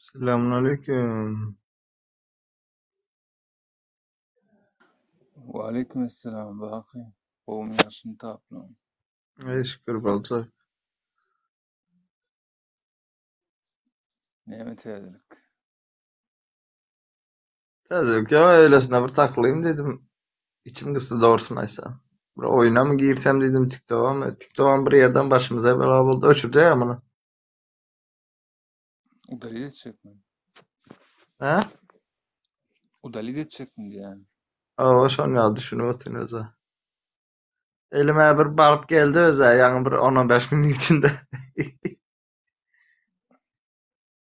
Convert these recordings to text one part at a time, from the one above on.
Selamünaleyküm. Waalaikum assalam baqi. Qowm yaxshimi toplam. Şükür bolsa. Näme täzelik? Tezek ya öylesine bir takılayım dedim. İçim kısıldı doğrusunu aysam. Bir oyuna mı girsem dedim TikTok'a mı? TikTok'un bir yerden başımıza bela buldu. Öçürdü ya bunu. Udalide etjekmi? He? Udalide etjekmi diýän. O şon ya düşünüp oturun öze. Elime bir barıp geldi öze. Yani bir 10-15 günlük içinde.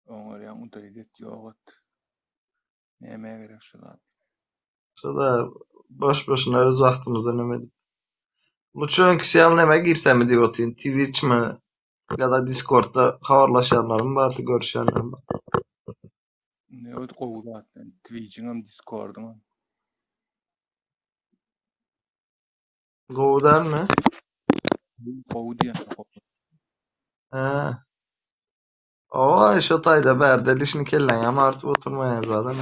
Oňar ýa udalide et ýogat. Näme gerek şular? Şurada boş boşuna öz vaktimizi neme edip. Bu çönküsel neme girsem mi diye oturun. Twitch mi? Ya da Discord'da havarlaşanlarım var, görüşenlerim var. Ne öt gowulat. Twitch'im, Discord'um. Goğudan mı? Gowu diýen. He. O şu tayda berdelişini kellen ya martıp oturmaya zaten.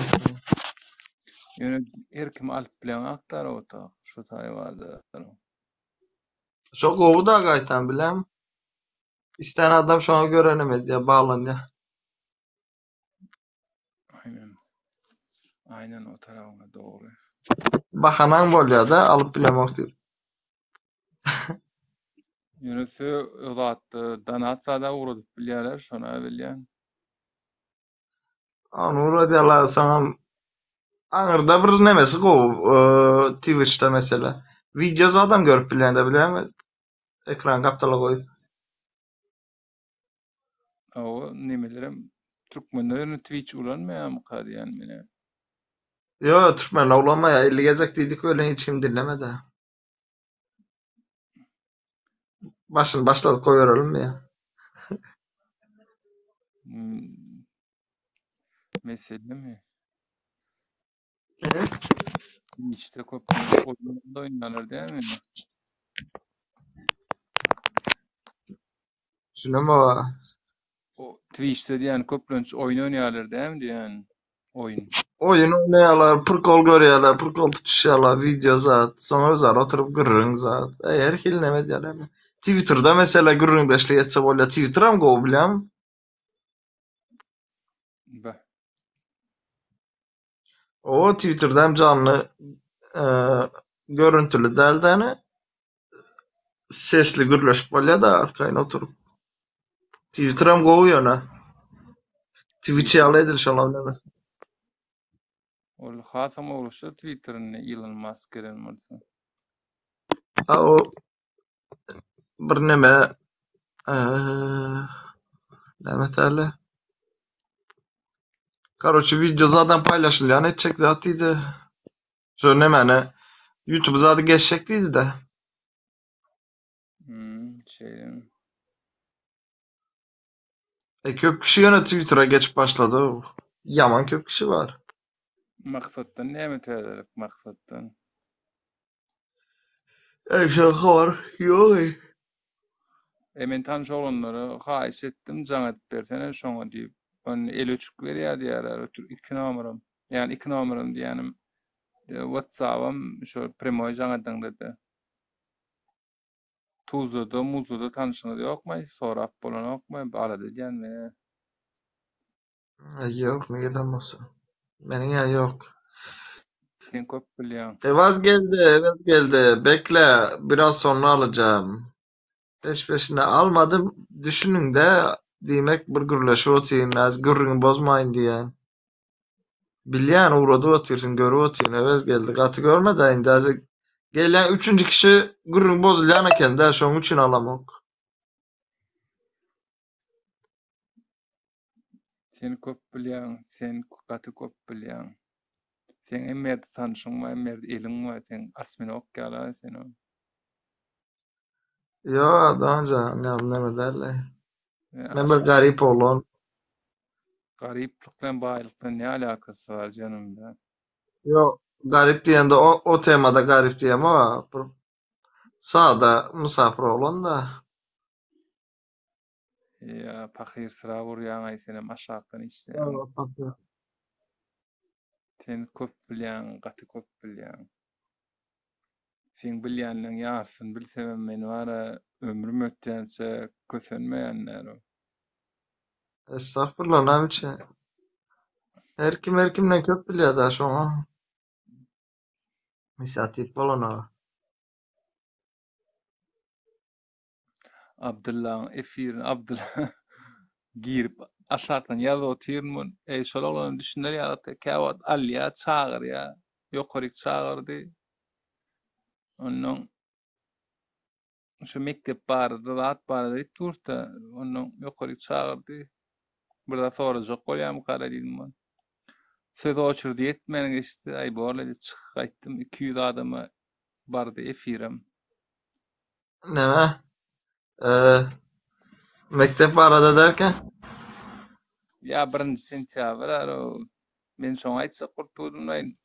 Ýöne her kim alyp bilen aktar ota. Şu taýwada. Şu govu da gaytan bilem. İsteyen adam şuna görenemedi ya bağlanıyor. Aynen. Aynen o taragyna dogry. Bakanan bolya da alıp bilemek diyor. Ýönesi ýolatdy. Danatsada urudyp bilýärler, şona bilýän. Onu radyalar sana anırda bir nemesi govu. Twitch'te mesela. Videosu adam görüp bilen de bilem. Ekran kaptalı koyup. O nemelerim Türkmenlerin Twitch ulanmaýan diýen mene. Yo Türkmen avlanmaya 50 gezek dedik öyle hiç kim dinlemedi. Başladık koyuyoralım ya. Mesele mi? Hı? İşte köpünç oyununda oynanır değil mi? Şuna mı? O Twitch'te diyen köpünç oyun oynanır değil mi diyen oyun. Oyun oynayalar, pırkol görüyorlar, pırkol tutuşuyorlar, video zat. Sonra özler oturup gırrın zat. Her hiline medyalar. Twitter'da mesela gırrın beşli etse böyle Twitter'a mı go bilem? Be. O Twitter'da hem canlı görüntülü deldeni sesli gürleşik böyle da arkayına oturup. Twitter'a mı go yana? Twitch'e Twitter. yalı ediliş olan demez. Ol hasam oluşu Twitter'ın Elon Musk'ın mırsa. Ha o bir neme neme terli. Короче, video zaten paylaşılıyor. Ne çek zatıydı. Şöyle nemene YouTube zaten geçecektiydi de. Köp kişi yine Twitter'a geçip başladı. Yaman köp kişi var. Maksattan ne mi tedarik maksattan? Şaka var. Yok. Men tanış olanlara haýyş etdim jaňat bersene şoňa diýip. On el öçük berýär diýerler. Ötür 2 numaram. Yani 2 numaram diýenim. WhatsApp'am şo primo jaňadan dedi. Tuzluda, muzluda tanışyňyz ýokmy? Sorap bolan ýokmy? Bala diýen mi? Yok ne gelemezsin. Benim ya yok. Sen köp bilýän. Evaz geldi, evaz geldi. Bekle, biraz sonra alacağım. Peş peşine almadım. Düşünün de demek bir gürleşi oturayım. Az gürrünü bozmayın diyen. Bilyen uğradı otuyorsun, görü otuyorsun. Evaz geldi. Katı görmeden de gelen üçüncü kişi gürrün bozulyan eken de şonun için alamak. Sen köp bilýän, sen gaty köp bilýän. Sen emmerde tanışyňmy, emmerde eliňmi, sen asmyny okýala sen o. Ya daha önce ne derler. Ben bir garip olan. Garyplyk bilen baýlyk bilen ne alakasy bar canım da? Yo garip diyen de o temada garip diyem ama sağda misafir olan da. Ya pakir sıra burýan aýsenem aşagdan içseň. Evet, patlar. Sen köp bilýän, gaty köp bilýän. Sen bilýänleň ýarsyny bilsem men wara ömrüm ötýänse kösenmeýänler. Estağfurullah, ne biçim? Her kimden köp bilýär da şoňa. Misatip bolana. Abdullahyň efirini Abdullah girip aşağıdan ýazyp otyrmyn. Şolaglaryň düşünler ýa-da käwat alýa çagyr ýa. Ýokaryk çagyrdy. Onuň şu mektep barada, zat barada dursa, onuň ýokaryk çagyrdy. Burada sorajak bolýam kara diýdim. Söz oçurdy ýetmeni geçdi. Ay borla diýip çykyp gaýtdym. 200 adama bardy efirim. Neme? Mektep arada derken? Ya 1 sentýabr men şoňa aýtsak gurtulmaýyn.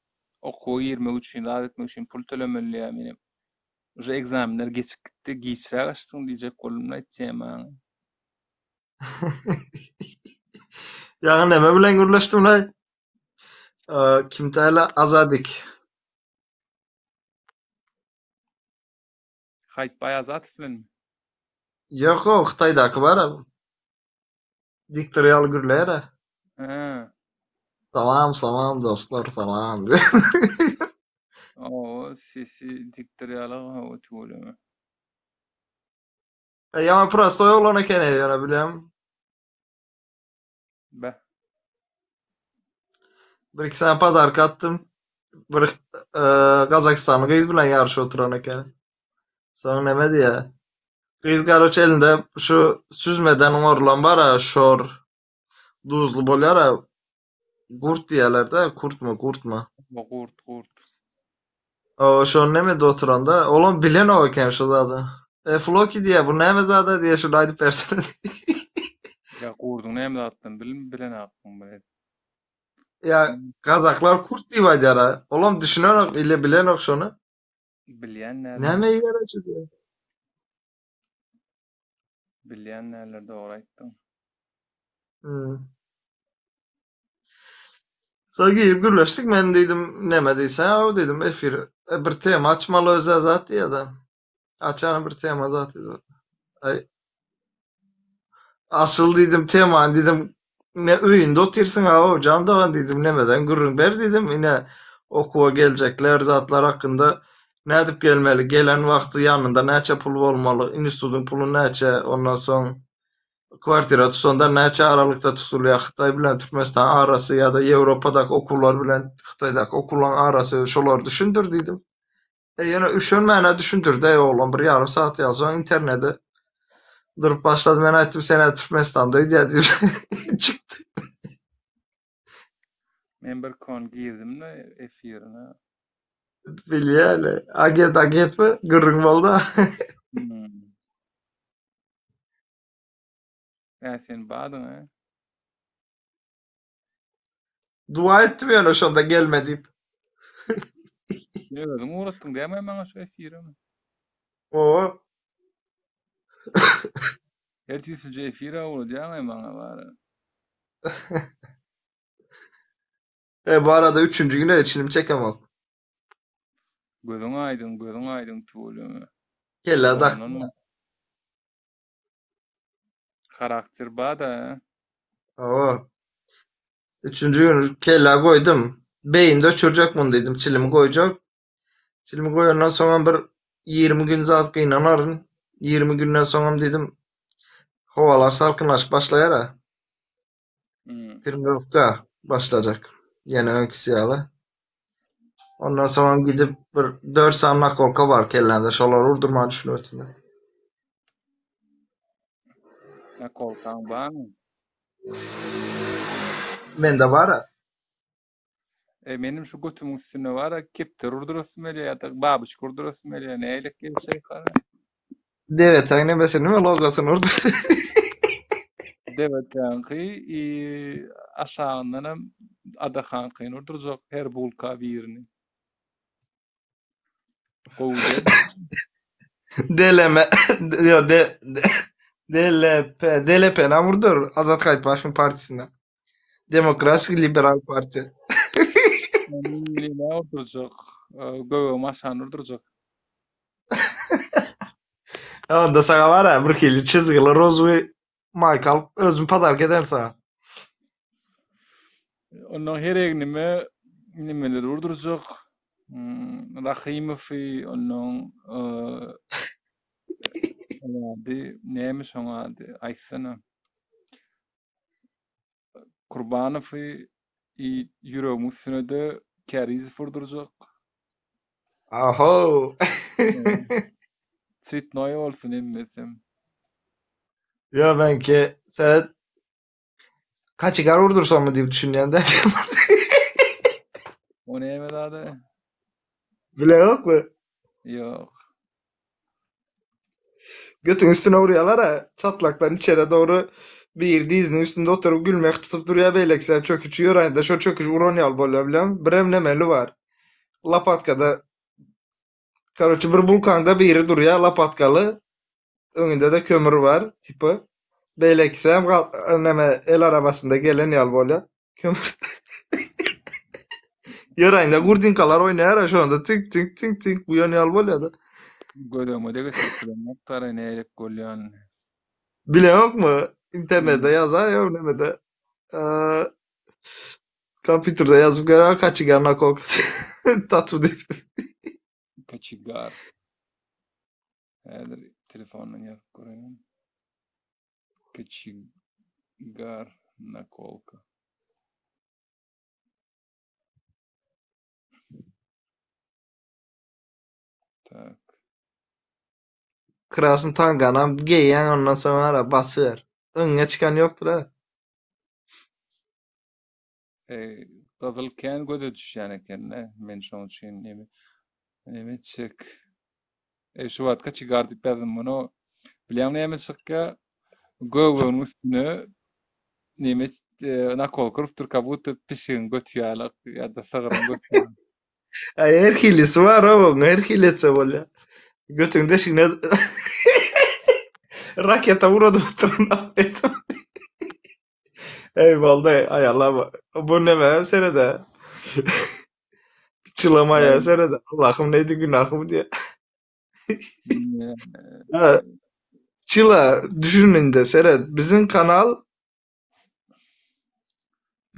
Okuw girmek üçin, zat etmek üçin pul tölemeliyä menim. Uje egzamenler geçip gitdi, giçräk açdyň diýjek bolumly aýtjam. Ya neme bilen gürleşdim lan? Kim tala Azadik. Haýtbaý Azat bilenmi? Yok o Xitaydaky bar. Diktorial gürler. Ha. Salam dostlar, salam. O sesi diktoriýaly o tüwlemi. Ya prosto ýoglana kene ýöne bilem. Bäh. Bir iki sene padark attım. Bir Kazakstanlı kız bilen yarışa oturan eken. Sonra neme diye. Kız garoç elinde şu süzmeden orulan var ya, şor duzlu bolýar ya, kurt diýerler de, kurt mu? Gurt. O şo neme de oturanda, oğlum bilen o eken şu zady. Floki diye, bu neme zady diye şunu aýdyp bersene. Ya gurduň näme zatdan bilen aklyň bilen. Ya Kazaklar kurt diýip aýdýar. Oğlum düşünerek ile bilen ok şonu. Bilýän näme? Neme ýaraçy diye. Bilýän näler dogry aýtdyň. Sonra girip gürleştik, men dedim neme diýsen, o dedim efir bir tema açmaly özel zat diýe de. Açany bir tema zat diýdi. Ay, asıl dedim tema dedim ne öýünde otursun ha o can dogan dedim, nemeden gürrüň ber dedim, ine okuwa geljekler zatlar hakynda nädip gelmeli, gelen wagty ýanynda näçe pul bolmaly, institutyň puly näçe, ondan soň kwartira tutsanda näçe aralykda tutulýar, Xitay bilen Türkmenistan arasy ýa-da Ýewropadaky okullar bilen Xitaydaky okullaryň arasy şolar düşündir dedim. Ýene üşenmäne düşündirdi oğlum, bir ýarym saat ýalsaň internete durup başlady, men aýtdym sene Türkmenistanda diýip çykdy. Men bir kon girdim de efirine. Bilýärli. Agentmi? Gürrüň boldy. Ya sen badyň ha? Dua etdim ýöne şonda gelme diýip. Ne özüň uratdyň diýme maňa şu efirimi. O, Her türlü efira ol diýme maňa bara. bu arada 3. güne içinim çekemok. Gözüň aýdyn tüwlemi. Kelle dak. Karakter bada. O. 3. gün kelle koydum. Beyinde uçuracakmın dedim. Çilimi koyacak. Çilimi koyandan sonra bir 20 gün zat kıynanarın. 20 günden sonra dedim havalar salkınlaş başlayar ha. Trenirovka başlayacak. Yine ön kisiyalı. Ondan sonra gidip bir 4 saat kolka var kellende. Şolar urdurma düşünüyorsun. Ne kolkan barmy? Mende var ha. Menim şu götümün üstüne var kepter urdurasym elýär ýa-da babuş urdurasym elýär. Näýlik gelse kara. Devet aýnymesini mi logosyny urdur. Devet ýa-ni aşagyndan adahankyny urdurjak her bulka birini. Gowda. Deleme. Yo DLP namurdur. Azat Kayıtbaş'ın partisine. Demokrasi Liberal Parti. Nime oturjak, göwe maşany oturjak. Onda sana var ya bir kili çizgili Rozvi Michael özüm padark eder sana. Ondan hereg nimeler urdurjak. Rahimowy, ondan näme şoňa aýtsana. Kurbanowy ýüregimiň üstüne de Keriz furdurjak. Aho. Çytnoý bolsun emmesem. Ya belki sen kaçıgar vurdursam mı diye düşünýänden. O näme dady? Bile yok mu? Ýok. Götün üstüne vuruyorlar ha. Çatlaktan içeri doğru bir dizinin üstünde oturup gülmek tutup duruyor beylek sen çökücü yorayında şu çökücü uronyal bolýar bilen birem nemeli var. Lapatkada karoçı bir vulkanda biri duruyor lapatkalı. Önünde de kömür var tipi. Beyleksem neme el arabasında gelen yal bolýar. Kömür. Yorayında gurdinkalar oynayar ha şu anda tink tink tink tink bu yal bolýar da. Gödöme de götürdiler. Muhtara näýek bolýan. Bile yok mu? İnternette yazar ya nemede. Eee Kompüterde yazıp görer kaçıgarına kork. Tatu deyip. Kaçygar. Häzir telefonyny ýazyp görelim. Kaçygar nakolka. Tak. Krasın tanganam giyen ondan sonra basıyor. Önüne çıkan yoktur ha. Gazylken göze düşýän eken, men şoň üçin näme çek. Şu wagtga çygar diýip ýazdım muny. Bilýän näme çykka? Göwüň üstüne näme nakol kurup dur kabuty pişiň götýärlik ýa-da sygyryň götýärlik. Ay her hilesi var ama her hilesi böyle. Götün deşine raketa vurdu oturan. Eyvallah ay Allah. Bu ne be senede. Çılamaya senede. Allah'ım neydi günahım diye. Ha, çıla düşünün de seyret. Bizim kanal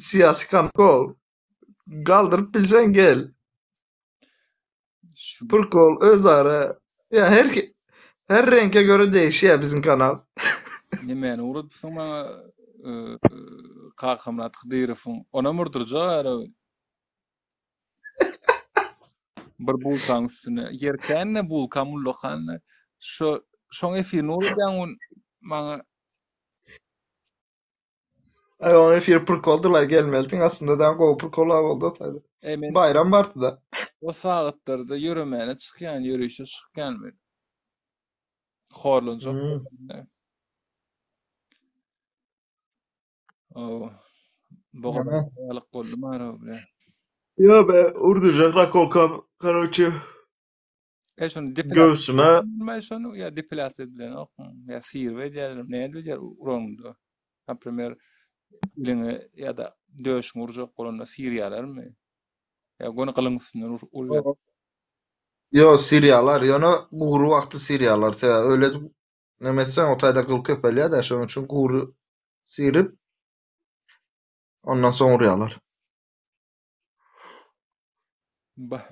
siyasi kanal ol. Kaldırıp bilsen gel. Şu Pırkol, Özara. Ya her renge göre değişiyor bizim kanal. nämäni urudypsyň maňa Kakamrat Hydyrowyň ona murdurjak bir bulkan üstüne. Yerken bulkan mullokan şoň efirini urudýan maňa Ay ona efir pırkoldular gelmeldin. Aslında da go pırkol oldu tadı. emen Bayram vardı da. o sagatlarda ýüremäne çykýan, ýürüýüşe çykýan men. Horlanjak. Hmm. O bogan Aha. ýalyk boldy mara bile. Ya be urduracak rakolka karoçu Şonu depilat göğsüme. şonu ýa depilat edilen ýa sirwe diýelim, näde diýer urondy. Hapremier iliňe ýa-da döşüň urjak bolanda sirýalarmy? Ýa gonu gylyň üstünden urýar. Yo Siriyalar. Yana guru vakti Siriyalar. Te öyle nemetsen o tayda kıl köpeliyor da şunun için guru sirip ondan sonra vuruyorlar. Bah,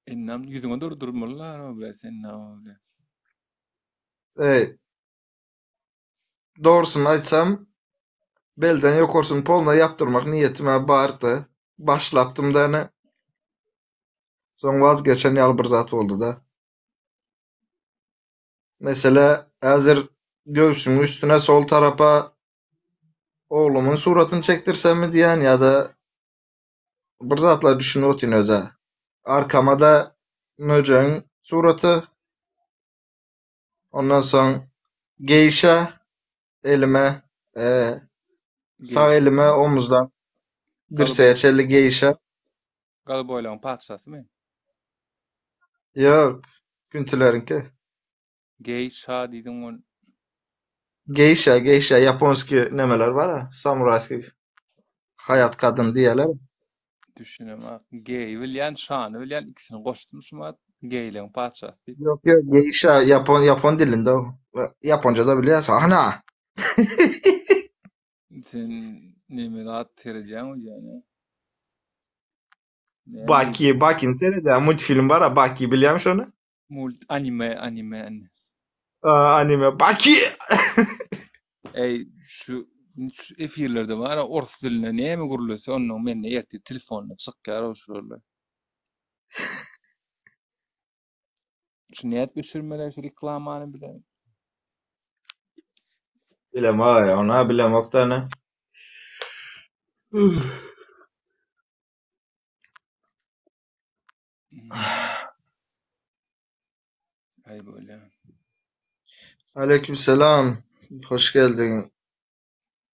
ennam ýüzüňe durdurmalylar bile sen näme bile. Ey, doğrusunu aytsam belden yokorsun polna yaptırmak niyetime bardı. Başlattım da ne? Son vazgeçen yal bir zat oldu da. Mesela hazır göğsümün üstüne sol tarafa oğlumun suratını çektirsem mi diyen ya da bir zatla düşünü otin öze. Arkama da möceğin suratı. Ondan sonra geisha elime sağ elime omuzdan dirseğe çelli geisha. Gal boýlagyň padşasymy? Yok. Küntülerinki. Gey şa diýdiň on Geisha Japonski nemeler var ha, samurayski hayat kadın diyeler. Düşünem gay bilýän şany bilýän ikisini goşdurmuşma gayleň paçasy. Yok geisha Japon dilinde o. Japonca'da biliyorsun. Ana. Sen nimeni attyrajaň ýani. Näme Baki'nin seyrede multfilm var ha, Baki biliyor musun onu? anime. Anime Baki. Şu efirlerde var ors diline näme gurulsa onuň menne ýeti telefonyna çykýar oşurlar. Şu näet göçürmeler şu reklamany bilen. Bilem ay ona bilem oktana. Ay böyle. Aleykümselam. Hoş geldin.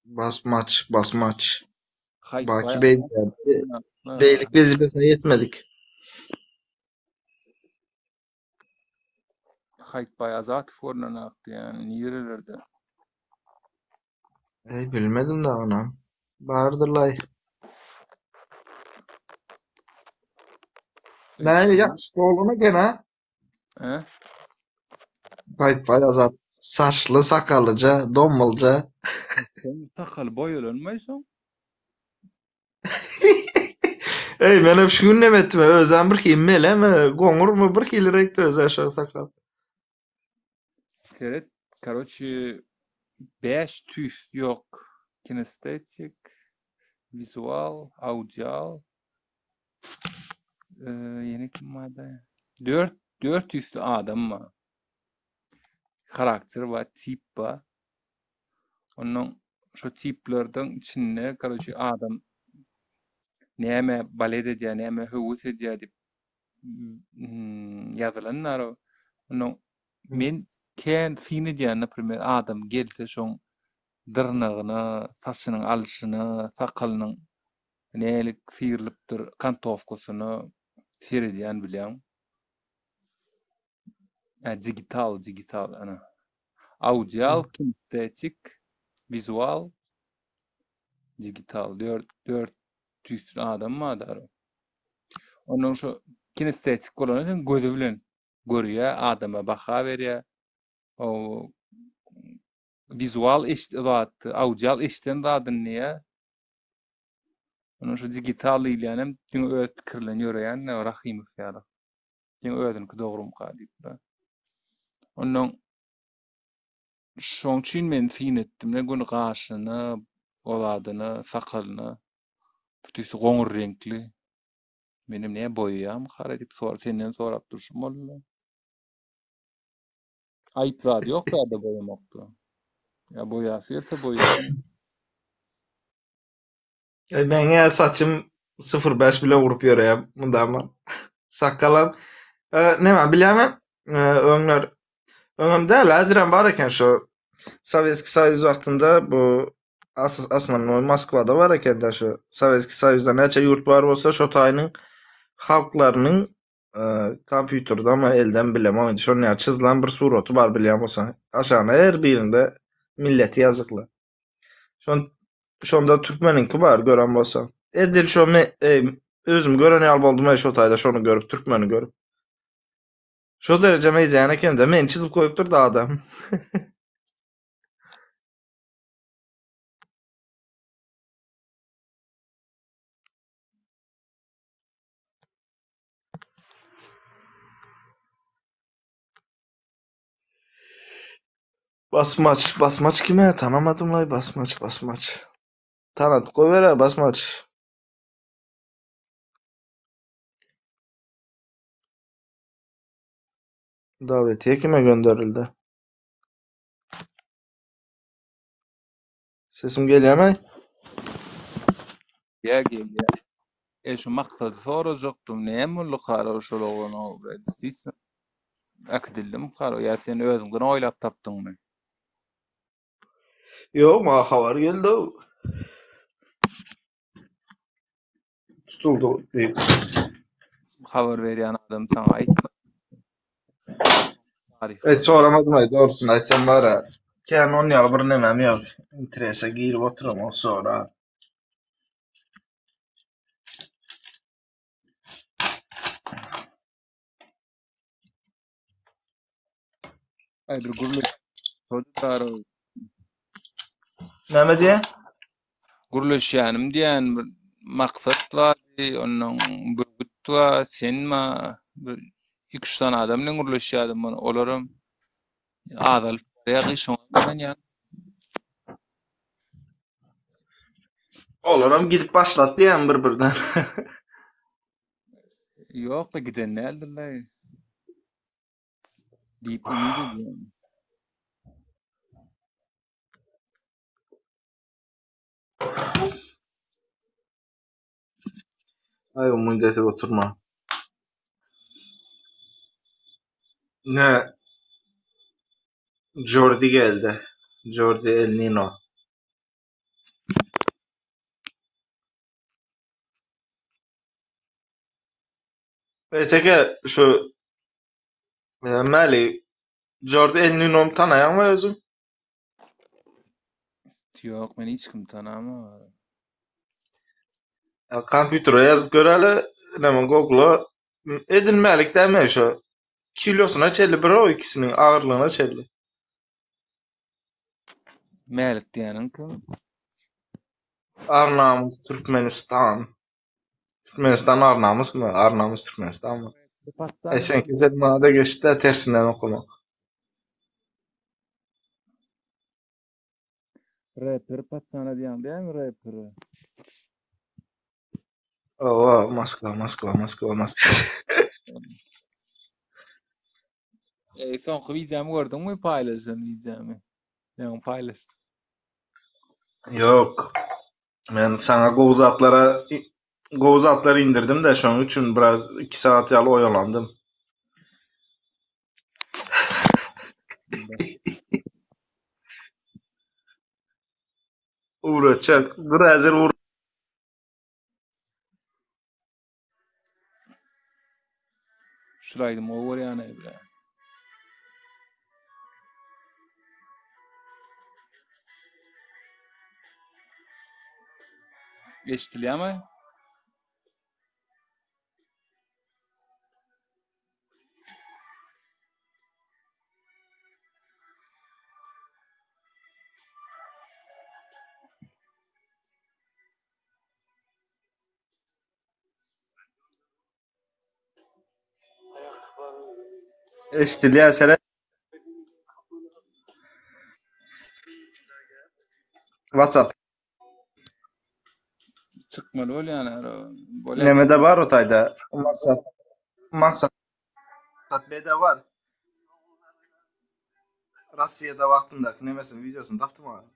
Basmaç. Hayt Baki bayağı. Bey. Beylik vazifesine yetmedik. Hayt bayağı zat fornan aktı yani nerelerde. Bilmedim de ona. Bardırlay. Ne yaşlı oğluna gene. He? Bayağı zat. Saçlı, sakallıca, dommalca. Sen takal boyalanmaysan. Men hep şu nemetime özem bir himmele mi? Goňur mu bir hilirek de öze aşağı sakal. Keret, короче, 5 tüs yok. Kinestetik, vizual, audial. Yeni kim vardı? 4 tüslü adam var. Karakter var, tip var. Onun şu tiplerden içinde, короче, adam näme balet edýär, näme höwüs edýär dip ýazylanlar. Onun men kän sine diýär, näprimер, adam gelse şoň dyrnagyny, saçynyň alşyny, sakalynyň nälik sirilipdir, kantowkasyny seredýän bilýän. Digital ana. Audial, kinestetik, vizual, digital. Dört tüslü adam var. Onun şu kinestetik bolany gözü bilen görýär, adama baka berýär. O vizual zat, audial eşiten zadyn näme? Onun şu digital ýanem diň öz pikirlerini ýöreýän Rahimov ýa-da. Diň özünki dogrum gadyp. Onun şoň üçin men fin etdim, ne gün gaşyny, oladyny, sakalyny, bütüsi goňur renkli. Menim näme boýaýam, hara dip senden sorap durşum boldy. Aýyp zat ýok da boýamakda. Ya boýasy boýasy. Ben saçım 0.5 bile vurup ýöreýär mundama. Sakalam. Näme bilýärmi? Öňümde laziram bar eken şu Sowetski Soýuz wagtynda bu aslannoy Moskwada bar eken şu Sowetski Soýuzda näçe ýurt bar bolsa şo taýynyň halklarynyň kompýuterden ama elden bilemem. Şo näçe çyzylan bir suraty bar bilýän bolsa. Aşaňa her birinde milleti ýazykly. Şonda türkmeninki bar gören bolsa. Edil şo özüm gören ýal boldum şo taýda şonu görüp türkmeni görüp. Şo derece meýzäň eken de men çyzyp goýupdyr da adam. Basmaç kime? Tanamadım lay basmaç. Tanıdık koyver basmaç. Davetiye kime gönderildi? Sesim geliyor mu? Gelýär. Şu maksady sorajakdym, näme boly kara şolagony istisen. Akdildim kara, ýa sen özüňden oýlap tapdyňmy? Yok ma haber geldi o. Tutuldu deyip. Habar berýän adam saňa aýtma. Soramadım ay doğrusunu açsam var ha. Canon ýaly bir nemem ýok. Interese girip oturam o sonra. Bir guruluş çocuklar Näme diýen? guruluşýanym diýen bir maksat bar, onuň bir bütwa senma bir 2-3 tane adam bilen guruluşýadym bunu. Olaram azalyp ýa-da şoňdan ýa Olaram gidip başlat diýen bir-birden. ýok da giden nädirler diýip umyd edýän. Ay umyd edip oturma. Ne? Jordi geldi. Jordi El Nino. Teke şu Meli Jordi El Nino'mu tanaýarmy özüm? Ýok, men hiç kim tanamam. Kompütere ýazyp göreli, näme Google'a edinmälik däme şu. Kilosuna çelli bir o ikisinin ağırlığına çelli. Mälik diýeniň kim? Arnamız Türkmenistan. Türkmenistan Arnamız mı? Arnamız Türkmenistan mı? Sen güzel bana da geçti de tersinden okumak. Rapper patsana diýen diýen rapper. Oo, Moskva. Soňky wideomy gördüňmi? Paýlaşdym wideomy. Ýa-ni paýlaşdym. Yok. Ben sana Govuz atları indirdim de şoň üçün biraz 2 saat ýaly oýalandım. Uğraşacak. Grazer Şuraýdym ower ýany bile. Eşdilýärmi? eşdilýär sere. WhatsApp. Çykmaly bolýan bolýan. Nemede var o tayda? Maksat B'de var. Rusya'da vaktindaki nemesin videosunu taptım abi.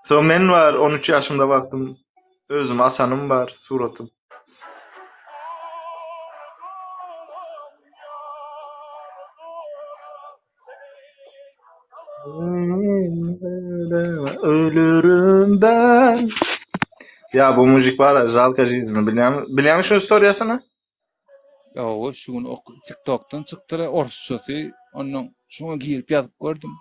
So men var 13 yaşımda baktım. Özüm Hasan'ım var suratım. Ölürüm ben. Ya bu müzik var ya Jalka Жизни biliyor musun historiyasını? Ýa, şuny TikTok'tan çykdylar orsçasy, onuň şuňa girip ýazyp gördüm.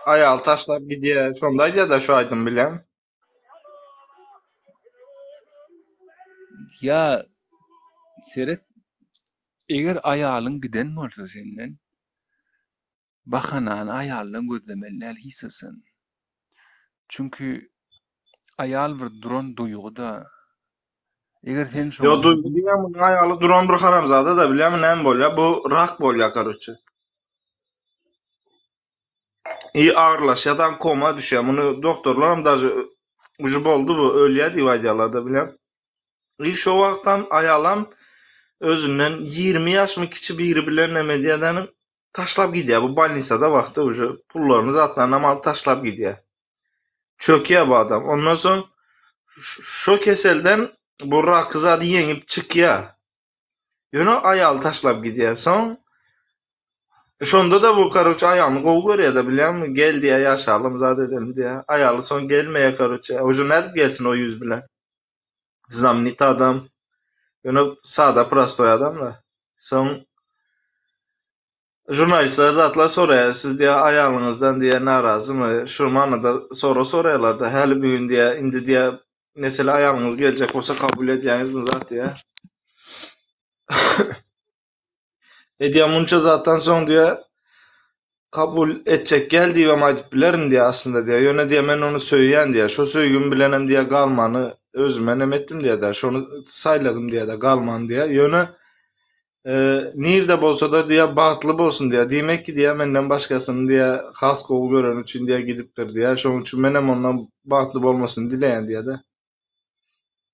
Ayal taşlap gidýär. Şondaýda da şu aýdym bilýän. Ya seret eger aýalyň giden bolsa senden bahanan aýalyň gözlemelär hissesin. Çünkü aýal bir duran duýguda. Eger sen şu Yo duygu diýen bu aýaly duran bir haramzada da bilýärmi näme bolýar? Bu rak bolýar karoçy. Ağırlaşýadan koma düşýär. Bunu doktorlaram daşy uju boldu bu ölýär diýýärler bilýän. Şu wagtdan aýalam özünden 20 ýaşmy kiçi biri bilen näme diýýärler taşlap gidýär. Bu balnisada wagtda uju pullaryny zatlaryny alyp taşlap gidýär. Çökýär bu adam. Ondan soň şu keselden bu rakı zady ýeňip çykýar. Ýöne aýal taşlap gidýär. Soň Şonda da bu karoça ayağını kov görüyor da biliyor musun? Gel diye yaşarlım zaten edelim diye. Ayarlı son gelmeye karoça. O ne gelsin o yüz bile. Znamenit adam. Yönü sağda prostoy adam da. Son jurnalistler zatla soraya siz diye ayarlığınızdan diye narazı mı? Şurmanı da soruyorlar da her bir gün diye indi diye mesela ayarlığınız gelecek olsa kabul edeceğiniz mi zat diye. Diye munça zaten son diye kabul edecek geldi ve madip bilerim diye aslında diye. Yöne diye ben onu söyleyen diye. Şu söygün bilenem diye kalmanı özüme ettim diye de. Şunu sayladım diye de kalman diye. Yöne nirde bolsa da diye bağıtlı bolsun diye. Demek ki diye menden başkasının diye has kol gören için diye gidiptir diye. Şunun için menem ondan bağıtlı bolmasını dileyen diye de.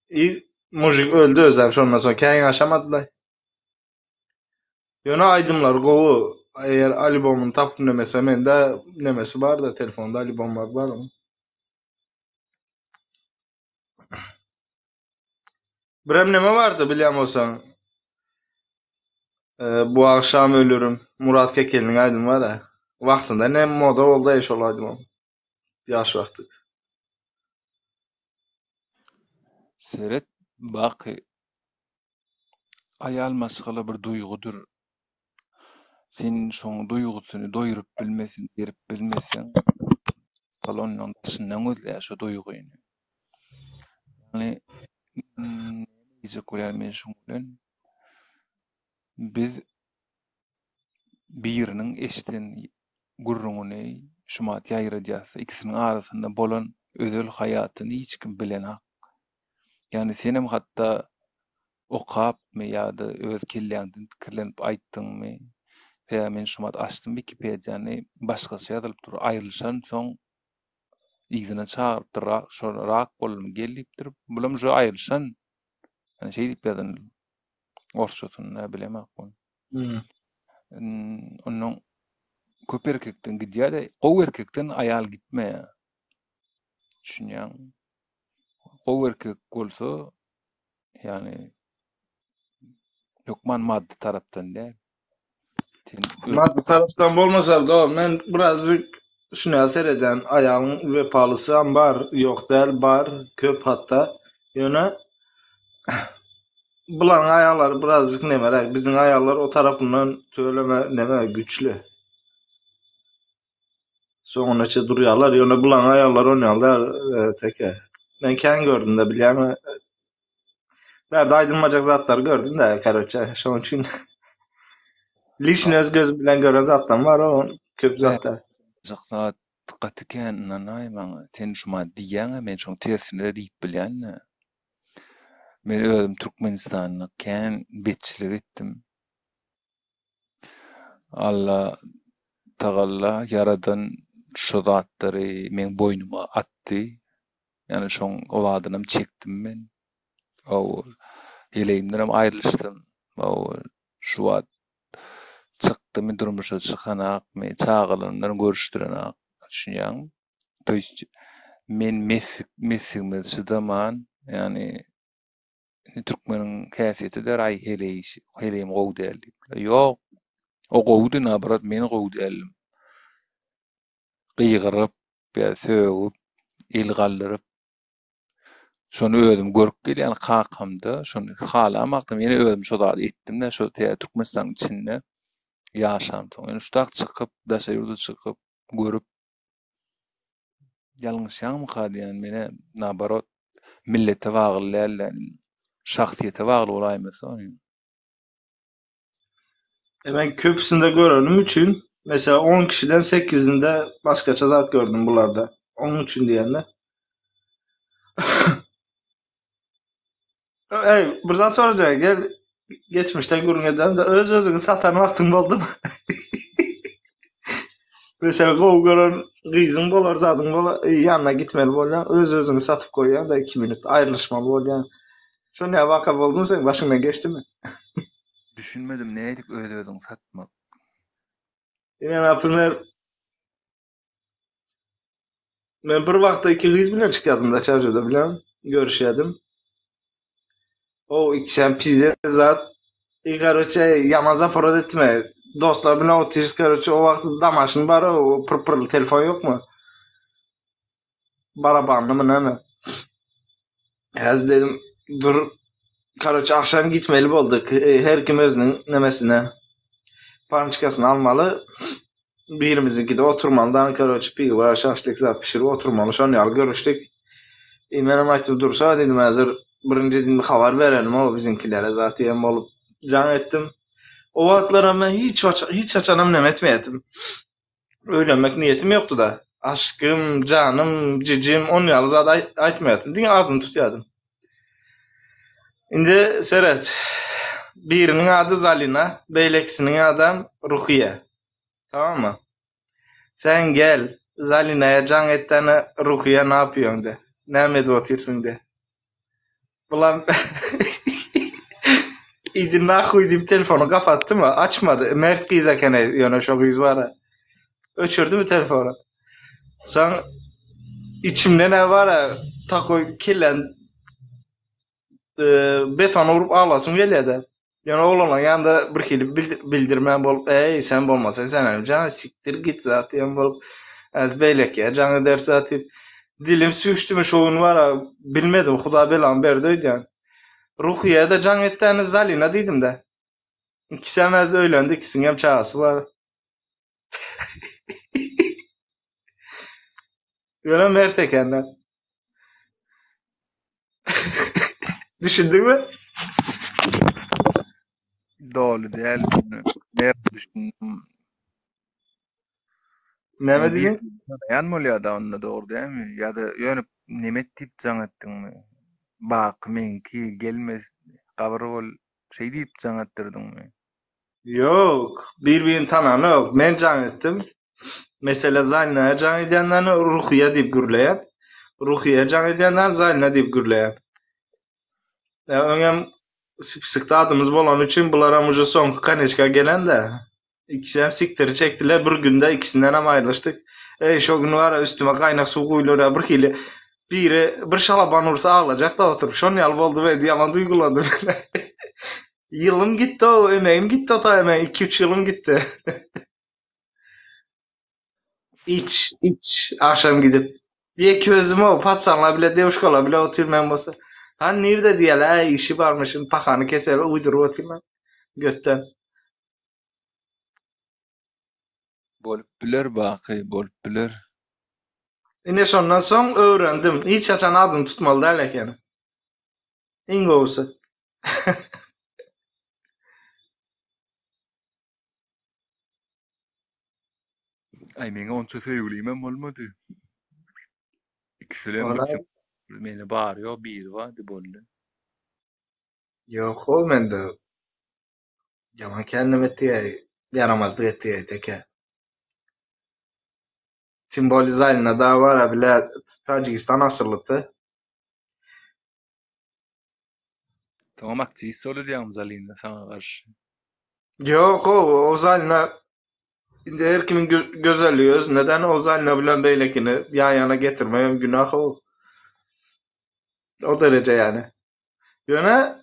İyi mujik öldü özlem şondan sonra. Keyin aşamadılar. Yöne aydımlar kovu. Eğer albümün taptım demese mende nemesi var da telefonda albüm var mı? Birem neme vardı bilýän bolsaň? Bu akşam ölürüm. Murat Kekel'in aydın var ha. Wagtynda ne moda boldy eş olaydym o. Ýaş wagty. Seret baky ayal maşgaly bir duýgudur. Sen şoň duýgusyny doýurup bilmesin, berip bilmeseň, salonyň dışyndan özle şo duýguny. Yani ize koýar men şoň bilen biz biriniň eşden gurrungyny şumat ýaýradýasa ikisiniň arasynda bolan özel hayatyny hiç kim bilenok. Yani senem hatta okapmy ýa-da öz kelläňden pikirlenip aýtdyňmy? Veya men şumat açdym Wikipediany başgasy ýazylyp dur. Aýrylşan soň igzine çağırtyrak şorak bolmy gelipdir. Bulam jo aýrylşan. Yani şey diýip ýazan. Orsçotun ne bilemek bu. Onuň köp erkekden gidýär-de, gowy erkekden aýal gitmeýär. Düşünýäň. Gowy erkek bolsa yani ýokman maddi tarapdan däl. Maddi taraftan bolmasa da men birazcık şuna sereden ayağın vepalısı bar yok der bar köp hatta yöne bulan ayarlar birazcık nemeler bizim ayarlar o tarafından söyleme neme güçlü. Sonra duruyorlar yöne bulan ayarlar oynuyorlar teke. Ben kendi gördüm de biliyorum. Nerede aydınmacak zatlar gördüm de karoça. Şunun için Lişin öz göz bilen gören zattan var o köp zatlar. Zaqsa diqqat eken nanaýman. Sen şuma diýäň men şoň tersine diýip bilýän. Men özüm Türkmenistanyň kän betçilik etdim. Allah Tagalla yaradan şu zatlary men boynuma atdy. Yani şoň oladynam çekdim men. O heleýimden aýrylşdym. O şu wagt çykdym durmuşa çykanak, men çağılanlaryň görüşdirenak düşünýäň. Toýst men messigime sydaman, yani Türkmeniň häsiýeti der ay heleýim gowy däl diýip. Ýok, o gowdy nabarat men gowy dälim. Gyýgyryp, ýa sögüp, el galdyryp şonu özüm görüp gelýän kakamda, şonu halamakdym, ýene özüm şo zady etdim-de, şo Türkmenistanyň içinde ýaşamdyň. Ýani şudak çykyp, daşa ýurda çykyp, görüp ýalňyşýanmy kadýan mene nabarat millete bagly, şahsiýete bagly bolaýmasy. Ben köpüsünde görenim için mesela 10 kişiden 8'inde başkaça zat gördüm bularda. Onun için diyenler. Bir zat soracak gel geçmişte görüneden de öz özünü satan vaktin oldu mu? Mesela kov gören kızın bolar zadın bolar yanına gitmeli bolar öz özünü satıp koyan da 2 minut ayrılışmalı bolar. Şu ne vakab oldun sen başından geçti mi? Düşünmedim näýdik öz özüňi satmak. Yani apırmer ben bir vakta 2 kız bilen çıkıyordum da çarşıda bilen görüşüyordum. O ikisi hem pizde zat. Karoça yamaza parod etme. Dostlar bilen otiris karıçı o vakit damaşın var o pırpırlı telefon yok mu? Barabanlı mı ne mi? Az dedim dur karıçı akşam gitmeli olduk. Her kim özünün nemesine pançkasını almalı. Birimizinki de oturmalı. Dan karıçı pigi var şaşlık zat pişirip oturmalı. Şonu yal görüştük. Menem aytıp dursa dedim hazır birinci dedim haber verelim o bizimkilere zaten olup can ettim. O vaktlara ben hiç açanım nem etmeyetim. Öğrenmek niyetim yoktu da. Aşkım, canım, cicim, onu yalnız adı aytmayadım. Dine adını tutuyadım. Indi seret. Birinin adı Zalina, beylekisinin adı Rukiye. Tamam mı? Sen gel, Zalina'ya can ettene Rukiye ne yapıyorsun de. Nerede otursun de. Ulan İdi nahuy deyip telefonu kapattı mı? Açmadı. Mert kıyzakene yana şu kıyız var ha. Öçürdü mü telefonu? Sen içimde ne var ha? Takoy killen beton vurup ağlasın geliyor da. Yani oğlanın yanında bir kili bildirmen bolup ey sen bolmasa sen hem canı siktir git zaten bolup az beylek ya canı ders zaten dilim sürçtü mü şoğun var ha bilmedim Huda belan berdi yani. Ruhiye de can ettiğiniz Zalina dedim de. İkisi hem az öylendi ikisinin hem çağası var. Böyle Mert Ekenler. Düşündün mü? Doğru değil. Ne düşündüm? Ne mi Yani bir dedin? yan mı oluyor da onunla doğru değil mi? Ya da yani nimet deyip can ettin mi? Bak menki gelmez kabır ol şey deyip can ettirdin mi? Yok. Birbirini tananı yok. Ben can ettim. Mesela Zalina'ya can edenlerini Ruhiye deyip gürleyen. Ruhiye can edenler Zalina deyip gürleyen. Ya öňem sıkta adımız bolan üçün bulara muja soňky kaneçka gelen de. İkisi hem siktiri çektiler. Bir günde ikisinden hem ayrılıştık. Şo gün var üstüme kaynak su koyulur bir hili. Biri bir şalaban ursa ağlayacak da oturup. Şon yal boldu ve yalan duygulandım. Yılım gitti o, emeğim gitti o ta emeğim. 2-3 yılım gitti. İç akşam gidip. Diye közüm o patsanla bile devuşkola bile oturmayan bolsa. Ha nerede diyeler işi varmışın pakanı keser uydurup oturma. Götten. Bolup biler bakı bolup biler. Ine şondan soň öwrendim. Hiç açan adyny tutmaly däl eken. Iň gowsy. Ay meni onça söýgülýmem bolmady. İkisilen Ona gitsin. Meni barýar bir wady boldy. yok o mende. Yaman kendim etdiğe yaramazlık etdiğe teke. Simbolizalina da var bile Tacikistan asırlıktı. Tamam aktivist olur diýeň Zalina sana garşy. Yok o Zalina indi her kimin gözelliği öz. Neden o Zalina bilen beylekini yan yana getirmeyem günah o. O derece yani. Yöne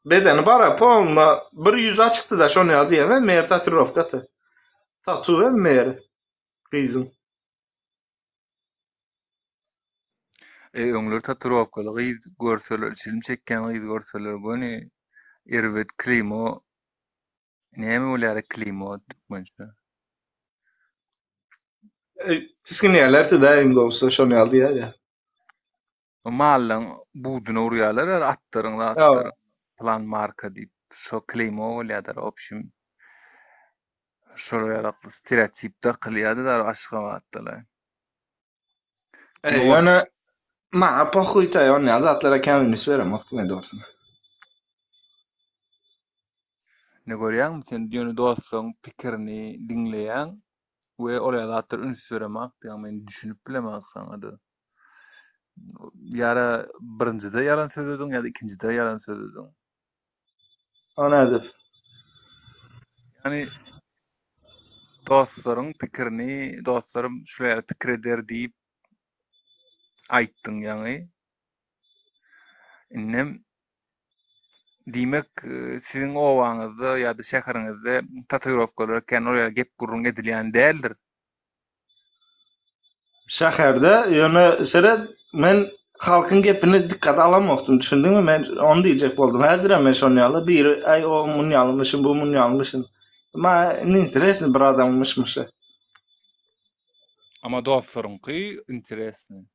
bedeni bara poğunla bir yüz açıktı da şonu ya diye ben meğer tatuировkatı. Tatu ve meğer kızın. Öňleri tatuировkaly gyz görseler, çilim çekken gyz görseler göni Erwet Klimo näme bolýar Klimo türkmençe? Tiskin yerler de en doğrusu şonu ya diye ya. O mallaň buduny urýarlar, atlaryň Ya atlary plan marka diýip şo Klimo bolýar opşym. Şol ýarakly stereotipde qilýarlar Aşgabatdalar. Ýok yani ma pохуй-ta ya ne zatlara kendini verem ne doğrusu. ne görýäň sen diýeni dostuň pikirini dinleýäň we olaya zatlar üns beremek diýen men düşünüp bilemek saňady. Ýara birincide ýalan sözüdiň ýa-da ikincide ýalan sözüdiň. O nedir? Yani dostlaryň pikirini, dostlarym şular pikir eder diýip aýtdyň ýaňy. Innem Diýmek, siziň owaňyzda ýa-da şäheriňizde tatuировкалар ken oraya gep gurrun edilýän däldir. Şäherde ýöne seret men halkyň gepini dikkat alamokdum, düşündiňmi? Men onu diýjek boldum. Häzir hem şonu ýaly bir ay o mun ýalymyşym, bu mun ýalymyşym. Ma ne interesni bir adammışmyş. Ama dostlaryňky interesni.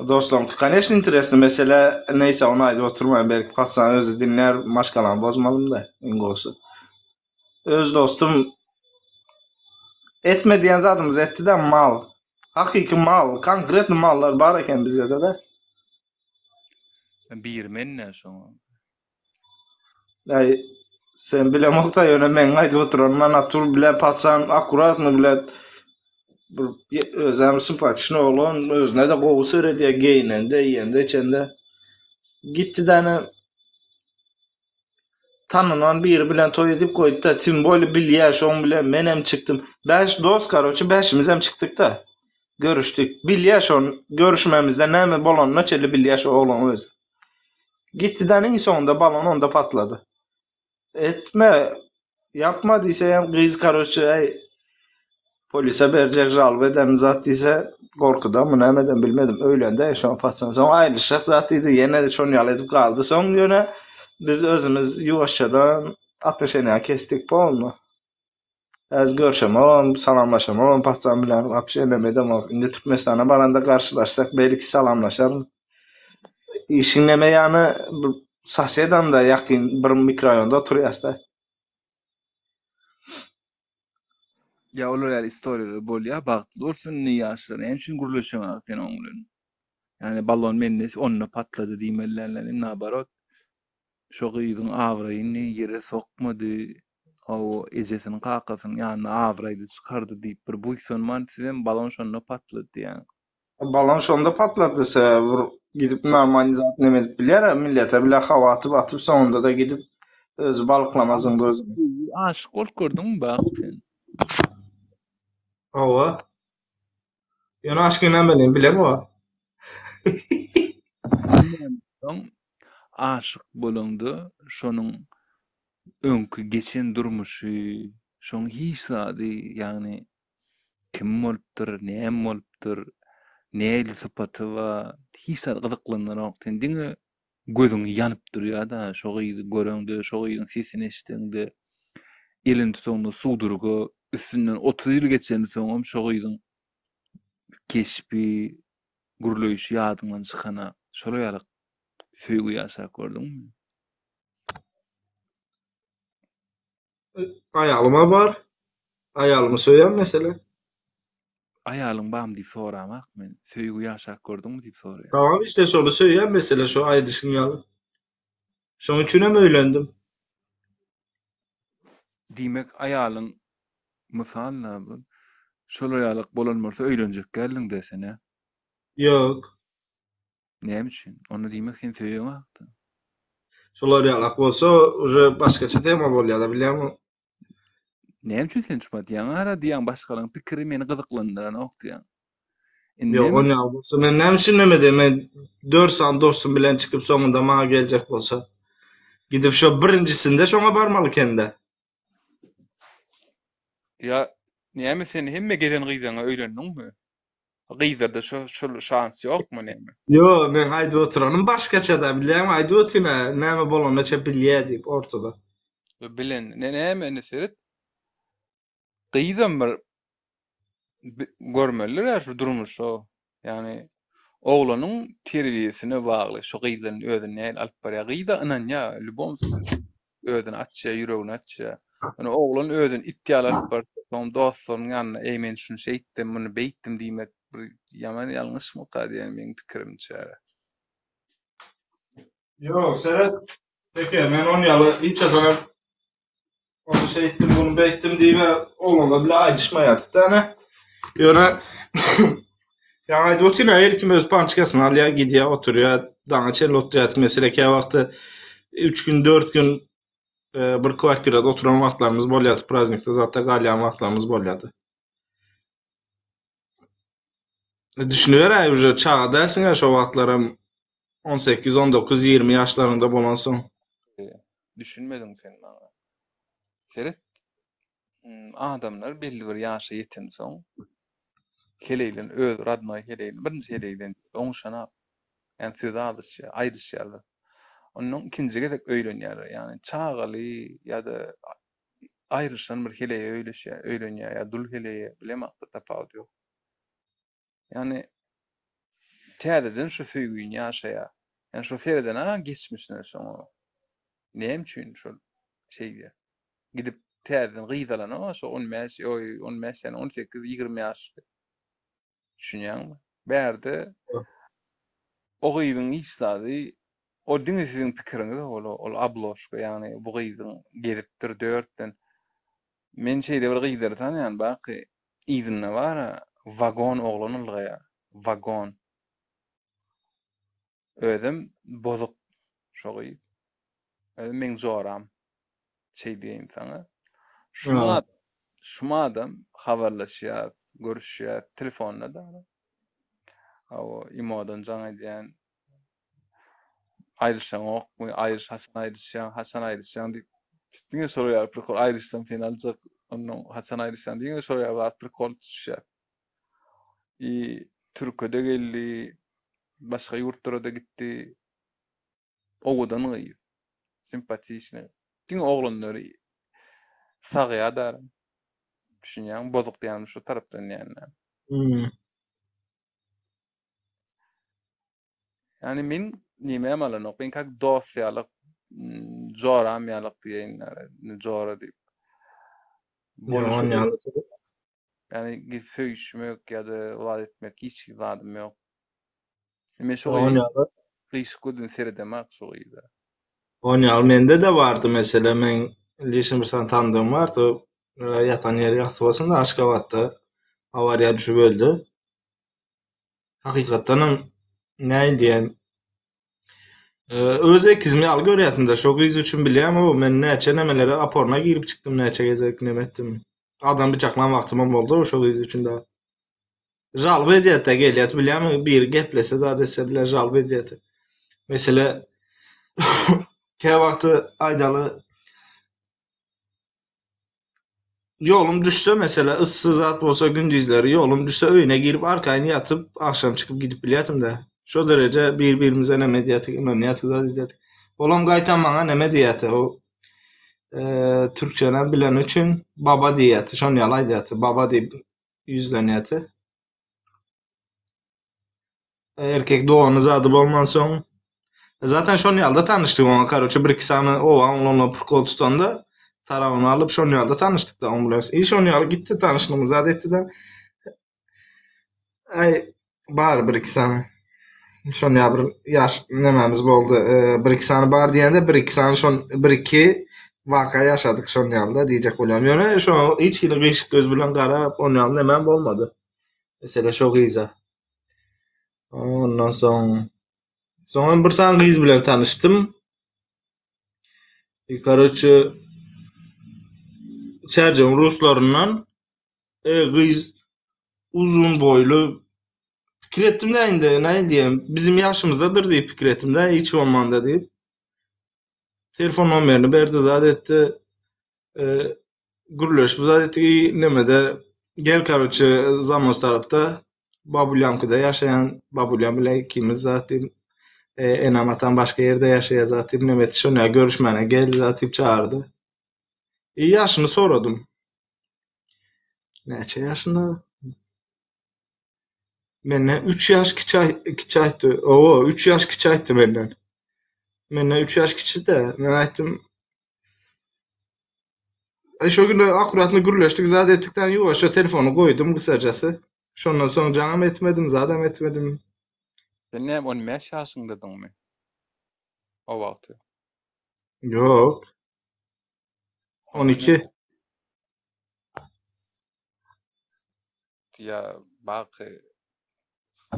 Dostum, конечно, interesli. Mesela neyse ona ayrı oturmayın. Belki patsan özü dinler, maşkalan bozmalım da. İngolsu. Öz dostum etme diyen zadımız etti de mal. Hakiki mal, konkret mallar var eken bizde de. Bir menne şoňa. Yani sen bile mokta yöne men ayrı oturan manatur bile patsan akurat mı bile özüm simpatik oğlan özüne de kovu söyle diye giyinen de yiyen de içende. Gitti de tanınan biri bilen toy edip koydu da tim böyle bilýär şoň bilen men hem çıktım. 5 dost karoçy 5'imiz hem çıktık da. Görüştük. Bilýär şoň görüşmemizde näme bolanyna çeli bilýär şo oğlan öz. Gitti de en sonunda balon onda patladı. Etme yapma diýse hem gyz karoçy polise berjek jalb eden zat diýse gorkudan mı nämeden bilmedim. Öýlende şoň patsan. Soň aýryşyk zat idi. Ýene de şonu ýaly edip galdy. Soň ýöne biz özümüz yuvaşçadan ateşene kestik bolma. Az görşemem, salamlaşamam, patsan bilen apşelemedem. Indi Türkmenistan'a baranda karşılaşsak belki salamlaşarım. İşin neme yani Sasyadan da yakın bir mikrorayonda oturuyoruz. Ya olar ýaly istoriýalar bolýar, bagtly bolsun ne ýaşlar, en şun gurulşamak fenomen. Yani balon menne onunla patladı diýmelerler, nabarot. Şo gyzyň awraýyny ýere sokmady. O ejesini kakasyny ýanyna awraýdy çykardy diýip bir buýsonman sizem balon şonda patladı ýa. Balon şonda patladysa gidip normalizat neme edip bilýär, millete bile hawa atyp sonunda da gidip özü balyklamazyň özü. Aşyk bolup gördüňmi bagty? Hawa. Ýöne aşky näme bilem o. Soň aşyk bolundy, şonuň öňkü geçen durmuşy, şoň hisady, ýagny kim bolupdyr, näme bolupdyr, näli sypaty wa hisar gyzyklanýan wagtyn diňe gözüň ýanyp durýar da, şo gyzy göreňde, şo gyzyň sesini eşitdiňde, elin tutugny suwdurgy üstünden 30 ýyl geçen soňam şo gyzyň keşpi, gurulýyşy ýadyňdan çykana, şola ýaly söýgü ýaşap gördüňmi? Aýalyma bar. Aýalymy söýýän mesele. Aýalyň bam diýip soramak men söýgü ýaşap gördüňmi diýip soraýar. Tamam işte şonu söýýän mesele şo aýdyşyň ýaly. Şoň üçin hem öýlendim. Diýmek aýalyň mysalla bu şola ýalyk bolanmarsa öýlenjek geldiň desene. Ýok. Näme üçin? Onu diýmek sen söýýäňakdy. Şolar ýalyk bolsa, uje başgaça tema bolýar da bilýärmi? Näme üçin sen çypatýan? Ara diýen başgalaryň pikiri meni gyzyklandyran okdyýan. Ýok, onu ýaly bolsa men näme üçin näme diýmen? 4 san dostum bilen çykyp soňunda maňa geljek bolsa, gidip şo birinjisinde şoňa barmaly kende. Ya näme sen hemme geden gyzaňa öýlendiňmi? Gyzarda şo şans ýokmy näme? Yo, men aýdyp oturanym başgaça da bilýärmi? Aýdyp otyna näme bolanyna çep bilýär diýip ortada. Bilen näme neseret? Gyzam bir görmeliler şu durmuş o. Yani oğlanın terbiyesine bağlı. Şu gyzanyň özüne alyp barýar. Gyza ynanýa, lübomsuz özüne atça, ýüregine atça. Yani oğlan özüne ittiýal alyp bar. Soň dostlaryň ýanyna "Ey men şunu şeýtdim, muny beýtdim" diýmek bir ýaman ýalňyşmy diýen meniň pikirimçe. Yok, Serhat. Peki, men onu ýaly hiç azana onu şeýtdim, bunu beýtdim diýip oğlanla bile aýdyşmaýardyk da ne. Ýöne ýa aýdyp otyna her kim öz pançkasyny alýar, gidýär, oturýar, daňa çel oturýar. Mesele ki wagty 3 gün, 4 gün bir kwartirada oturan wagtlarymyz bolýardy. Praznikda zatda galýan wagtlarymyz bolýardy. Düşünüber uje çağa dälsiň şo wagtlara 18, 19, 20 ýaşlarynda bolan soň. Düşünmedin sen bana. Seret, adamlar belli bir ýaşa ýeten soň keleýlen öz radna keleýlen birinji keleýlen oňşana ýani söz alýşy, aýryşýarlar. Onuň ikinji gezek öýlenýär, ýani çagaly ýa-da aýryşan bir keleýe öýlenýär, ýa dul keleýe bilemokda tapawut ýok. Ýani täzeden şu süýgüň ýaşaýar. Ýani şu sereden geçmişine soň näme üçin şol şeýle gidip täzeden gyzalana şo 15 15 sene 18 20 ýaş düşünýärmi? Bärde o gyzyň ýyslady o diňe siziň pikiriňiz ol abloşka ýani bu gyzyň gelipdir 4den men şeýle bir gyzary tanýan baky ýygyna bara vagon oglanyl vagon özüm bozuk şo gyz men zoram şey diýeyim sana. Şuma adam habarlaşýar, görüşýär, telefonla da. O imodan jaňa diýen aýryşan okmy, Hasan aýryşan diýip diňe soraýar, bir aýryşsam sen aljak, onuň Hasan aýryşan diňe soraýar, bir kol tutuşýar. Türkede geldi, başga ýurtlara da gitdi. Owadan gyýy. Simpatiýyşne. Diň oglanlary sagyýadar. Düşünýän bozuk diýen şu tarapdan ýani. Yani men näme alanok, men kak dosyalyk, joramyalyk diýenler, jora diýip. Yani gidip söýüşmek ýa-da wagt etmek hiç wadym ýok. Men şoňa riskudyn seredemek şoýda. Onyal mende de vardı mesela, men Lişim bir tanıdığım vardı. Yatan yeri yaktı olsun da Aşgabat'ta avariya düşüp öldü. Hakikaten ne diyeyim? Öz ekizmi al görýärdim-de, şo gyz üçin bilýär, o men näçe nemelere aporuna girip çıktım, näçe gezek nemetdim. Adam bıçaklan wagtym boldy, şo gyz üçin de. Jalby edýär-de gelýär, bilýärmi? Bir geplese da deseler jalby edýär. Mesela ke wagty aýdaly yolum düşse mesela, ıssız zat bolsa gündüzleri yolum düşse öýüne girip arkaýyny yatıp akşam çıkıp gidip bilýärdim-de. Şo derece birbirimize neme diýetik, diýetik. Olam gaýtan maňa neme diýeti, o türkçeden bilen üçün baba diýeti, şonu ýaly diýeti, baba diýip ýüzlenýeti. Erkek doğanı zady bolman soň zaten şonu ýalda tanışdyk oňa, karoçy bir iki sany onunla prikol tutanda tarawyny alyp şonu ýalda tanışdyk da on bilen. Şonu ýaly gitdi, tanışdygymy zat etdi de. Bar bir iki sany. Şonu ýaly bir ýaş nememiz boldy. Bir iki sany bar diýende bir iki sany şon bir iki waka ýaşadyk şonu ýalda diýjek bolam. Ýöne şo hiç hili gyşyk göz bilen garap onu ýaly nemem bolmady. Mesela şo gyza. Ondan soň bir san gyz bilen tanışdym. Karoçy Çerjon ruslaryndan gyz uzun boylu pikir etdim de indi, näme diýem, bizim ýaşymyzdadyr diýip pikir etdim de, hiç bolmanda diýip. Telefon nomerini berdi, zat etdi. Gürleşip zat etdi, nemede gel karoçy Zamos tarapda Babulyamkyda ýaşaýan Babulyam bilen ikimiz zatym Enamatan başka ýerde ýaşaýar zatym, nemet şonu görüşmene gel zatym çağırdı. Ýaşyny soradym. Näçe ýaşynda? Menden 3 ýaş kiçaýdy. 3 ýaş kiçaýdy menden. Menden 3 ýaş kiçidi. Men aýtdym, şo günde akuratny gürleşdik, zat etdikden ýoşa telefonu goýdum kısacası. Şondan soň jaňam etmedim, zadam etmedim. Sen näme 15 ýaşyndadyňmy? O wagty. Yok. 12. Ya baky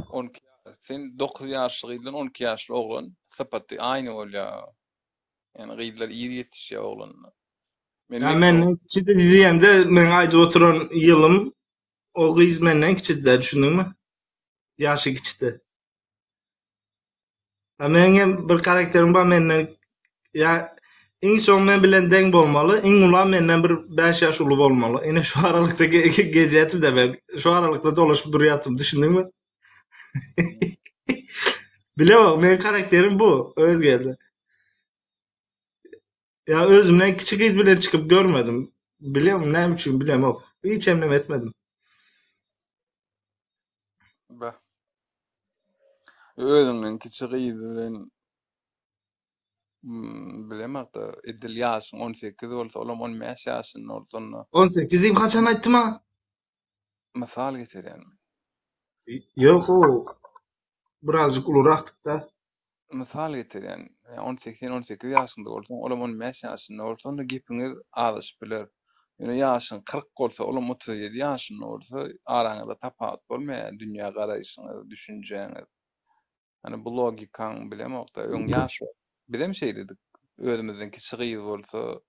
12 sen 9 ýaşlygydan 12 ýaşly oglan sapaty aýny bolýar. Yani gyzlar iri ýetişýär oglanlar. Men kiçidi diýende men aýda oturan ýylym o gyz menden kiçidi, düşündiňmi? Ýaşy kiçidi. Meňe bir karakterim bar menden, ya En son men bilen deň bolmaly, en ulan menden bir 5 ýaş uly bolmaly. Ine şu aralykda gece ýatyp da ben şu aralykda dolaşyp durýatym, düşündiňmi? Bilemok, men karakterim bu, özgerde. Ya özümden kiçik hiç bilen çıkıp görmedim. Bilemem ne üçin bilemok. Hiç emnem etmedim. Bah. Özüňden kiçik bilen bilemek da edil ýaşyň 18 bolsa olam 15 ýaşyň ortanda 18 diýip kaçan aýtdym ha? mysal getirýän. Yok o. Birazcık uluraktık da. Mysal getirýän. 18 ýaşynda bolsa olam 15 ýaşynda ortanda gepiniz azyşyp biler. Ýöne ýaşyň 40 bolsa olam 37 ýaşynda bolsa araňyzda tapawut bolmaýar, dünýä garaýşyňyz, düşünjeňiz. Hani bu logikaň bilemokda öň ýaş bilem şey dedik. Özümizden kiçik bolsa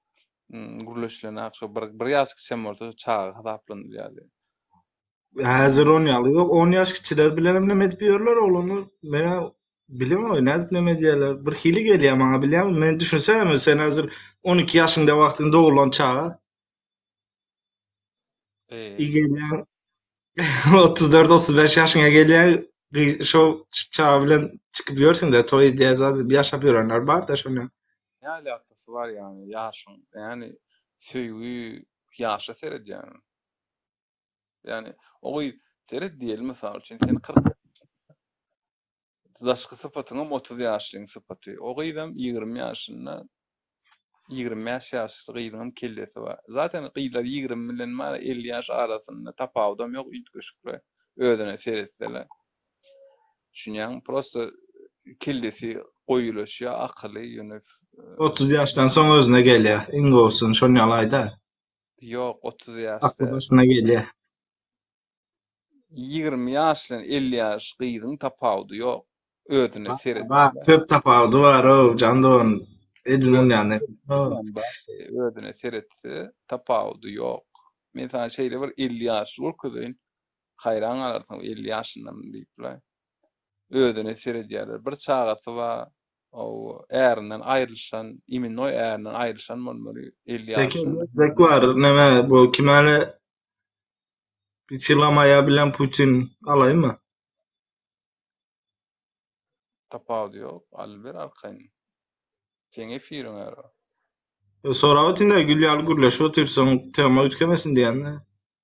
guruluşlaryna akşa bir ýaş kiçem bolsa çağı hadaplanýar. Hazır 10 ýaly yok. 10 ýaş kiçiler bilen emnem edip ýörler oğlunu. Mene bilemem ne edip ne diýerler. Bir hili gelýär maňa bilemem. Men düşünsem sen hazır 12 ýaşynda wagtynda oğlan çağa. İgelýän 34-35 ýaşyňa gelýär şo çağa bilen çykyp ýörsiň de toý diýär zat bir ýaşap ýörenler bar da şonu. Ne alakası var yani yaşın yani söýgü yaşa seredýän. Yani ogy seret diýelim mesela sen 40 daşky sypatyňa 30 ýaşlyň sypaty. Ogyýdam 20 ýaşynda 20 ýaş gyýdym kellesi var. Zaten gyýlar 20 bilen mara 50 ýaş arasynda tapawdam ýok üýtgeşikler. Özüne seretseler. Şunyan prosto kellesi goýuluşy akyly ýöne 30 ýaşdan soň özüne gelýär. Iň bolsun şonu ýalayda. Ýok 30 Akly ýaşda. başyna gelýär. 20 ýaşdan 50 ýaş gyýdyň tapawdy ýok. Özüne seret. Köp tapawdy var o jandon. Edilmem yani. Özüne seretse tapawdy ýok. Mesela şeýle bir 50 ýaşly urkudyn hayran alarsyň 50 ýaşyndan diýipler. Özüne seredýärler. Bir çagaty bar. O ärinden aýrylşan, imin o ärinden aýrylşan bolmaly 50 ýaşynda. Zek var neme bu kimani biçilamaya bilen Putin alaymy? Tapawdy ýok. Alber arkaň. Sen efiriň ara. Sonra otinde gülýär gürleşip otursaň tema ütkemesin diýende.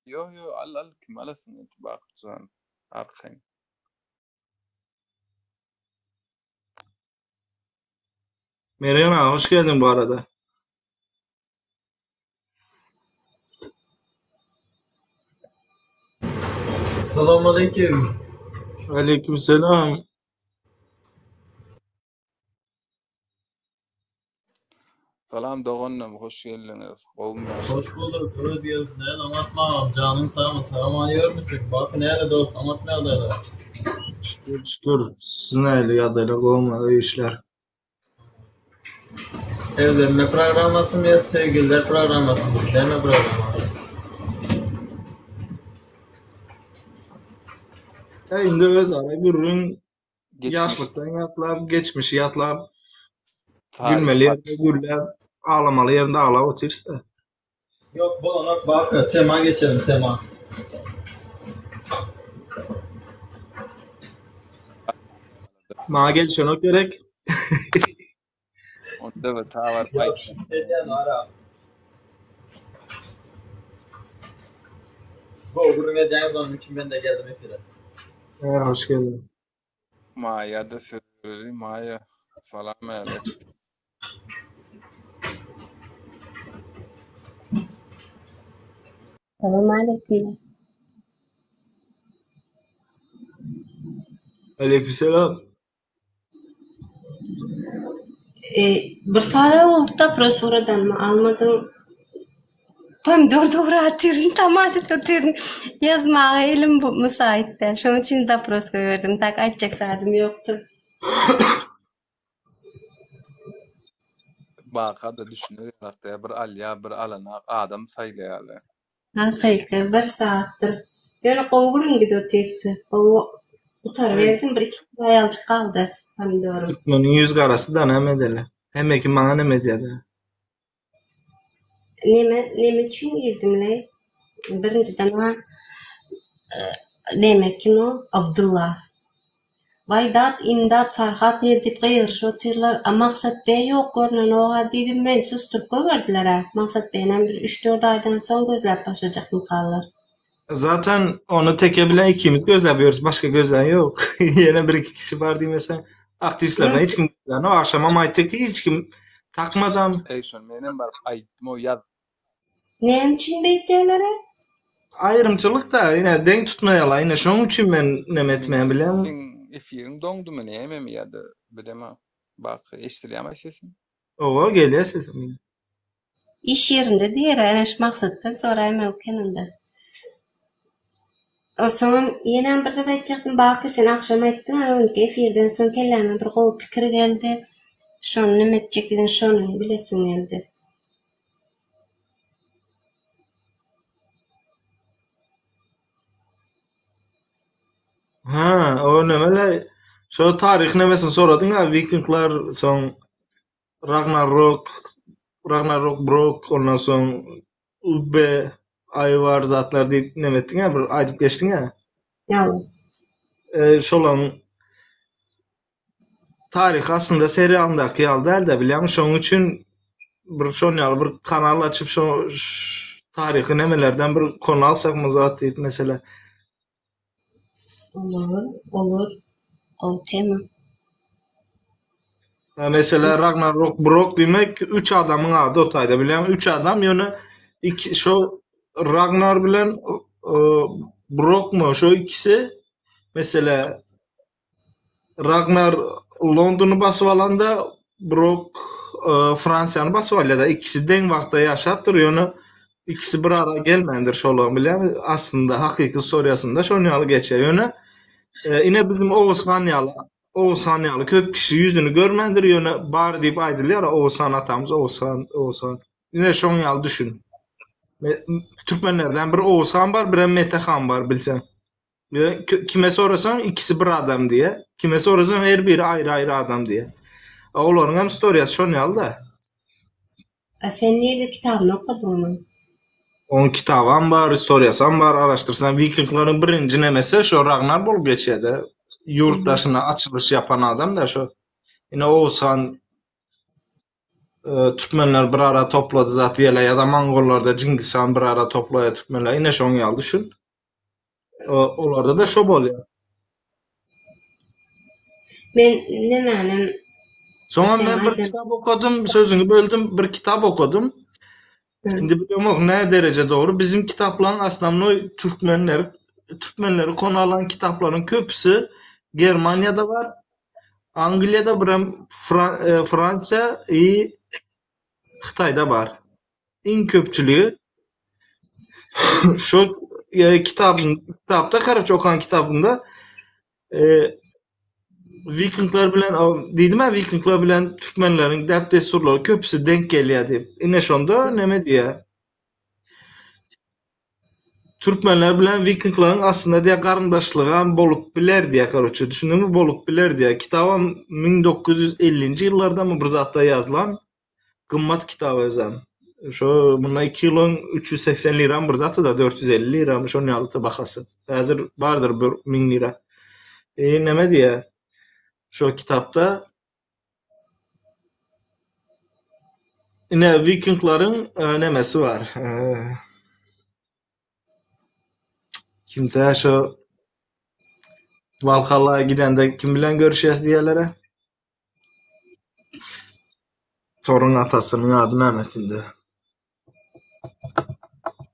Yo al kim alasın bakçan arkaň. Meryem ağa, hoş geldin bu arada. Selamünaleyküm. Aleykümselam. Salam dogonam, hoş geldiňiz. Hoş bulduk. Öz gözünden anlatma. Canın sağ mı? Selam alıyor musun? Bakın hele dost. Anlat ne adayla? Şükür. Sizin aile yadayla olmadı işler. Evlenme programması mı ya sevgililer programması mı? Deme programı. Indi öz ara gürrün yaşlıktan yatlap, geçmişi yatlap, gülmeli yerde güller, ağlamalı yerinde ağla otursa. Yok bulanak bak. Tema geçelim tema. Mağa gelişen o gerek. Onda da ta var. Yok dediğin ara. Bu ürüne deniz onun için ben de geldim efire. Hoş geldin. Maya da söyledi. Maya. Salam aleyküm. Selamünaleyküm. Aleykümselam. Bir sala oldu da prosuradan mı almadın? Pomidor doğru atıyorum, domates atıyorum. Yazmağa elim bu müsait değil. Şunun için de proska verdim. Tak açacak saatim yoktu. Baka da düşünür hatta bir alya bir alana adam saylayalı. Hakikaten bir saattir. Yani kovurun gidiyor tekti. O tutar verdim, bir iki ayalcı kaldı. Pomidorum. Türkmenin yüz karası da ne medeli. Hem ki bana ne medyada. Neme üçin girdimle? Birinciden ha demek ki no Abdullah. Vaydat, imdat, Farhat edip gıyırış oturlar. Maksat Bey yok görünen oğa dedim ben susturp verdiler ha. Maksat Bey'den bir 3-4 aydan son gözlep başlayacak mı kalır? Zaten onu tekebilen ikimiz gözlemiyoruz. Başka gözleyen yok. Yine bir iki kişi var diye mesela aktivistlerden hiç kim yani o akşama mayteki hiç kim takmadan Eýşon menem bar aýtdym o ýaz. Ne için beyterlere? ayrımçılık da yine denk tutmayalar. Yine şunun için ben nemetmeyen bilen. Efirin doňdy mı näme mi ýa-da bilema. Bak eşdirýärmi sesin? O geliyor sesim. İş yerinde diğer araş maksattan sonra hemen keninde. O zaman yine bir de aytacaktım. Baki sen akşam ayttın. Önce efirden son kellerime bir gol pikir geldi. Şonu ne edecektin şonu bilesin geldi. Ha, o nemele şu tarih nemesin soradın ha Vikinglar son Ragnarok Brok ondan son Ubbe Ayvar zatlar deyip nemettin ha bir aydıp geçtin ha. Ya Şolan tarih aslında serialındaki yal değil de biliyorum şonun için bir şonyalı bir kanal açıp şu tarihi nemelerden bir konu alsak mı zaten mesela. olur. O tema. Ha, mesela Ragnarok Brok demek 3 adamın adı otayda biliyorum. 3 adam yani iki şu Ragnar bilen Brok mu şu ikisi mesela Ragnar London'u basıp alanda Brok Fransa'nı basıp alanda ikisi den vakta yaşattır yani ikisi bir ara gelmendir şolan bilen aslında hakiki soryasında şonyalı geçer yani yine bizim Oğuz Hanyalı köp kişi yüzünü görmendir yani bar deyip aydırlar Oğuzhan atamız Oğuzhan yine şonyalı düşün Türkmenlerden bir Oğuzhan var bir Metehan var bilsen kime sorasan ikisi bir adam diye kime sorasan her biri ayrı adam diye onların hem storyası şonyalı da Sen nerede kitabını okudun mu? onun kitabı var, storyası var, araştırsan Vikinglerin birinci nemesi şu Ragnar bolup geçedi. Yurttaşına açılış yapan adam da şu. Yine Oğuzhan Türkmenler bir ara topladı zaten ya da Mongollar da Cengiz Han bir ara topladı Türkmenler. Yine şonu yal düşün. Olarda da şo oluyor. Ben ne menim Sonra ben bir kitap okudum, sözünü böldüm, bir kitap okudum. Şimdi biliyorum ne derece doğru. Bizim kitapların aslında Türkmenleri konu alan kitapların köpüsü Germanya'da var. Angliýada Fransa ve Xitayda var. En köpçülüğü şu kitapta Karaç Okan kitabında Vikingler bilen dedim ha Vikingler bilen Türkmenlerin dep desurları köpüsü denk gelýär diýip. Ine şonda neme diýär? Türkmenler bilen Vikinglerin aslında diye garyndaşlygy bolup biler diye karoçu düşündüňmi bolup biler diye kitaba 1950-nji ýyllarda mı bir zatda ýazylan gymmat kitap özem. Şo buna 2 ýylyň 380 liram bir zatda da 450 liram şonu ýalyty bahasy. Häzir bardyr 1000 lira. Neme diýär? Şo kitapta yine Vikinglerin nemesi var. Kimse şu Valhalla'ya gidende kim bilen görüşýäs diýerler. Torun atasının adı Mehmet'indi.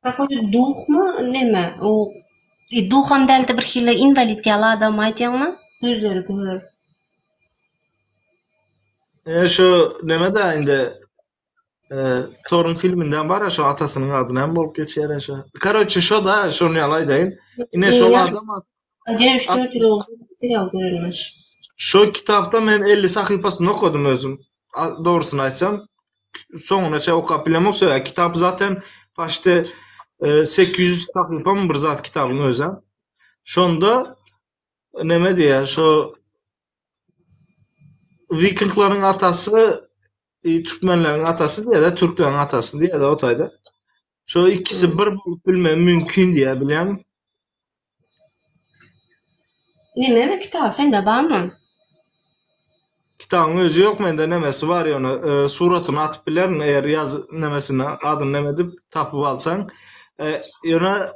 Bak o duh mu neme? O duham deldi bir hile invalid yalı adam aytýanmy? Gözleri görür. Şu neme de indi Torun filminden var ya şu atasının adı nem bolup geçýär şu. Karoçy şo da şonu ýalaýdaýyn. Ine şol adam Acele 3-4 yıl oldu. Serial görülmüş. şu kitapta men 50 sahypasyny okudum özüm. Doğrusunu aýtsam soňuna okap bilemok ya kitap zaten başta 800 sahypa mı bir zat kitabın özem. Şonda neme diýär şu Vikinglerin atasy Türkmenlerin atası diye de Türklerin atası diye de otayda. Şu ikisi bir bolup bilmem mümkün diye bilem. Neme kitap sende var mı? Kitabın özü yok mende nemesi var ya onu suratını atıp bilerin eğer yaz nemesini adını nemedip tapıp alsan. Yana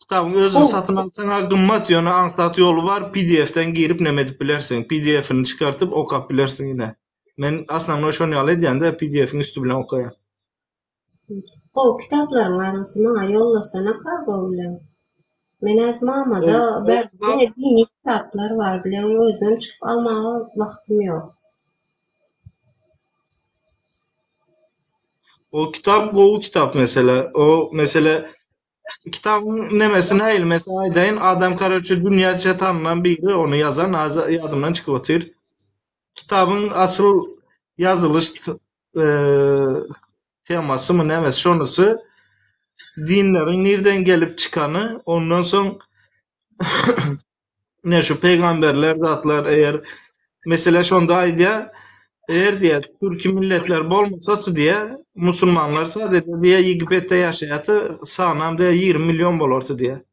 kitabın özünü O satın alsan ha kımmat yana anklat yolu var PDF'den girip nemedip bilersin. PDF'ini çıkartıp okap bilersin yine. Men aslında şonu yalı diyen de PDF'in üstü bilen okaya. o kitapların arasına yollasana kargo bilen. Men azmamada O kitap berde dini kitaplar var bilen özüm çıkıp almaya vaktim yok. O kitap Goğu kitap mesela. O mesela kitabın nemesine el mesela aydayın Adem Karaçı dünyaca tanınan biri onu yazan yadımdan çıkıp otur. Kitabın asıl yazılış teması mı nemesi şonusu dinlerin nereden gelip çıkanı ondan sonra ne şu peygamberler zatlar eğer mesela şonda ayda eğer diye Türk milletler bolmasa diye Müslümanlar sadece diye Yigipet'te yaşayatı sağlam diye 20 milyon bolordu diye.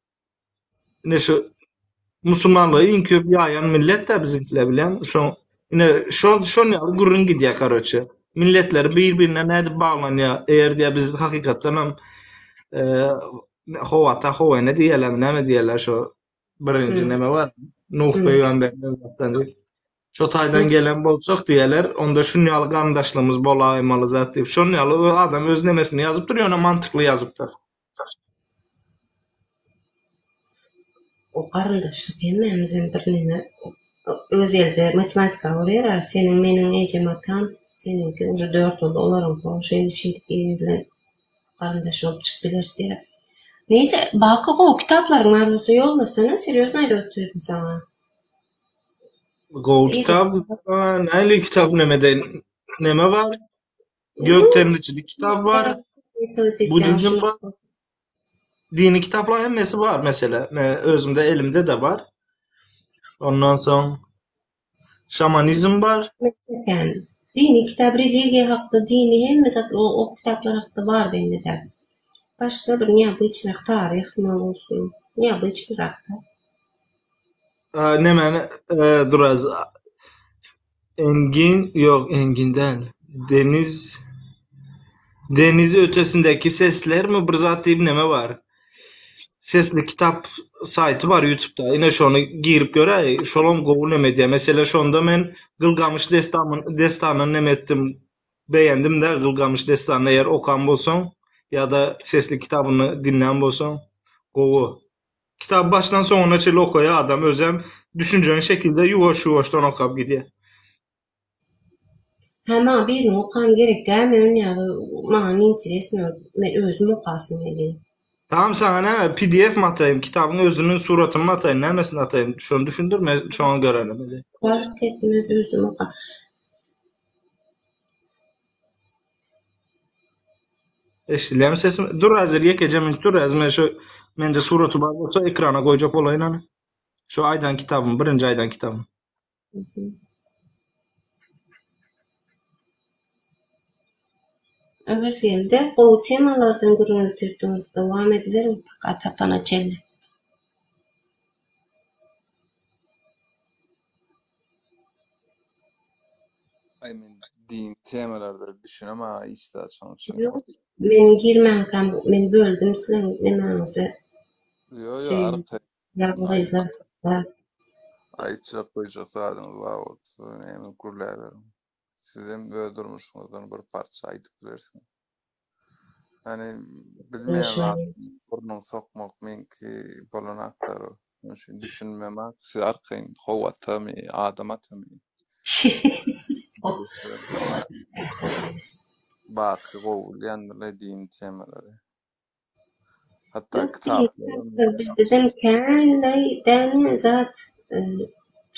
Ne şu Müslümanlığı in köp yayan millet de bizimkiler bilen. Yine şon ya gurrun gidiyor karoçı. Milletler birbirine ne bağlanıyor. Eğer diye biz hakikaten hem e, hovata hovene diyelim ne mi diyorlar şu birinci Hı. neme var. Nuh Hı. peygamberden zaten değil. Şu taydan gelen bolsak diyeler. Onda şunyalı qardaşlığımız bolaymalı zat deyip. Şunyalı adam öz nemesini yazıp duruyor ona mantıklı yazıptır. O qarındaşlyk hemmemizin bir neme öz elde matematika öğrer. Senin menin ecem atan seninki уже 4 oldu. Olaryň koşuýy şeýdik bilen qarındaş bolup çykyp bilersi diýer. Neyse, bakı o kitaplarың arzusu yollasana, serýozny aýdyp ötürdim sana. Gol İzin. kitap, näli kitap nemeden neme var? Göktemliçilik kitap var. Budizm var. Dini kitaplar hemmesi var mesela. Özümde elimde de var. Ondan sonra şamanizm var. Yani dini kitap, religiya hakda, dini hemme zat o kitaplar hakda var bende de. Başka bir ne bu içirak tarih mi olsun? Ne bu içirak da? Nemen duraz Engin yok Engin'den. Deniz ötesindeki sesler mi bir zat deyip neme var? Sesli kitap sayti var YouTube'da. Yine şonu girip göre şolom gowu neme diye. Mesela şonda men Gılgamış destanını neme ettim. Beğendim de Gılgamış destanını eğer okan bolsoň ya da sesli kitabını dinleyen bolsoň gowu. Kitap baştan sonuna çeli okuyor adam özem düşüncen şekilde yuvaş-yuvaşdan okap gidiyor. Hema bir okan gerek gelmeyen ya mani interesini men özüm okasym geldi. Tamam sana ne PDF mi atayım, kitabın özünün suratını mı atayım, nemesini atayım? Şunu düşündürme, şunu görelim. Hadi. Fark etmez özüm oka. Eşliyorum sesimi. Dur hazır yekeceğim. Dur hazır. Mende suratı var. Olsa ekrana koyacak olayın hani. Şu aydan kitabım. Birinci aydan kitabım. Öbür yerde o temalardan gurur tuttuğumuz devam edilir fakat tapana çeldi. Ay men din temalarda düşünem ha ista sonuç. Yok. Men girmem kan men böldüm sizin nemenizi. Yo Şey, arka yargıysa. ayçap koyacak adamız var oldu. Neymi gurlaverim. Sizin öldürmüşsünüz bir parça aydıp versin. Hani bilmeyen var. Burnun sokmak menki bolan aktarı. Şunu düşünmemek. Siz arkayın hovata mı, adamata mı? Bakı kovul yandıra din temaları. Hatta Yok kitapları. biz dedim kendine den zat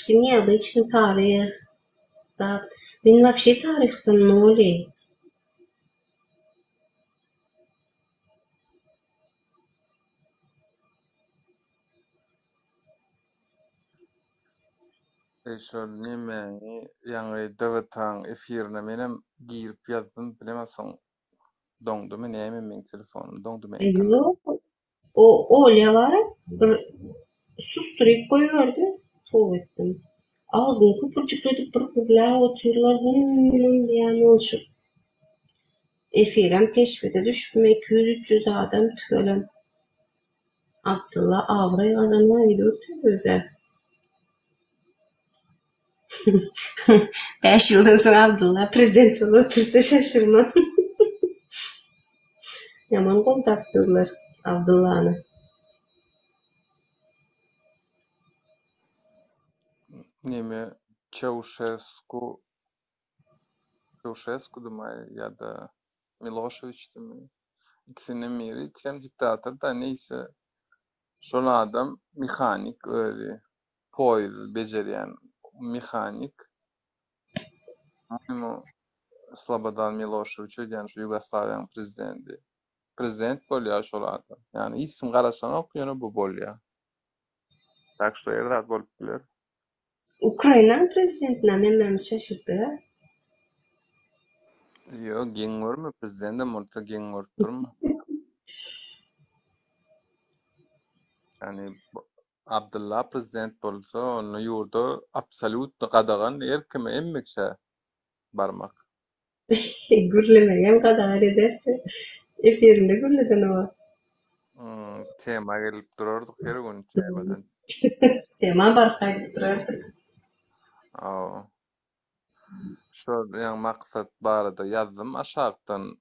dünyada için tarih zat ben vakşi tarihten ne oluyor? Şol nämäni ýa-ni döwetän efirine menem girip ýazdym bilemezsoň doňdumy näme meň telefonum doňdumy internet. Yok. O Olya var. Bir susturyp koyuverdi. Soğuk ettim. Ağzını kıpırcıkladık bir kırlağa oturuyorlar. Diyen oluşur. Efirem keşfete düştüm. 200-300 adam tüölem. Abdullah Avra'yı kazanmaya gidiyor özel. 5 yıldan sonra Abdullah prezident olup otursa şaşırmam. Yaman kontaktırlar Abdullah'ını. Näme Ceausescu'dymy ýa-da Miloševićdimi? İkisinden biri. İkisi diktator da neyse. Şol adam mehanik özü. Poýuz bejerýän mehanik. Mu Slobodan Milošević öýdän şu Ýugoslawiýanyň prezidenti. Prezident bolýar şol adam. Yani isim garaşan ok ýöne bu bolýar. Tak što ýerde bolup biler. Ukrayna'nın prezidentine memem şaşırdı. Yo, geňörmi prezidentim bolsa geňörüp durma. Yani Abdullah prezident bolsa onu ýurda absolut gadagan erkime emmekse barmak. Gürlemegem kadar eder. Efirinde gürleden o. Tema gelip durardyk her gün temadan. Tema barkaydı durardı. Şu ýa maksat barada ýazdym aşagdan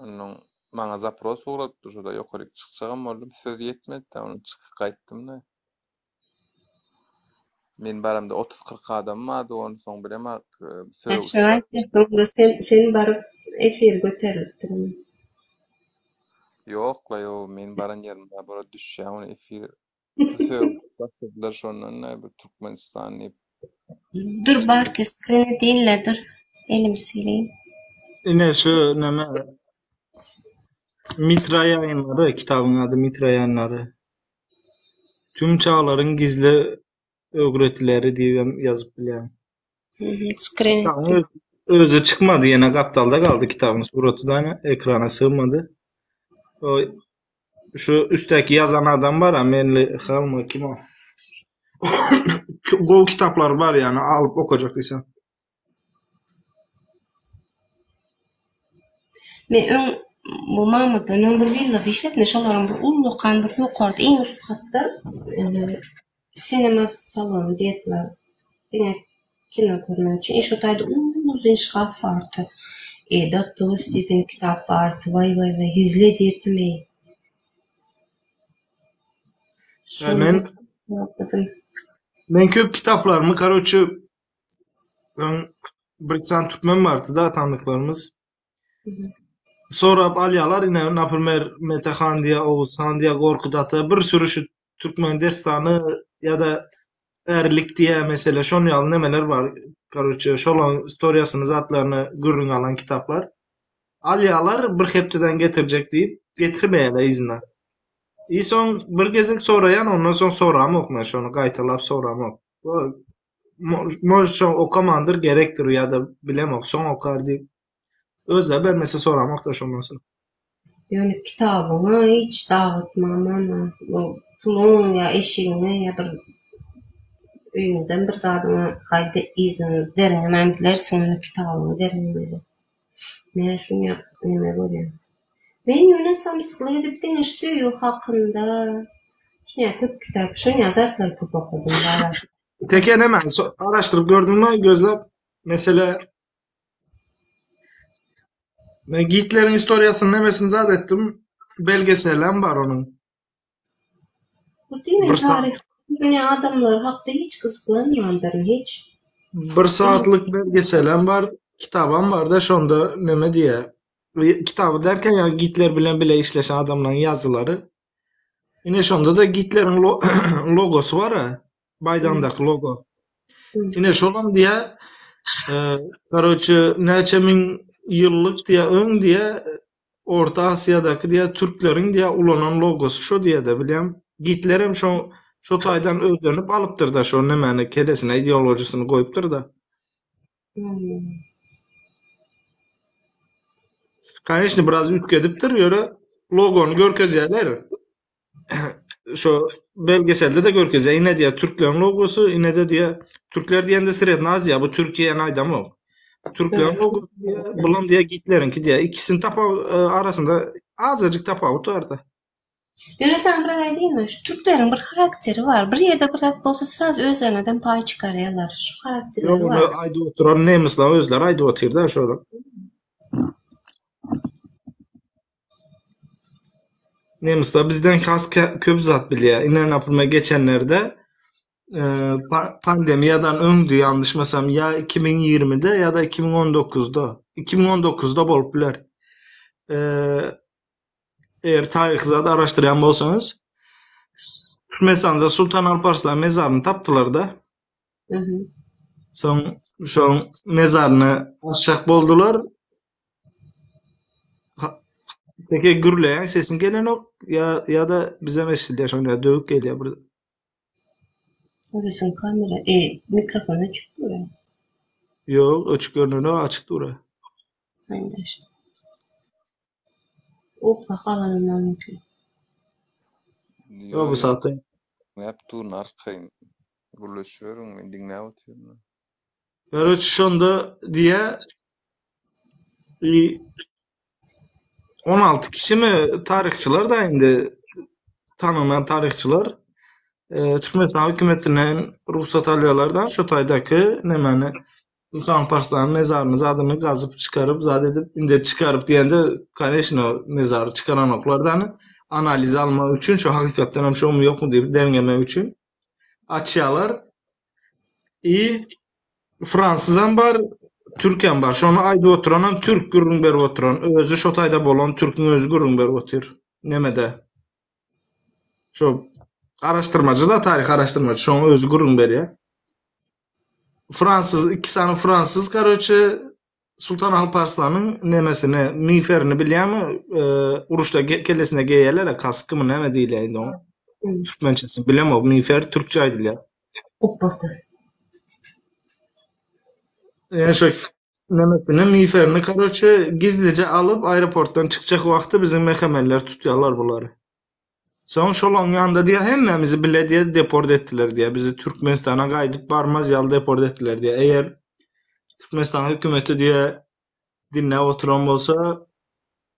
onuň maňa zapros uğratdy şurada ýokary çykjagam boldum söz ýetmedi de onu çykyp gaýtdym da. Men baramda 30-40 adam bardy onu soň bilemek söz. Sen barıp efir göterilipdir. Yok la yo men baran yerimde bara düşýär onu efir söz başladylar şondan bir Türkmenistan Dur bak eskrini dinle dur. Elim sileyim. Ine şu näme Mitra ýaýynlary, kitabyň ady Mitra ýaýynlary. Tüm çağların gizli ögretileri diye yazıp bilýän. Skrini. Özü çıkmadı yine kaptalda kaldı kitabın suratı da ekrana sığmadı. O şu üstteki yazan adam var amenli halma kim o? Gol kitaplar var yani alıp okuyacaktıysan. Men bu Mahmud'un bir villa işletme şolaryň bir ullukan bir ýokarda iň üst hatda sinema salonu diýetler. Diňe kino görmek üçin şu taýda uzun şkaf bardy. Dr. Stephen kitap bardy. Vay hizle diýetmi? Ben köp kitaplarımı karoçu Britan Türkmen vardı da tanıdıklarımız. Sonra alyalar yine napırmer Metehan diye Oğuzhan diye Korkut Ata bir sürü şu Türkmen destanı ya da erlik diye mesela şon yalı nemeler var karoçu şolan storyasını zatlarını gürrün alan kitaplar. Alyalar bir hepteden getirecek deyip getirmeyene izinler. İyi son bir gezek sorayan ondan sonra soramı okma şonu gaytalap soramı ok. Možda okamandır gerektir ya da bilemok son okar deyip özle bermese soramak da şonmasın. Yani kitabına hiç dağıtmam ama pulun ya eşiğine ya bir öýünden bir zadyna gaýda izin derlemem sonra kitabını derlemeli. Men şunu näme bolýar? Men ýöne samsykly edip deňiş söýüp hakynda şuňa köp kitap, şuňa zatlar köp okudum. Teke hemen araştırıp gördüm mü gözlep mesela ben Gitler'in historiasını nemesini zat ettim belgesellen var onun. Bu diýme tarih dünya adamlar hakda hiç kızyklanmadyr hiç. Bir saatlik belgesellen var, kitabam var da şonda neme diye. Kitabı derken ya Gitler bilen bile işleşen adamların yazıları. Yine şonda da Gitler'in logosu var ya. Baydandaki logo. Yine şolam diye karoçu neçe min yıllık diye ön diye Orta Asya'daki diye Türklerin diye ulanan logosu şu diye de bileyim. Gitlerim şu Şo taýdan özlenip alypdyr da şo nemeni kelesine ideologiýasyny goýupdyr da. Hmm. Конечно, biraz ütkedipdir, ýöre logony görkezýärler. Şo belgeselde de görkezýär. Ine diýe Türklerin logosu, ine de diýe Türkler diýende Sredna Azia, bu Türkiýeň aýdamy. Türklerin Evet. logosu diýe, bulam diýe Hitler'inki diýe. İkisini arasında azajyk tapawut bar da. Böyle sen bir aýdýarmy? Şu Türklerin bir karakteri var. Bir ýerde bir zat bolsa sıraz özlerinden pay çıkarýarlar. Şu karakterleri Ýok, var. aýdyp oturan nemisler özleri aýdyp otyr da şoda. Nemisler bizden has köp zat bilýär. Inen apyma geçenlerde pandemiyadan öňdü ýanlışmasam ya 2020'de ya da 2019'da. 2019'da bolup biler. Eğer taryhy zat araşdyrýan bolsaňyz, Türkmenistanda Sultan Alparslan mezaryny tapdylar da. Mhm. Soň şo mezaryny açjak boldular. Peki gürleýän sesin gelen ok ya da bize meşgul şonda döwük gelýär burada. Öylesin kamera. Mikrofonu çıkıyor. Yok, açık görünüyor, açık dura. Aynen işte. Okla kalanından mümkün. Yok bu saatte. Hep durun arkayın. Gürleşiyorum, men dinläp oturuyorum. Görüş şonda diye 16 kişi mi tarihçiler da indi tanınan tarihçiler Türkmenistan hükümetinden ruhsat alýarlardan şo taýdaky nemeni Sultan Alparslan'ın mezarını zadyny gazyp çıkarıp zat edip inde çıkarıp diýende конечно mezarı çıkaran oklardan analiz alma üçün şu hakikaten hem şo mu yok mu diýip deňemek üçün açýarlar. Fransızdan bar, Türk'en bar. Şonu aýdyp oturan Türk gürrüň berip oturan. Özü şo taýda bolan Türk'ün özü gürrüň berip otyr. Nemede? Şo araşdyrmacı da tarih araşdyrmacı. Şonu özü gürrüň berýär. Fransız, iki sany Fransız karöçe Sultan Alparslan'ın nemesini, miğferini bilýärmi? Uruşda kellesine geýerler, kaskı mı neme diýilýär indi onu. Türkmençesi bilem o miğfer Türkçe aýdylýar. Oppası. Yani şu nemesini, miğferini karöçe gizlice alıp aeroportdan çıkacak vakti bizim mehemeller tutýarlar bulary. Soň şolaň ýanynda diýe hemmemizi bile diýe deport etdiler diýe. Bizi Türkmenistana gaýdyp barmaz ýaly deport etdiler diýe. Eger Türkmenistan hökümeti diýe dinläp oturan bolsa,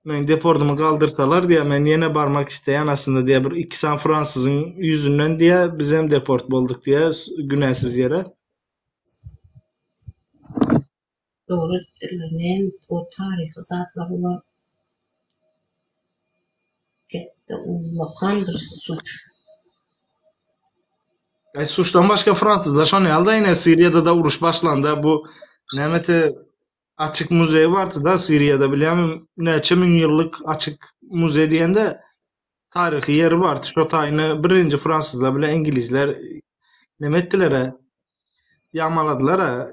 men deportumy galdyrsalar diýe, men ýene barmak isteýän aslında diýe bir iki san Fransızın ýüzünden diýe biz hem deport bolduk diýe günäsiz ýere. Doğrudur. Ne o tarihi zatlar olar. Ketdi ulmakandır suç. Suçdan başka Fransızlar şonu ýalda ýene Siriýada da uruş başlandı. Bu nämete açık muzey vardı da Siriýada bilýärmi? Neçe min ýyllyk açık muzey diýende tarihi ýeri bar. Şo taýyny birinji Fransızlar bilen İngilizler neme etdiler? Ýamaladylar.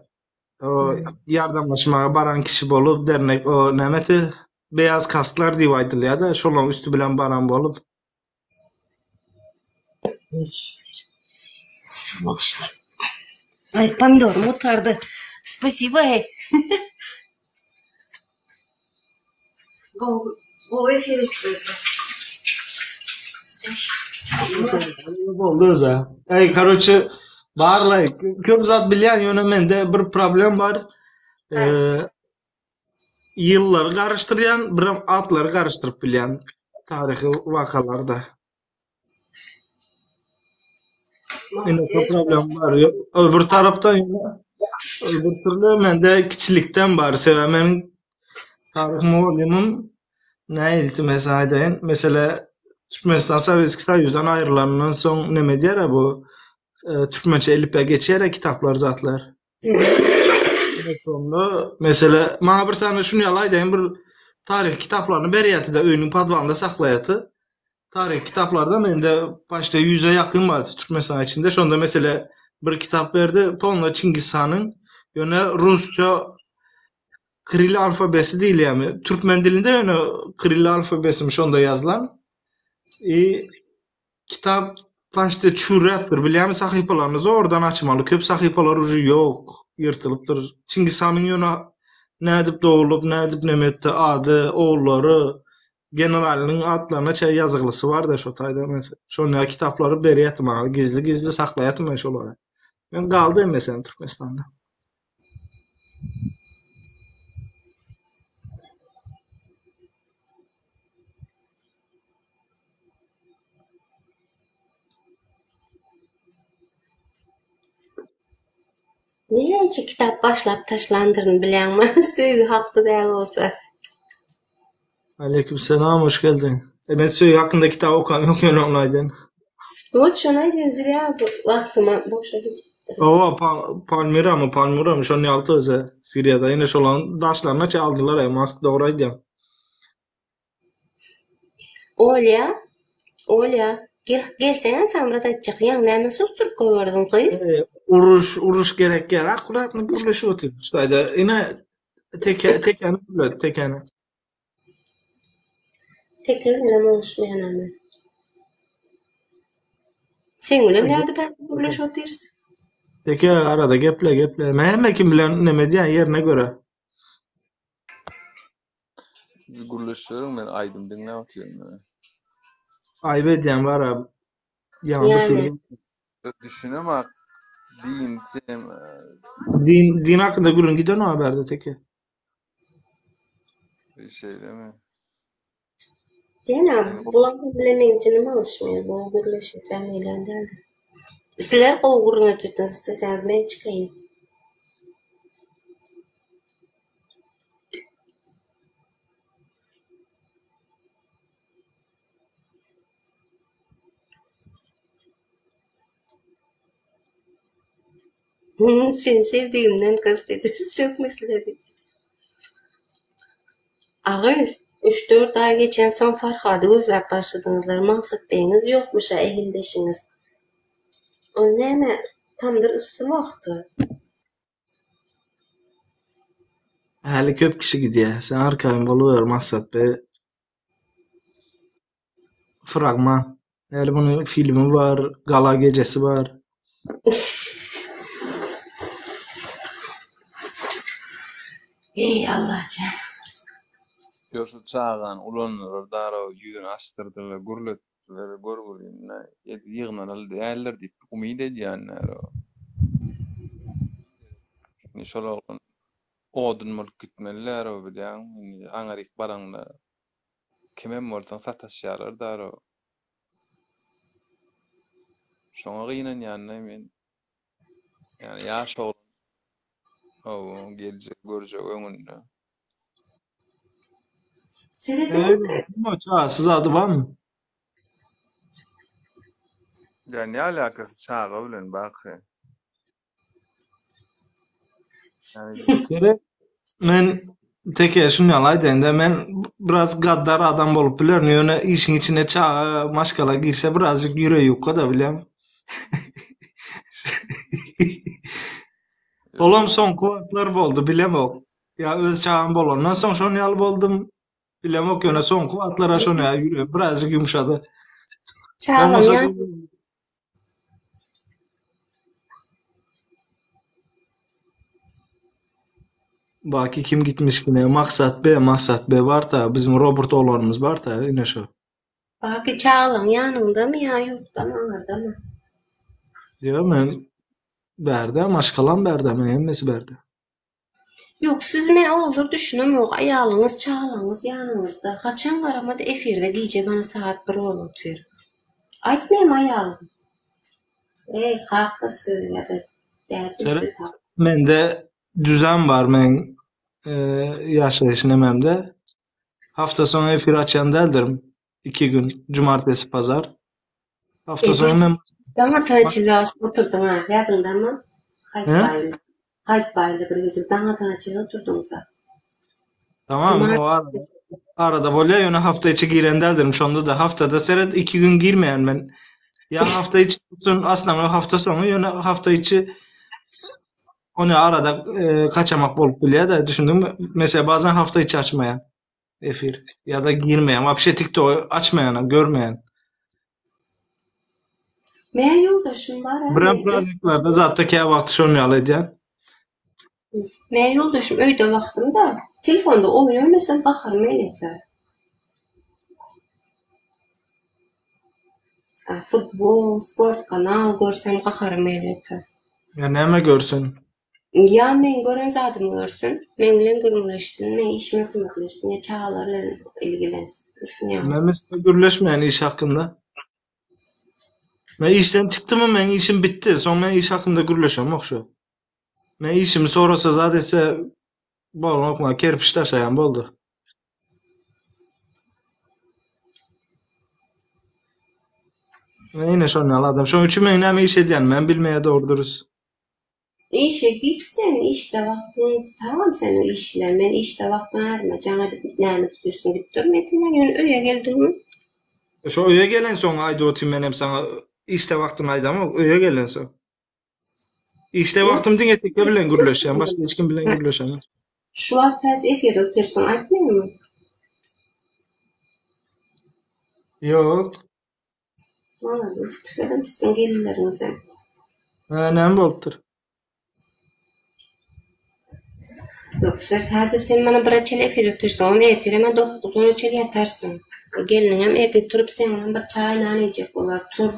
O yardamlaşmaga baran kişi bolup dernek o nämeti beyaz kastlar diýip aýdylýar da şolaň üstü bilen baran bolup Сволочь. Ай, помидорым оtardı. Спасибо. O efendim. boldu öze. Karoçy barlay köp zat bilýän ýöne mende bir problem bar. Yılları karıştıryan, bir atları karıştırıp bilýän tarihi vakalarda. Ine şu problem var. Öbür tarapdan öbür türlü mende kiçilikten bar. Sevemen tarih muallimim näýdi mesela aýdaýyn. Mesela Türkmenistan Sowetski Soýuzdan aýrylandan soň neme diýär bu Türkmençe elipе geçýär kitaplar zatlar. Sonra mesela maňa bir sany şunu ýalaýdaýyn bir tarih kitaplarını berýärdi-de öýüniň padwalynda saklaýardy. Tarih kitaplarda mende başta 100'e yakın vardı Türkmenistan içinde. Şonda mesela bir kitap berdi. Polna Çingiz Han'ın ýöne Rusça Kiril alfabesi değil yani. Türkmen dilinde ýöne Kiril alfabesi şonda yazılan. Kitap Başta çürepdir. Bilýärmi sahypalarynızı oradan açmaly. Köp sahypalar uju ýok, ýyrtılıpdyr. Çingizhanyň ýöne nädip dowulup, nädip nemetdi ady, oğulları, generalynyň adlaryna çay ýazgylysy bar da şo taýda mesela. Şoňa kitaplary berýärdim maňa, gizli saklaýatym ben şolary. Men galdy emesen Türkmenistanda. Näçe kitap başlap taşlandyryn bilýärmi? Söýgü hakda däl bolsa. Aleykümselam, hoş geldin. Ben söýü hakynda kitap okam ýok ýöne onlaýdan. Wot şonu aýdyn zirä wagtyma boşa geçip. Owa Palmira mı şonu ýalty öze Siriýada ýene şolan daşlaryna çaldylar Moskwa dogry aýdýar. Olya, gelseň samrat atjak ýa näme susturup goýberdiň kys? Uruş gerek gel. Akuratny gürleşip otyr. Şaýda ine tekeni. Tekel näme oluşmaýan ama. Sen bilen näde birleşip otyrys? Teke arada geple. Mehme kim bilen neme diýen ýerine göre. Gürleşiyorum men aydym diňe otyrym. Aybe diýen bar abi. Ýa-da Yani. Düşünemek din din hakynda gürün giden o haberde teke. şeylemi. Diýene bulandy bilemeýän nime alışmaýar, bu birleşip familiýandalar. Sizler gowguruna tutun, siz men çykaýyn. Seni sevdiğimden kız dedi. Sökmesledi. Ağız, 3-4 ay geçen son Farhadı gözlep başladığınızlar. Maksat beyiniz yokmuş ha ehildeşiniz. O neme tamdır ısı vakti. Hali köp kişi gidiyor. Sen arkayın boluver maksat be. Fragman. Hali bunun filmi var, gala gecesi var. Ey Allah'cığım. Yoşu çağan ulanlar dara yüzünü açtırdılar, gürlettiler, görgülüğüne yığınalı değerler deyip umid edýänler. Şolar odun mülk gitmeliler o bilýän, aňaryk baraňda kimem bolsaň sataşýarlar dara. Şoňa gynanýan ýanyna men ýani ýaş oğlan geljek görjek öňünde. Siz adı var mı? Yani ne alakası çağa bilen bakı. Yani Men teke şunu ýalaýdy, men biraz gaddar adam bolup bilerim. Ýöne işin içine çağa maşgala girse birazcık ýüreği ýokka da bilem. Olam son kuwatlar boldu bilemok. Ya öz çağım bolandan soň şonu ýaly boldum. Bilemok ýöne son kuwatlara şonu ýüreğim birazcık ýumşady. Çağlam ya. Baki kim gitmiş yine maksat B var da bizim Robert oğlanımız var da yine şu. Baki çağlam yanında mı ya yokta mı ağırda mı? Diyor men berde maşkalan berde men emmesi berde. Yok siz men olur düşünüm yok. Ayalınız çağlamız yanınızda. Kaçan garamada efirde giyce bana saat 1 oluyor. Aytmayayım ayalım. Haklı söyledi. Derdisi. Mende düzen var men yaşayışın ememde. Hafta sonu efir açan deldirim. 2 gün cumartesi pazar. Hafta sonu men Tamam tanıçılığa oturdun ha. Yadında mı? Hayt baylı bir gezip bana tanıçılığa oturdun sen. tamam o arada bolya yöne hafta içi giren deldirim. Şonda da haftada seret 2 gün girmeyen men. Ya hafta içi tutun aslında o hafta sonu yöne hafta içi onu arada kaçamak bolup bilýär da düşündüm. Mesela bazen hafta içi açmayan efir ya da girmeyen, vapşe TikTok açmayan, görmeyen. Men yoldaşım var ha. Biram prazniklarda zatda kä wagt şonýaly edýän. Men yoldaşım öýde wagtymda telefonda oyun oynasam bakarym eýletler. Futbol, sport kanal görsem bakarym eýletler. Ya näme görsen? Ya men gören zadymy görsün, men bilen gürleşsin, men işime kömekleşsin, ya çağalarla ilgilensin. Düşünýär. Memesle gürleşmeyen iş hakkında. Ben işten çıktım, men işim bitti. Soň men iş hakkında gürleşem okşo. Men işimi sorasa zadetse bolmakma kerpiç taşayan boldu. Men ine şonýal adam. Şoň üçin men näme iş edýän, men bilmeýär dogry. İşe gitsen, işte vaktini tamam sen o işle, men işte vaktini ayırma, cana näme tutursun dip durmaydın, yani öýe geldin mi? Şo öýe gelen soň aýda otym men hem sana işte wagtymy aýdam, öýe gelen soň. İşte wagtym diňe tekle bilen gürleşýän, başga hiç kim bilen gürleşemem. Şu vakt häzir efirde otursun, aýtmaýarmy? Yok. Valla biz tükerim sizin gelirlerinize. Näme bolupdyr? Yoksa häzir sen bana bir açan efir otursun, etirime 9-10 içeri yatarsın. Gelinin hem evde turup sen ona bir çay nane yiyecek olar, tur.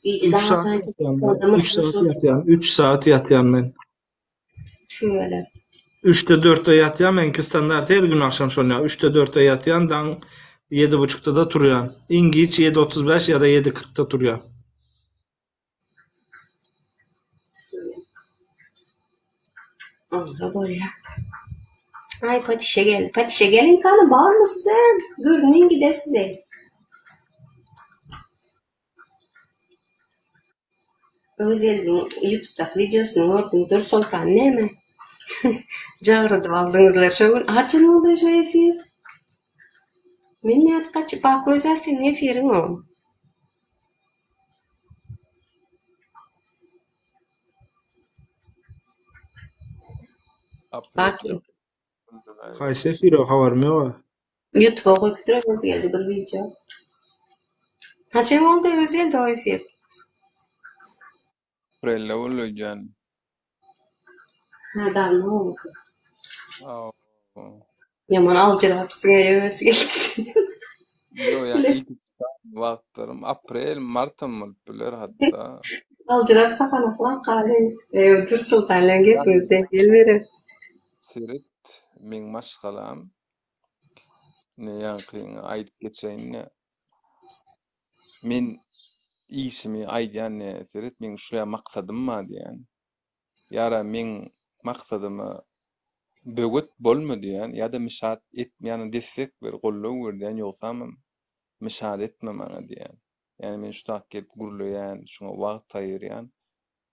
İyice 3 daha saat tanıcı. ýatýan, 3 saat ýatýan, 3 saat ýatýan men. Şöyle. 3'te 4'te ýatýan, menki standart her gün akşam şonýa 3'te 4'te ýatýan, dan 7.30'da da turýan. İngiç 7.35 ya da 7.40'da turýan. Allah böyle. Ay Patişe geldi. Patişe gelin kanı bağır mı size? Görünün gider size. Özel'in YouTube'daki videosunu gördüm. Dur Sultan ne mi? Çağırdım aldığınızlar şu gün. Açın oldu şu efir. Men ne kaçıp bak özel senin efirin o. Bak Haýsy efir o habarmy ýok. YouTube'a koyup duruyor Özel'de bir video. Kaçın oldu Özel'de o efir. Prella bolýan. Ha da ne oldu? Aa. Yaman alcırapsın yövesi geldi. Yo yani ilk wagtlarym aprel, martym bolupdylar hatta. Alcırap sapanaklan kare. Dur Sultanlan gepinizden gelmeri. Serit meň maşgalam. Ne ýanky aýdyp geçeýin. Men işimi aýdýan Serit meň şuraya maksadym bar diýen. Ýara meň maksadymy böwet bolmady diýen ýa-da müşahat etmeýän desek bir gollaw berdiýän ýogsam müşahat etmemäňe diýen. Yani men şu tak gelip gurulaýan, şuňa wagt aýyrýan.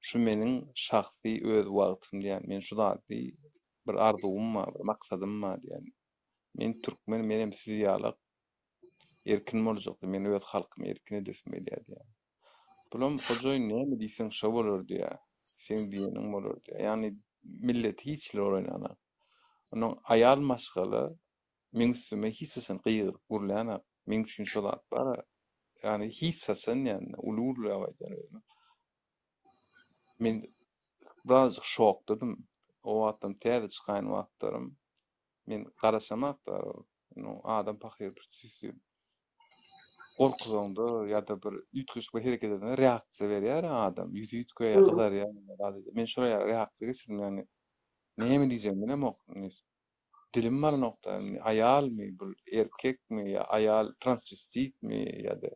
Şu meniň şahsy öz wagtym diýen. Men şu zady bir arzum bar, bir maksadym bar diýen. Men türkmen, menem siz ýalyk erkin boljakdy. Men öz halkymy erkin edesmi diýen. Bulam hojaýyn näme diýsen şo bolar diýen. Sen diýeniň bolar diýen. Yani millet hiçler oranana. Onun ayal maşgaly men üstüme hissesin gyýyryp gurulaýan. Men üçin şo zat bar. Yani hissesin yani ulurlu aýdýan. Men birazcık şokdym. O wagtdan täze çykan wagtlarym men garaşamakda adam pahyr bir tüsü gorkuzoňda ýa-da bir üýtgeçme hereket eden reaksiýa berýär adam. Ýüzi üýtgeýär ýa-da ýa-da men şoňa reaksiýa geçirdim yani. Näme diýjem bilemok. Dilim bar nokta. Ayalmy, bu erkekmi, ýa ayal transvestitmi ýa-da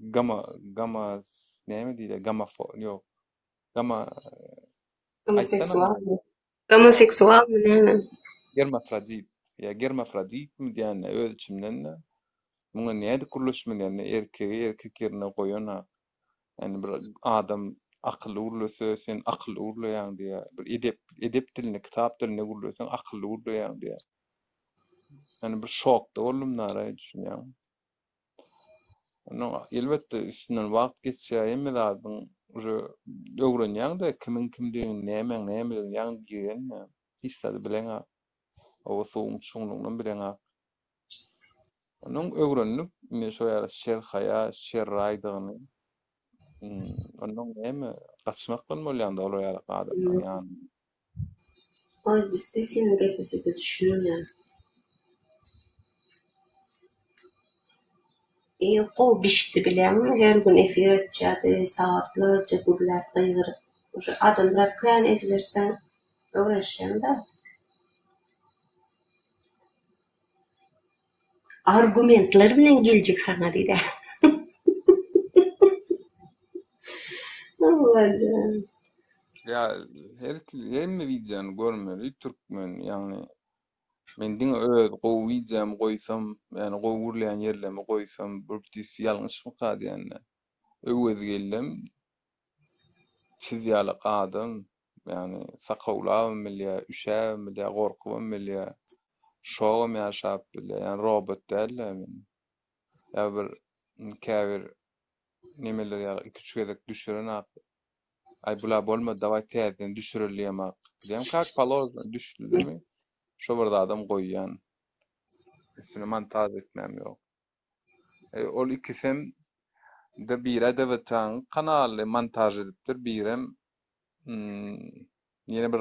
gama näme diýler? Ýok. Homoseksual mı? Homoseksual mı näme? Germafrodit. Ya germafrodit mi diýen öz içimden muňa näde kuruluşmy diýen erkegi erkek ýerine goýana. Yani bir adam akıllı urlasa sen akıllı urlayan diye bir edep diline kitap diline urlasan akıllı urlayan diye. Yani bir şokda oldum nara düşünýän. Onu elbetde üstünden wagt geçse hem de adam uje öwrenýän-de kimin kimdigini näme ýan giren hissedy bilen o soň şoňlugyndan bilen onun öwrenlik men şo ýa şer haya şer raýdygyny Ondan näme gaçmak bolýan da olar adamdan ýany. O действительно gepli sözü düşünüyorum. O bişti bilen her gün efir etjädi, saatlarca gürläp gygıryp. Uşa adam birat kıyan edilirsen öwreşýän da. Argumentler bilen geljek sana diýdi. Allah'ım. Ya hemme videonu görmeli türkmen yani men diňe öz gowy videomy goýsam yani gowy gürleýän yerlerimi goýsam bir dis ýalňyşmy kady ýani. Öwez gellem çizýaly adam yani sakawlabym bilýär, üşäbim bilýär, gorkubym bilýär. Şoğum ýaşap bilýär, yani robot däl-de. Ya bir käbir nimeler ya 2-3 gezek düşüren ak. Ay bula bolmady daway täzeden düşürilýär mak. Diýem kak palozdan düşdümi? Şo bir adam goýýan. Üstüne montaj etmem ýok. Ol ikisem de bir edebatan kanaly montaj edipdir, birem ýene bir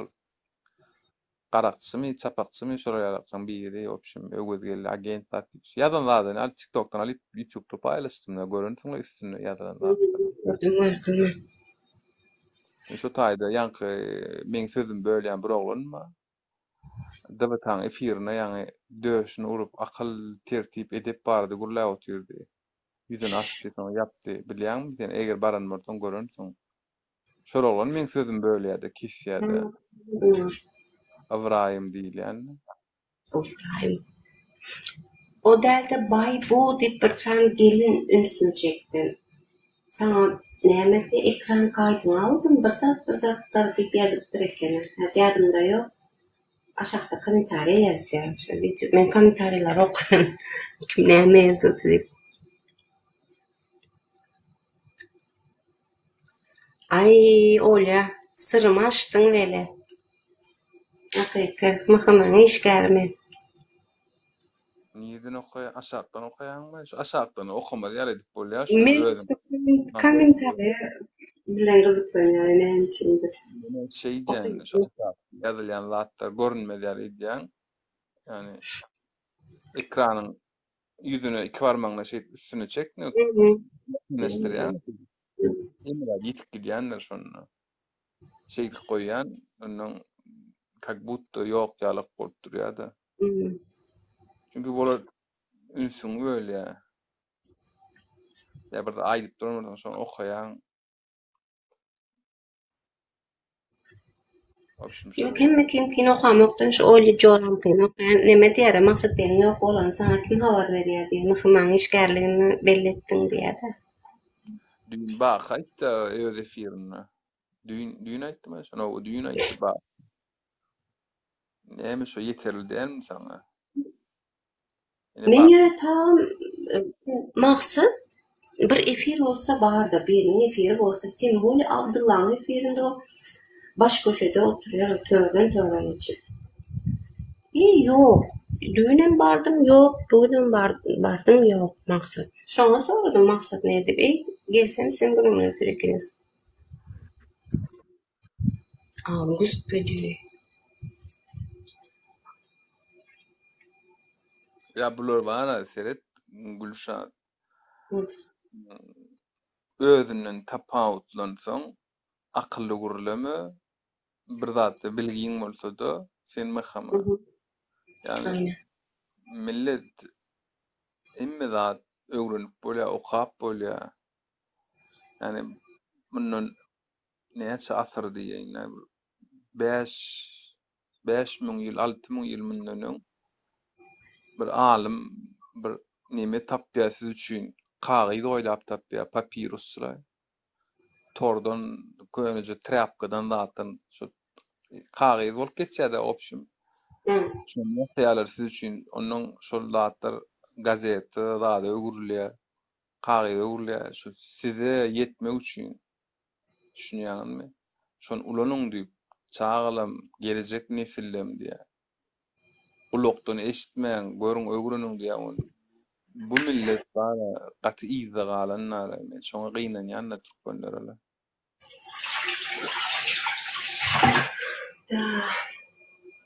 garakçymy, çapakçymy şoraýardan biri, opşym öwüz geldi agent satýar. Ýadan zaten al TikTok'tan alyp YouTube'da paýlaşdym da görüntüňi üstüne ýadan da. Gördüm. Şu taýda ýanky meň sözüm bölýän bir oglanma. Debatan efirine ýani döşüni urup akyl tertip edip bardy gurlap otyrdy. Ýüzüne açdy, ýapdy. Bilýärmi sen eger baranmarsan görünsüň. Şol oglan meň sözüm bölýärdi, kesýärdi. Avraýym diýilýän. Ofrayım. O dälde bay bu diýip bir çan gelin ünsünü çekdim. Sana näme ekran kaýdyny aldım, bir zatlar diýip ýazypdyr eken. Ýadymda ýok. Aşağıda komentariýa ýazýar. Men komentariýalary okudum. Kim näme ýazypdy diýip. Ay Olya, sırrımı açtın vele. Hakika, mıhımın işgärmi. Niyeden okuyan, aşağıdan okuyan mı? Şu aşağıdan okumaz yer edip bolýar. Men komentariýa bilen gyzyklanýar näme üçindir. Şey diyen, şu yazılyan latlar görünmediler diyen. Yani ekranın yüzünü iki parmağına şey üstüne çek ne nestir yani. Emre yitik gidiyenler şonu. Şey koyan, onun как будто yok yalık bolup duruyor da. Çünkü böyle ünsün öyle ya. Ya burada aydıp durmadan sonra okuyan. Yok hemme kim okamaktan şu öyle joran kim okayan näme diýär maksat benim ýok bolan sana kim habar berýär diýär mıhymyň işgärligini belletdiň diýär de. Dün bak hatta öz efirine. Dün aytdym ya şonu dün aytdy bak. Näme şo yeterli diýermi sana? Men ýöne tam maksat bir efir bolsa barda, birinin efiri bolsa tim böyle Abdullah'ın efirinde o baş köşede oturuyor, törden içip. Yok, düğünem bardım, yok, düğünem bardım, yok maksat. Şona sordum maksat nerede? Gelsem sen bununla öpürekiniz. Avgust böceği. Ya bular bana seret Gülşah özünden tapawutlansaň akylly gurulamy bir zatda bilgiň bolsa-da sen mehama. Yani Aynen. millet emme zat öwrenip bolýar, okap bolýar. Yani bunun näçe asr diýen 5.000 ýyl, 6.000 ýyl mundan bir alim bir neme tapýar siz üçin kagyz oýlap tapýar, papiruslar. Tordan köňeje trapkadan zatdan şu kagyz bolup geçýär-de opşym. Şonu taýýarlar siz üçin onuň şol zatlar gazeta, zada öwürlýär, kagyz öwürlýär şu size ýetmek üçin. Düşünýärmi? Şonu ulanyň diýip çağalym gelecek nesillem diýär. Ulokdan eşitmeýän, görüň öwreniň diýär onu. bu millet bana qat'î zagalanlar. Şoňa gynanýan ýanna türkmenler olar.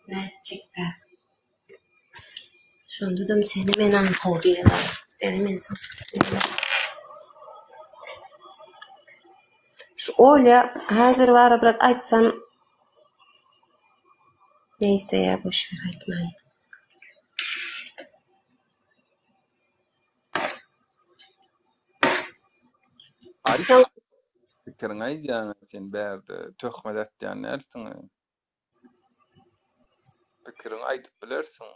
Näçikde. Şonda da seni menen howdiýalar. Seni men şu Olya häzir bara bir aýtsam neyse ya boş ver aýtmaýyn. Arif fikiriň aýdýan sen bärde töhmet etýän näçiň? Fikiriň aýdyp bilersiň.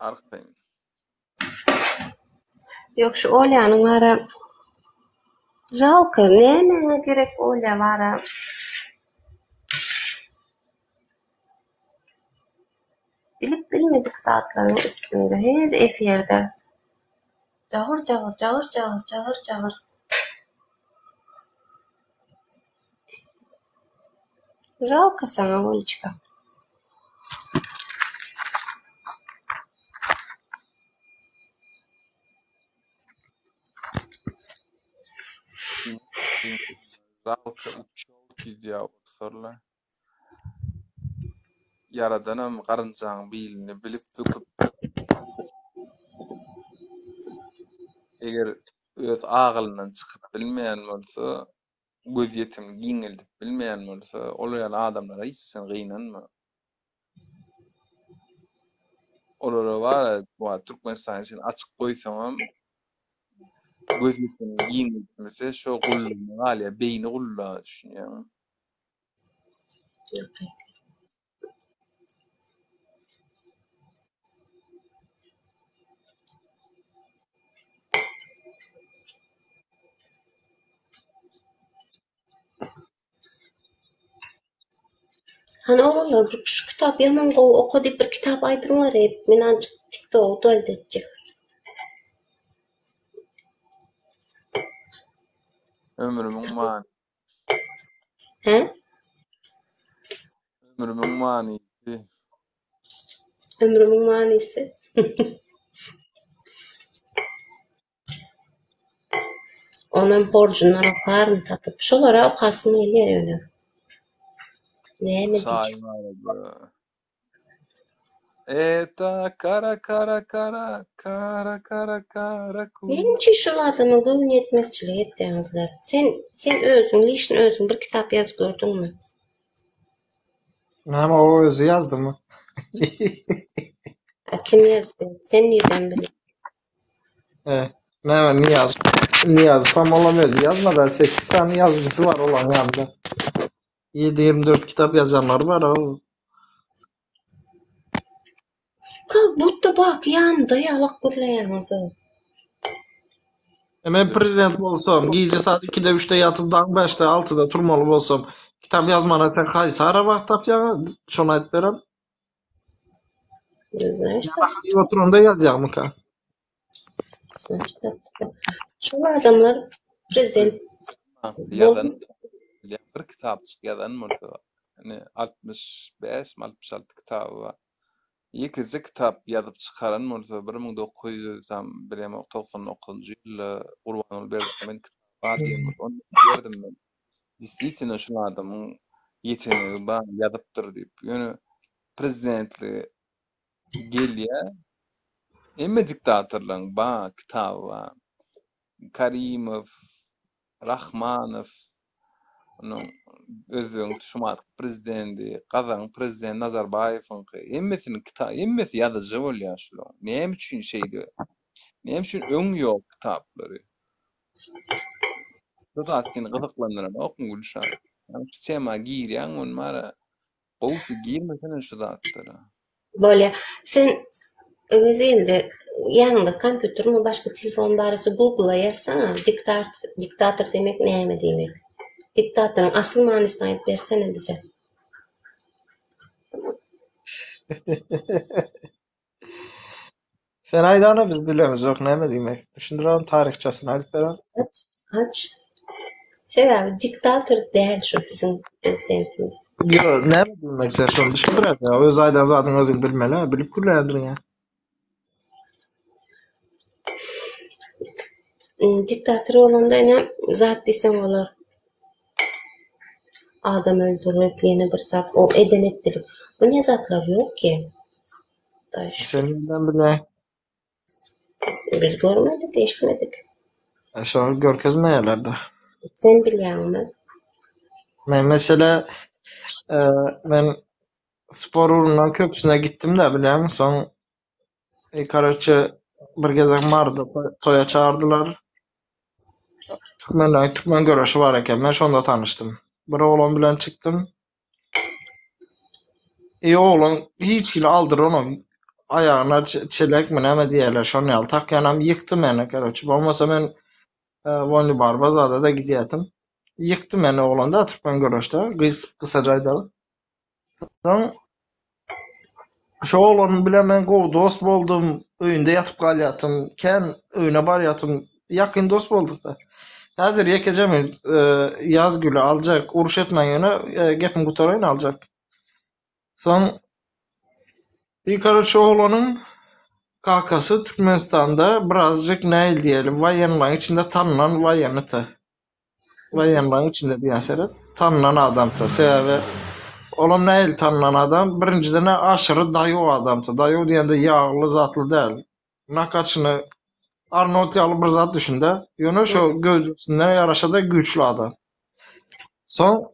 Arifeň. Yok şu Olyanyň bara jalky näme gerek Olya bara. Bilip bilmedik saatlaryň üstünde her eferde. Cağır. Жалко sana Олечка. Zalka uçak izliyor sorla. Yaradanam garynjaň bilini bilip büküp eger öz agylyndan çykyp bilmeýän bolsa, göz ýetim giňildip bilmeýän bolsa, olaýan adamlara hiç sen gynanma. Olara bara bu Türkmenistan için açyk goýsaňam göz ýetim giňildipse şo gulluny galya beýni gulla düşünýän. Hani oğlanlar bir şu kitap yaman oku deyip bir kitap aydırlar hep. Men ancak TikTok'u döldü edecek. Ömrümün mani. He? Ömrümün manisi. Ömrümün manisi. Onun borcundan aparın tapıp. Şolara okasını eleye öyle. Ne mi Çay diyecek? var bu. Eta kara ku. Benim için şu adamın gövün yetmezçiliği ettiğinizler. Sen özün, lişin özün bir kitap yaz gördün mü? Ama o özü yazdı mı? Kim yazdı? Sen nereden biliyorsun? Niye yazsam olamıyor. Yazmadan 8 tane yazıcısı var olan yanında. 7-24 kitap yazanlar var o. Burada bak yanında yalak gürleyanızı. Ben prezident bolsam, gece saat 2'de 3'te yatıp dan 5'te 6'da turmalı bolsam, kitap yazmana sen kaysa ara vaxt tapyan, şonu ayt berem. Знаешь, Oturumda yazacağım ka. şu adamlar prezident Yadan bir kitap çıkyadan mırdı. Yani 65-66 kitabı var. İkinci kitap yazıp çıkaran mırdı. 1999 yılı Urbanul Berdimen kitabı diyen onu verdim ben. Distiysen şu adamın yeteneği bana yazıptır deyip. Yani prezidentli geliyor. Emme diktatörlüğün bana kitabı var. Karimov, Rahmanov, onun özüň Şumat prezidenti, Kazan prezident Nazarbayewiň emmesi ýazyjy bolýar şol. Näme üçin şeýdi? Näme üçin öň ýok kitaplary? Dotatyn gyzyklandyran okun gülşan. Yani şu tema girýän on mara gowsy girmesen şu zatlary. böyle sen özelde yanında kompüterün başka telefon barası Google'a yazsana diktatör demek näme demek? Diktatörün asıl manysını ayıp versene bize. Sen aydana biz bilemiz yok näme diýmek. Düşündiräm tarihçasyny alyp berem. Aç. Abi diktatör değil şu bizim prezidentimiz. Yo, näme diýmek sen şonu düşündiräm ya. Öz aýdan zadyň özüň bilmeli, bilip gürläýändirin ya. Diktatör olanda ene zat desem olar. Adam öldürüp yeni bir zat o eden ettirip. Bu ne zatlar yok ki? Daha şükür. Senin bile Biz görmedik, eşitmedik. aşağı görkezmeyelerdi. Sen bilýärmi? Ben mesela ben spor uğruna köprüsüne gittim de biliyor musun? Karaçı bir gezek vardı. Toya çağırdılar. Türkmen görüşü var eken. Ben şonda tanıştım. Bir oğlan bilen çıktım. Oğlan hiç gile aldır onu. Ayağına çelek mi neme diyeler. Şonu yal. Tak yanam yıktı beni karaçı. Olmasa ben Vonlu Barbazada da gidiyetim. Yıktı beni oğlan da Türkmen görüşte. Kısacaydı. Son şu oğlanın bilen ben dost boldum. Öýünde yatıp galyatım. Ken öýüne baryatım. Yakın dost bolduk da. Hazır yekeceğim yaz gülü alacak. Uruş etmen yöne gepim kutarayın alacak. Son bir karış oğlanın kakası Türkmenistan'da birazcık nail diyelim. Vayenların içinde tanınan vayeniti. Vayenların içinde diyen seret tanınan adamtı. Sebebi olan nail tanınan adam birinciden aşırı dayı o adamtı. Dayı o diyen de yağlı zatlı değil. Nakaçını Arnavut yağlı bir zat düşünde. Yönü şu gözünden yaraşa da güçlü adam. Son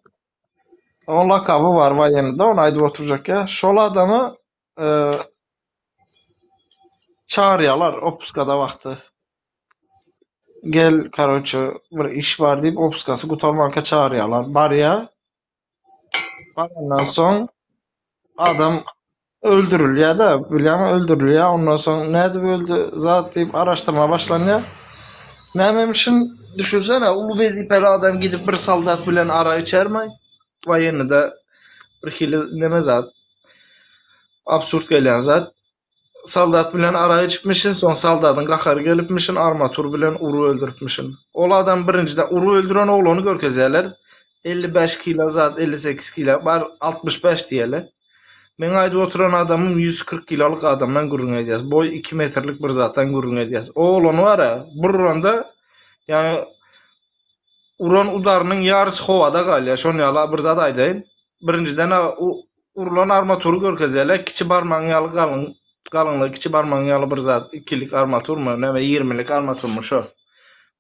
onun lakabı var vayenide. Onu aydı oturacak ya. Şol adamı e, çağırıyorlar opuskada vakti. Gel karoçu bir iş var deyip opuskası kutarmanka çağırıyorlar. Barya. Baryandan son adam öldürülüyor da biliyor musun öldürülüyor. Ondan sonra nerede öldü zat deyip araştırma başlanıyor. Nämemişin düşünsene ulu bezipeli adam gidip bir saldat bilen ara içermey. Vayenni de bir hili neme zat. Absurt gelen zat. Saldat bilen araya çıkmışın, son saldatın qakarı gelipmişin, armatur bilen uru öldürüpmişin. Ol adam birincide uru öldüren oğlunu görkezerler. 55 kilo zat, 58 kilo, bar 65 diyeler. Men ayda oturan adamım 140 kiloluk adamdan gurrun ediyaz. Boy 2 metrlik bir zattan gurrun ediyaz. Oğlunu var ya, burranda yani uran udarının yarısı hovada galya. Şonu yala bir zat aydayın. Birinciden urulan armaturu görkezerler. Kiçi barmağın yalı kalınlığı kiçi barmağın yalı bir zat. 2'lik armatur mu? Neme 20'lik armatur mu? Şu.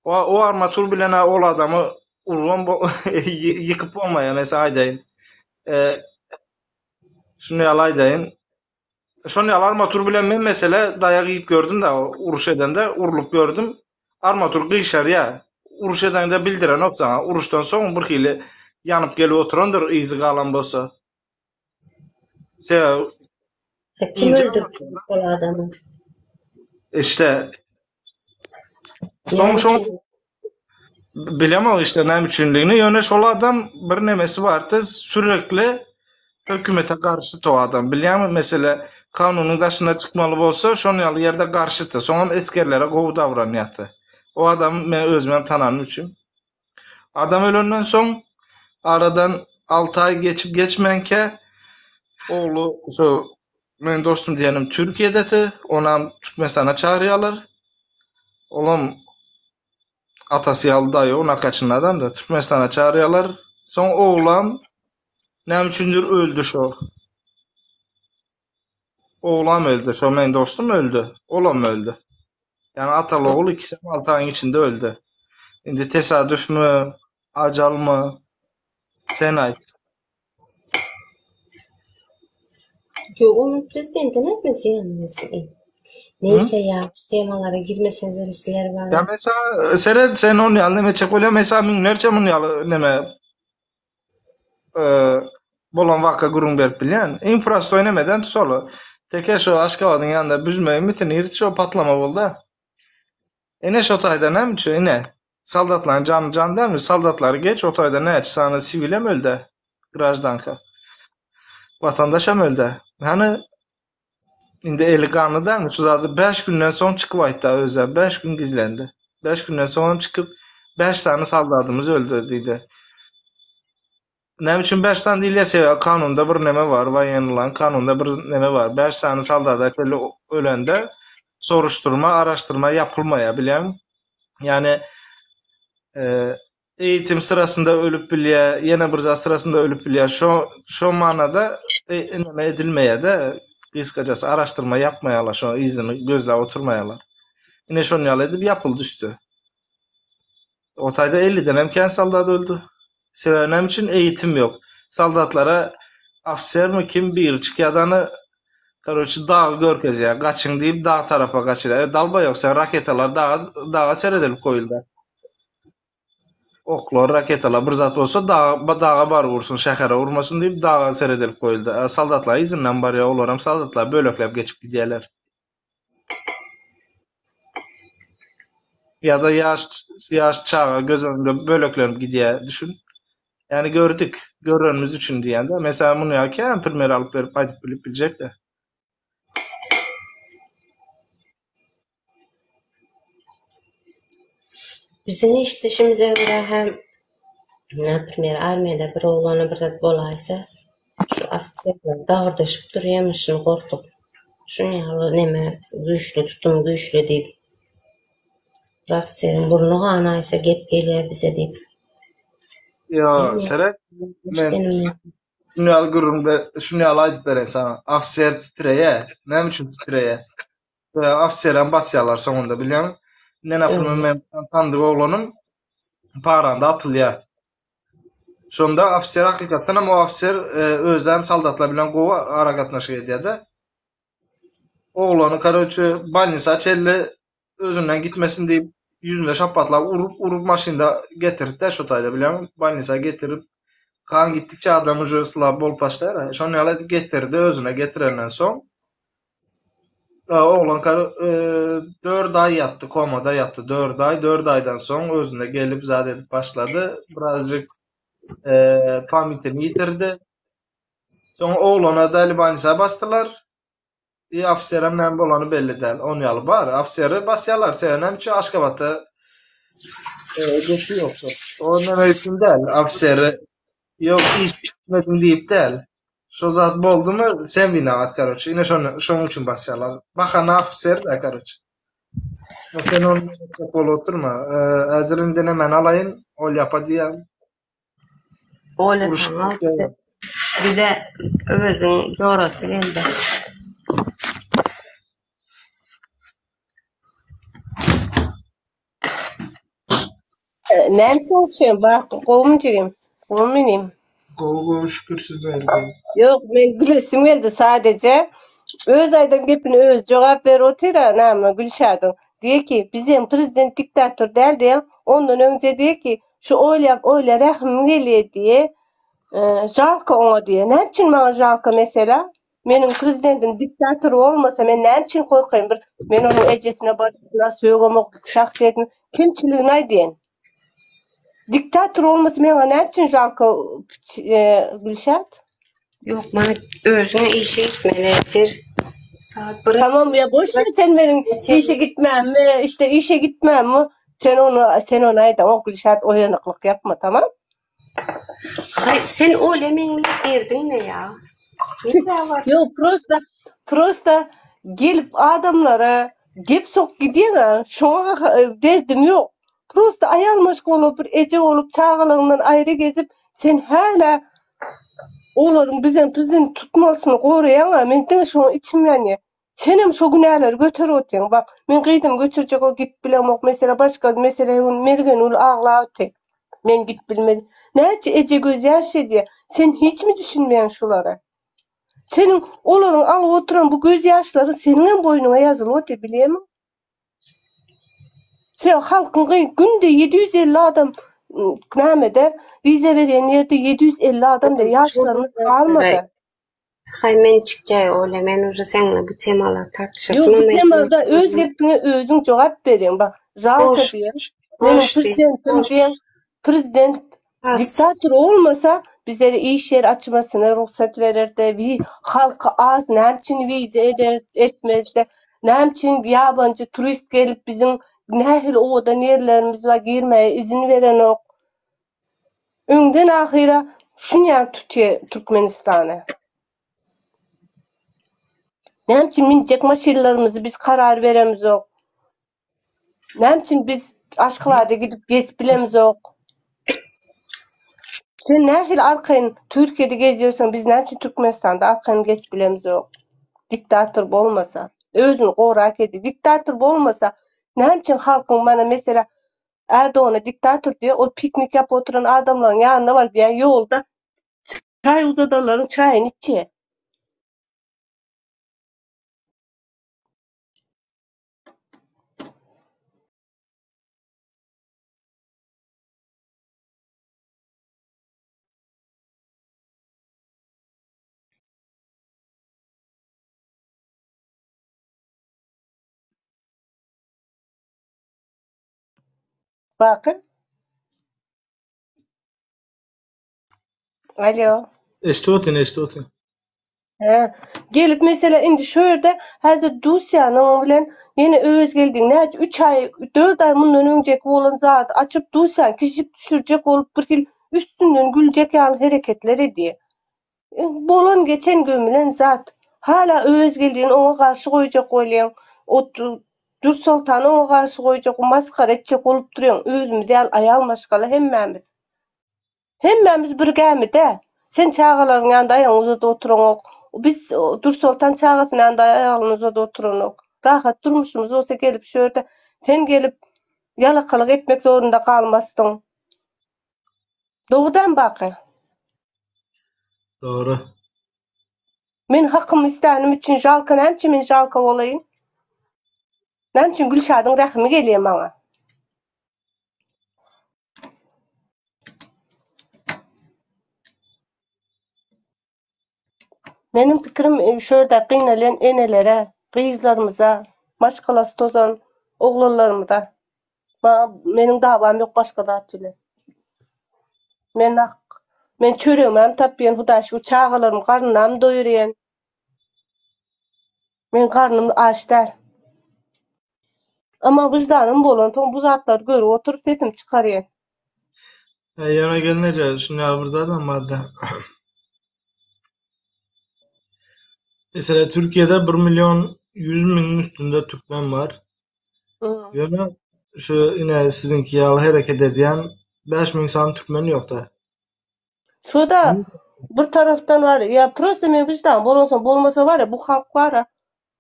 O armatur bilen ol adamı urulan yıkıp olmayan mesela aydayın. Şunu yala aydayın. Şonu yala armatur bilen ben mesela dayak yiyip gördüm de uruş edende urulup gördüm. Armatur kıyışar ya. Uruş edende bildiren yok sana. Uruştan sonra bir hili yanıp gelip oturandır izi kalan bolsa. Kim İnce öldürdü o adamı? işte Ne son için? bilemem işte ne üçünlüğünü yöneş olan adam bir nemesi vardı sürekli hükümete karşı o adam biliyor musun? Mesela kanunun karşısına çıkmalı olsa şonu yalı yerde karşıtı sonra eskerlere kovu davranıyatı. O adam ben özümden tananım için. Adam ölünden son aradan 6 ay geçip geçmenke oğlu şu benim dostum diyelim Türkiye'de ona Türkmenistan'a çağırıyorlar. Oğlum atası yalı dayı ona kaçın adam da Türkmenistan'a çağırıyorlar. Son oğlan ne üçündür öldü şu. Oğlan öldü. Şu benim dostum öldü. Oğlan öldü. Yani atalı oğlu 6 ayın içinde öldü. Şimdi tesadüf mü? Acal mı? Sen ait. Yo, onun prezidentin etmesi yanılmasın. Neyse ya, şu temalara girmeseniz sizler var. Ya mesela sen onu yalı neme çekolya mesela minlerce mun yalı neme bolan vaka gurun berip bilyen. Infrasto nemeden tusalı. Teke şu Aşgabat'ın yanında büzmeyi mitin irti şu patlama oldu. Ene şu otayda ne mi çö? Ene. Saldatların can der mi? Saldatları geç otayda ne aç? Sana sivile mi öldü? Grajdanka. Vatandaşa mı öldü? Hani indi eli kanlı der mi? Şu zaten 5 günden son çıkıp aytta özel. 5 gün gizlendi. 5 günden sonra çıkıp 5 tane saldatımız öldü dedi. Ne biçim 5 tane değil ya seviyor. Kanunda bir neme var. Vay yanılan kanunda bir neme var. 5 tane saldada ölende soruşturma, araştırma yapılmaya biliyor musun? Yani eğitim sırasında ölüp bilýär, ýene bir zat sırasında ölüp bilýär. Şo manada neme edilmeýär de kıskacası araştırma yapmaýarlar, şo izini gözläp oturmaýarlar. Ine şonu ýaly edip yapyldy üstü. Otayda 50'den hem kendi saldat öldü. Sebäbi için eğitim yok. Saldatlara afser mi kim bir çıkýadany karoçy dağa görkezýär, gaçyň diýip dağ tarafa gaçyr. Dalba yok, sen raketalar dağa seredilip koýuldy. Oklar, raketalar bir zat bolsa dağa bar vursun, şähere vurmasın diýip dağa seredilip koýuldy. Saldatlar izinden barýar, olar hem saldatlar bölekläp geçip gidýärler. Ya da yaş çağa göz önünde böleklenip gidýär, düşün. Yani gördük, görünümüz için diýende. Mesela bunu ýa-ki primer alıp berip aýdyp bilip biljek de. Bizim işdişimize göre hem naprimер armiyada bir oğlana bir zat bolaysa şu ofitserler dağırdaşıp durýarmyşyny gorkup şunu ýaly neme güýçli tutum güýçli diýip bir ofitserin burnu ganaýsa gep gelýär bize diýip. Yo, serek men şunu ýaly görürümde, şunu ýaly aýdyp beren sana. Ofser titreýär. Näme üçin titreýär? Ofseram basýarlar soňunda bilýärmi? Näme men tandyk oglanym paranda atylýar. Şonda ofser hakykatdan hem o ofser özem saldatlar bilen gowy ara gatnaşyk edýär de. Oglany karoçy balnisa çelle özünden gitmesin diýip yüzüne şapatlap urup maşynda getirdi de şo taýda bilýärmi? Balnisa getirip kan gitdikçe adam uju ıslap bolup başlar. Şonu ýaly edip getirdi, özüne getirenden soň oğlan 4 ay yattı, komada yattı 4 ay. 4 aydan soň özüne gelip zat edip başladı. Birazcık pamitini yitirdi. Soň oğlana da balnisa bastılar. Ofseram näme bolany belli däl. Onu ýaly bar. Ofseri basýarlar. Senem üçin Aşgabatda geçi ýoksa. O näme üçin däl. Ofseri ýok iş bitmedim diýip däl. Şo zat boldumy sen winagat karoçy. Ine şonuň üçin basýarlar. Bahana ofser da karoçy. Sen onu bolup oturma. Äzirinde men alaýyn, ol ýapa diýär. Ola bir de özüň jorasy geldi. Näme çalışýan? Bak, gowumjygym. Gowum menim. Gowy şükür sizlerge. Yok, men gülesim geldi sadece. Öz aýdan gepine öz jogap berip otyra, näme Gülşadyň. Diýe ki, bizim prezident diktator däl diýen, ondan öňce diýe ki, şu oýlap rahmim gelýär diýe, jalka oňa diýe. Näme üçin maňa jalka mesela? Meniň prezidentim diktator bolmasa men näme üçin korkaýyn? Men onuň ejesine, bacısyna söýgemek, şahsiýetine kimçiligini aýdýan. Diktator olmasa meňe näme üçin jalka Gülşat? Yok, bana özüne işe gitmelidir. Saat 1'e Tamam ya, boş ver sen benim işe gitmem mi? İşte işe gitmem mi? Sen onu aýda, o Gülşat oýanyklyk yapma, tamam? Hayır, sen o lemenle derdin ne ya? Ne var? Yok, prosta gelip adamlara gep sok gidiyor. Şoňa derdim yok. Prosta ayalmaş bolup bir eje bolup çağalygyňdan aýry gezip sen hala olaryň bizen prezident tutmasyny goraýan, men de şoň içim ýany. Senem şo günäleri göterip otýan. Bak, men gydym göçürjek o git bilemok, mesela başga mesele mergen ul aglap otýan. Men git bilmedim. Näçe eje göz ýaş edýär. Sen hiç mi düşünmeýän şulara? Senin olaryň alyp oturan bu göz ýaşlary seniň boýnuňa ýazylyp otýar, bilýärmi? Sen halkyň günde 750 adam nämede vize berýän ýerde 750 adam da ýaşlarymyz kalmady. Hay men çykjay öyle men уже seninle bu temalar tartışırsın. Yok, bu temada öz gepine özüň jogap berýän. Bak, jalka diýen. Prezident diktator olmasa bizlere iş yer açmasına ruhsat verirdi. Halka az näme üçin vize etmezdi. Näme üçin yabancı turist gelip bizim nähil oda nerlerimiz var girmeye izin veren ok. Öňden ahyra şunýa tutýar Türkmenistany. Näme üçin minjek maşinlarymyzy biz karar beremiz ok. Näme üçin biz aşkılada gidip geç bilemiz yok. Sen nähil arkayn Türkiye'de geziyorsan biz näçin Türkmenistan'da arkayn geç bilemiz yok. Diktatör bolmasa, özünü gorak edi. Diktatör bolmasa näçin halkyň mana mesela Erdoğan'a diktatör diye o piknik yapıp oturan adamların yanına var bir yolda çay uzadaların çayını içe. Bakın. Alo. Eştotin. He. Gelip mesela indi şöyle hazır Dusya'nın bilen yine öz geldin. Ne 3 ay 4 ay bundan önceki olan zat açıp Dusyan kişip düşürecek olup bir kil üstünden gülecek yani hareketler ediyor. Bolan geçen gömülen zat hala öz geldiğin ona karşı koyacak olan o Dur Sultan'ı ona karşı koyacak o maskara edecek olup duruyor. Özümüz ayal maşgala hemmemiz birgämi de. Sen çağalaryň ýanynda aýagyňyzda oturanok. Biz Dur Sultan çağasynyň ýanynda aýagyňyzda oturanok. Rahat durmuşymyz bolsa gelip şöýerde sen gelip ýalakalyk etmek zorunda kalmasyň. Dogdan baky. Doğru. Men hakymy istänim üçin jalka näçe men jalka bolayyn? Näçe Gülşadyň rahmy gelýär maňa? Benim pikirim şöyle kıynalen enelere, kızlarımıza, maşkalas tozan oğlanlarımıza. Benim davam yok başka da atıyla. Men çöreğimem tapıyan huda şu çağalarım karnım doyuruyen. Men karnım aç der. Ama vicdanım bolan ton bu zatlar görüp oturup sesim çıkarıyen. Yana gelince şimdi burada da madde. Mesela Türkiye'de 1.100.000'in üstünde Türkmen var. Yana şu yine sizinki yalı hareket ediyen 5.000 insan Türkmen yok da. Şurada bir taraftan var ya prosta men vicdan bolmasa var ya bu halk var ya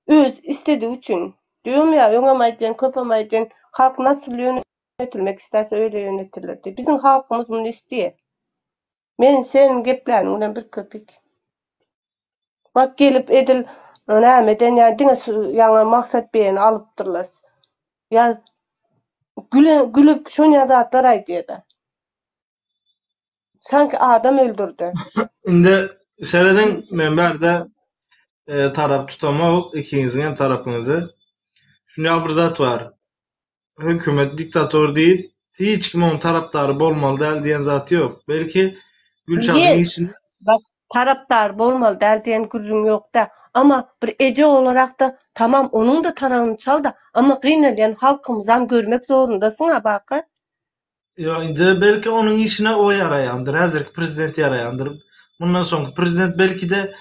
öz istediği için. Diyorum ya yönetemeyeceğin, köpemeyeceğin halk nasıl yönetilmek isterse öyle yönetilir diye. Bizim halkımız bunu istiyor. Men senin geplerin bir köpek. Bak gelip edil nämeden yani dine ýaňa maksat beýen alypdyrlar. Ya gülüp şoňa zatlar aýdýar. Sanki adam öldürdü. Şimdi seyreden menberde taraf tutamak ikinizin tarafınızı. Şunu bir zat var. Hükümet diktatör değil. Hiç kim onun taraftarı bolmalı değil diyen zat yok. Belki Gülşah'ın işini Bak taraftar bolmaly däl gürrüň ýok da. Ama bir eje olarak da tamam onun da tarafını çal da ama gynalýan halkymyzdan görmek zorundasyň ha baky. ya indi belki onun işine o yarayandır. Hazırki prezident yarayandır. Bundan sonra prezident belki de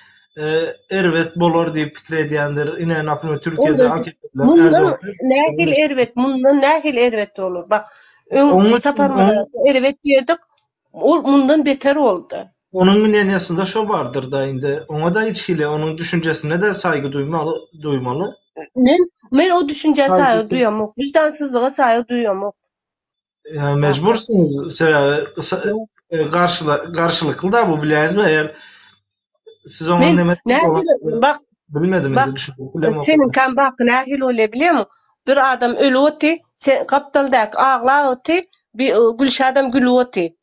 ervet bolor diye pikir ediyendir. Yine napını Türkiye'de Mundan nähil ervet olur. Bak saparmada ervet diýerdik. O mundan beter oldu. Onun minyasında şu vardır da indi. Ona da içkili, onun düşüncesine de saygı duymalı. Men o düşünceye saygı duyamam. Vicdansızlığa saygı duyamam. Yani mecbursunuz karşılıklı da bu bilýäňizmi? Eğer siz ona demek bak bilmedim bak, senin kan bak nähil olabilir mi? Bir adam ölüti, sen kaptaldak ağlaýty, bir Gülşadam gülüti.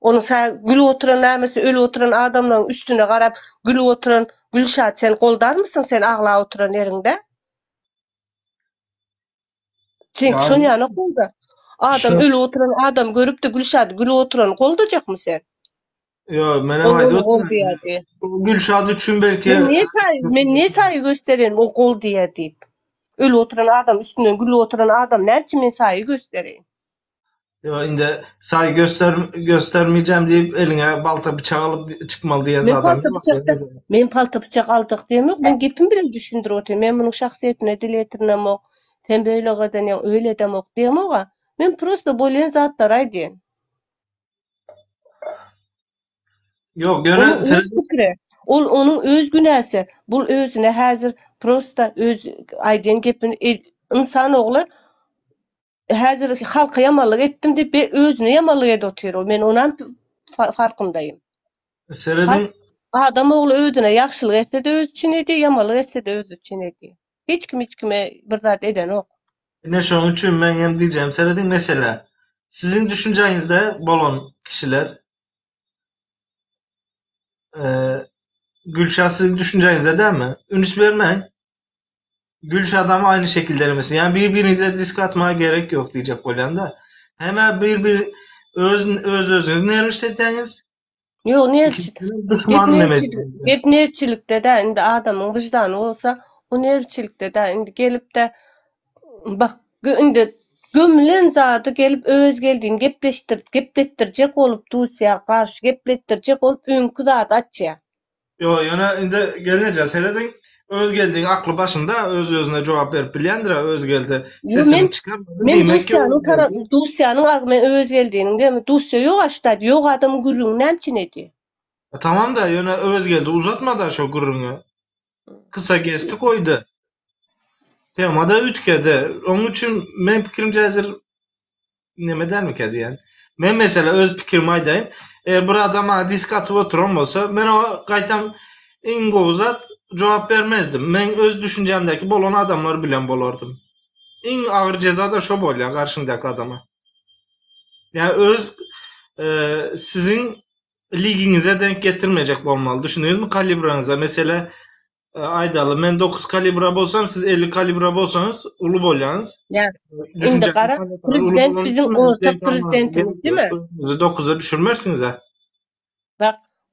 Onu gül oturan nämesi ölü oturan adamlaryň üstüne garap gül oturan Gülşat sen goldar mısın sen ağla oturan yerinde? Sen şoňany golda. Adam ölü oturan adam görüp de Gülşat gül oturan goldajak mı sen? Yo, men aýdyp Gülşat üçin belki men niye saýy gösterenim o gol diýär diýip. Ölü oturan adam üstüne gül oturan adam näçe men saýy göstereyim? Yo, indi saygı göstermeyeceğim deyip eline balta bıçak alıp çıkmalı diyen adam. Men palta bıçak aldık demek. Ben gepim bilen düşündürüp otyrum. Men munyň şahsiýetine dil ýetirnemok. Sen böyle gadan öyle demek diýemok. Men prosta bolýan zatlar aýdýan. Yok Onun göre öz pikri, onun öz günäsi. Bul özüne häzir prosta öz aýdýan gepini insan ogly häzir halka ýamanlyk etdim diýip özüne ýamanlyk edip oturyp. Men onan farkyndaýym. Seredin Adam ogly özüne ýagşylyk etse de öz üçin edi, ýamanlyk etse de öz üçin edi. Hiç kime bir zat eden ok. ne şoň üçin men hem diýjem. Seredin mesela sizin düşünceňizde bolan kişiler Gülşah sizin düşünceňizde dämi? Ünüs bermeň. Gülşah'dan aynı şekilde demesin. Yani birbirinize disk atmaya gerek yok diyecek bolanda. Hemen özünüz neriştediniz? Yo Düşman demediniz. Hep nerçilikde de indi adamın vicdanı olsa o nerçilikde de indi gelip de bak indi gömülen zatı gelip öz geldiğin geplettirecek olup Dusya karşı geplettirecek olup önkü zatı açya. Yo yana indi gelince seredin öz geldiğin aklı başında özüne cevap verip bilendir öz geldi. Sesini çıkarmadı. Men Dusya'nın men öz geldiğinin değil mi? Dusya yok aşta yok adamın gürrüğünü nemçin ediyor. Tamam da yana öz geldi uzatmadan şu gurrunu. Kısa kesti koydu. Temada ütkedi. Onun için men pikirimce hazır neme der mi kedi yani? Men mesela öz pikirim aydayım. Bir adama disk atıp oturan olsa men o qaytam ingo uzat cevap vermezdim. Men öz düşüncemdeki bolan adamlar bilen bolardım. En ağır ceza da şu bolýar karşındaki adama. Yani öz sizin liginize denk getirmeyecek bolmaly. Düşündünüz mü kalibranıza? Mesela aydaly men 9 kalibra bolsam siz 50 kalibra bolsanız ulu bolýanız. Yani indi qara prezident bizim ortak prezidentimiz değil mi? 9'a düşürmersiniz ha.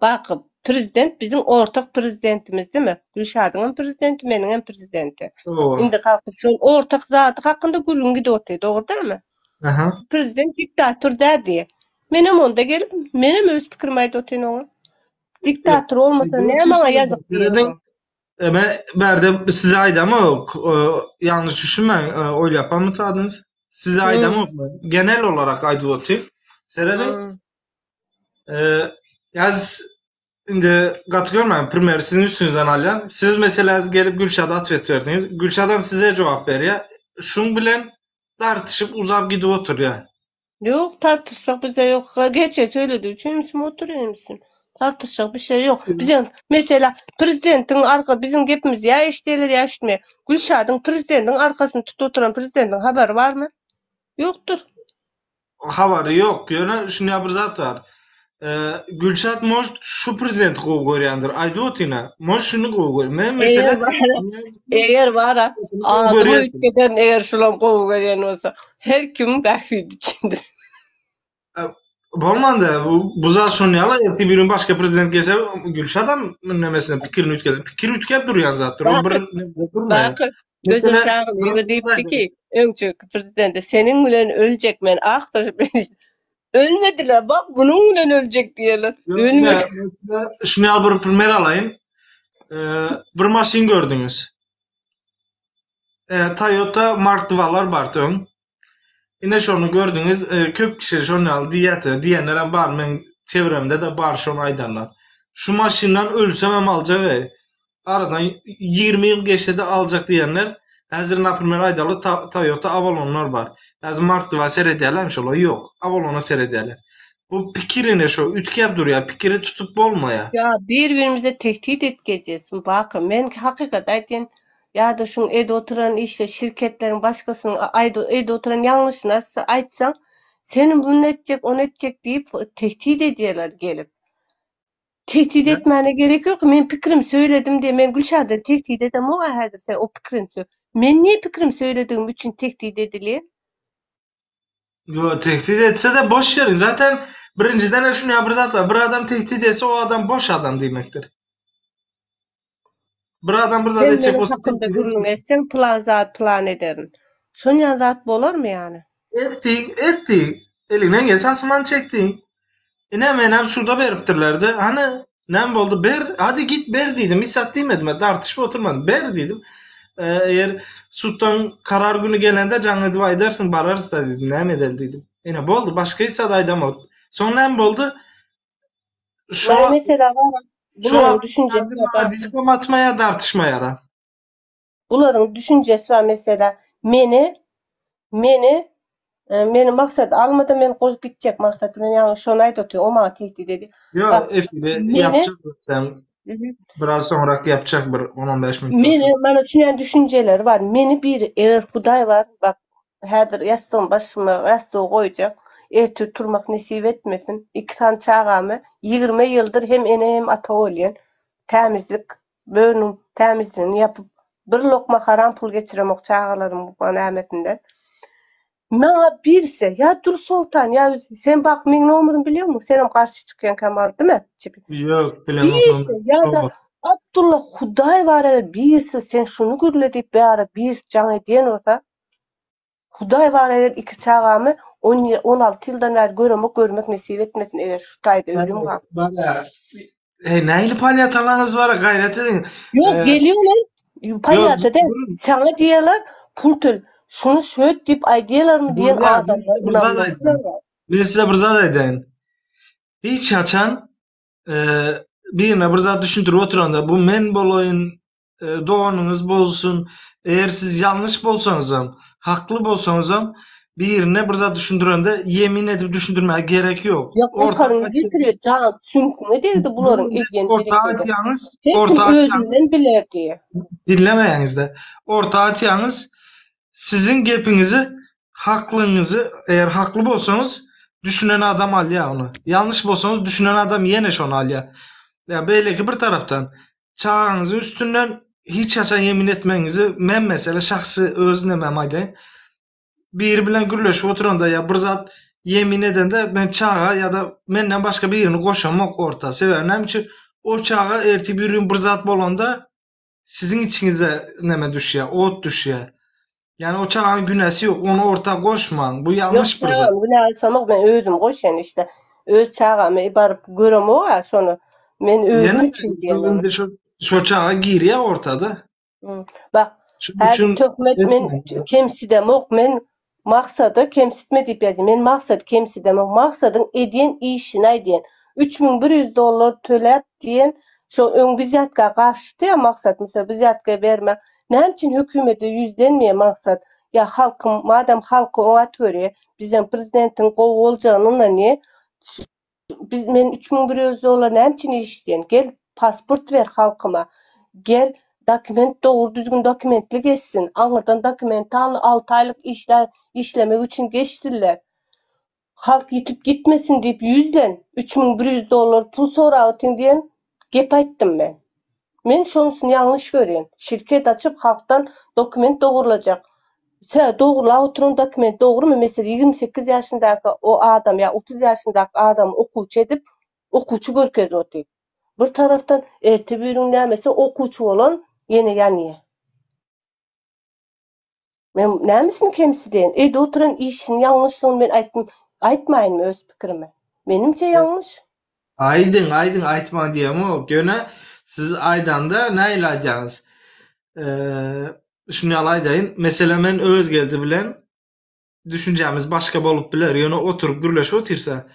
Bak prezident bizim ortak prezidentimiz değil mi? Gülşah'ın prezidenti, menin prezidenti. Indi kalkıp şu ortak zatı hakkında gülün gidi otay, doğru değil mi? Aha. Prezident diktatör derdi. Menem onda gelip, menem öz pikirimi aýdy otayın oňa. Diktatör olmasa ne bana yazık diýýär. Berde size aydam ok. Yanlış düşünmeyin. Öyle yapan mı tadınız? Size aydam ok mu? Genel olarak aydı otayım. Seredin. Yaz indi gat görmem. Primer sizin üstünüzden alyan. Siz mesela gelip Gülşah'a atvet verdiniz. Gülşah'dan size cevap veriyor. Şun bilen tartışıp uzap gidip oturuyor. Yok tartışsak bize yok. Geçe söyledi. Üçüncüsü oturuyor musun? Tartışacak bir şey yok. Bizim mesela prezidentin bizim gepimiz ya işteler ya işitmiyor. Gülşah'ın prezidentin arkasını tutup oturan prezidentin haberi var mı? Yoktur. Haberi yok. Yani şunu yapır zat var. Gülşah moş şu prezident goýandyr. Aýdy otyna. Moş şunu goýan. Men mesela eğer var adamı ütkeden eğer şulam goýan olsa her kim dahil içindir. Bolmanda bu zat şunu ýaly, birin başga prezident gelse Gülşah'dan nemesine pikirini ütkeden. Pikir ütkep durýan zatdyr. O bir bak gözün şahyny diýipdi ki öňçeki prezident senin bilen öljek men aktaşyp ölmediler bak bunun bilen ölecek diyorlar. Ölmedi. Şunu ýaly bir primer alayım. Bir maşin gördünüz. Toyota Mark II'lar bartyň. Ine şonu gördünüz. Köp kişi şonu ýaly diýenler bar men çevremde de bar şonu aýdanlar. Şu maşindan ölsem hem aljak. Aradan 20 ýyl geçse de aljak diýenler. Häzir naprimер aýdaly Toyota Avalonlar bar. Häzir Mark II seredýärler şolar ýok. Avalona seredýärler. Bu pikirine şu ütkep durýar, pikiri tutup bolmaýar. Ya birbirimize tehdit etkeceğiz. Bakın men hakikat aýdyn ya da şun ede oturan işte şirketlerin başkasının ede oturan yanlışına aýtsaň senin bunu etjek, onu etjek diýip tehdit edýärler gelip. Tehdit etmene gerek yok. Men pikirimi söyledim diye men Gülşah'da tehdit edem o häzir sen o pikirini söyle. Men niye pikirimi söylediğim için tehdit edilýär? Yo tehdit etse de boş verin. Zaten birinciden şunu yapır zaten. Bir adam tehdit etse o adam boş adam demektir. Bir adam bir zat edecek olsa hakkında gurulun etsen plan ederin. Şoňa zat bolar mı yani? Ettik. Elinden gelse asman çektin. Hemen şurada beriptirlerdi. Hani nem boldu ber hadi git ber dedim. İsat demedim. Tartışıp oturmadım. Ber dedim. Eğer suttan karar günü gelende canlı diva edersin bararız da dedim. Ne edel dedim. Yine boldu. Başka ise de aydam oldu. Sonra ne boldu? Ben Şu mesela var, şu an bunların düşüncesi var. Bak, diskom atmaya tartışmaya ra. bunların düşüncesi var mesela. Meni meni maksat almadan men koşup gidecek maksadım. Yani şonu aytıyor. O bana tehdit dedi. Yo, Bak, Efi'de meni yapacak sen biraz sonra yapacak bir 10-15 minut meni olsun. bana şuyan düşünceler var. Meni bir eğer Huday var. Bak häzir ýassam başyma ýastığı goýjak. Ertür turmak nesip etmesin. 2 tane çağamy 20 ýyldyr hem ene hem ata bolýan. Tämizlik, böwnüm tämizligini ýapyp bir lokma haram pul geçiremek çağalarym bu nämetinden. Maňa birse ya Dur Sultan ya sen bak meň nomerymy bilýär misin? Senem garşy çykýan Kamal, diňmi? Yok, bilemem. Birse ya da Abdullah Huday var birse sen şunu gürle diýip bäri bir jaň edýän bolsa Huday var eger iki çağamy 16 ýyldan bäri görmek nesip etmesin eger şu taýda ölüm gap. Bana näili palyatalarınız var gayret edin. Yok gelýärler. Paýata da durun. sana diýerler pul tül. Şunu şöt diýip aýdýarlarmy diýen Burada adamlar. bir zat inanmazlar. Ben size bir zat edeyim. Hiç açan birine bir zat düşündürüp oturanda bu men boloýyn, doğanınız bolsun. Eğer siz yanlış bolsaňyz hem, haklı bolsaňyz hem birine bir zat düşündürende yemin edip düşündürmeye gerek yok. Ya kurtarını getiriyor can çünkü derdi bunların edyen ortağı gerekli. atyanız, Hep özünden biler diye. dinlemeýäňiz de. Ortağı atyanız sizin gepinizi, haklığınızı eğer haklı bolsaňyz düşünen adam alýa onu. Yanlış bolsaňyz düşünen adam ýene şonu alýa. Ya beýleki bir tarapdan çağaňyzyň üstünden hiç açan yemin etmeňizi men mesele şahsy özüne mem aýdaýyn. Bir bilen gürleşip oturanda ya bir zat yemin edende ben çağa ya da menden başka birini goşamak orta. Sebäbi näme üçin o çağa erti bir gün bir zat bolanda sizin içinize neme düşýär, ot düşýär. Yani o çağın günäsi yok. Onu orta goşmaň. Bu Yok yanlış bir zat. çağım günah samak ben özüm goşan işte. Öz çağamy barıp görem o var şonu. Men özüm Yani için diýemem. şu çağa girýär ortada. Bak Şu her üçün töhmet men kemsidemok men maksady kemsitme diýip ýazýar. Men maksat kemsidemok maksadyň edýän işini aýdýan. $3100 töläp diýen şo öň biziatka garşy ýa maksat mesela biziatka berme. Näme üçin hökümete yüzlenmeýe maksat? Ya halkym madem halky oňa töre bizden prezidentiň gowy boljanyna ne? Men $3100 näme üçin işleýän? Gel pasport ver halkyma. Gel dokument doğru düzgün dokumentli geçsin. Anladan dokument al 6 aylık işlemek için geçtiler. Halk yitip gitmesin diýip yüzlen $3100 pul soraýatyn diýen gep aýtdym ben. Men şonusunu yanlış görýän. Şirket açıp halktan dokument dogurulacak. Sen dogurla oturan dokument dogrumy? Mesela 28 ýaşyndaky o adam ya 30 ýaşyndaky adam okuwçy edip okuwçy görkezip otyr. Bir taraftan erti bir gün nämesi okuwçy bolan yine ýany. Men nämisini kemsideyim? Evde oturan işin yanlışlığını ben aýtmaýyn öz pikirimi. Menimçe yanlış. Aydın aýtma diýem o. Göne siz aýdanda näile aýdýaňyz? Şunu aýdaýyn. Mesela men öz geldi bilen düşünjämiz başka bolup biler. Ýöne oturup gürleşip otursa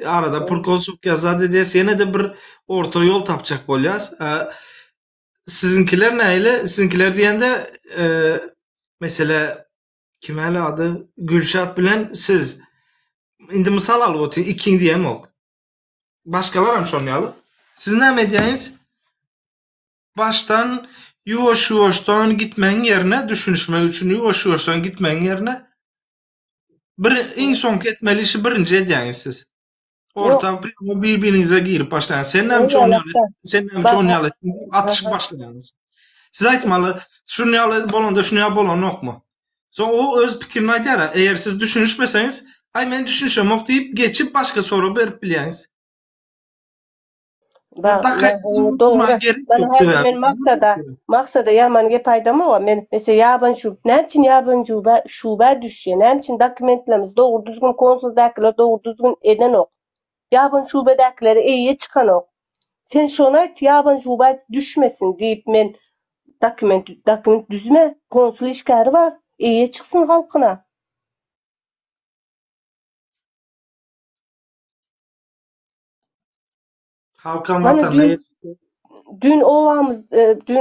arada purkosuk ýazady diýse ýene de bir orta ýol tapjak bolýas. Sizinkiler näile? Sizinkiler diýende mesela kim hele adı? Gülşat bilen siz. Indi misal alıp otur. İkiň diýem ok. Başkalar hem şonu ýaly. Siz näme diýäňiz? Baştan ýuwaş-ýuwaşdan gitmeň ýerine düşünüşmek üçin ýuwaş-ýuwaşdan gitmeň ýerine bir iň soňky etmeli işi birinji edýäňiz siz. Orta birbirinize girip başlayan. Sen näme üçin onu ýaly? Atyşyp başlaýanys. Siz aýtmaly, şunu ýaly bolanda şunu ýa bolan okmy? Soň o öz pikirini aýdýar. Eger siz düşünüşmeseňiz, ay men düşünüşem ok diýip geçip başga soru berip bilýäňiz. Doğru. Ben maksada yaman gep aýdam ama men mesela ýaban şu näçin ýaban şube düşýär, näçin dokumentlerimiz doğru düzgün konsuldakiler doğru düzgün eden ok. Ýaban şubedäkileri eýe çykan ok. Sen şonu aýt ýaban şube düşmesin diýip men Dokument düzme. Konsul işgari var. İyi çıksın halkına. Halka Mana vatanda dün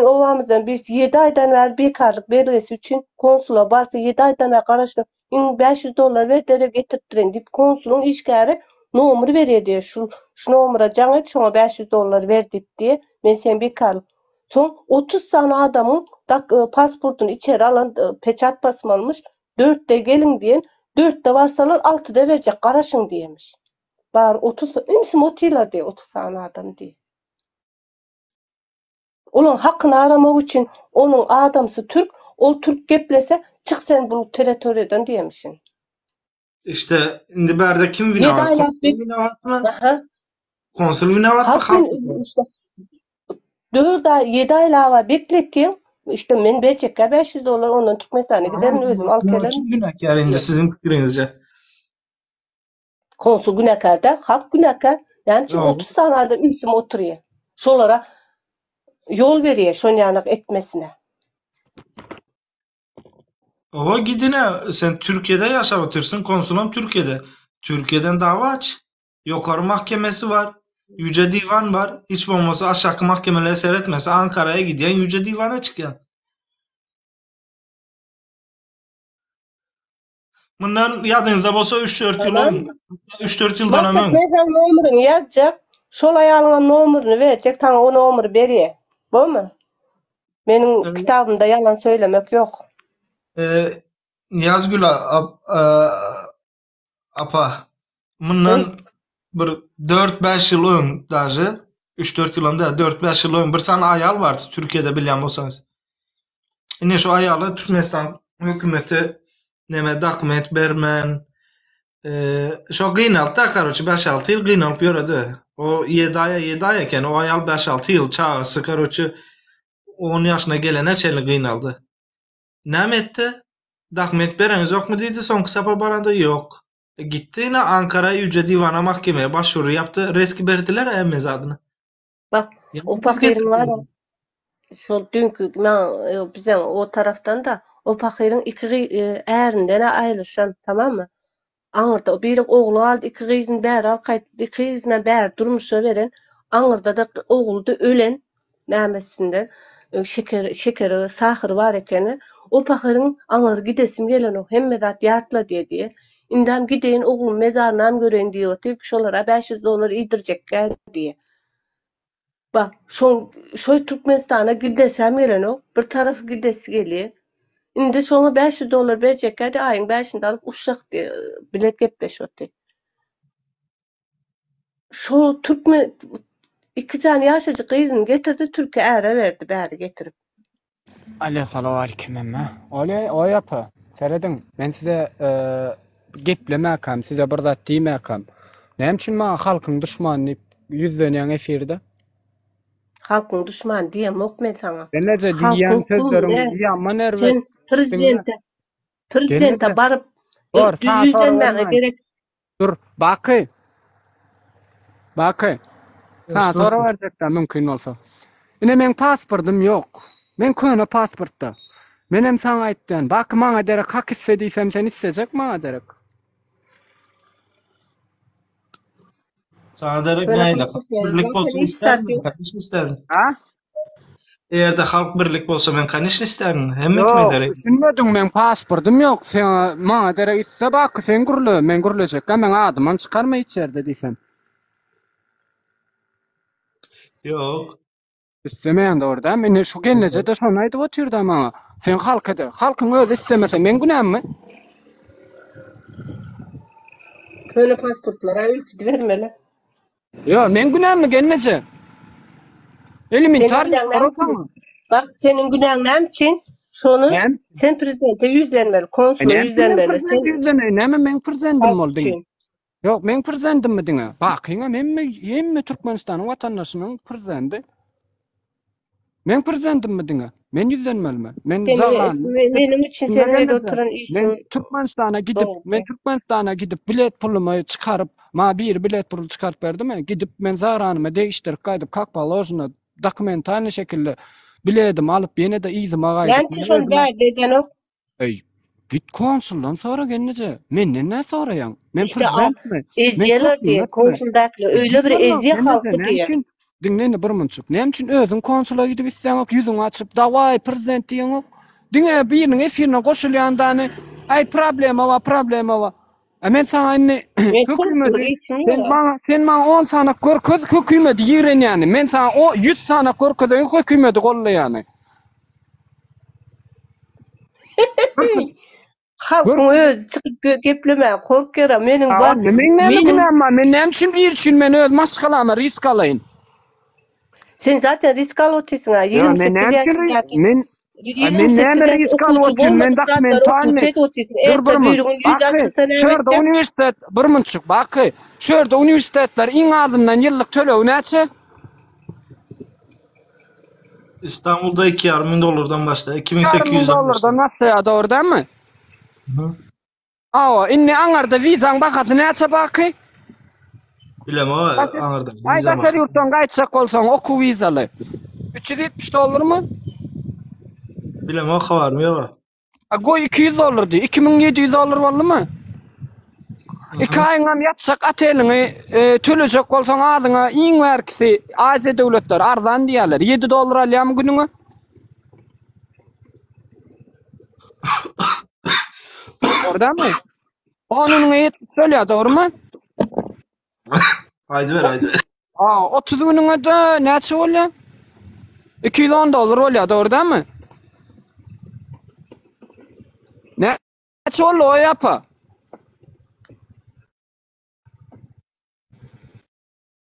ovamızdan bir 7 aydan ver bekarlık belgesi için konsula barsa 7 aydan ver karıştı. $500 ver dere getirttiren dip konsulun işgari nomer veriyor diye şu nomera jaň et şoňa $500 ver dip diye men sen bekarlyk. Soň 30 tane adamın pasportunu içeri alan peçat basmalmış 4'te gelin diyen 4'te varsalar 6'da verecek garaşyň diýemiş. Bar 30 imsim otylar diye 30 tane adam diye. Onun hakkını aramak için onun adamsı Türk, ol Türk geplese çık sen bu teritoriyadan diyemişsin. işte indi berde kim 7 vinavat? aylık Konsul bir vinavat mı? aha, Konsul vinavat mı? halk Halk mı? işte 4 ay 7 aylığa beklettim. İşte men becekka $500 ondan Türkmenistan'a giderin özüm al Kim gelirim. günahkar indi sizin fikrinizce? Konsul günahkar da halk günahkar. Yani çünkü Yok. 30 tane adam imsim oturuyor. Şolara yol veriyor şon yanak etmesine. O gidine sen Türkiye'de yaşap otursun, konsulam Türkiye'de. Türkiye'den dava aç. Yukarı mahkemesi var. Yüce Divan var. Hiç olmazsa aşağı mahkemeleri seyretmese Ankara'ya gidiyen Yüce Divan'a çıkıyor. Bundan yadınızda bolsa 3-4 yıl Tamam. ön. 3-4 yıldan Maksat ömür. mesela numarını yazacak. Şol ayağına numarını verecek. Sana o numarı veriyor. Bu mu? Benim Evet. kitabımda yalan söylemek yok. Yazgül apa. Bundan bir 4-5 yıl ön daşı. 3-4 yıl önde 4-5 yıl ön bir tane ayal vardı Türkiye'de bilýän bolsaňyz. Ine şu ayalı Türkmenistan hükümeti neme dokument bermen. Şu gynalp da karoçy 5-6 yıl gynalp ýöredi. O 7 ay eken o ayal 5-6 yıl çağırsy karoçy 10 ýaşyna gelene çeli gynaldy. Näme etdi? Dokument bereňiz ýokmy diýdi, soňky sapar baranda ýok. Gitdi ine Ankara Yüce Divan'a mahkemeye başvuru yaptı. Reski berdiler emmez adyny. Bak o pakirin var ya. Şu dünkü bize o taraftan da o pakirin iki ärinden aýryşan, tamam mı? Aňyrda bir oglu aldy, iki gyzyny bäri al gaýtdy, iki gyzyna bäri durmuşa beren. Aňyrda da oglu da ölen nämesinden şekeri, sahyry bar ekeni. O pakirin aňyr gidesim gelen o hemme zat ýatla diýdi. Indam gideyin oglum mezarynam gören diýip şolara $500 ýydirjekler diýe. Bak şoy Türkmenistan'a gidesem gelen o bir tarafı gidesi geliyor. Indi şoňa $500 berjekler de aýyň 5'inde alıp uşak diye bilet gepleşýärdi. Şo iki tane ýaşajy gyzyny getirdi, Türkiýe ära berdi, bäri getirip. Assalamu alaikum emme. O yapı. Feredin, ben size geplemäkam, size bir zat diýmäkam. Näme üçin maňa halkyň düşmany ýüzlenýän efirde? Halkyň düşman diýemok men saňa. Ben nece Halkyň diýýän kulu sözlerim ne? ýaman nerwe. Sen prezidente barıp Doğru, sağa sonra yüzlenmäge vermeyin. gerek. Dur, Bakı. Sana sonra verecekler mümkün olsa. Yine men pasportum yok. Men köne pasportda. Menem sana aýtdym. Bakı maňa derek hak islediysen sen isteyecek maňa derek. Sana derek Böyle näýle? pasport yani. Birlik Zaten bolsa ister isterdim. diyor. Kanyşy isterdim. Ha? Eğer de halk birlik bolsa men kanyşy isterdim. Hemme Yok, etme derek. düşünmedim men pasportum yok. Sen maňa derek isse Bakı sen gurle, men gurlejek. Men adymam çykarma içerde diýsem. Yok. İstemeyen de orada. Men şu gelnece de şonu aýdyp otyrdy maňa. Sen halk eder. Halkyň özü istemese men günämi? Köle pasportlara ülkede vermeli. Yo, men günämi gelnece? Elimin Senin tarihçi günahın sorotama. Bak senin günahın ne için? Şonu Ben sen prezidente yüzlenmeli, konsula yüzlenmeli. Näme men prezidentim boldum. Sen Yok, men prezidentim mi diňe? Bakyňa hemme Türkmenistanyň watandaşynyň prezidenti. Men prezidentim mi diňe? Men yüzlenmelimi? Men zagran. benim için Dinle senin evde gelmese. oturan Men işin Türkmenistan'a gidip bilet pulumu çıkarıp ma bir bilet pulu çıkarıp berdim. Gidip men zaranymı değiştirip gaýdyp kakpa lojuna dokument aynı şekilde biledim alıp ýene de iýzime gaýdyp. Näçe şol bädeden ok. Ey, git konsuldan sonra gelnece. Menden ne sorayan? Men İşte prezidentmi? eziyeler diye konsuldakly öyle bir eziye halkı diye. Dinleni bir munçuk. Näçin özüň konsula gidip isleň ok ýüzüňi açyp dawai prezident diýen ok. Diňe biriniň esirine goşulýandany ay problema wa. Men sana inni hökümeti sen maňa 10 sanak görköz hökümeti ýeren ýani. Men sana o 100 sanak görköz hökümeti gollaýany. Halkyň özü çykyp gepleme, korkýar. Meniň bar. Men näçin bir için men öz maşgalama risk alayın. Sen zaten risk alotysyn ha. 28 ýaşyndaky. Men näme risk alyp men dokumentalny. Şurada üniversitet bir munçuk baky. Şurada üniversitetler iň azyndan ýyllyk tölew näçe? İstanbul'da $2.500 başla. 2800 $2.500 nasıl ya doğrudan mı? Awa, inni aňarda vizaň bakaty näçe baky? Bilem o aňarda. Aýda ýurtdan gaýtsak bolsaň oku vizaly. $370 mu? Bilem o habarym ýok. Goý $200 di. $2700 boldymy? 2 aýňam ýatsak ateliňi tölejek bolsaň adyňa iň berkisi Aziýa döwletleri arzan diýerler. $7 alýam günüňe. Ordamy? Onuňa ýetip dogrymy? Aýdy ber. 30 günüňe de näçe bolýar? $210 bolýar, dogrymy? Näçe bolýar ýapa?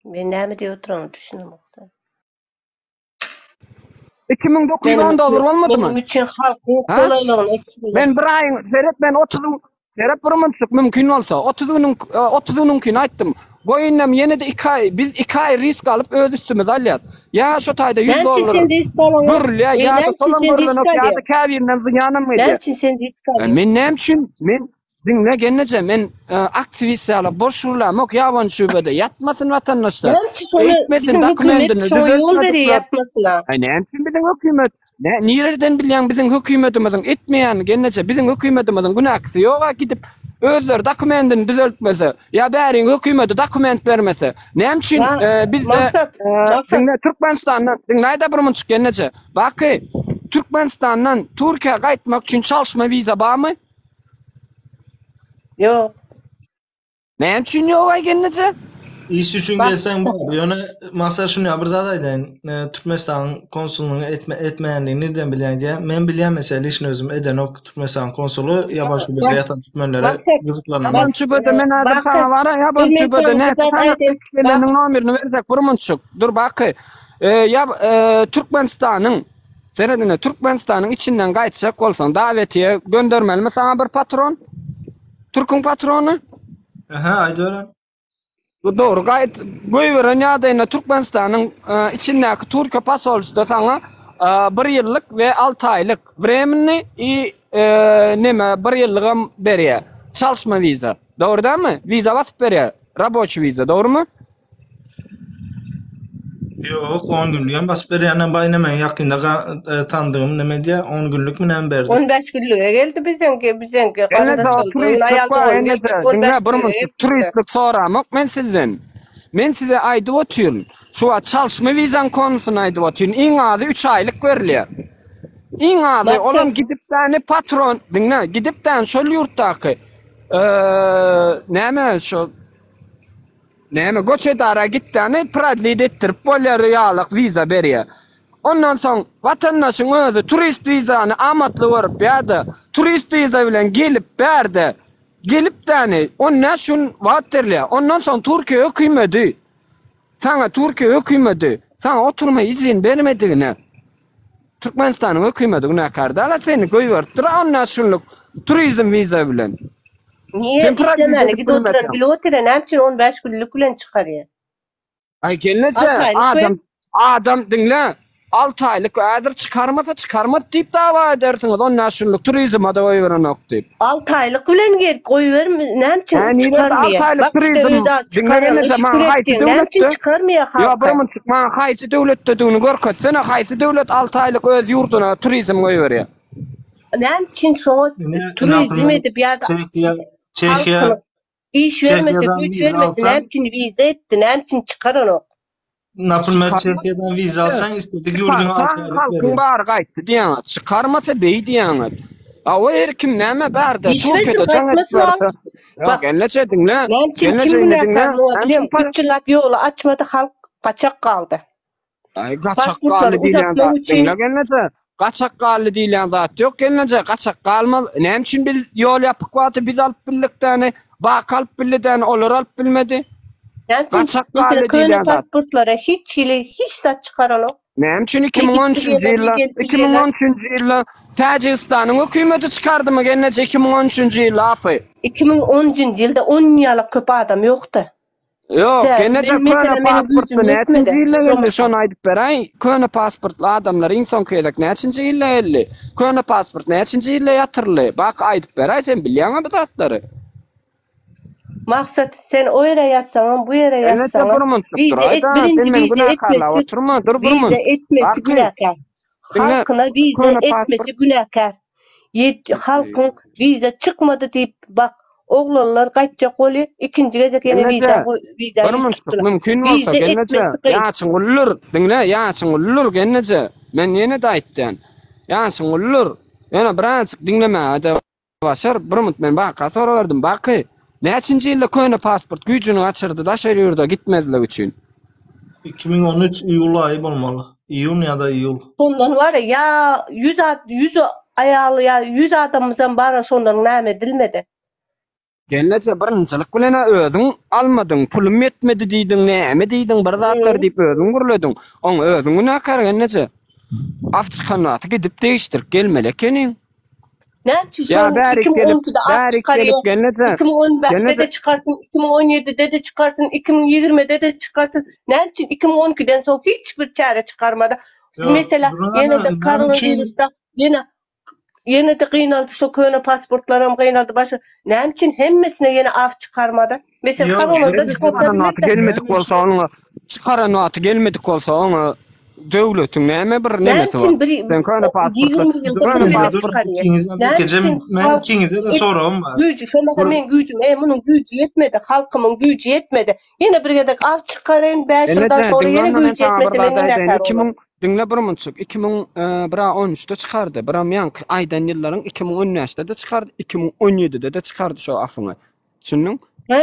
Men näme diýip oturam düşünmekde. $2910 bolmadymy? Benim üçün halkyň golaylygyny etsin. Men bir aýyň ben 30 bir munçuk mümkin bolsa 30 günüňkini aýtdym. Goýunnam ýene de 2 aý biz 2 aý risk alyp öz üstümize alýar. Ya şu taýda $100. Sen risk alan. Gürlä ya da tolanlardan ya da käbirinden zyanam mıydı? Näçe sen risk alan? Men näçin men dinle gelnece men aktivistler boşurlam ok ýaban şubede yatmasın vatandaşlar. Etmesin dokumentini ýol beri yapmasyna. Ay näçin biziň hökümet nereden bilýän biziň hökümetimiziň etmeýän gelnece biziň hökümetimiziň günaksy ýoga gidip özleri dokumentini düzeltmese ya bäriň hökümeti dokument bermese näçin bizde Türkmenistandan näde bir munçuk gelnece baky Türkmenistandan Türkiýe gaýtmak üçin çalışma viza barmy? Yok. Näçin ýok gelnece? İş üçün gelsen bar. Ýöne masa şunu bir zat aýdyn. Türkmenistan konsullugyny etmeýändigini nerden bilýän diýe. Men bilýän mesele işini özüm eden ok Türkmenistan konsulu ýabaş şubede ýatan türkmenlere gyzyklanýar. Ýabaş şubede men adam sana bara ýabaş şubede näme nomerini bersek bir munçuk. Dur baky. Türkmenistanyň senedine Türkmenistanyň içinden gaýtsak bolsaň dawetiye göndermelimi sana bir patron? Türk'ün patronu? Aha, aýdýar. Doğru gayet goýberen ýagdaýynda Türkmenistanyň içindäki Türkiýe pasolşyda sana 1 ýyllyk we 6 aýlyk временni neme 1 ýyllygam berýär. Çalışma viza. Dogrymy? Viza basyp berýär. Raboçy viza, dogrymy? Yok, 10 günlük basyp berýänden baýna men ýakynda tanydığım neme diýe 10 günlük menen berdi. 15 günlüge geldi bizenki turistlik soramok men sizden. Men size aýdyp oturýan. Şu çalışma vizan konusyny aýdyp oturýan. Iň azy 3 aýlyk berilýär. Iň azy olam gidipden patron, diňle, gidipden şol ýurtdaky näme şol näme goçedara gitdiňi pradlid ettirip bolýar ýalyk viza berýär. Ondan soň vatandaşyň özü turist vizany amatly berip ýa-da turist viza bilen gelip berdi. Gelipdäni onna şun waterler. Ondan soň Türkiýe hökümeti Türkiýe hökümeti sana oturma izin bermedigine Türkmenistanyň hökümeti günäkardala seni goýberdir ondan şunluk turizm viza bilen. Niye istemeli? Gidip oturan pilotire näçe 15 günlük bilen çykarýar. Ay gelnece adam dinle 6 aylık ädir çıkarmasa çıkarmat diýip dawa edersiňiz. Ondan şunluk turizma da goýberenok diýip. 6 aylyk bilen gelip goýbermi? Näçin Yani çıkarmıyor? 6 aylık Bak işte turizm öyle dinlemene çıkarıyor. zaman Şükür haysi ettin. Näçin devletdi. çıkarmıyor Ya halka? buramın çıkma haysi devlet dediğini görkezsene haysi devlet 6 aylık öz yurduna turizm goýberýär. Näçin şoňa turizm edip ýa-da Çekiya halkyny iş vermese, Çekya'dan güç vize vermese, alsan- näçin vize etdi, näçin çıkar onu? Napılmer Çekya'dan vize alsan istedik yurdun Çıkarsa 6 aylık halkın veriyor. bari gaýtdy diýen. Çıkarmasa beý diýen. O erkim näme bärde? Hiç versin, Türkiýede gaýtmasın al. Ya Bak, gelneçe dinle. Näçin Gelneçe kim dinle. bilen Näçin bilem para- 3 ýyllap ýoly açmady, halk kaçak kaldı. Ay gaçak Pasportları galy diýen uzatmak zat. için- Dinle gelneçe. Gaçak galy diýen zat ýok gelneçe. Gaçak galma. Näme üçin bil ýol ýapyk wagty biz alyp billikden, bak alyp bilden olar alyp bilmedi. Näçin Kaçak mesela galy köýne diýen zat. pasportlara hiç zat çıkar onu. Näme üçin 2013-nji ýylda 2013-nji ýylda Täjikistanyň hökümeti çykardymy gelneçe 2013-nji ýylda afy. 2010-njy ýylda 10 ýyla köp adam ýokdy. Yok, Sen, gelneçe ben mesela köne benim pasportly gücüm yetmedi. näçinji ýylda Sonra- geldi şonu aýdyp beräň. Köne pasportly adamlar insan köýlek näçinji ýylda geldi. Köne pasport näçinji ýylda ýatyrly. Bak aýdyp beräň sen bilýäňmi bu tatlary? Maksat sen o yere yatsan, bu yere Gelneçe yatsan. burmun Vize tuttur. et, Aýda birinci sen men vize günahkarla etmesi, oturma, dur burmun. vize etmesi Arky. günahkar. Dinle, Halkına vize köne etmesi pasport- günahkar. Halkın vize çıkmadı deyip bak oğlanlar kaçacak oluyor. İkinci gece gene Gelneçe, vize burmun tuttuk. Mümkin bolsa Vize gelneçe. etmesi kıyın. Ýaçyň ullur, dinle, ýaçyň ullur gelneçe. Men ýene de aýtdym. Ýaçyň ullur. Ýene birazcık dinleme hadi başar. Burmun men baka sora berdim. Baky. Näçinji ýylda köne pasport güýjüni açyrdy da şeýle ýurda gitmediler üçin. 2013 iyul ayı bolmaly. İyun ya da iyul. Sondan var ya 100 ayalı ya 100 adamımızdan bara sondan näme edilmedi. Gelneçe birinçilik bilen özüň almadyň, pulum yetmedi diýdiň, näme diýdiň, bir zatlar diýip özüň gürledin. Oň özüň günahkar gelneçe. Af çykanaty gidip değiştirip gelmelek kenin. Näçe Ya şu bärik gelip, 2010'da az bärik çıkarıyor. gelip gelneçe. 2015'de de Gelneçe. çıkarsın, 2017'de de çıkarsın, 2020'de de çıkarsın. Näçe 2012'den soň hiçbir çare çıkarmadı. Yo, Mesela burada yine de ben koronavirusda yine de kıynadı şu köne pasportlarım kıynadı başı. Näme için hemmesine yine af çıkarmadı. Mesela Yo, koronada şöyle Çıkaranaty çıkartabilir de. gelmedik bolsa oňa, çıkaranaty gelmedik bolsa oňa döwletiň näme bir nemesi Näçin bar. Sen köne pasportla, 20 yıldır köne böyle pasport- çıkarıyor. İkinize Näçin bakacağım. Ben halk- ikinize de sorum var. Gücü, şonda men gücüm, bunun gücü yetmedi, halkımın gücü yetmedi. Yine bir gedek av çıkarayım, 5 yıldan sonra yine gücü yetmese men yine yakar olur. Dinle bir munçuk 2013'te çıkardı. Biram yank aydan yılların 2013'te de çıkardı. 2017'de de çıkardı şu afını. Şunun He,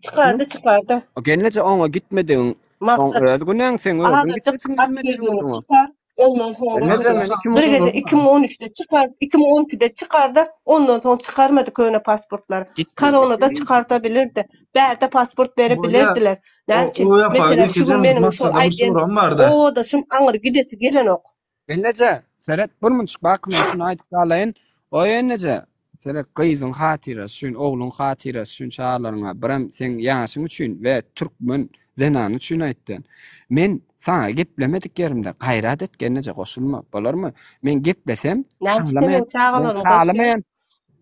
çıkardı. o gelnece ona gitmedin. Maksat Öz günäň sen özüň ağacık gitmesin at bilmedin. yerini çıkar. Ondan sonra Ne zaman bir gece 2013'te çıkar, 2012'de çıkardı. Ondan sonra çıkarmadı köne pasportları. Koronada çıkartabilirdi. Berde pasport verebilirdiler. Näçin? O yapar. Mesela şu gün benim şu Maksadımız ayden sorum vardı. o da şum aňyr gidesi gelen ok. Gelnece Seret bir munçuk bak men şunu aýdyp galayyn. O ýene Seret gyzyň hatyrasy üçin, ogluň hatyrasy üçin çağlarına biram sen ýaşyň üçin we türkmen zenany üçin aýtdym. Men sana geplemedik yerimde gaýrat etgenece goşulma bolarmy? Men geplesem Näçin çağalarym halamayan.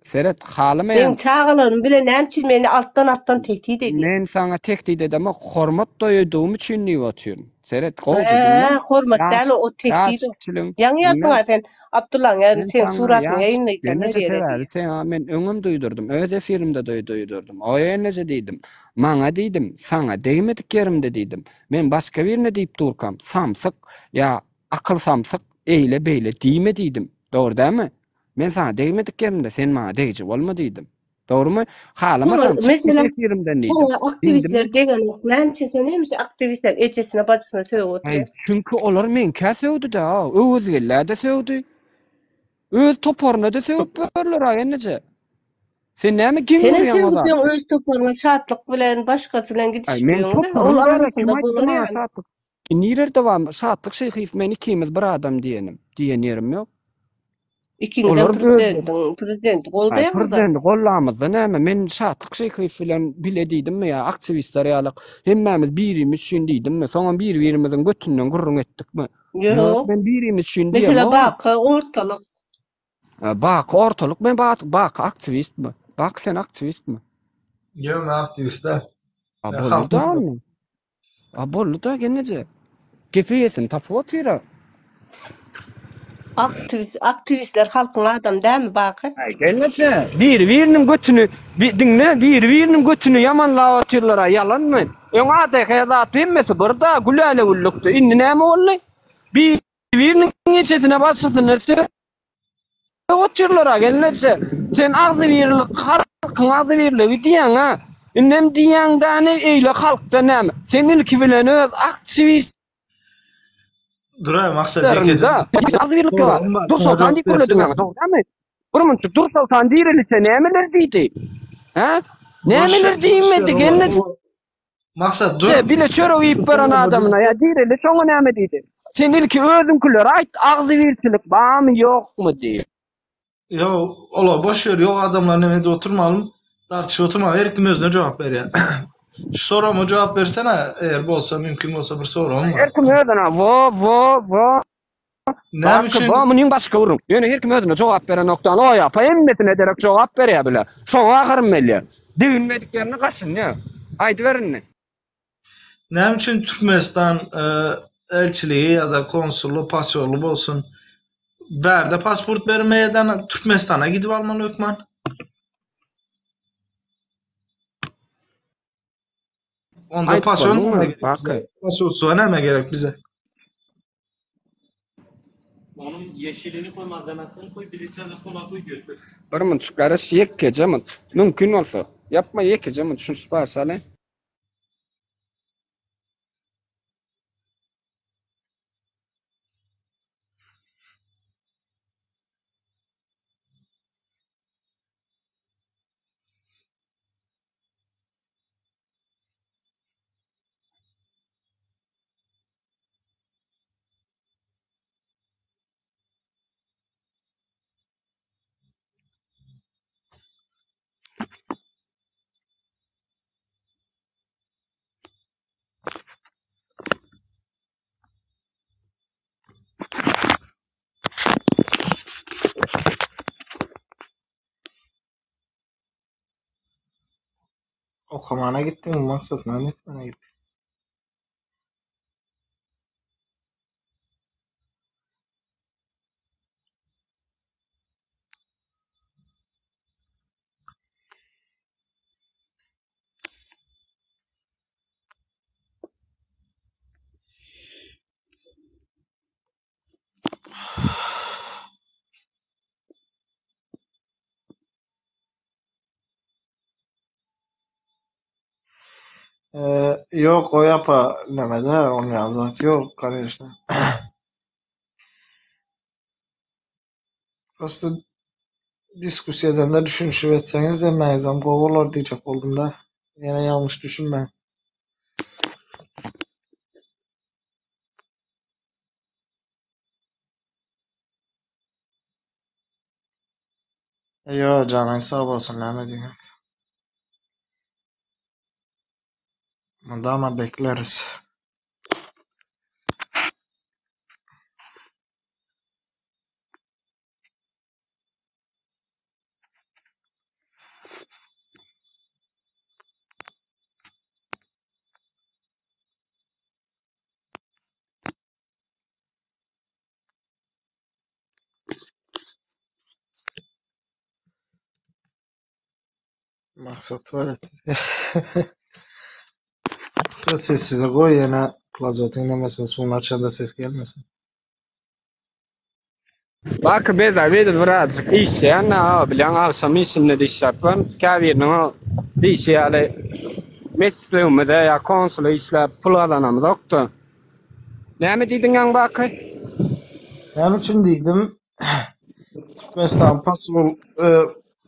Seret halamayan. Ben çağalarım bile näçin meni alttan tehdit ediyor. Men sana tehdit edeme hormat doýduğum üçin diýip oturýarym. Seret gowjy Hormat däl o tehdit. Ýa-ni ýatdyň sen Abdullah ýa sen suratyny ýaýnlaýsan. Men öňüm duýdurdum. Öz efirimde duýdurdum. O ýene-de diýdim. Maňa diýdim, sana deýmedik yerimde diýdim. Men başga birine diýip durkam. Samsyk ýa akıl samsyk eýle beýle diýme diýdim. Dogry dämi? Men sana deýmedik yerimde sen maňa deýji bolma diýdim. Dogrymy? Halamasam Mesela efirimden diýdim. Sonra aktivistler degen näçe sen hemiş aktivistler ejesine bacysına söýüp oturuyor. Çünkü olar men käsewdi da, öz gellerde söwdi. Öz toporuna da söwüp berler aýanyje. Sen näme kim Senin görýän olar? söýüpdiň öz toparyna şatlyk bilen başgasy bilen Ay men gidişdiň. toporuna Olar kim aýtdy? Nirerde var şatlyk şeýhyf men ikimiz bir adam diýenim. Diýen ýerim ýok. İkiniz prezident golda ýa-da? Prezident gollamyzda näme men şatlyk şeýhyf bilen bile diýdimmi ýa aktivistler ýalyk hemmämiz birimiz şun diýdimmi? Soňa bir-birimiziň götünden gurrun etdikmi? Yok. ben birini düşündüm. Mesela bak ortalık. Bak ortalık ben bak aktivist mi? Bak sen aktivist mi? Yok aktivist de. Bollu da mı? Bollu da genece. Gepeyesin tapıp otyra. Aktivistler halkın adam değil mi bak? Genece birinin götünü dinle birinin götünü yamanlap otyrlara yalan mı? Öňe atak bilmese burada gülale ullukdu. Inni näme bolly? Birinin geçesine başlasın nerse otyrlara gelnese. Sen agzy birlik halkyň agzy birligi diýen ha. Innem diýen däne eýle halkda näme? Sen ilki bilen öz aktivist Duray maksat da agzy birlik var. Dur sultan diýip biledim ýa-da. Doğru. Burmunçuk dur sultan diýerelise nämeler diýdi? Ha? Nämeler diýmedi gelnese. Maksat dur. Bile çörek yiyip baran adamına ya diýereli şoňa näme diýdi? Sen ilki özüňkiler aýt agzy birlik barmy ýokmy diýip. Yo, ola boş ver. Yok adamlar nemede oturmalım. Tartışıp oturma. Her kim özüne cevap ver ya. Şu soruma cevap versene. Eğer bolsa mümkün bolsa bir sorum var. Her kim özüne wo. Ne için? Bu munyň başga urun. Ýöne her kim özüne cevap beren noktan o ýapa emmetine derek cevap berýär bile. Şoňa ahyrym belli. Diýilmediklerini gaçsyn ya. Aýdy berin. Ne için Türkmenistan elçiliği ya da konsullu, pasyonlu bolsun. Berde pasport vermeyeden Türkmenistan'a gidip almalı hükmen. Onda Aýdyp pasyon bolmaly, mu gerek bak. bize? Pasyonsuğa ne gerek bize? Onun yeşilini koy, malzemesini koy, bilicini kola koy götür. Bir munçuk garaş ýekkeje mümkin bolsa. Yapma ýekkeje şunu barsaly. Okumana gittin mi maksat? Mehmet'e gittin. Yok o yapa demede onu yazat. Yok kardeşler. Prosto diskusiyadan da düşünüşüp etseniz de mezam kovalar diyecek oldum da. Yine yanlış düşünme. Yo canın sağ olsun ne diyeyim. Ama bekleriz. Maksat tuvalet. Sen sessize koy yine klozet dinlemesin. Suyun açanda ses gelmesin. Bak beza bedir birazcık işleyen bilen akşam işimle de işlepen kaviyerine de işleyali mesleğimde ya konsulu işlep pul alanamız yoktu. Ne mi dedin yan bak? Yani için dedim Türkmenistan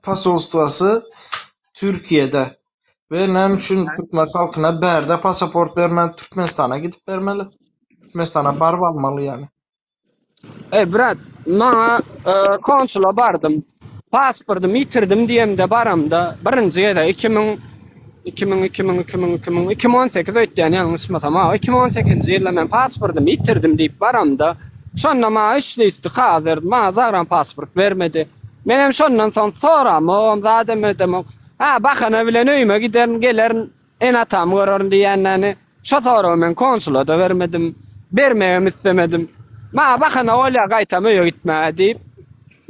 pasolostvası Türkiye'de ve nem için Türkmen halkına berde pasaport vermeli Türkmenistan'a gidip vermeli. Türkmenistan'a barba almalı yani. Brat, bana konsula bardım. Pasportumu yitirdim diyemde baramda. Birinci yerde 2018 öýtýän ýalňyşmasam, 2018-nji ýylda men pasportumy itirdim diýip baramda, şonda ma üçlüýsty hazır, ma zagran pasport bermedi. Menem şondan soň soramam, zadem ödemok. Ha, bahana bilen öýüme giderim, gelerim, en atam görürüm diýenleri. Şo soram men konsulata bermedim, bermegem istemedim. Ma bahana olýa gaýtam öýe gitmäge diýip,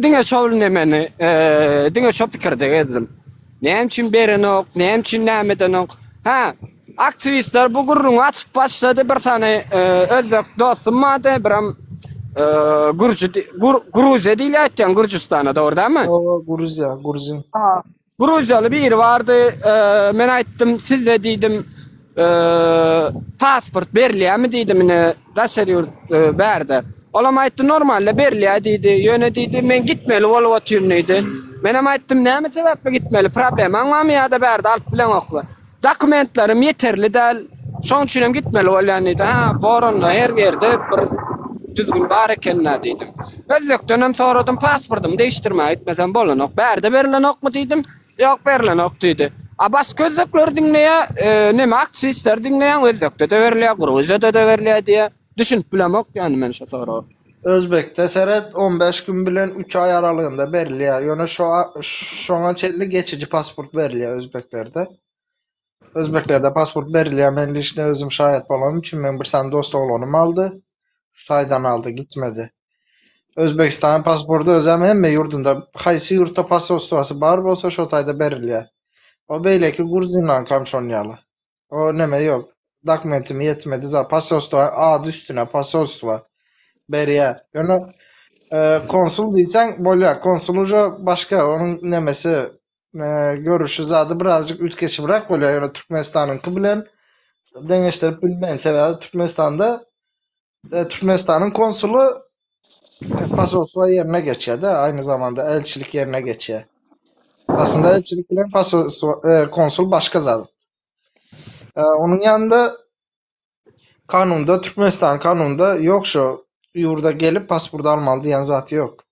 diňe şol nemeni, diňe şo pikirde gezdim. Näme üçin berenok, näme üçin nämedenok. Ha, aktivistler bu gurrunu açıp başladı. Bir tane özlük dostum vardı. Biram Gruzya değil aytcan Gürcistan'a doğru değil mi? O Gruzin. Gruzyalı biri vardı. Men aytdım size dedim pasport berliýär mi dedim ne daşary berdi. Olam aytdy normalde berliýär diýdi. Ýöne diýdi men gitmeli bolup otyrnydy. Men hem aytdym näme sebäpli gitmeli? Problemam barmy ýa-da berdi alyp bilen okla. Dokumentlerim yeterli däl. Şoň üçin hem gitmeli bolýanydy. Ha, boronda her ýerde bir düzgün bar ekenler diýdim. Özlükden hem soradym pasportumy değiştirmäge gitmesem bolanok. Berde berilenok mu diýdim? Ýok berilenok diýdi. A başga özlükler diňleýär, näme aktivistler diňleýär, özlükde de berilýär, Gruziýada da berilýär diýe düşünüp bilemok ýani men şo sorap. Özbek'te seret 15 gün bilen 3 ay aralığında beriliyor. Yani şoňa çelli geçici pasport beriliyor Özbeklerde. Özbeklerde pasport beriliyor. Men işine özüm şahit bolam için men bir sen dost oğlanım aldı. Şaydan aldı gitmedi. Özbekistan pasportu özem hemme yurdunda haýsy yurtda pasportası bar bolsa şo taýda beriliyor. O beýleki Gurzinlan kamşonýaly. O näme ýok. Dokumentimi yetmedi. Pasportu adı üstüne pasportu berýär. Yani konsul diýsen bolýar. Konsul uja başga onun nemesi görüşü zady birazcık ütkeçibirek bolýar. Yani Türkmenistanyňky bilen deňeşdirip bilmeň sebäbi Türkmenistan'ın konsulu pasoslua yerine geçiyor da aynı zamanda elçilik yerine geçiyor. Aslında elçilik bilen konsul başka zat. Onun yanında kanunda, Türkmenistan kanunda yok şu yurda gelip pasport almalı diyen zatı yok.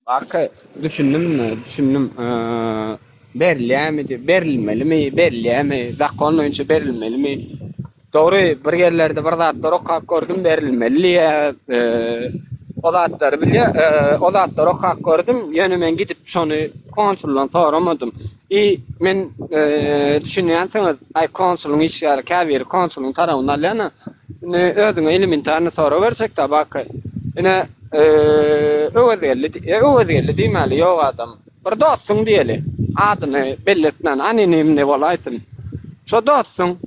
Bak düşündüm berilýär mi, berilmeli mi, berilýär mi, zakon boýunça berilmeli mi? Doğru, bir yerlerde bir zatlar okak gördüm berilmeli o zatları bilýär, o zatları okak gördüm, ýöne men gidip şonu konsuldan soramadım. Men düşünýänsiňiz, ay konsulun işgäri käbir konsulun tarabyndan alýana, özüňe elementarny sora bersek-de bak. Ine öwezgelli diýmeli ýok adam. Bir dostum diýeli. Adyny belletmän, anonim ne bolaýsyn. Şo dostum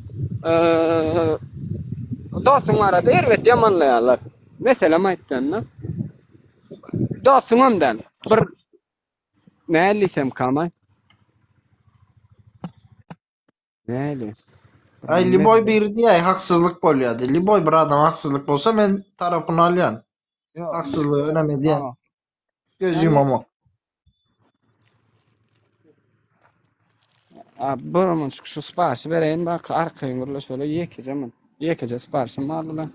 dostumlara da elbet yamanlaýarlar. Meselem aýtganda dostumdan bir nälisem kamay. Näli? Ay Liboy bir diýär, haksızlyk bolýardy. Liboy bir adam haksızlyk bolsa men tarapyny alýan. Haksızlygy önem edýän. Göz yumamak. Buramın şu siparişi vereyim bak arkaya gurla şöyle yekece siparişim vardı lan.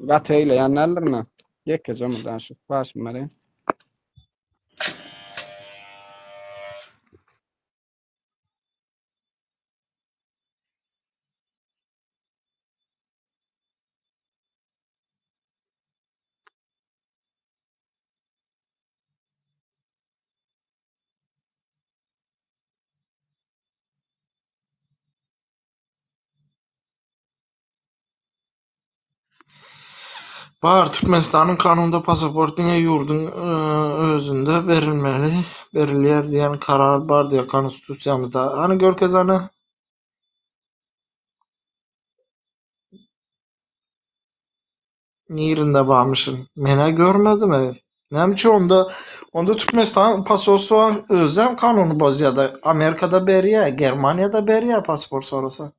Gateyle yanlarlarına yekeceğim ben şu siparişimi vereyim. Bar Türkmenistan'ın kanunda pasaportuna yurdun özünde berilýär diýen karar bar diýär konstitusiýamyzda. Hani görkez hani nirinde barmyşyn. Mene görmedim. Näme onda Türkmenistan pasaportu özem kanunu bozýar. Amerikada berýär, Germaniýada berýär pasport sorasa.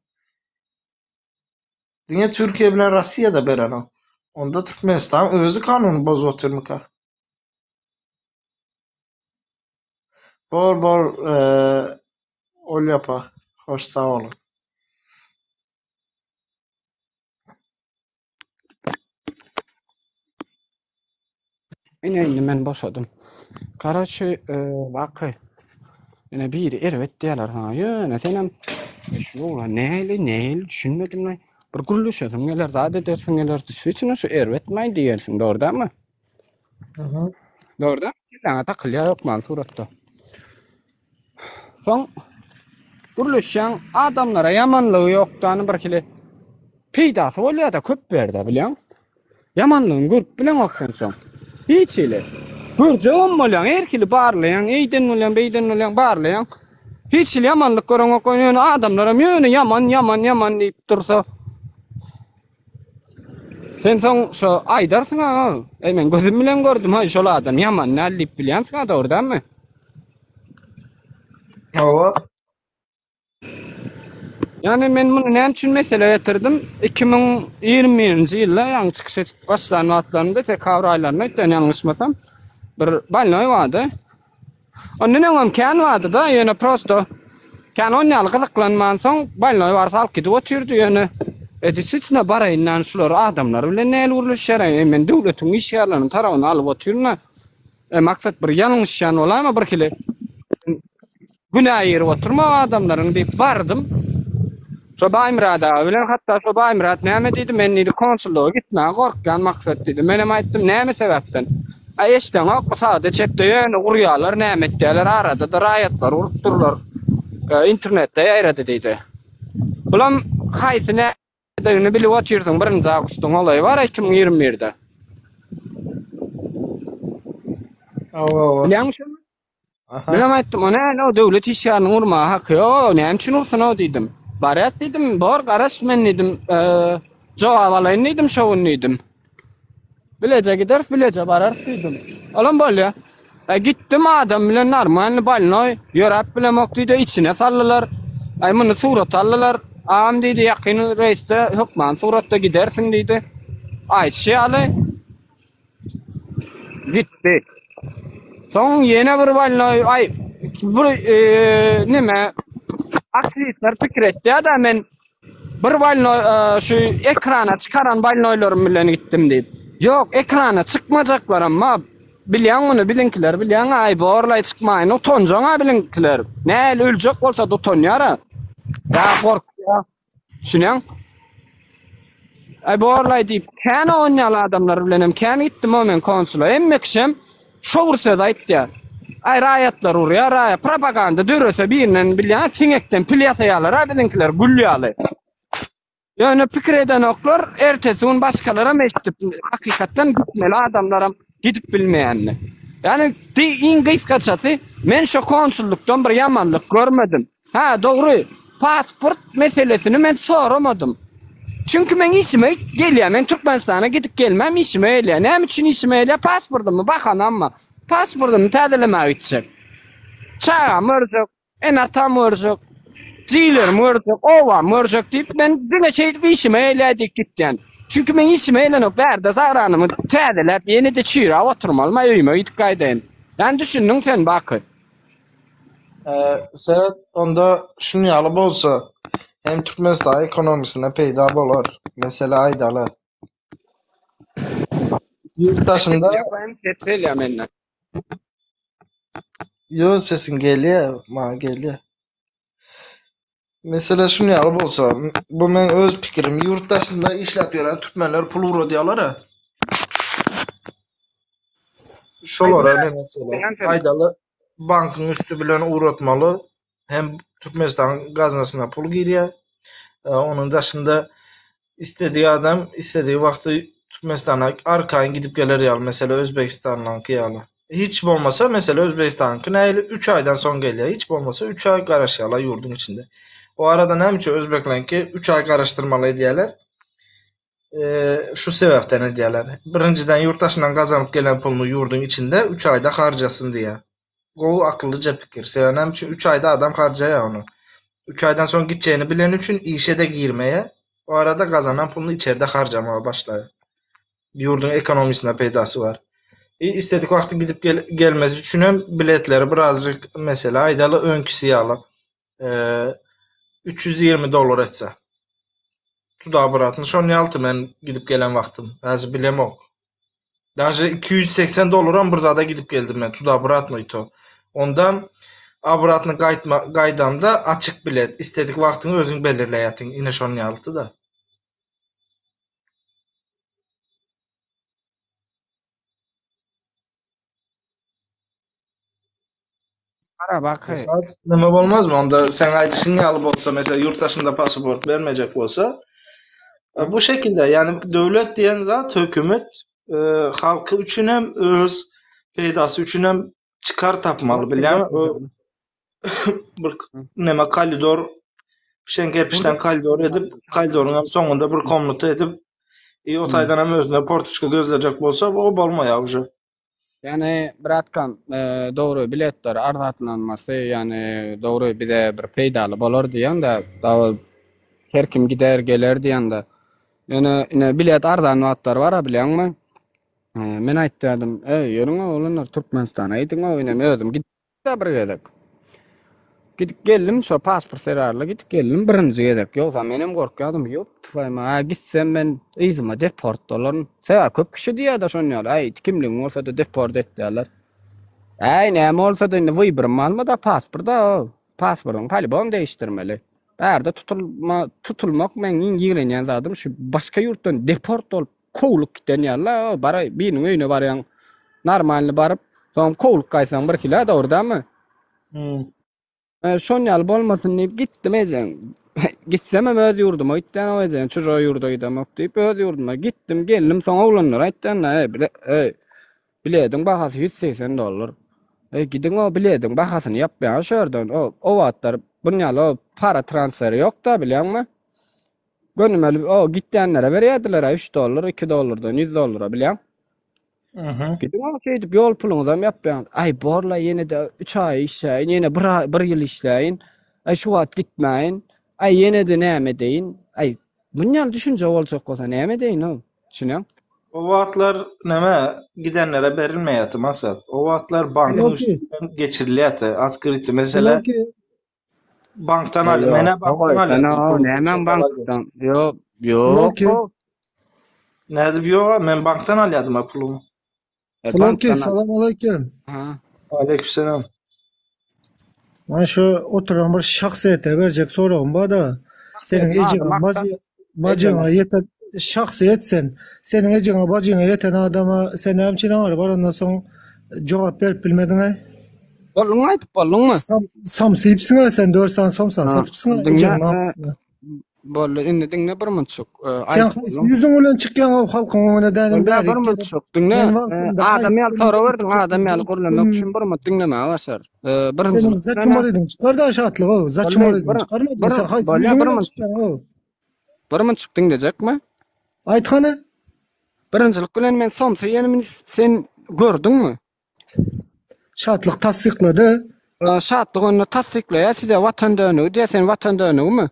Diňe Türkiye bilen Russiýada beren. Onda Türkmenistan özü kanunu bozotyrmyka. Bor ol yapa. Hoş sağ olun. Ine men boşadım. Karaçy baky. Ene biri evet diýerler ha. Ýöne senem şu nähili düşünmedim lan. Bir guruluşasın geler zade dersin geler düşüçün şu erwetmeň diýersin dogrymy? Dogry. Ýa takylýar ýokman suratda. Soň guruluşan adamlara ýamanlygy ýokdany birkili peýdasy bolýar da köp berdi bilýän. Ýamanlygyny görüp bilen oksan soň. Hiç ile. Görjegem bolýan, erkili barlayan, eýden bolýan, beýden bolýan barlayan. Hiç ile ýamanlyk gören okýan adamlara ýöne ýaman diýip dursa. Sen soň şu aýdarsyň ha. Men gözüm bilen gördüm ha şol adam ýaman näldip bilýänsiň ha dogrydanmy? Hawa. Yani men bunu näme üçin mesele getirdim? 2020-nji ýylda ýaňy çykyş başlanyp atlarynda dekabr aýlaryna ötden ýalňyşmasam bir balnoy vardı. Ondan öňem kän vardı da ýöne prosto kän onýaly gyzyklanman soň balnoy barsa alyp gidip otyrdy ýöne. Edisiçne baraýyndan şular adamlar bilen näle uruluşýar? Men döwletiň işgärlerini tarawyna alyp otyrna. Maksat bir ýalňyşýan bolamy birkili. Günah ýeri oturma adamlaryň diýip bardım. Şo Baýmyrada bilen hatda şo Baýmyrad näme diýdi? Men diýdi konsulluğa gitmä gorkdan maksat diýdi. Menem aýtdym näme sebäpden? Eşden ok sade çepde ýöne urýarlar näme etdiler arada da raýatlar urup durlar. İnternetde ýaýrady diýdi. Bulam haýsyna däňini bilip otyrsyň 1-nji awgustyň olaýy bar 2021-de. Hawa. Bilýän şonu? Menem aýtdym, "O näme o döwlet işgärlerini urma haky ýok, näme üçin ursun o?" diýdim. Barýas diýdim, "Bor garaş men diýdim, jogap alaýyn diýdim, şowun diýdim. Bilece gider, bilece barar diýdim. Olam bolýa. Gitdim adam bilen normal balnoy, ýörap bilen okdydy içine sallylar. Muny surat aldylar. Am diýdi, "Ýakyn reisde hukman suratda gidersiň" diýdi. Aýtşýaly. Gitdi. Soň ýene bir balnoy, bir nime aksiyetler pikir etdi da men bir balnoy şu ekrana çıkaran balnoylarym bilen gittim diýip. Ýok, ekrana çykmajaklar amma bilýän muny bilinkiler bilýän borlay çykmaýyn, o tonjaňa bilinkiler. Näle öljek bolsa da tonýar. Ya gorkýar. Şunyň. Borlay diýip, kän onýaly adamlar bilenem, kän gitdim men konsula. Emmekşem şowur söz aýtdy. Raýatlar urýar, propaganda dörese birinen bilýän siňekden pilýasaýarlar, bilinkiler gülýärler. Ýöne pikir eden oklar ertesi gün başkalara meştip hakykatdan gitmeli adamlara gidip bilmeýänli. Yani iň gysgaçasy men şo konsullukdan bir ýamanlyk görmedim. Ha dogry, pasport meselesini men soramadym. Çünkü men işime gelýär, men Türkmenistana gidip gelmem işime gelýär. Näme üçin işime gelýär? Pasportumy bakan amma pasportumy täzelemäge gitjek. Çağa mörjek, enatam mörjek. Jiler mörjek, owa mörjek diýip men diňe şeýle bir işime gelýärdik gitden. Çünkü men işime gelenok bärde zagranymy täzelep ýene-de çyra oturmalyma öýme gidip gaýdyn. Yani düşündüň sen baky. Sen onda şunu ýaly bolsa, hem Türkmenistan ekonomisine peýda bolar. Mesela aýdalar. Yurttaşynda Ýa menden. yo sesin gelýär, maňa gelýär. Mesela şunu ýaly bolsa, bu men öz pikirim, yurttaşynda işläp ýören türkmenler pul uradýarlar. Şolara mesela aýdaly bankyň üstü bilen uratmaly. Hem Türkmenistan gazinasyna pul girýär. Onun daşynda istediği adam istediği wagty Türkmenistana arkaýyn gidip geler ýaly, mesela Özbekistandanky ýaly. Hiç bolmasa mesela Özbekistanky näle 3 aýdan soň gelýär, hiç bolmasa 3 aý garaşýarlar ýurdun içinde. O arada näme özbeklenki 3 aý garaşdyrmaly edýärler. Şu sebäpden edýärler. Birinciden yurttaşyndan gazanyp gelen pulunu ýurdun içinde 3 aýda harjasyn diýär. Gowy akyllyca pikir. Sebäpden üçin 3 aýda adam harjaýar onu. 3 aýdan soň gitjegini bilen üçin işe de girmeýe, o arada gazanan pulunu içeride harjamağa başlaýar. Ýurdun ekonomisine peýdasy bar. İstedik wagty gidip gelmez üçin hem biletleri birazcık mesela aýdaly öňküsi ýalyp $320 etse. Tuda bıratın. Şonu ýalty men gidip gelen wagtym. Häzir bilemok. Daşy $280 bir zada gidip geldim men. Tuda bıratmy to. Ondan Aburatını gaýdamda açyk bilet. İstedik wagtyny özüň belirleýätiň. Ine şonu ýalypdy da. Ara bakay. Az nima bolmazmy? Onda sen aýdyşyň ýaly bolsa, mesela yurtdaşynda pasport bermejek bolsa, bu şekilde yani döwlet diýen zat, hökümet halky üçin hem öz peýdasy üçin hem çykar tapmaly bilýärmi? Bir nima kalidor şeňke epişden kalidor edip, kalidoryň hem soňunda bir komnata edip, o taýdan hem özüne portuçka gözlejek bolsa, o bolmaýar uje. Yani biratkam doğru biletler ardatlanması yani doğru bize bir peýdaly bolar diýen de her kim gider geler diýen de yani ine bilet ardan wagtlar bar bilýärmi? Men aýtdym, ýörüň oğlanlar Türkmenistana ýetiň oýnam özüm gitdi bir gezek. Gidip geldim şu pasport serarly gidip geldim birinji gezek. Ýoksa menem gorkadym ýok. Tufaýma gitsem men yzyma deport dolaryn. Sebä köp kişi diýär-de şonýaly. Aý kimligiň bolsa da deport etdiler. Aý näme bolsa da wybrym alma da pasportda pasportyň talibon değiştirmeli. Bärde tutulmak meniň ýigrenýän zadym şu başga ýurtdan deport bolup kowluk giden ýaly. Bara biriň öýüne barýan normalny baryp soň kowluk gaýsaň bir kilo da ordamy? Şonýal bolmasyn diýip gitdim ejem. Gitsem hem öz ýurduma gitdim ejem. Çuja ýurda gidemok diýip öz ýurduma gittim, geldim soň oglanlar aýtdylar, bilediň bahasy $180. Gidin o bilediň bahasyny ýapmaýan şerden. O wagtlar bunýaly o para transferi ýok da bilýärmi? Gönümeli o gitdenlere berýärdiler $3, $2'dan $100 bilýän. Gidip o şeýdip ýol puluňyzy hem ýapmaýan. Aý borla ýene de 3 ay işläýin, ýene 1 ýyl işläýin. Aý şu wagt gitmäýin. Aý ýene de näme deýin? Aý bunýal düşünje boljak bolsa näme deýin o? Düşünýän? O wagtlar näme gidenlere berilmeýärdi maksat. O wagtlar bankyň üstünden geçirilýärdi. Atgyrity mesele bankdan alyp, mene bankdan alyp. Näme bankdan? Ýok. Näde ýok, men bankdan alýardym pulumy. Flonki, salam aleyküm. Aleykümselam. Ben şu oturan bir şahsiyete verecek sorağım da senin ecine bacına yeten şahsiyet senin ecine bacına yeten adama sen hemçine var ondan sonra cevap verip bilmedin ha? Bolun aýtyp bolun mu? Samsypsyň ha sen 400 samsa satypsyň ha ecine ne yapsyň? Bolla indi diňle bir munçuk. Sen yüzüň bilen çykýan o halkyň öňüne dälen bäri. Bir munçuk diňle adam ýaly tora berdiň, adam ýaly gurlamak üçin bir munçuk diňleme başar. Birinji sen zaçmar edin. Çykar da şatlyk o, zaçmar edin. Çykarmadın sen haýsy yüzüň bilen çykýan o. Bir munçuk diňlejekmi? Aýtgany? Birinjilik bilen men somsa ýenimi sen gördüňmi? Şatlyk tasdiklady. Şatlyk onu tasdikleýär, size watan döňügi diýär, sen watan döňügimi?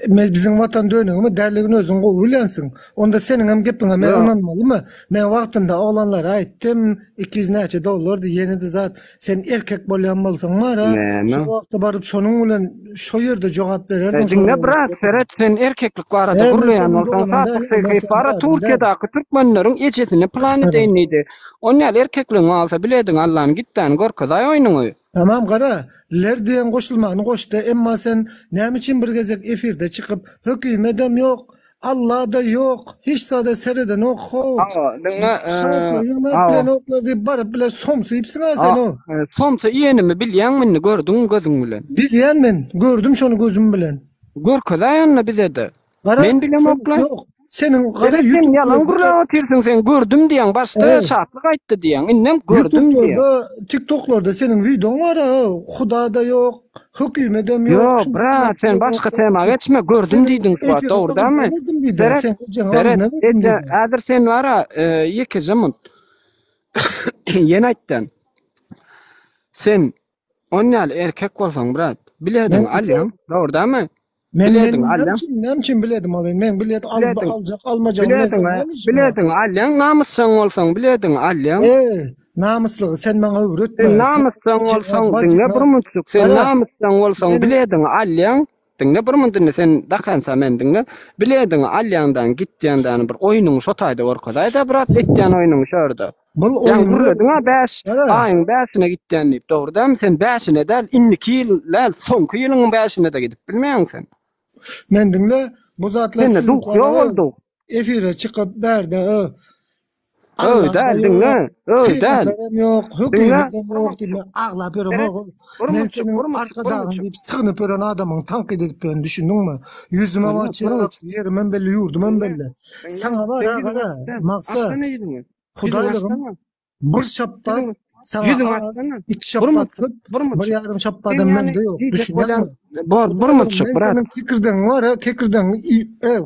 Bizim vatan dönüğümü derligini özün gowy bilensiň. Onda senin hem gepiňe men inanmalymy? Men wagtynda oglanlara aýtdym, $200 ýene-de zat sen erkek bolýan bolsaň mara, şu wagtda baryp şonuň bilen şo ýerde jogap bererdiň. Diňle biraz seret sen erkeklik barada gurlaýan bolsaň, satyk para Türkiýedaky türkmenleriň ejesini plany deýnidi. Onýal erkekligiň alsa bilediň Allah'ın gitden gorkazaý oýnuňy. Tamam gara, ler diýen goşulmany goşdy, emma sen näme üçin bir gezek efirde çykyp hökümetem ýok, Allah da ýok, hiç sada sereden ok. Diňle diýip baryp bile somsypsyň sen o. Somsa ýenimi bilýänmi, gördüň gözüň bilen? Bilýän men, gördüm şonu gözüm bilen. Gorkazaýanla bize de. Men bilemokla. Senin gara YouTube yalan gurlaýan tirsiň sen gördüm diýen başda şatlyk aýtdy diýen. Innem gördüm diýen. TikTok'larda senin videon var ha. Huda da ýok, hökümetem ýok. Ýok, bra, sen başga tema geçme, gördüm diýdiň şu dogrydanmy? Häzir sen wara ýeke zaman ýene aýtdym. Sen onýal erkek bolsaň brat, bilediň alýan, dogrydanmy? Nämçin biledim alyn. Men bilet aljak, almajak biledim. Bilediň alýan, namyssaň bolsaň bilediň alýan. Namyslygy sen maňa öwretme. Sen namyssaň bolsaň, diňle bir munçuk. Sen namyssaň bolsaň bilediň alýan, diňle bir munçuk sen dakansa men diňle bilediň alýandan gitýändan bir oýnuň şotaýda gorkaday da brat etýän oýnuň şerdi. Bu Sen oyun. gurledin ha 5 Evet. ayın 5'ine gitden deyip doğru değil mi? Sen 5'ine del inniki ýyl sonky ýylyň 5'ine de gidip bilmeýän sen. Men dinle bu zatlar Sen de sizin duh ýok boldy. efire çıkıp berdi. Öý däl dinle. Öý däl. Yok, hükümetim yok diye ağlap yürüm. Ben Burmutçuk, senin burmutçuk, arkadaşın burmutçuk. deyip sıkınıp ören adamın tankit edip ben düşündün mü? Yüzüme açık, yerime belli, yurduma belli. Sana var ha gara, maksat, Aslana ýüzüňe. hudaylığım, bir şappa, sana Yüzüň az, açsana. iki şappa tıp, bir yarım şappadan ben de yok. Düşündün mü? Burmutçuk, bırak. Senin kekirden var ha, kekirden,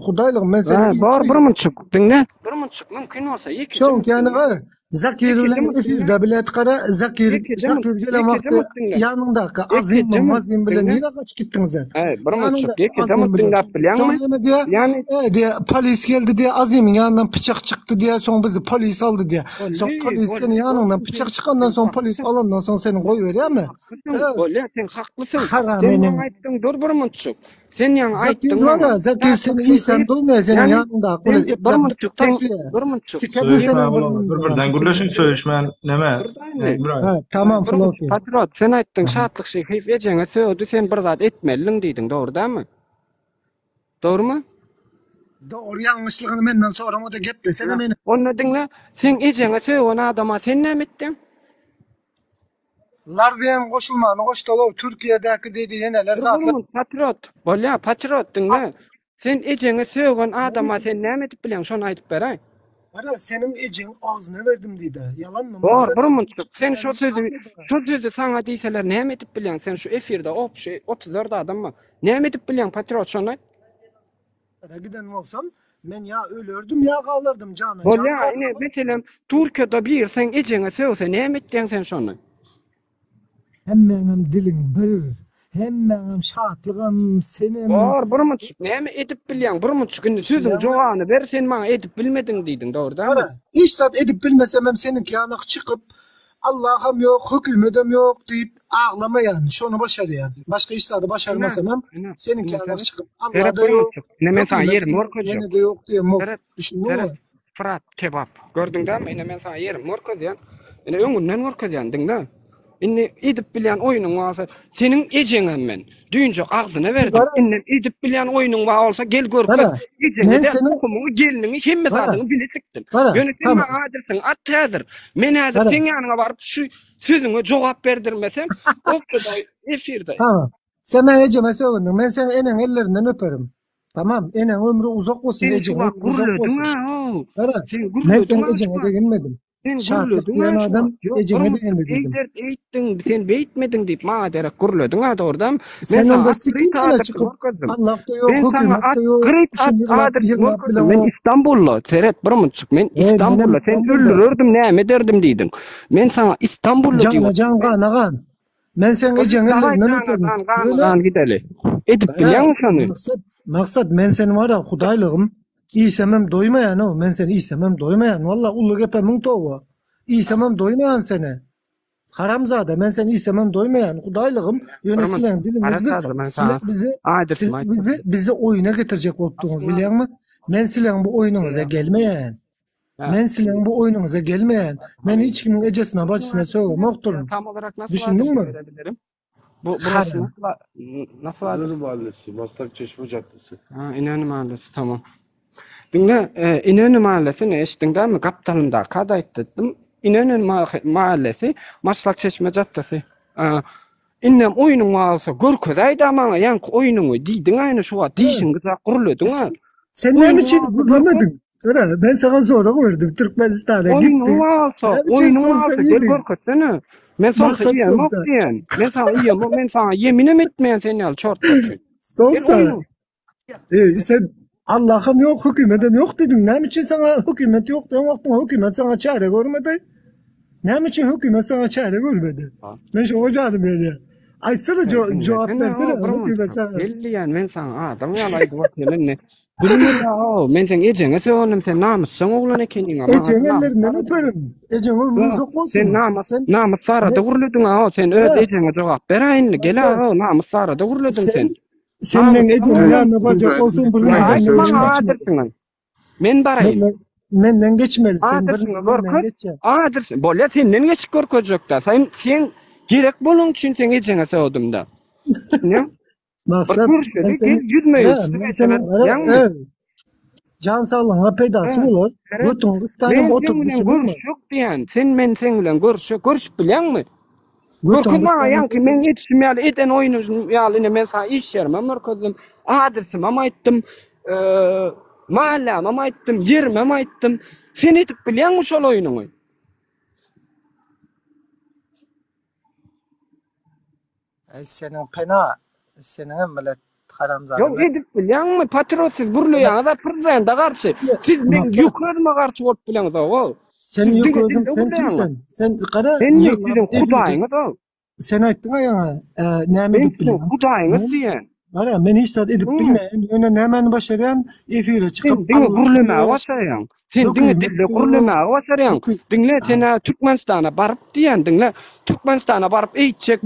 hudaylığım ben seni Bar burmutçuk, dinle. Burmutçuk mümkün olsa iki çok yani ha. Zakir bilen efirde bilet kara Zakir gelen vakti yanındaki azim bilen nire kaç gittiniz sen? Burmutçuk, iki zamut dinlap bilýänmi? Yani diye polis geldi diye Azim'in yanından bıçak çıktı diye son bizi polis aldı diye. Son polis senin yanından bıçak çıkandan son polis alandan son seni koyuveriyor mi? Öyle sen haklısın. Haram Sen benim. yan aýtdyň dur burmutçuk. Sen yan Zakir aýtdyň. var ya Zakir seni iyi sen duymuyor senin yanında. Burmutçuk, Burmutçuk. Bir-birden gürleşin söýüşmän neme? Tamam Floki. Patrot, sen aýtdyň şatlyk şey hep ejeňe söýdi, sen bir zat etmeliň diýdiň, dogry dämi? Dogrymy? Doğru yanlışlığını menden sonra o da gep desene beni. Onu dinle, sen ejeňe söýgen adama sen näme etdiň? Lar diyen koşulmanı koştolu Türkiye'deki dediği neler zaten. Patrot, bolya patrot dinle. Sen ejeňe söýgen adama sen näme edip bilen şonu aýdyp beräň. Ara senin ecin ağzına verdim dedi. Yalan mı? Burmutçuk, sen şu sözü sana diýseler näme edip bilen? Sen şu efirde 34 adam mı? Näme edip bilen patrot şonu? Ara giden olsam men ya ölürdüm ya kalırdım canı. Bolya ine meselem Türkiýede bir sen ejeňe söýse näme etdiň sen şonu? Hemmeňem dilim bir. Hemmeňem şatlygym senin. Burmutçuk, näme edip bilen? Burmutçuk, indi sözüň jogabyny ber, sen maňa edip bilmediň diýdiň, dogry dämi? Ara hiç zat edip bilmesem hem senin yanık çıkıp Allah'ım yok, hükümetim yok deyip ağlamayan, şonu başarayan. Başka işlerde başarmasam hem senin yanık çıkıp Allah'da yok. Ne men sana yerim morkojo. Ne de yok diye düşündün mü? Fırat kebap. Gördün dämi? Ine men sana yerim morkojo. Ine öňünden morkojo diňle. Inni edip bilen oyunun varsa senin ejeňem men. Düýünçe agzyna berdim. Inni edip bilen oyunun bar bolsa gel gör köz. Ejeňe de hukumuny geliniňi hemme zadyny biletikdim. Ýöne sen adilsiň at täzir. Men häzir sen ýanyňa baryp şu sözüňe jogap berdirmesem, okçada efirde. Tamam. Sen men ejeme söýdüň. Men seni enen ellerinden öperim. Tamam. Enen ömrü uzak bolsun ejeme. Uzak bolsun. Sen men sen ejeme de gelmedim. Şartlayan adam ecene de dedim. Eýtdiň, sen beýtmediň diýip maňa derek gurledin ha dogrydan. Men onda sikine çıkıp Allah'ta yok, hükümette yok. Men İstanbul'la seret burmutçuk. Men İstanbul'la sen öldürürdüm näme derdim diýdiň. Men sana İstanbul'la diýip. Can ganagan. Men sen ejene ellerinden öperim. Gan gideli. Edip bilýän şonu. Maksat men sen var ya hudaylığım. İysemem doymayan o. Men seni iysemem doymayan. Valla ulluk epemin toğu. İysemem doymayan seni. Haramzade men seni iysemem doymayan. Hudaylığım yönesilen bizi oyuna getirecek oldunuz biliyor musun? Men silen bu oyununuza gelmeyen. Men silen bu oyununuza gelmeyen. Men hiç kimin ejesine bacısına söyleyeyim. Okturum. Tam olarak nasıl düşündün mü? Burası nasıl İnönü Mahallesi, Maslak Çeşme Caddesi. İnönü Mahallesi, tamam. Dinle, İnönü Mahallesi'ni eşittin değil mi? Kaptanımda kada ettim. İnönü Mahallesi, Maslak Çeşme Caddesi. İnnem oyunun varsa görkezaydı ama yani oyununu diýdiň aynı şu wa diýişiň güzel gurulydın ha. Sen näme için gurulamadın? Sonra ben sana sonra verdim Türkmenistan'a gittim. Oyunun varsa gel görkezsene. Men sana diýen, men sana yeminim etmeýän seni al çortlaşy. Stop sen. Sen Allah'ım yok, hükümetim yok dedin. Ne için sana hükümet yok dedin? Hükümet sana çare görmedi. Ne için hükümet sana çare görmedi? Ben şu hocadım böyle. Açsana cevap versene. Hükümet sana. Belli yani men sana adam yalaydı bakayım ne. Bilmiyorum ya. Men sen ejeňe söýendüm sen namusyň oglan ekeniň ama. Ejeň ellerinden öperim. Ejeň ömrüňiz bolsun. Sen namus sarada gurulydın ha. Sen öz ejeňe jogap beräýin. Gel ha namus sarada gurulydın sen. Senin ejeň ýanyna bajak bolsun birinjiden. Men barayım. menden geçmeli. Sen Adırsın bir görkez. menden geç ya. Adırsın. Bolya senden geçip görkezekler. Sen gerek bolun için sen geçene sağdım da. Ne? Bir Maksat ben görüşeli gel seni yüzme ya yüzsü ben geçeler. seni Yan mı? evet. Can sağlığına peydası Ha, olur. evet. Götün kıstanın Men sen oturup bilen düşünür mü? görüşük diyen. Sen bilen görüşüp bilen mi? Götün Görkez bana kıstanın yanki men yetişim ýaly eden oyunum ýaly men sana iş ýerim merkezim. Adyrsym ama aýtdym. Mahallem ama aýtdym, yerim ama aýtdym. Sen etip bilýänmi şol oyunuňy? senin pena senin millet haramzade Ýok edip bilýänmi? Patriotsiz gurulýan da prezidente garşy. Siz men Maksat ýukarma garşy bolup bilýäňiz o. sen Siz yok diňe özüm dilde sen gurulýaňyz. kimsen? Sen kara Sen yıllar ýek efirde Hudaýyňyz o. sen aýtdyň aýaňa näme edip Sen bilýän? Hudaýyňyz Men diýen. Ara men hiç zat edip bilmeýän, ýöne nämäni başarýan efire Sen çykyp diňe gurulmagy başarýan. Sen diňe dilde gurulmagy başarýan. Diňle sene Türkmenistana baryp diýen, diňle Türkmenistana baryp eýtjek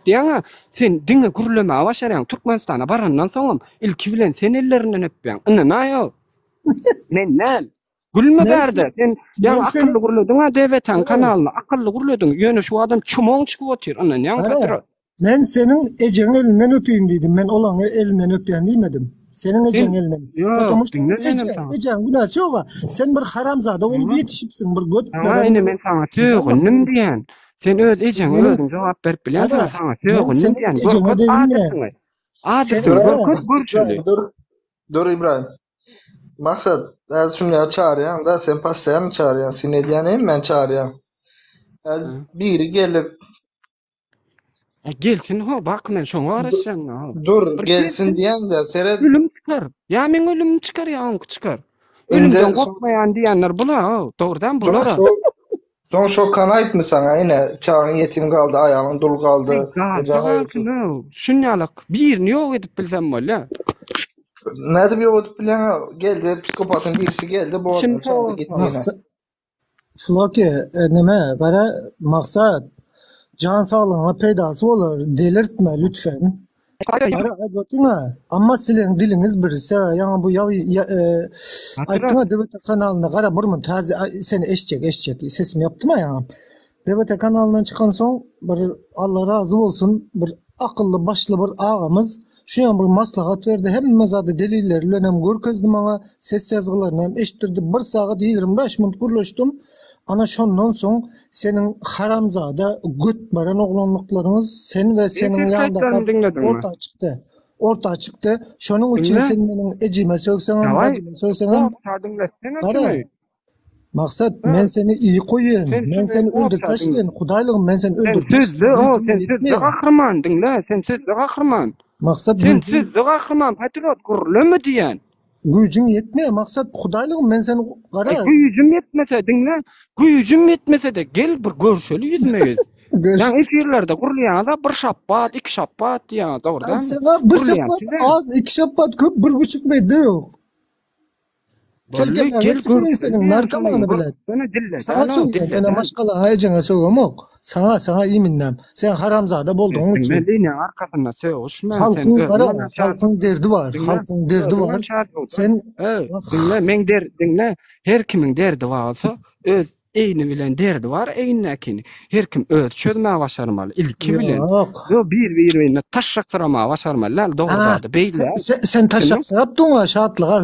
diýen, sen diňe gurulmagy başarýan. Türkmenistana barandan soňam ilki bilen sen ellerinden öpýän. Ine näýo? Men näl? Gülme berdi. Sen ýa akylly guruladyň ha DWT'n kanalyna akylly guruladyň. Ýöne şu adam çumoň çykyp otyr. Ine näň patro? Men senin eceň elinden öpeyim diýdim. Men olaň elinden öpýän diýmedim. Senin eceň elinden. Eceň günahsy ýok. Sen bir haramzada bolup ýetişipsiň, bir göt. Ine men sana söýgünim diýen. Sen öz ejeň özüň jogap berip bilýän, sana söýgünim diýen. Adyrsyn görçüli. Dur İbrahim. Maksat az şunu çağırýan da sen pastaýan çağırýan. Sen edýänem men çağırýan. Az biri gelip Gelsin ho bak men şoňa garaşan ha. dur gelsin diýen de seret Ölüm çıkar. Ya men ölüm çıkar ya onky çıkar. Ölümden gorkmaýan diýenler bula ha. Dogrudan bular. Son şo kan aýtmy saňa ine çağın yetim galdy, aýagyň dul galdy. Şunýalyk birini ýok edip bilsem bolýa. Näde bir ýok edip bilen geldi, psikopatyň birisi geldi, bu adam çaldy gitdi. Floki neme gara maksat can sağlığına peydası olur. Delirtme lütfen. Ama silen diliniz birisi. Yani bu ayttıma DVT kanalına gara burmun taze seni eşecek. Sesim yaptım ha yani. DVT kanalından çıkan son bir Allah razı olsun bir akıllı başlı bir ağamız şu an bir maslahat verdi. Hemmez adı delillerle hem görkezdim ama ses yazgılarını hem eşittirdi. 1 saat 25 minut gurlaştım. Ana şondan soň senin haramzada göt baran oglanlyklaryňyz sen we senin ýanda orta çykdy. Şonuň üçin sen meniň ejime sökseň, bacıma sökseň. Maksat men seni iyi koyun. Men seni öldürüp taşlayan. Hudaýlygym men seni öldürüp taşlayan. Sen siz gahryman diňle, sen siz gahryman. Maksat sen siz gahryman patriot gurulmy diýen. Güýjüň ýetme, maksat Hudaýlygym men seni gara. Güýjüm ýetmese diňle, güýjüm ýetmese de gel bir görüşeli ýüzmeýiz. Ýa efirlerde gurulýan da 1 şapbat, 2 şapbat diýen dogrudan. Bir şapbat az, 2 şapbat köp, 1,5 metre ýok. Gel senin narkomanı bilen. Sana söyleyeyim. Ben maşkala ayacana söylemok. Sana iminnem. Sen haramzada bolduğun için. Melini arkasına söğüşmen. Halkın derdi var. Halkın derdi var. Sen dinle. Her kimin derdi varsa öz eyni bilen derdi var. Eynekini. Her kim öz çözmeye başarmalı. İlki bilen. Yo bir taşşaktırama başarmalı. Doğrudadı. Beyler. Sen taşşaktıraptın mı şahatlığa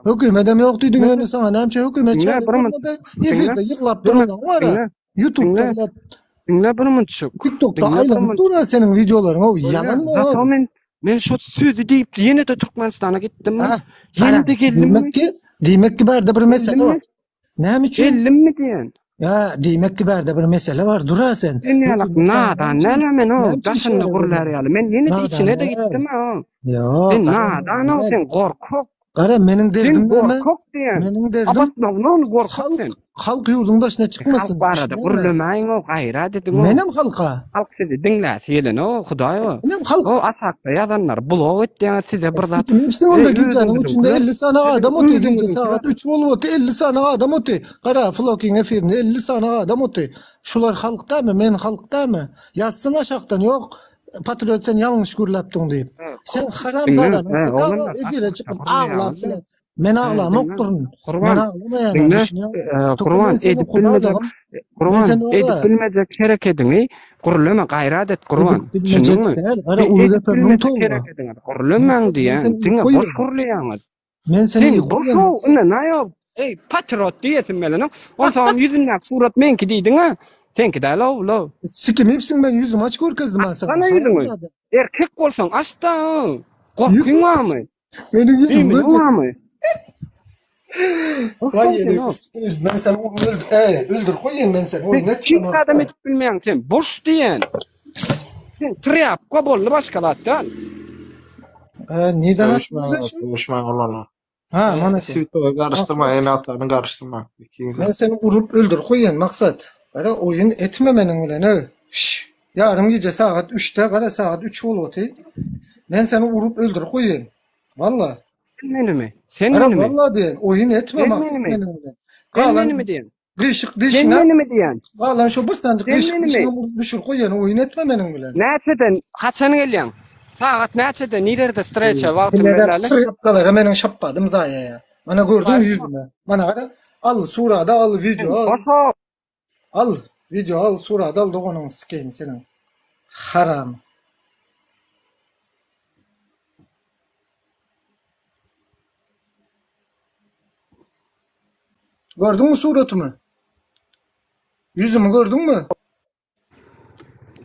hükümedem yok duydun öyle sana. Nemçe hükümet çağırmadı. Efirde yıklap duran var. YouTube'da dinle bir mınçık. TikTok'ta aylanıp duran senin videoların. O yalan mı o? Men şu sözü deyip yine de Türkmenistan'a gittim mi? Yine de geldim mi? Demek ki berde bir mesele var. Ne mi için? Geldim mi diyen? Ya demek ki berde bir mesele var. Dura sen. Nada o. Taşınlı kurlar yalı. Men yine de içine de gittim ha. Ya. Nada sen korkuk. Kara menin derdim deme. Menin derdim. Abasnovnon korkuk sen. Halk yurdunda içine çıkmasın. Halk barada kurulmayın o gayra dedim o. Menem halka. Halk sizi dinläs ýelen o Hudaý o. Menem halk. O asakda ýazanlar blog etdiň size bir zat. Hepsi onda gidýän üçünde 50 sana adam oty gece saat 3 bolup 50 sana adam oty. Kara floking efirini 50 sana adam oty. Şular halkdamy, men halkdamy? Ýazsyn aşakdan ýok. Patriot sen ýalňyş gürläpdiň diýip. Sen haram zadan. Efire çykyp ağlap. Men He, ağlamak dinle. durun. Men Kurban. ağlamayan Dinle. düşünüyorum. Toku Kurban ben seni edip Huda bilmejek. dağım. Ben Kurban seni edip valla bilmejek hereketini gurulama gayrat et Kurban. edip bilmecek Düşündüňmü? değil. Ara ulu Edip gepe bilmejek mumtolma. hereketini gurulamaň Ben diýen. seni iyi Diňe boş koyuyorum. gurulaýaňyz. Ben seni iyi Sen boş koyuyorum. ol. Ne näýop? Ey patriot diýesin meleň. On saň yüzünden surat menki diýdiň ha. Senki de lo. Sikimipsin ben yüzüm açık orkazdım ben sana. Sana yüzüňi. Erkek bolsaň açda. Gorkuňmy? Benim yüzüm böyle. Gorkuňmy? Vay yedik. Ben seni öldür koyayım ben seni. Oy net Kim adam etip bilmeýän sen boş diýen. Sen triap gobolly başgalatdan. Neden Dövüşmeyin olanlar. Ha mana Svito'yu karıştırma, en atarını karıştırma. ben seni vurup öldür koyayım maksat. Ara oyun etmemenin bilen he. Yarın gece saat 3'te kara saat 3 bolup ben seni vurup öldür koyayım. Valla. Sen menimi? Sen Ara menimi? valla diyen oyun etme Sen maksat menimi? benim bilen. Sen menimi Kalan diýen? kıyışık Sen dişine. menimi diýen? Kalan şu bir sancık Sen kıyışık menimi? dişine vurup düşür koyayım oyun etmemenin bilen. Näçeden haçan gelýän? Saat näçede nirerde streçe wagty Sinirler belli? tırıpkalara menin şappadım zaya ya. Bana gördün mü yüzüme? Bana kadar al surada al video al. Boşo. Al video al surada al doğanın sikeyim senin. Haram. Gördün mü suratımı? Yüzümü gördün mü?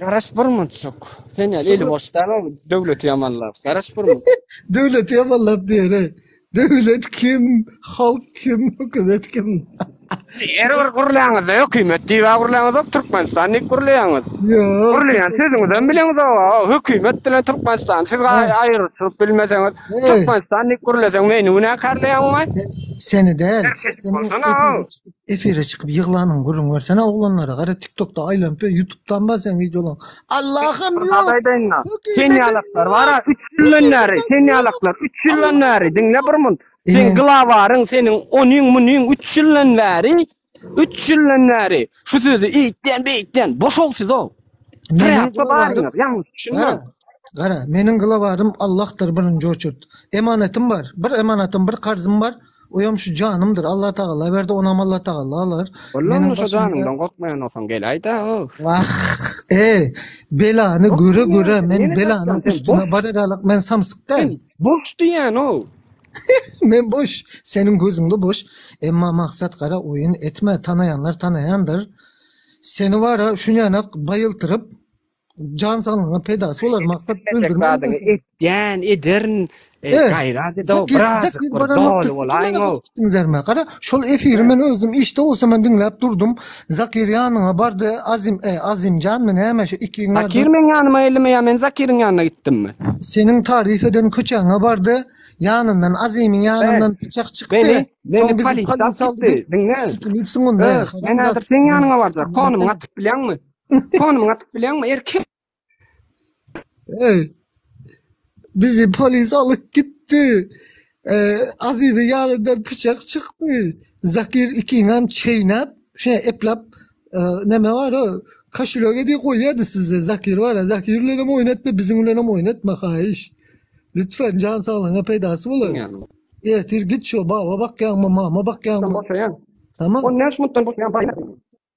Garaş burmun çok. Sen ya eli boşdan döwlet yamanlar. Garaş burmun. Devlet yamalap diye ne? Devlet kim? Halk kim? Hükümet kim? Erwer gurulaňyz ýok, hökümet diýip gurulaňyz ýok, Türkmenistan diýip gurulaňyz. Yok. Gurulaýan siziňizden bileňiz o. Hökümet bilen Türkmenistan. Siz aýryp bilmeseňiz, Hey. Türkmenistan diýip gurulasaň meni näme karlaýanmy? Seni değil. Baksana. Efire çıkıp yığlanın gurun versene oğlanlara. Gara TikTok'ta aylanıp YouTube'dan bazen videolar. Allah'ım yok. Adaydaýna. Sen ýalaklar bara 3 ýyldan näri, sen ýalaklar 3 ýyldan näri diňle burmun. Sen glawaryň seniň onuň munyň 3 ýyldan näri, 3 ýyldan näri. Şu sözü iyikden boş ol siz o. Trapda baryňyz, ýalňyz düşünme. Gara, menin glawarym Allah'tır birinci oçurt. Emanetim var. Bir emanetim, bir karzım var. Oyam şu canımdır. Allah Teala verdi, onam Allah Teala alır. Wallahi şu janymdan gorkmaýan olsaň gel aýda. Vah, belanı göre men belanın üstüne bararalık men samsyk değil. Boş diýen o. Men boş, senin gözüňde boş. Emma maksat gara oyun etme, tanayanlar tanayandır. Seni var ha şuňanak bayıltırıp can sağlığına pedası olar maksat öldürmek. Etýän ederin gaýrat ede biraz dol bolaýyn o. Gara şol efiri men özüm işte olsa men dinläp durdum. Zakir ýanyna bardy Azimcan men näme şu iki gün Zakir men ýanyma elime men Zakir'in ýanyna gitdimmi? Senin tarif eden köçäňe bardy. Yanından Azim'in yanından bıçak çıktı. Beni polis saldı. Sıkılıpsın onda. Ben hazır sen yanına vardı. Konum atıp bilen mi? Konum atıp bilen mi? Erkek. Bizi polis alıp gitti. Azim'in yanından bıçak çıktı. Zakir ikingam çeynap, eplap, neme var o? Kaşıloga diye koyuyordu size. Zakir var ya. Zakir'le mi oynatma, bizimle mi oynatma hayiş. Lütfen can sağlığına peydası olur. Evet, git şu baba bak ya mama bak ya. Tamam. O ne şmuttan boş ya bayna.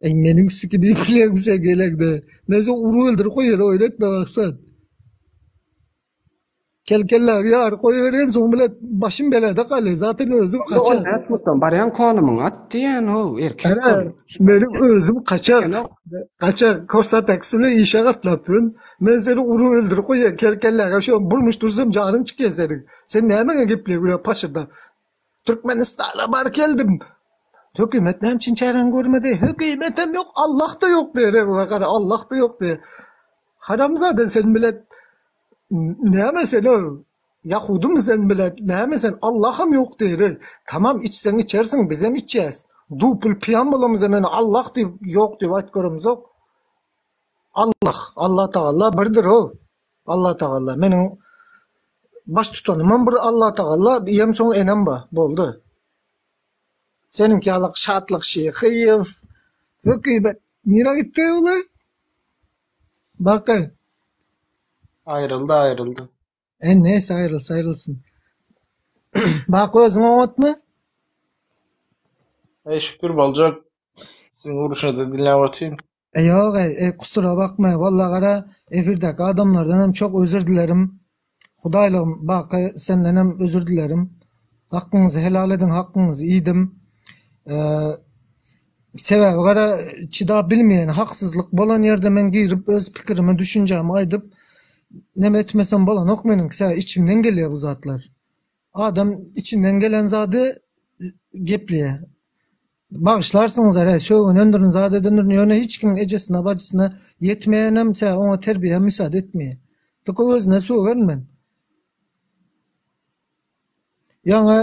Benim siki bir kliğim sen gelek de. Neyse uru öldür koyar oynatma baksan. Kelkeller yar koyuverin son bile başım belada kalıyor. Zaten özüm kaçak. O ne şmuttan barayan konumun at diyen o erkek. Benim özüm kaçak. Kaçak Kosta Taksim'le inşaat yapıyorsun. Ben seni uru öldür koyar. Kelkeller şu an bulmuş dursam canın çıkıyor senin. Sen ne hemen gipliyor böyle paşada. Türkmenistan'a bar geldim. Hükümet ne için çaren görmedi? Hükümetim yok, Allah da yok diye. Allah da yok diye. Haram zaten sen bile ne mesela Yahudum sen bile ne mesela Allah'ım yok diye. Tamam içsen içersin bizim içeceğiz. Dupul piyan bulamız hemen Allah diye yok diye vatkarımız yok. Allah Teala birdir o. Allah Teala. Benim baş tutanımın bir Allah Teala yem son enem ba boldu. Seninki alak şatlık şey kıyıf. Hükümet nira gitti ulan? Bakın. Ayrıldı. Neyse ayrılsın. Bak özüň oňatmy? Şükür bolacak. Sizin uruşunuzu dinläp otyryn. Yok, kusura bakma. Vallahi gara efirdeki adamlardan hem çok özür dilerim. Hudaýlygym, bak senden hem özür dilerim. Hakkınızı helal edin, hakkınızı iyidim. Sebebi gara çida bilmeyen haksızlık bolan yerde men girip öz pikirimi, düşünjämi aýdyp neme etmesem bolan ok meniňki içimden gelýär bu zatlar. Adam içinden gelen zady gepliye. Bağışlarsınız her söwün öndürün zade döndürün ýöne hiç kim ejesine bacysına yetmeýänem oňa terbiýe müsaade etmeýär. Toko özüne söw vermen. Ýa-ni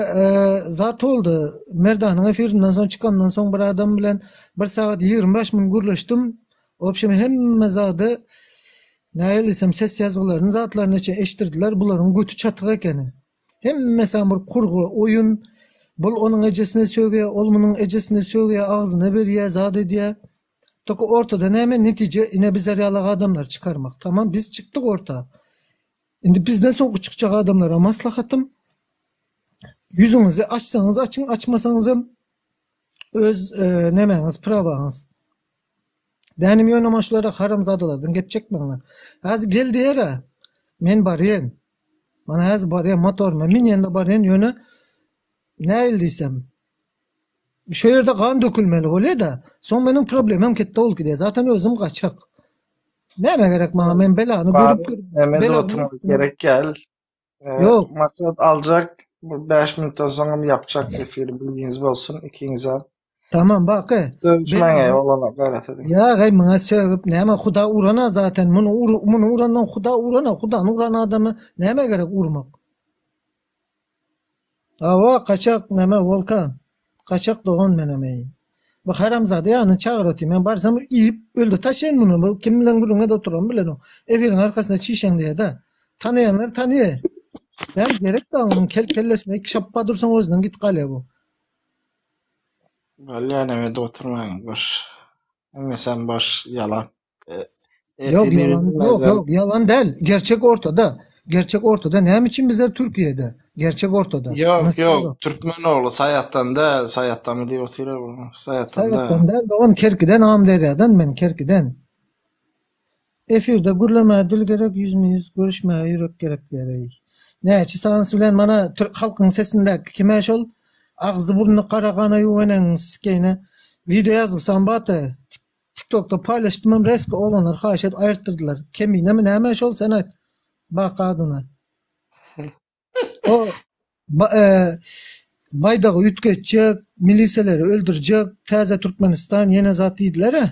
zat oldu. Merdanyň efirinden soň çykandan soň bir adam bilen 1 saat 25 min gürleşdim. Opşem hemme zady näýelisem ses ýazgylaryny zatlaryna eşdirdiler. Bularyň götü çatyk ekeni. Hemmesi bir kurgu, oyun. Bul onun ejesine söwýär, ol munyň ejesine söwýär, agzyna berýär, zat edýär. Toko ortada näme netije ine biz ýalagy adamlar çykarmak. Tamam, biz çykdyk orta. Indi bizden soň çykjak adamlara maslahatym yüzüňizi açsaňyz açyň, açmasaňyz hem öz nemeňiz, prawaňyz. Benim ýönemaşlara haramzadalardan gep çekmeňler. Häzir geldi ýere. Men barýan. Mana häzir barýan motorma, minýende barýan ýöne näil diýsem. Şu ýerde kan dökülmeli bolýa-da. Soň meniň problemim ketdi ol gide. Zaten özüm gaçak. Näme gerek maňa, men belany görüp Hemen oturmak gerek gel. Yok. Maksat alacak. 5 minutdan sonra mı yapacak efiri bilginiz olsun ikinize. Tamam bak. Dövüşmeye olana gayret edin. Ya gay maňa söýüp näme Huda urana zaten muny urandan Huda urana, Hudaň uran adamy näme gerek urmak? Awa kaçak näme volkan. Kaçak dogan menemeyi. Bu haramzada ýany çagyraty. Men barsam iyip öldü taşaýyn muny. Bu kim bilen gürüňe oturan bilen o. Eviriň arkasyna çişeň diýe da. Tanıyanlar tanıýar. Ben gerek de onun kellesine 2 şappa dursan özünden git galya bu. Vallahi evde oturmayın boş. Sen boş yalan. Yok yalan değil. Gerçek ortada. Gerçek ortada. Näme için bizler Türkiye'de? Gerçek ortada. Yok. Türkmenoğlu Sayat'tan da Sayat'tan mı diye oturuyor bunu. Sayat'tan değil de on Kerkiden Amderya'dan men Kerkiden. Efirde gürlemeye dil gerek, yüz görüşmeye yürek gerek gerek. Näçe sansı bilen mana Türk halkynyň sesindäki kimäş ol? Agzy burnu garagana ýuwanan skene video ýazgysam bata TikTok'ta paylaşdym reski olanlar haşet aýyrtyrdylar. Kemine mi näme ol sen aýt. Bak adyna. O baydagy ütgetjek, miliseleri öldürjek, täze Türkmenistan ýene zat diýdiler ha.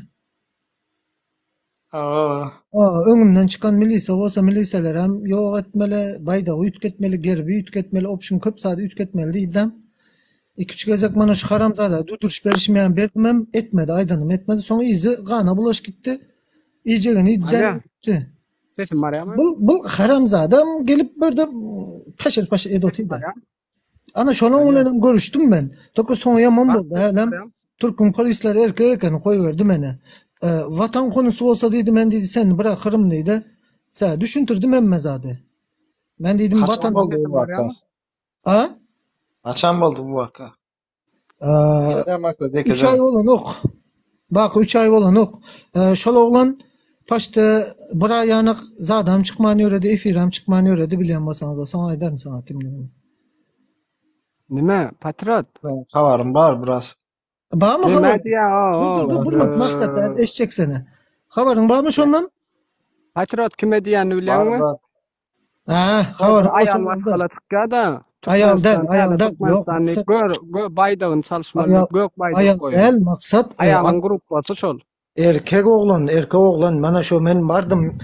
Öňümden çykan milise bolsa miliseler hem ýok etmeli, baydagy ütketmeli, gerbi ütketmeli, opşun köp saat ütketmeli diýdim. 2-3 gezek mana şu haramzada duduruş berişmeýän bermem etmedi, aýdanym etmedi. Soň izi gana bulaş gitdi. İjegeni iddi. Sesim var ýa-mı? Bu haramzadam gelip birde paşır edotydy. Ana şonuň bilen görüşdim men. Toko soň ýaman boldy. Hem Türkün polisleri erkek eken koýberdi meni. Vatan konusu olsa diýdi, men diýdi sen bırakırım diýdi. Sä düşüntirdim emme zady. Men diýdim vatan oldu bu vaka? Ha? Açan oldu bu vaka? 3 ay bolan ok. Bak 3 ay bolan ok. Şol oglan paşta bir aýanyk zadam çykman ýöredi, efiram çykman ýöredi bilýän bolsaňyz, soň aýdaryn sana kimdigini. Nime? Patriot? Habarım var biraz. Barmy habar? Nime diýär? Dur, maksat eşçek seni. Habaryň barmy şondan? Patriot kime diýäni bilýärmi? Habar. Aýal maskalatyk da. Ayaldan. Yok. Gör baydagyny çalşmaly, gök baydagy koýar. Ayal maksat Aýalyň grupasy şol. Erkek oğlan mana şu men bardım.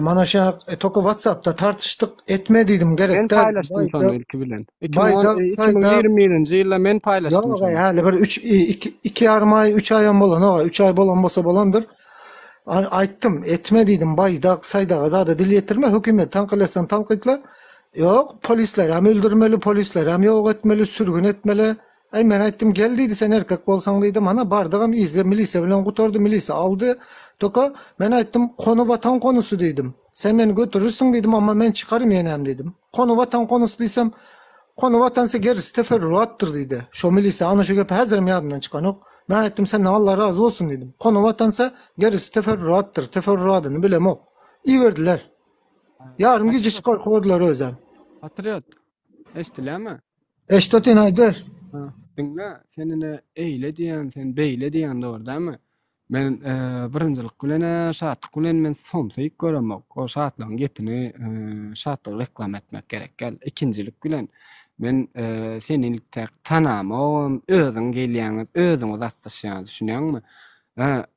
Mana şu toko WhatsApp'ta tartıştık etme diýdim gerek. Men paýlaşdym şonu ilki bilen. 2020-nji ýylda men paýlaşdym şonu. Ýa, bir 2 ýarym ay, 3 aýam bolan, 3 ay bolan bolsa bolandyr. Aýtdym, etme diýdim, baydak, saýdaga zada dil ýetirme, hökümet tanqylasan tanqytla. Yok, polisler hem öldürmeli, polisler hem ýok etmeli, sürgün etmeli. Ay men aýtdym, gel diýdi, sen erkek bolsaň diýdim, ana bardygam izle milise bilen gutardy, milise aldy. Toka men aýtdym, konu vatan konusu diýdim. Sen meni götürürsiň diýdim, ama men çykarym ýenem diýdim. Konu vatan konusu diýsem, Konu vatansa gerisi teferruattır dedi. Şo milisi ana şu gep hazırım yadımdan çıkan ok. Ben ettim sen Allah razı olsun dedim. Konu vatansa gerisi teferruattır. Teferruatını bilem ok. İyi verdiler. Yarın gece çıkar koydular özem. Patriot. Estileme. Eştotin aydır. Ha. Dinle senine eyle diýen, sen beyle diýen doğru değil mi? Men birinjilik bilen şatlyk bilen men somsaýyk göremek. O şatlygyň gepini şatlyk reklam etmek gerek gel. İkincilik bilen men seni ilk tanamam, özüň gelýäňiz, özüňiz atsaşýan düşünýärmi?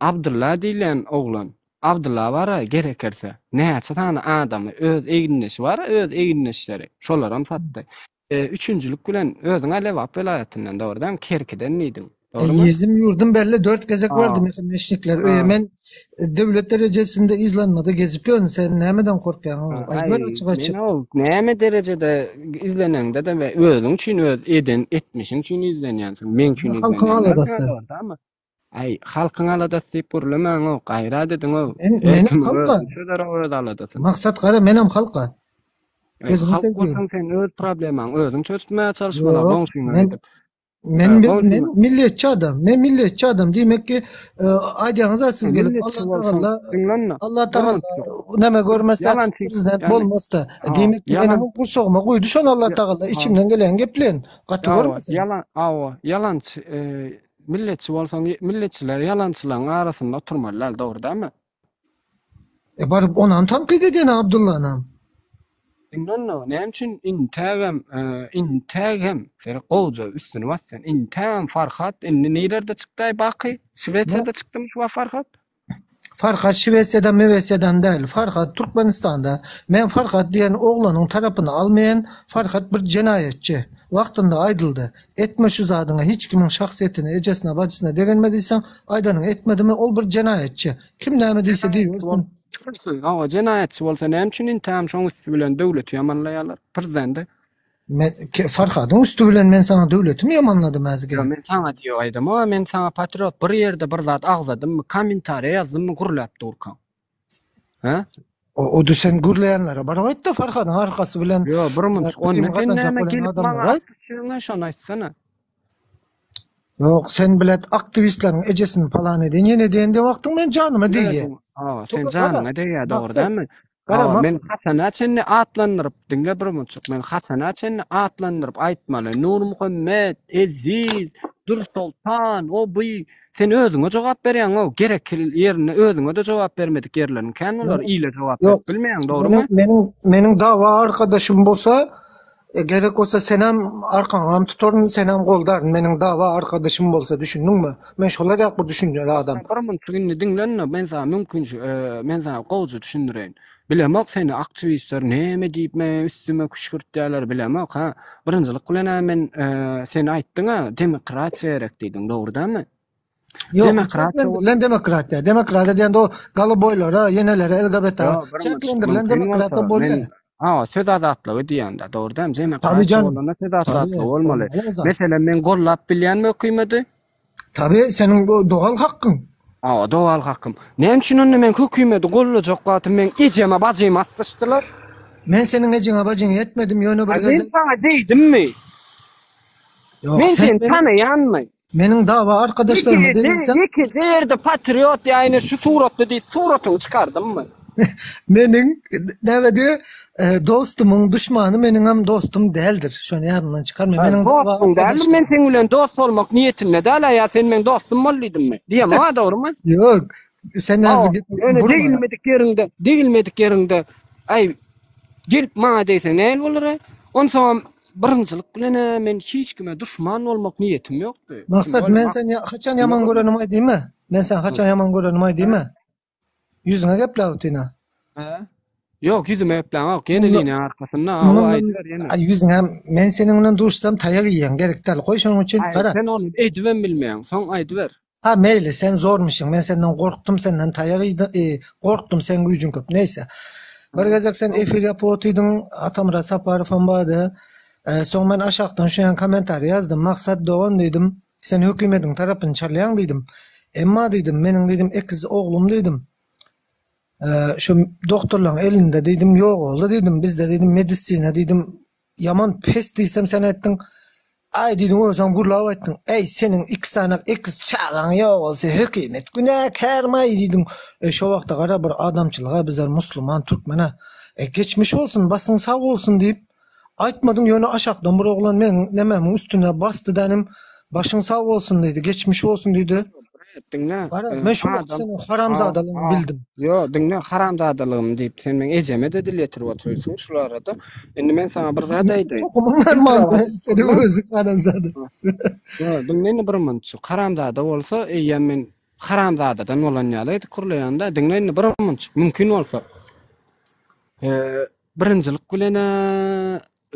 Abdulla diýilen oglan. Abdulla bara gerekerse näçe tane adamy öz eginleşi bar, öz eginleşleri. Şolaram satdy. Üçüncülük bilen özüň Alewap velaýatynyň doğrudan Kerkiden niýdim. Doğrumu? Bizim yurdum belli 4 gezek Aa. vardı meşnikler. Men devlet derecesinde izlenmede gezip görün. Sen nämeden korkýan? Aýdyr açyk açyk. Men ol näme derejede izlenende de we özüň üçin öz etmişiň üçin izlenýänsiň. Men üçin Halkyň aladasy. Doğru. Ay halkyň aladasy purlamaň o gaýra dediň o. Menem halka. Şöler orada aladasy. Maksat gara menem halka. Özüňi Halk sevýär. bolsaň sen öz problemaň özüň çözmäge çalışmalar Yok, boňşyň men- edip. Men milliyetçi adam. Ne milliyetçi adam demek ki aýdýaňyza siz gelip Milletçi Allah bolsaň, Taala dinlenme. Allah Taala Durmuşdur. näme görmese Yalançy, prezident yani- bolmasa demek ki yalan. menem kursagma goýdy şon Allah Taala içimden gelen geplen. Gaty görmese. Yalançy, milletçi bolsaň, milletçiler yalançylaryň arasynda oturmalylar, doğru dämi? Baryp onan tanqid edýän Abdulla anam. Dinlenme. Näme üçin intagam seri gowja üstüne bassan. Intagam Farhat indi nerede çykdy baky? Şweçede çykdymy şu Farhat? Farhat Şiweçeden Meweçeden değil. Farhat Türkmenistan'da. Men Farhat diyen oğlanın tarapını almayan Farhat bir cinayetçi. Vaktinde aydıldı. Etme şu zadyna hiç kimin şahsiyetine, ejesine, bacısına degenmediysen aydanın etmedi mi ol bir cinayetçi. Kim näme diýse diýersin. Awa cinayetçi bolsa näme üçin intagam şoň üstü bilen döwleti yamanlaýarlar? Prezidenti. Farhadyň üstü bilen men sana döwletimi yamanladym äzgi. Men sana diýaýdym, ama men sana patriot bir ýerde bir zat agzadym, kommentariýa ýazdymy gurulap durkan. Ha? O da sen gürleyenlere barabayt da Farhadyň arkasy bilen. Yo, bir munçuk on näme gelip adamlar, bana şoňa şonu aýtsana. Yok sen bilet aktivistleriň ejesini falan eden ýene diýende wagtyň men janyma diýýär. Sen janyňa diýýär, doğru dämi? Gara Men Hasan seni atlandyryp dinle bir munçuk. Men Hasan seni atlandyryp aýtmaly. Nur Muhammed, Aziz, Dur Sultan, o bu sen özüňe jogap berýän o gerek ýerine özüňe de jogap bermedik ýerleriň kanlar ýyle jogap bilmeýän, doğrumu? Mening dawa arkadaşym bolsa gerek olsa senem arkaňam tutaryn, senem goldaryn. Mening dawa arkadaşym bolsa düşündiňmi? Men şolar ýak bir düşünjeli adam. Bir munçuk indi dinlenme. Men sana mümkin men sana gowjy düşündireýin. Bilemek seni aktivistler näme diýip men üstüme kuşkurtýarlar bilemek ha. Birinjilik bilen men sen aýtdyň ha, demokratiýa gerek diýdiň, doğru dämi? Demokratiýa, demokratiýa. Demokratiýa diýende o galy boýlara, ýenelere, LGBT çeklendirilən demokratiýa bolýar. Söz azatlygy diýende, doğru dämi? Tabii Demokratiýa canım. bolanda söz azatlygy bolmaly. Tabii. Mesela men gollap bilýänmi hökümeti? Tabii senin doğal hakkın. Doğal hakkım. Näme üçin onu men hökümeti gollajak gaty men ejeme bajyma assyşdylar? Men senin ejine bajyňy yetmedim ýöne bir Men sana diýdimmi? Men seni tanaýanmy? Menin dawa arkadaşlarym diýilsem, iki yerde patriot ýaýny şu suratda diýip suratyny çykardymmy? menin näme diýär? Dostumyň düşmany menin hem dostum däldir. Şonu ýadyndan çykarma. Menin dawa arkadaşlarym men seň bilen dost bolmak niýetinde däl ýa sen men dostum bolýdymmy? Diýem, doğrumy? Ýok. Sen näzigi Degilmedik ýerinde ay gelip maňa diýsen näme bolar? Onsoň birinjilik bilen men hiç kime düşman bolmak niýetim ýokdy. Maksat men sen haçan ýaman görenim aýdymy? Men sen haçan ýaman görenim aýdymy? Yüzüne gepläwtina. Yok, yüzüme gepläň ok. Ýeneliğine arkasynda aýdyr ýene. Yüzüne men senin bilen durşsam taýak ýeýän gerek däl. Goý şonuň üçin gara. Sen onu edibem bilmeýän, soň aýdyber. Ha meýli, sen zormuşyň. Men senden korktum, senden taýak ýydy. Korktum, sen güýjüň köp. Neyse. Bir gezek sen efir ýapyp otyrdың, Atamra Saparow bady. Soň men aşakdan şuyan komentari ýazdym. Maksat dogan diýdim. Sen hökümetiň tarapyny çalýan diýdim. Emma diýdim, meniň diýdim ekiz oglum diýdim. Şu doktorlaryň elinde diýdim, ýok oldu diýdim. Bizde diýdim medisina diýdim yaman pes diysem sen ettin. Ay dedin özün gurlap ettin. Ey senin iki tane ikiz çağan yok olsa hükümet günahkar mı dedin. Şu vakta kara bir adamçılığa bizler Müslüman Türkmene. Geçmiş olsun basın sağ olsun deyip aytmadın yönü aşaktan bir oğlan men nememin üstüne bastı denim. Başın sağ olsun dedi. Geçmiş olsun dedi. Dinle. Ben şu vakit Adam senin haramzadalığını bildim. Yo, dinle haramzadalığım deyip sen men ejeme de diletirip oturursun şulara da. Endi men sana bir zat aýdaýyn. Tokumun man senin özün haramzada. Yo, dinle bir munçu. Haramzada bolsa eýem men haramzadadan bolan ýaly kurlaýanda dinle bir munçu mümkin bolsa. Birinjilik bilen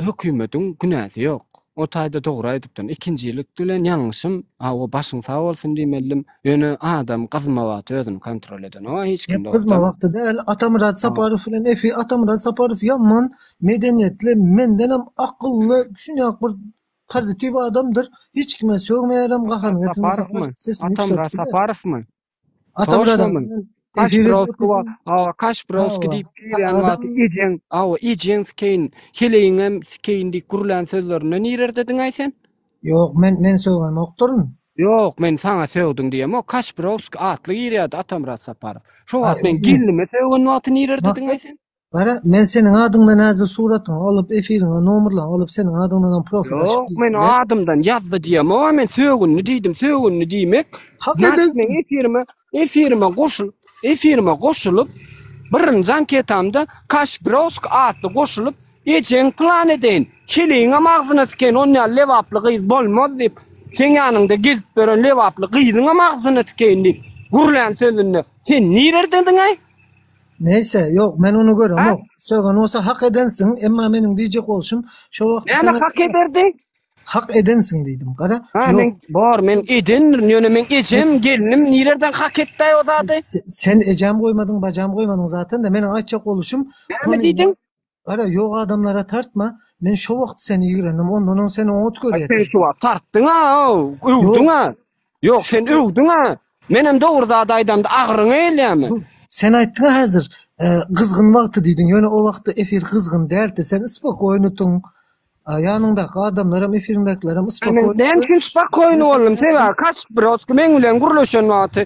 hökümetiň günäsi ýok. O taýda dogry aýdypdyn. Ikinjilik bilen ýalňyşym, o başyň sag bolsun diýmelim. Ýöne adam gazmawaty özüni kontrol eden. O hiç kim Hep kızma vakti değil. Atamurat Saparov filan efi Atamurat Saparov yaman medeniyetli, mendenem akıllı, şunyak bir pozitif adamdır. Hiç kime sövmeyerim, kahanı getirmesi. Atamurat Saparov mı? Atamurat Kaşbrovski deyip ýan ijen skein heleýiňem skeindi gurlan sözlerine nirer dedin ay sen? Yok men sövmem oktorun. Yok men sana sövdüm diýem o Kaşbrovski atly ýerýärdi Atamurat Saparov. Şu wagt men gillime sövgän wagty nirer dedin ay sen? Bara men senin adından näze suratyny alyp efiriňe nomerlaň alyp senin adından profil açyp. Yok men o adamdan ýazdy diýem o men sövgünni diýmek. Men efirime goşulup birinji anketamda Kaşbrovski atly goşulup ejen plan eden heleýiňe magzyna sken onýa lewaply gyz bolmaz diýip sen ýanynda gezip beren lewaply gyzyňa magzyna sken diýip gurlan sözünde sen nirer dedin ay? Neyse yok men onu görem o. Sögen olsa hak edensin emma menin diýjek bolşum şu wagt sen hak ederdi. Hak edensin diýdim. Gara. Men eden ýöne men ejem gelinim nilerden hak etdi o zady. Sen ejem goýmadың, bajam goýmadың zaten de meniň aýtjak boluşum. Ne diýdin? Gara ýok adamlara tartma. Men şu wagt seni ýigrendim. Ondan seni oňut görýär. Sen şu wagt tartdyň öwdüň Ýok sen öwdüň Menem dogry zady aýdamda agyryň eýleýärmi? Sen aýtdyň häzir kızgın wagty diýdin. Ýöne o wagtda efir kızgın däldi. Sen spokojny unutuň. Ýanyndaky adamlaram efirindekilerim spokojny. Ben kim spokojny boldum sewa Kaşbrovski men bilen gurlaşan wagty.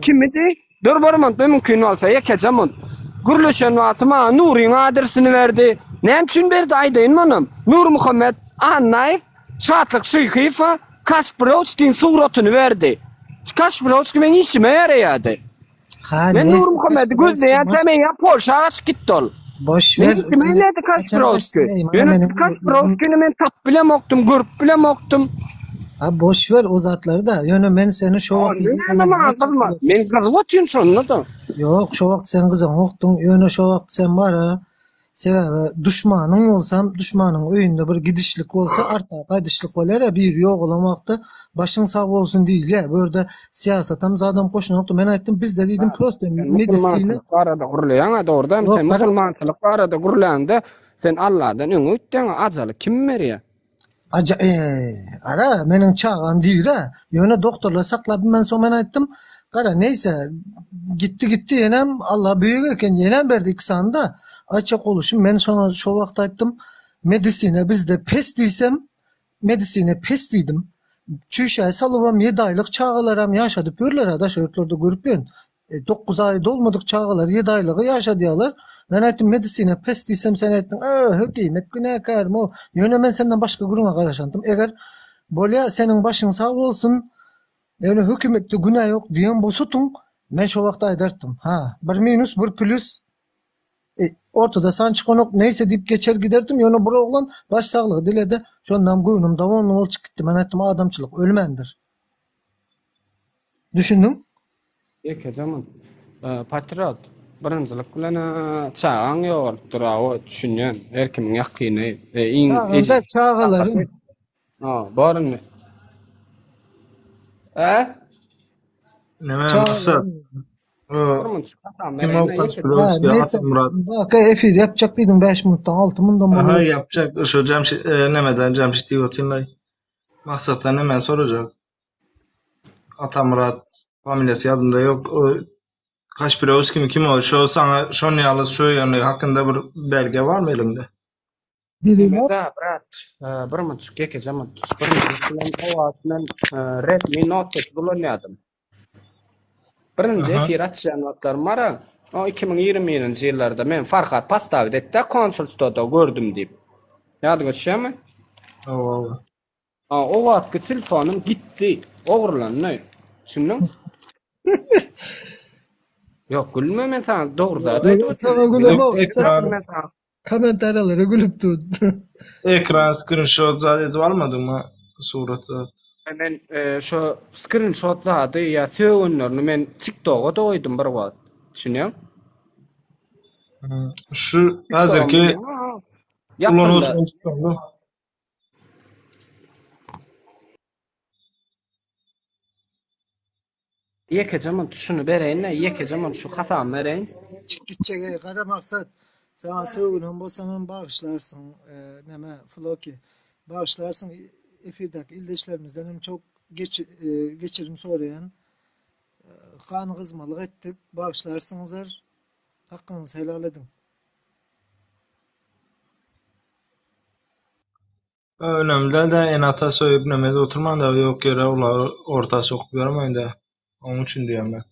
Kim idi? Dorbarmant mümkin bolsa ýekejemon. Gurlaşan wagty ma Nuryň adresini berdi. Näme üçin berdi aýdaýyn manam? Nur Muhammed Annaýew Şatlyk Şykyfa Kaşbrovskiň suratyny berdi. Kaşbrovski men işime ýaraýady. Men Nur Muhammed gözleýän temeýä Polşaga gitdi ol. Boş ver. Men näde Kaşbrovski? Kaşbrovski'ni men tap bilen okdum, görüp bilen okdum. Boş ver o zatlary da. Ýöne men seni şu wagt men gyzyp otýan şonu da. Yok şu wagt sen gyzyň okdyň. Ýöne şu wagt sen bara sebäbi düşmanyň bolsam, düşmanyň öýünde bir gidişlik bolsa arta gaýdyşlyk bolar bir ýok bolan wagtda başyň sag bolsun diýle. Börde siýasatam zadam goşunokdy. Men aýtdym biz de diýdim prosto medisina arada gurlaýan da orda sen musulmançylyk arada gurlanda sen Allahdan öňe ötdäň ajaly kim berýär? Ara meniň çağan diýir. Ýöne doktorlar saklap men soň men aýtdym. Gara neyse gitti yenem Allah büyük eken yenem berdi iksanda açık oluşum men sonra şu wagt aýtdym medisine bizde pes diýsem medisine pes diýdim. Çüşä salywam 7 aýlyk çağalaram ýaşady pörler adaşörtlerde görüp ben 9 aý dolmadyk çağalar 7 aýlygy ýaşadýarlar. Men aýtdym medisine pes diýsem sen aýtdyň hökümet günäkar mı? Ýöne men senden başga guruna garaşandym. Eger bolýa seniň başyň sag bolsun ýöne hökümetde günah ýok diýen bolsatyň men şu wagt aýdartdym. Bir minus bir plus ortada sançykonok neyse diýip geçer giderdim. Ýöne bir oglan baş saglygy dilede şondan goýunum dawamly bolçyp gitdi. Men aýtdym adamçylyk ölmendir. Düşündüň? Ýekejemon. Patriot birinjilik bilen çağan ýok duraw düşünýän erkimiň ýakyny iň çağalarym. Barmy? Neme maksat? Kim o Kaşbrovski, Atamurat? Bak efir yapacak diýdin 5 minutdan 6 minutdan bolýar. Yapacak. Şu Cemşit nemeden Cemşit diýotymly. Maksatda neme sorajak? Atamurat familiýasy ýadymda ýok. Kaşbrovski kim o? Şu sana şonu ýaly söýýäni hakynda bir belge barmy elinde? Dililer. Emeda brat, bir mınçık gekeceğim. Bir mınçık bilen owasynyň Redmi Note 8 bolýardym. Birinji Aha. efir açýan wagtlar mara. O 2020-nji ýyllarda men Farhat Pastawy detde konsulstoda gördüm diýip. Ýadyňa düşýärmi? Oo. O wagtky telefonum gitdi, ogurlandy. Düşündiň? Ýok, gülme men sana dogry zat aýdyp Sana ötürüm. güleme o. Ekran Men sana Komentarlara gülüp dur. ekran screenshot zat edip almadın mı suratı? men şo screenshotladı ýa söwünlerini men TikTok'a da goýdum bir wagt. Düşünýäň? Şu TikTok'um hazırki Ýakynda ulanıp çıkandı. ýekejemem şunu bereýin, ýekejemem şu hasam bereýin. Çık gidecek kara maksat. Sana söğünen bolsaň bağışlarsın. Neme Floki. Bağışlarsın efirdeki ildeşlerimizden hem çok geçirim sorayan kan kızmalık ettik. Bağışlarsınızlar. Hakkınızı helal edin. Önemli de enata söýüp nemede oturman da ýok ýere ular orta sokup bermeýin de. Onun için diýem ben.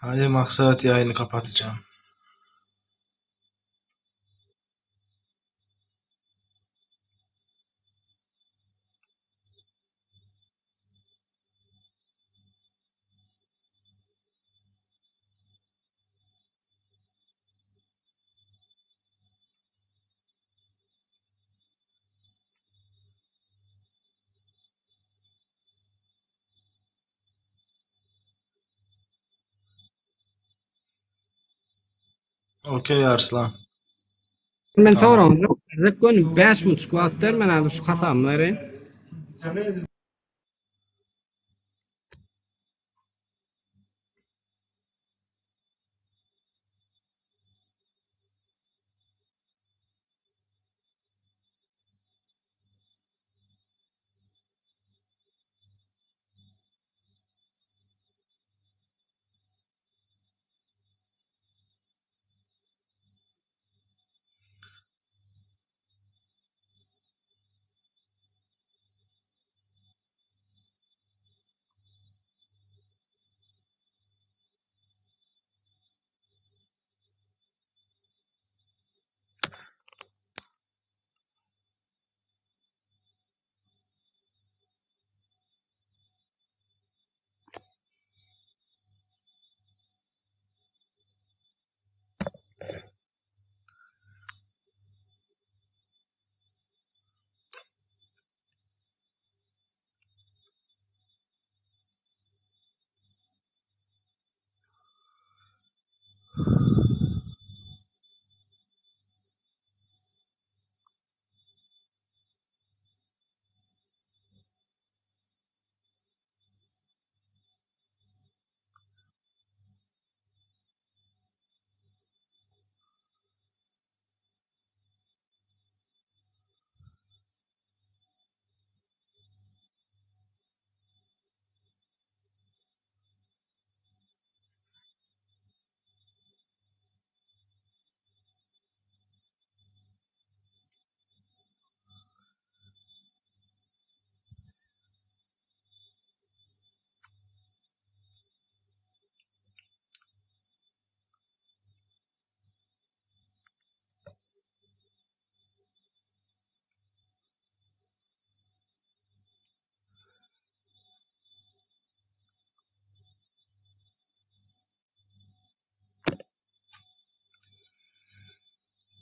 Hadi maksat yayını kapatacağım. Okey Arslan. Men Tamam. soraňyz ýok. Rek gönüm 5 minut wagt der, men hadi şu hasam bereýin.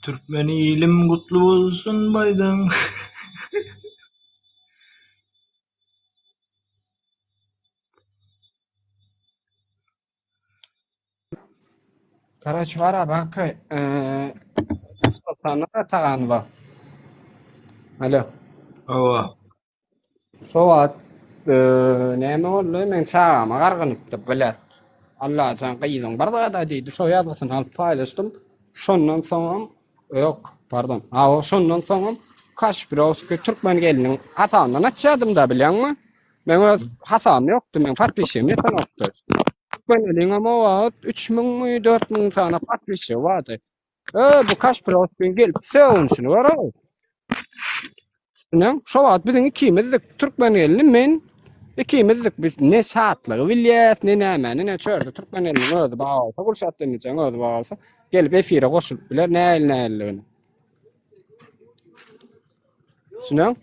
Türkmen ilim kutlu olsun baydan. Karaç var bak. Sultan'a tağan var. Alo. Ova. Soat näme boldy? Men çağama gargynypdy bilet. Allah can gyýydyň barda da diýdi. Şo ýazysyny alyp paýlaşdym. Şondan soňam yok, pardon. Şondan soňam Kaşpirovski Türkmen geliniň hasanyny açýardym da bilýärmi? Men öz hasam ýokdy, men patpişim ýetenokdy. Türkmen geliniň ama wagt 3000 mi 4000 sana patpişi bardy. Bu Kaşpirovski gelip söwünçini bara. Ne? Şo wagt biziň ikimizdik Türkmen gelini men ikimizdik biz ne saatlygy bilýäs, ne näme, ne çördi Türkmen elini özü bagalsa, gurşatdyny jaň özü bagalsa, gelip efire goşulyp biler näil-näilligini. Şunaň?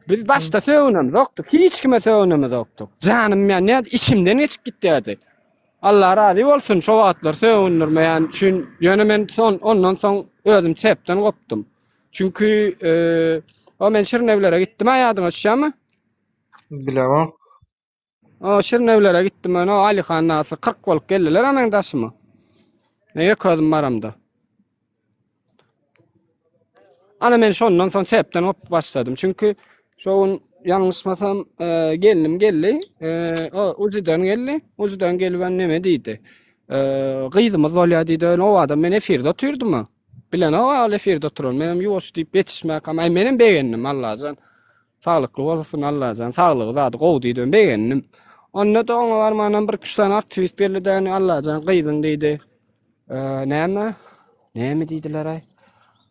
Biz başta söwnemiz ýokdy, hiç kime söwnemiz ýokdy. Janym ýa ne içimden geçip gitdi. Allah razy bolsun şo wagtlar söwnürmeýän şun ýöne men ondan soň özüm çepden gopdum. Çünkü o men Şirnewlere gitdim aýadyňa düşýärmi? Bilemem. O Şirnewlere gitdim men o Ali Xan nasy 40 bolup geldiler hemen daşyma. Näge közüm baramda. Ana men şondan soň sepden op başladım. Çünkü şoň ýalňyşmasam gelinim geldi. O ujudan geldi. Ujudan gelýän näme diýdi? Gyzymyz bolýar diýdi. O adam men efirde oturdum. Bilen o efirde oturan. Menem ýuwaş diýip betişmek ama menem beğendim Allah'tan. Sağlıklı olsun Allah'tan. Sağlığı zady gowy diýdim beğendim. Onda da oňa barmanan bir küçlen aktivist berliden Allah'tan gyzyn diýdi. Näme? Näme diýdiler ay?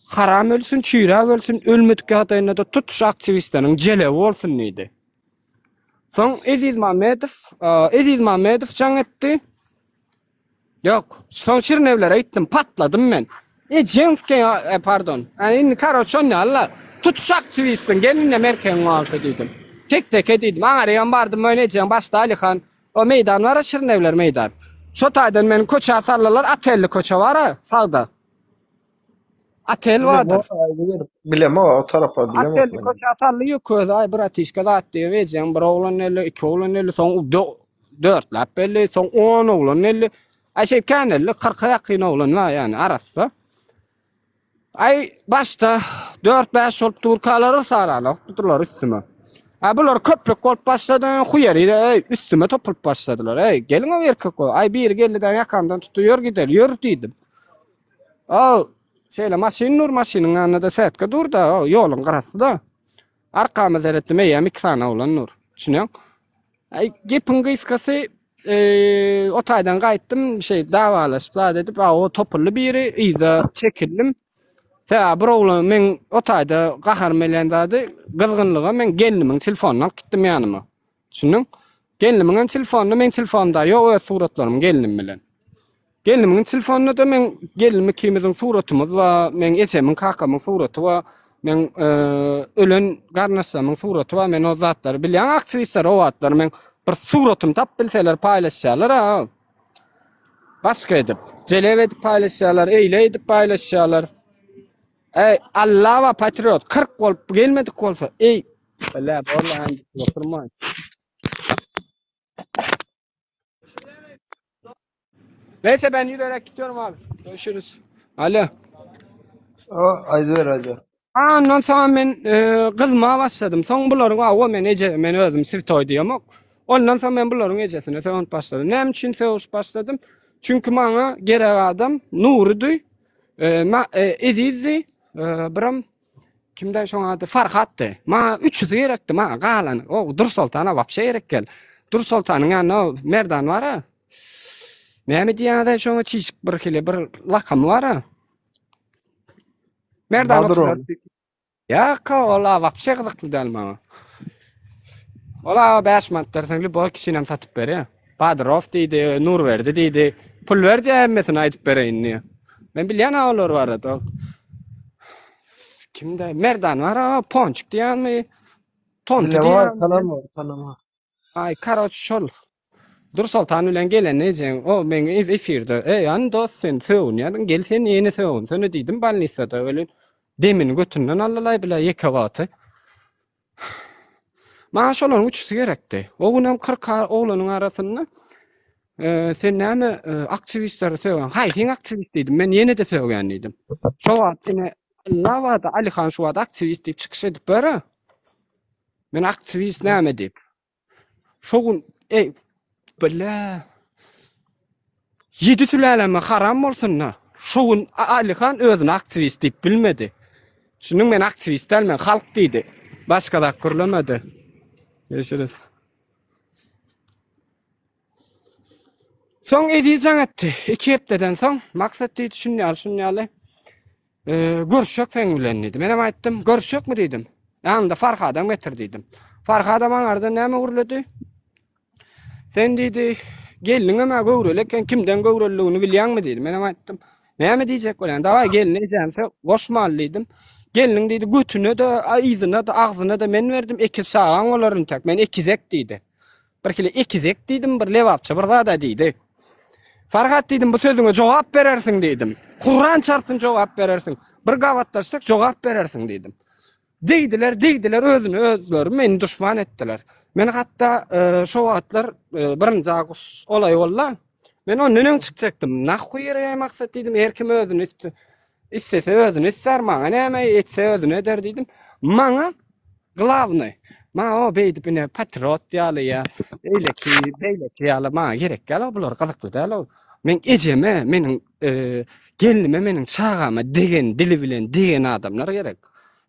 Haram ölsün, çýrak ölsün, ölmedik ýagdaýynda da tutuş aktivistleriň jelebi bolsun diýdi. Soň Eziz Mamedov jaň etdi. Yok, soň Şirnewlere gitdim, patladym men. Jenski, pardon. Indi karoçon ne Allah. Tutuş aktivistin gelinle merken wagty diýdim. Tek diýdim. Aňa bardym möýnejäň başda Ali Xan. O meýdan bar, Şirnewler meýdan. Şo taýdan meni koça sarlalar, atelli koça bar, sagda. Atel vardır. Bilemem o tarafa bilemem. Atel koça sarly ýok, ay bratişka dat diýýän bir oglan elli, iki oglan elli, soň 4 lap elli, soň 10 oglan elli. Aşew kanelli 40'a ýakyn oglan bar ýani arasda. Ay başta 4-5 olup Turkalary saralaryp tutdular üstüme. Bular köplük bolup başlady, huýary üstüme topulyp başladylar. Gelin o erkek o. Ay bir gelden yakandan tutuyor gider, ýür diýdim. Şeýle maşynyň ýanynda sätke durdy, ýoluň garasynda. Arkama zeretdim, ýa-ni 2 sana bolan nur. Düşünýäň? Ay gepin gyskasy o taýdan gaýtdym, dawalaşyp edip, o topully biri iza çekildim. Bir oglan men o taýda gahar melendady, gyzgynlyga men gelinimin telefonuny alyp gitdim ýanyma. Düşünýäň? Gelinimiň telefonu men telefonda ýok, öz suratlarym gelinim bilen. Gelinimin telefonuna da men gelinimi ikimizin suratymyz we men eşemiň kakamyň suraty we men ölen garnaşamyň suraty we men o zatlary bilýän aktivistler o wagtlar men bir suratym tap bilseler paýlaşýarlar. Başga edip, jeleb edip paýlaşýarlar, eýle edip paýlaşýarlar. Allah we patriot 40 bolup gelmedik bolsa, bela bolan oturmaň. Neyse ben yürüyerek gidiyorum abi. Görüşürüz. Alo. Aydı. Ondan sonra ben kızmaya başladım. Son bunların men özüm sirtoy diýýärmok. Ondan sonra men bunların ejesine söwüp başladım. Näme üçin söwüp başladım? Çünkü maňa gerek adam Nurudy, Ezizi, biram kimde şoň ady Farhatdy. Maňa üçüsi gerekdi, maňa galan. O Dur Sultana wapşe gerek gel. Dur Sultanyň ýanyna merdan bar. Näme diýýärde şoňa çyşyk bir kile bir lakam bar. Merdan oturar. Ya ola wapşe gyzykly däl maňa. Ola 5 manat derseňli bu kişinem satyp berýär. Badrov diýdi, Nurberdi diýdi. Pul berdi hemmesini aýdyp bereýin. Men bilýän olar bar da. Kimde merdan bar, Ponçuk diýärmi? Tontu diýär. Tanama. Ay karoç şol. Dursultan bilen gelen ejen o meňe efirde ýany dost sen söwünýär gel sen ýene söwün söne diýdim balnisada ölen demini götünden allalay bile ýeke waty. Maňa şolaryň üçüsi gerekdi. O gün hem 40 oglanyň arasynda sen näme aktivistleri söwgen? Hay sen aktivist diýdim. Men ýene de söwgen diýdim. Şo wagt ine Lavada Alihan şu wagt aktivist diýip çykyş edip bara. Men aktivist näme diýip. Şo gün bile 7 sülaleme haram bolsunna. Şo gün Alihan özüni aktivist diýip bilmedi. Şunuň men aktivist delmen halk diýdi. Başga da gürlemedi. Görüşürüz. Soň edýän etdi. 2 hepdeden soň maksat diýdi şunňaly. Görüşjek sen bilen diýdim. Men aýtdym, görüşjekmi diýdim. Ýanynda Farhadam getir diýdim. Farhadam aňarda näme gürledi? Sen diýdi, geliniňe mä göwreleken kimden göwrelligini bilýärmi diýdim. Men aýtdym, näme diýjek bolan? Dawa gelin ejense goşmaly diýdim. Geliniň diýdi, götüne de, aýzyna da, agzyna da men berdim. 2 sagan olaryny tek. Men 2 zek diýdi. Bir kile 2 zek diýdim, bir lewapça bir zada diýdi. Farhat diýdim, bu sözüňe jogap berersiň diýdim. Kur'an çarpsyn jogap berersiň. Bir gawatlaşsak jogap berersiň diýdim. Diýdiler özleri meni düşman etdiler. Men hatda şo wagtlar birinji Agus olay bolla. Men onuň çykjakdym. Nahy ýere maksat diýdim, her kim özüni istese özüni ister, maňa näme etse özüni eder diýdim. Maňa glavny. Ma o beýdi bine patriot ýaly ýa. Eýleki ýaly maňa gerek gal bular gazykly däl. Men ejeme, meniň gelinime, meniň çagama degen dili bilen degen adamlar gerek.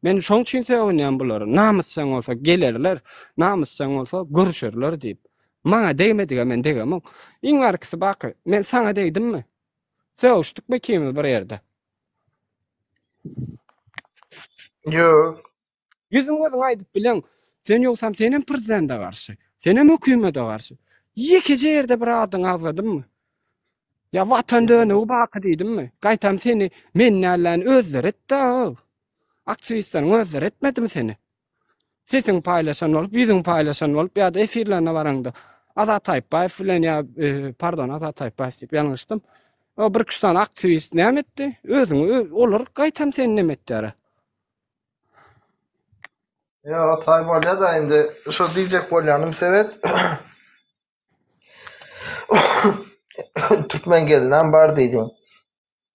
Men şoň üçin söýýän bulary. Namyssaň bolsa gelerler, namyssaň bolsa görüşerler diýip. Maňa degmediga men degem. Iň arkysy baky, men saňa degdimmi? Söýüşdükmi kimil bir ýerde? Yok. Yüzüň gözüň aýdyp bilen, sen ýoksam senem prezidente garşy, senem hökümete garşy. Ýeke ýerde bir adyň agladymmy? Ya watan döne u baky diýdimmi? Gaýtam seni men nälen özler etdi. Aktivistlerin özler etmedimi seni? Sesin paylaşan olup, yüzün paylaşan olup ya da efirlerine varanda. Azat Tayyipbayev filan ya, pardon Azat Tayyipbayev diýip ýalňyşdym. O bir kuştan aktivist näme etdi? Özüň olar gaýtam seni näme etdi? Ya Tayyipbayew da indi şo diýjek bolýanym sebet. Türkmen gelinden bar diýdim.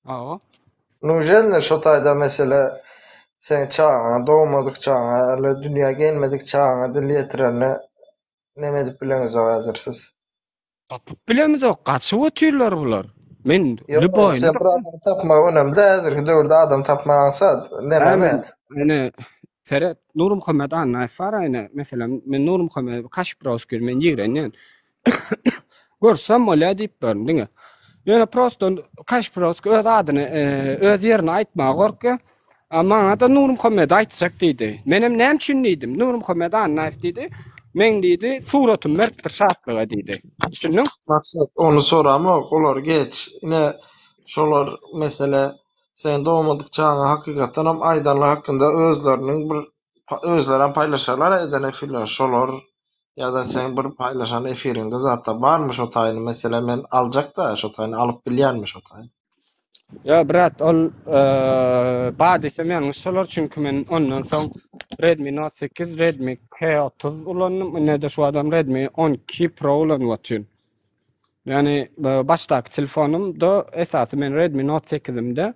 Aa. Nujelne şo taýda mesele sen çağına, doğmadık çağına, öyle dünya gelmedik çağına dil yetirene neme edip bileniz o hazırsız. Tapıp bilemiz o, kaçıp ötüyorlar bular. Men Yok, Lüboy'un sen bir adam tapma önemli, hazır dövrde adam tapmayansa neme mi? Yani Seret Nur Muhammed Annaif var ayna. Mesela men Nur Muhammed kaç bros görmen ýigrenýän. Görsem mola diýip berdim diňe. Ýöne prosto kaç bros öz adyny öz ýerini aýtmaga gorky. Ama da Nur Muhammed aýtsak diýdi. Menem näme üçin diýdim? Nur Muhammed Annaif diýdi. Men diýdi, suratym mertdir şatlyga diýdi. Düşündiň? Maksat onu soramok, olar geç. Yine şolar mesele sen doğmadık çağına hakikaten am aydanlar hakkında özlerinin bir özleren paylaşarlar eden efirler şolar ya da sen bir paylaşan efirinde zaten varmış o tayını mesela men alacak da şu tayını alıp bilýärmiş o tayını. Ya brat ol badysy men şolar çünkü men ondan soň Redmi Note 8, Redmi K30 ulandım. Ne de şu adam Redmi 12 Pro ulanýatyn. Yani başdaki telefonum da esasy men Redmi Note 8'imde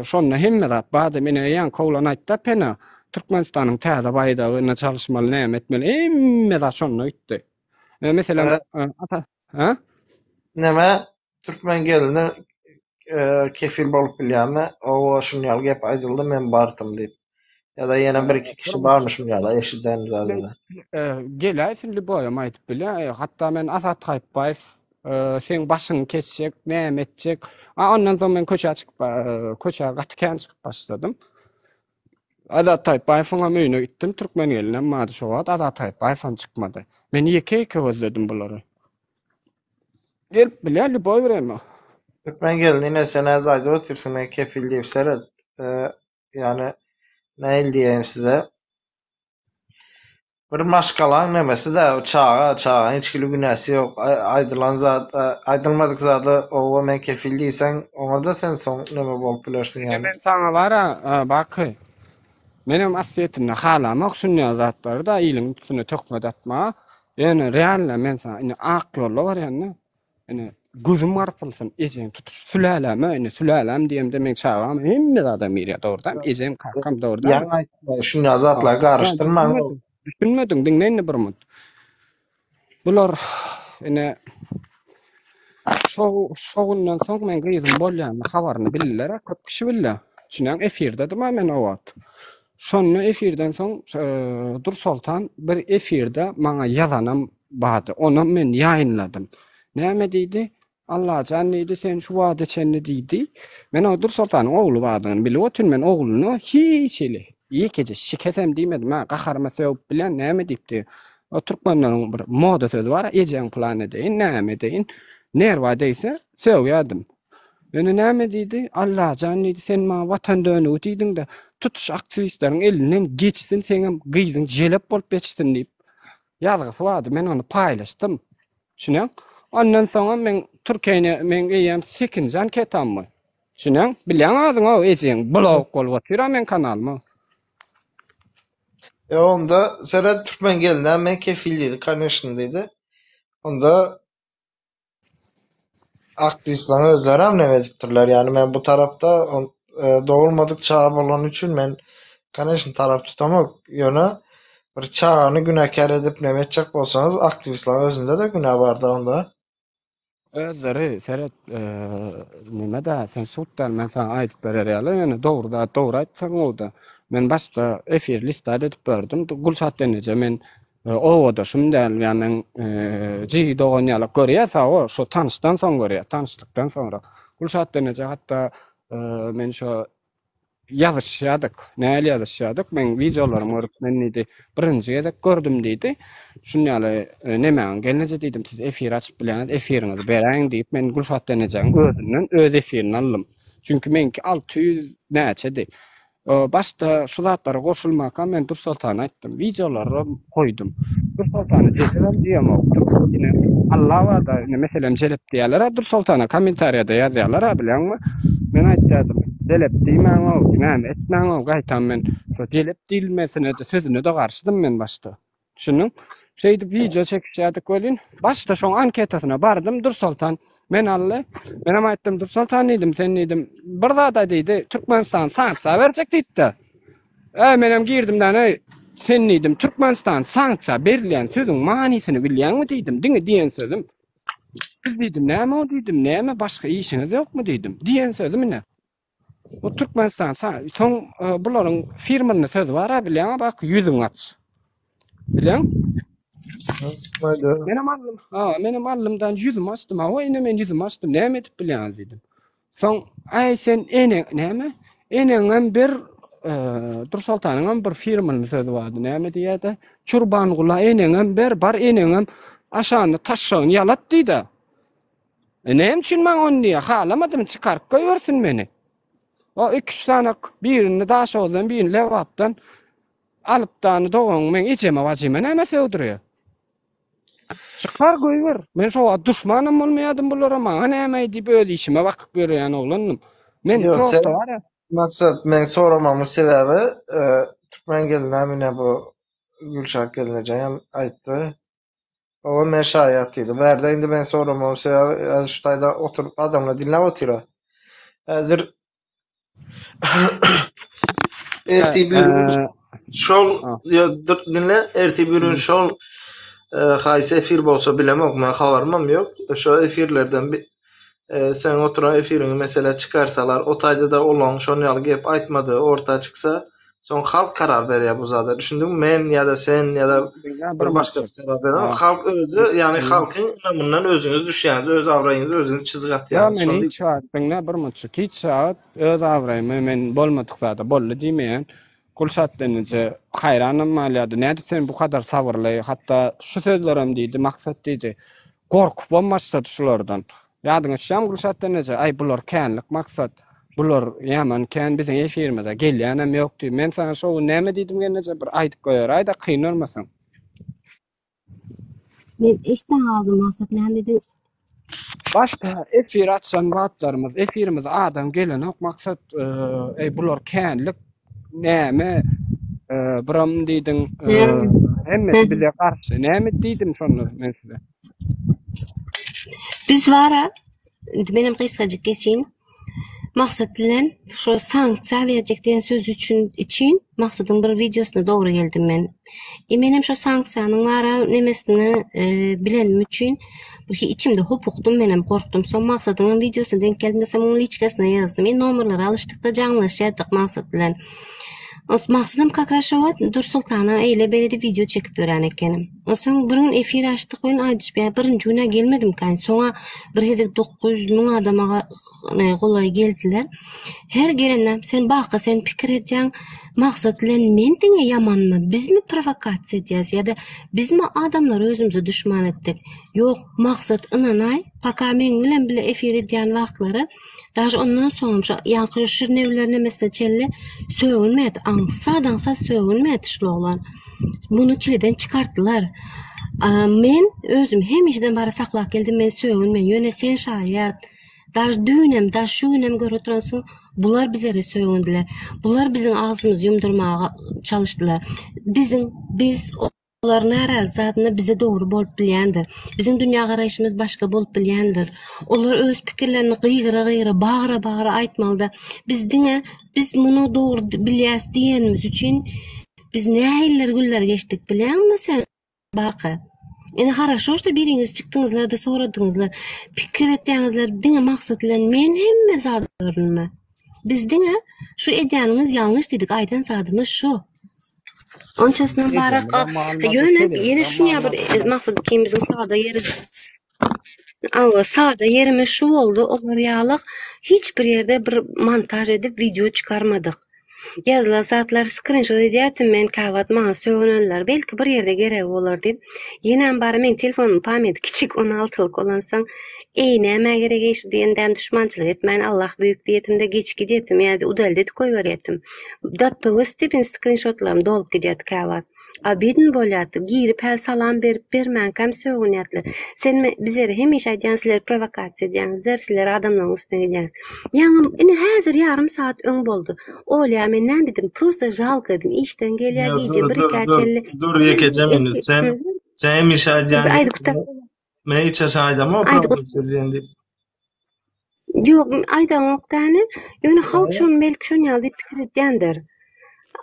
şonda hemme zat bady mene ýan kowlan aýtdy pena Türkmenistanyň täze baýdagyna çalışmaly näme etmeli hemme zat şonda gitdi. Mesela ha? Neme Türkmen gelini kefil bolup bilýärmi? O şunýal gep aýdyldy men bartym diýip. Ya da ýene bir iki kişi barmışım ya da eşiden zaten. Gelaýsyn Lüboýam aýdyp bile. Hatta men Azat Tayyipbayew sen başyny kesjek, näme etjek. Ondan soň men köçä gatykän çykyp başladym. Azat Tayyipbayewiň öýüne gitdim. Türkmen elinden mady şo wagt Azat Tayyipbayew çykmady. Men ýeke gözledim bulary. Gelip bile Lüboý beremi. Türkmen gelini sen aýdyp otursun men kefil diýip seret. Yani ne diýeyim size? Bir maşgalan nemesi de çağa hiçkili günäsi yok. Aýdylan zat, aýdylmadyk zady owa men kefil diýsen, oňa da sen soň neme bolup bilersiň ýani. Men sana bara bak. Menem asyetimne halamak şunňa zatlary da ýylyň üstüne tökme datma. Ýani real men sana ine ak ýollar bar ýani. Ine gözüm garpylsyn, ejem tutuş sülalama, ine sülalam diýemde men çagam hemme adam ýere dogrudan, ejem kakam dogrudan. Ýani aýtma, şunňa zatlar garşdyrmaň. Düşünmedim, dinleýin bir mut. Bular ine şogundan soň men gyzym bolýan habaryny bildiler, köp kişi bilýär. Şuňaň efirdedim men o wagt. Şonu efirden soň Dursultan bir efirde maňa ýazanam bady. Onu men ýaýynladym. Näme diýdi? Allah jannydy sen şu wada çenni diýdi. Men o Dursultanyň ogly badyny bilip otyn men ogluny hiç ele. Ýekece şikesem diýmedim ha, gaharma sebäp bilen näme diýipdi. O türkmenleriň bir moda sözi bar, ejen plany deýin, näme deýin. Nerwa deýse söwýärdim. Meni näme diýdi? Allah jannydy sen maňa watan döni diýdiň de tutuş aktivistleriň elinden geçsin seňem gyzyň jelep bolup geçsin diýip. Ýazgysy bardy, men onu paýlaşdym. Şuňaň ondan soň men Türkiýe men eýem sekinjan ketammy. Şuňaň bilýän adyň o ejen blog bolup otyra men kanalmy. Onda Serhat Türkmen geldi, men kefil diýdi, connection diýdi. Onda aktivistler özleri hem ne edipdirler, yani men bu tarafta doğulmadık çağa bolan üçin men connection taraf tutamak ýöne bir çağını günahkar edip neme etjek bolsaňyz aktivistler özünde de günah barda onda. Özleri Serhat nimede sen sutdan men sana aýdyp berýärler, ýani dogry aýtsaň oldu. Men başda efir listede edip berdim. Gulşat denece men o da şundan ýani ji doganyalyk görýärsa o şu tanışdan soň görýär, tanışdykdan sonra. Gulşat denece hatta men şu ýazyşýardyk, näle ýazyşýardyk, men videolarym görüp men diýdi, birinji gezek gördüm diýdi. Şunýaly nemäň gelneje diýdim, siz efir açyp bilýäňiz, efiriňizi beräň diýip men Gulşat denejeň özünden öz efirini aldım. Çünki menki 600 näçedi. Başta şu zatlary goşulmaka men Dursultana aýtdym, videolary koydum. Dursultany jejem diýemokdym. Ine Allah wada meselem jelep diýerler, Dursultana kommentariýada ýazýarlar, bilýärmi? Men aýtdym, jelep diýmän o, näme etmän o, gaýtam men şu jelep diýilmesine de sözüne de garşydym men başda. Şunuň şeýdi video çekişýärdik bolin. Başda şoň anketasyna bardım, Dursultan men alle, men aýtdym Dursultan diýdim, sen diýdim, bir zada diýdi, Türkmenistan sanksiýa berjek diýdi. Menem girdimden sen diýdim, Türkmenistan sanksiýa berilýän sözüň manysini bilýärmi diýdim, diňe diýen sözüm. Biz diýdim, näme o diýdim, näme başga işiňiz ýokmu diýdim. Diýen sözüm ne? O Türkmenistan soň bularyň firmanyň sözü bar, bilýärmi? Bak, ýüzüň aç. Bilýän? Menem allymdan ýüzüm açdym. O ine men ýüzüm açdym. Näme edip bilýän diýdim. Soň ay sen näme? Eneňem bir Dursultanyň bir firmanyň sözü bardy. Näme diýýärdi? Çurbangula eneňem bir bar eneňem aşany taşşagyny ýalat diýdi. Näme üçin men onu diýär? Halamadym çykaryp goýbersin meni. O 2-3 tane birini daşodan, birini lewapdan alypdan dogan men ejeme wajyma näme söwdürýär? Çykar goýber. Men şoňa düşmanam bolmaýardym bulara, maňa näme diýip öz işime bakyp berýän oglannym. Men prosta bar ya. Maksat men soramamyň sebäbi Türkmen geldi mene bu Gülşah gelineceğim aýtdy. O men şaýat diýdi. Berde indi men soramamyň sebäbi az şu taýda oturup adamla dinläp otyra. Hazır şol dinle ertibirün şol haýsy efir bolsa bilemok, men habarym ýok. Şo efirlerden sen oturan efirini mesela çıkarsalar, o taýda da olan şonýaly gep aýtmady, orta çyksa, soň halk karar berýär bu zada. Düşündüm, men ýa-da sen ýa-da bir başga karar berýär. Halk özü, ýani halkyň namyndan özüňiz düşýäňiz, öz awraýyňyzy özüňiz çizip atýarsyňyz. Ya men hiç saatda bir muçuk, hiç saat öz awraýymy men bolmadyk zada, boldy diýmeýän. Gulşat denece hayranım maliyadi. Näde sen bu kadar sabırly, hatta şu sözlerim diýdi, maksat diýdi. Gorkup bolmaşdy şulardan. Ýadyňyz şam Gulşat denece, ay bular känlik maksat. Bular ýaman kän biziň efirimize gelýänem ýok diýdi. Men sana şo näme diýdim genece bir aýdyp goýar, aýda kynalmasaň. Men eşten aldım maksat ne dedi? Başta efir açsan vaatlarımız, efirimiz adam gelen ok maksat bular kenlik näme buram diýdiň hemmesi bile garşy. Näme diýdim şonu men size. Biz vara benim kıskacık geçin maksat bilen şu sanksiya verecekten söz için maksadın bir videosuna doğru geldim ben. Benim şu sanksiyanın vara nemesini bilenim için bir içimde hopukdum benim korktum. Son maksadının videosuna denk geldiğinde sen onun liçkasına yazdım. Ben numaraları alıştıkta canlaşıyorduk maksat bilen. Maksadım kakraşovat Dur Sultan'a eyle beledi video çekip öğren ekenim. Osan burun efir açtık oyun aydıç bir birinci oyuna gelmedim kan. Sonra bir hezek 900 bin adama kolay geldiler. Her gelenden sen bakı sen pikir edeceksin. Maksat bilen men dine yaman mı? Biz mi provokasiya edeceğiz ya da biz mi adamlar özümüzü düşman ettik? Yok maksat inanay pakamen bilen bile efir edeceğin vaktları daha ondan sonra yankı şirnevlerine mesela çelle söğünmeyet. Ansa söğünmeyet şlu olan. Bunu çileden çıkarttılar. Men özüm hem işden bara saklak geldim men söğünmeyen. Yöne sen şayet. Daha düğünem, daha şu ünem görü oturansın. Bular bizlere söğündüler. Bular bizim ağzımızı yumdurmaya çalıştılar. Biz onların naraz zatına bize doğru bolup bilýändir. Bizim dünya garayşymız başka bolup bilýändir. Olar öz pikirlerini gıyıra bağıra aytmalyda. Biz bunu doğru bilýäs diýenimiz üçin biz näiller günler geçtik bilýänmi sen? Bakı. Yani haraşo işte biriniz çıktığınızlar da soradığınızlar, pikir ettiğinizler dine maksat bilen men hemme zat görünme. Biz dine şu edýänimiz yanlış dedik, aydan zadımız şu. Onçasından barak yöne şunya bir maksat ki bizim sağda yerimiz şu oldu. Olar ýalyk hiçbir yerde bir montaj edip video çıkarmadık. Yazılan saatler screenshot edýärdim men kavat maňa söýlenler. Belki bir yerde gerek bolar diýip. Ýene bar men telefonum pamyat kiçik 16-lyk olansaň näme gerek eş diýenden düşmançylyk etmeň Allah büýük diýetimde geç gidýetim ýa-da udaldy koýberýetim. Datda Steven screenshotlarym dolup gidýät kavat. Abidin bolýardy. Girip hal salam berip bermän kam söýlenýärler. Sen bizlere hemişe aýdýansizler provokasiýa edýäňizler, sizler adamlaryň üstüne gidýäňiz. Ýani häzir ýarym saat öň boldy. Olýa men näme dedim? Prosta jalk edim. İşden gelýär diýje bir käçelli. Dur yekeceğim indi. Sen hemişe aýdýan. Men hiç aýdama provokasiýa edýän diýip. Yok, aýdam oktany. Ýöne halk şonu belki şonu ýaly pikir edýändir.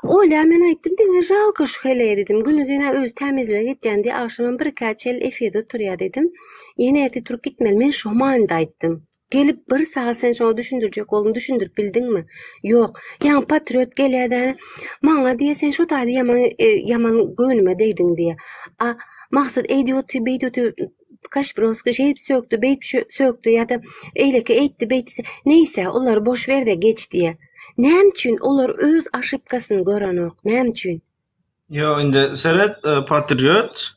Olya men aýtdym diňe jalky şu hele dedim. Gündüz ýene öz temizlige gitjändi. Akşam bir käçel efirde oturýar dedim. Ýene erti turup gitmeli. Men şu manda aýtdym. Gelip bir saat sen şonu düşündürjek boldyň, düşündürip bildingmi? Yok. Ýa patriot gelýärdi. Maňa diýe sen şu taýda ýaman gönüme deýdiň diýe. Maksat eýdi kaç broska şey söktü, beyt söktü ya da eyleke eýtdi beytse. Neyse onları boş ver de geç diye. Näme üçin olar öz aşypkasyny gören ok? Näme üçin? Yo indi Seret patriot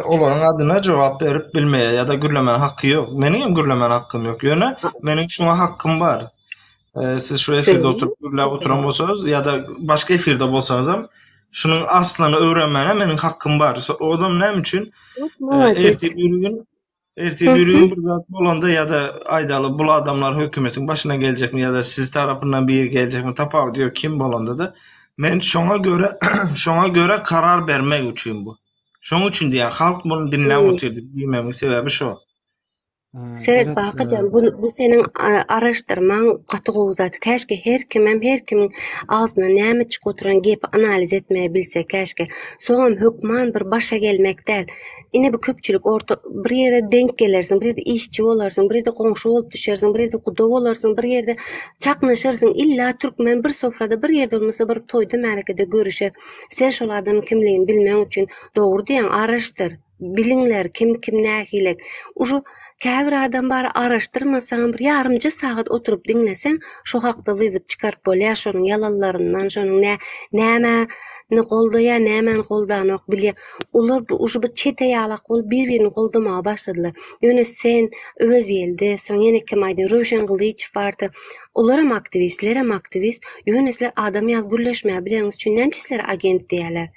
olaryň adyna jogap berip bilmeýär ya da gürlemen hakkı yok. Meniň gürlemen hakkym yok. Ýöne meniň şuna hakkym var. Siz şu efirde oturup gürläp oturan bolsaňyz ya da başka efirde bolsaňyz hem şunun aslyny öwrenmene meniň hakkym var. O adam näme üçin erti bir gün bir zat bolanda ya da aýdaly bu adamlar hökümetiň başyna geljekmi ya da siz tarapyndan bir geljekmi tapap diýär kim bolanda da men şoňa göre karar bermek üçin bu. Şoň üçin diýär halk bunu dinläp oturdy diýmemiň sebebi şo. Seret bakacağım. Bu senin araştırman katı uzat. Keşke her kimin ağzına näme çık oturan gep analiz etmeye bilse keşke. Soňam hükman bir başa gelmekden. Ine bu köpçülük orta bir yere denk gelersin, bir yerde işçi olarsın, bir yerde komşu olup düşersin, bir yerde kuda olarsın, bir yerde çaknaşarsın. İlla Türkmen bir sofrada bir yerde olmasa bir toyda märekede görüşer. Sen şol adam kimligini bilmeň üçin dogry diýen araştyr. Bilinler kim nähilek. Uşu käbir adam bari araştırmasaň bir ýarymja saat oturup dinlesen şo hakda wywit çykarp bolýar şonuň yalanlaryndan şonuň näme goldaýar näme goldanok bilýär. Ular uşu bir çete ýalak bolup bir-birini goldamağa başladylar. Ýöne sen öz ýelde soň ýene kim aýdy Röşen Gylyç bardy. Olaram aktivist. Ýöne sizler adam ýaly gürleşmäge bilen üçin näme sizler agent diýerler.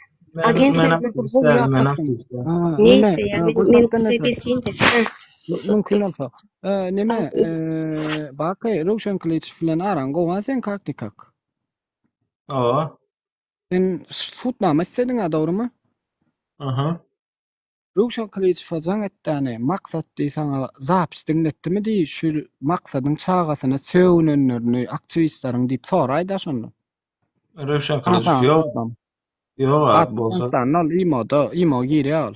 Agent Men verme. aktivist değilim, men aktivist değilim. Ha, Neyse neme ya benim gurbaktan kısa etme. besiyim de. Heh, Mümkün Soktu. olsa. Neme bakay Roshan Kılıç filan aran gowan sen kaktikak. Aa. Sen tutmama istedin ha doğru mu? Aha. Roshan Kılıç fazan ettane maksat di sana zapis dinletti mi di şu maksadın çağasına söwnenlerini aktivistlerin dip sorayda şonu. Rövşen Kılıç. Atan Yo. tutmam. Yo abi bolsa. Attan al imo giri al.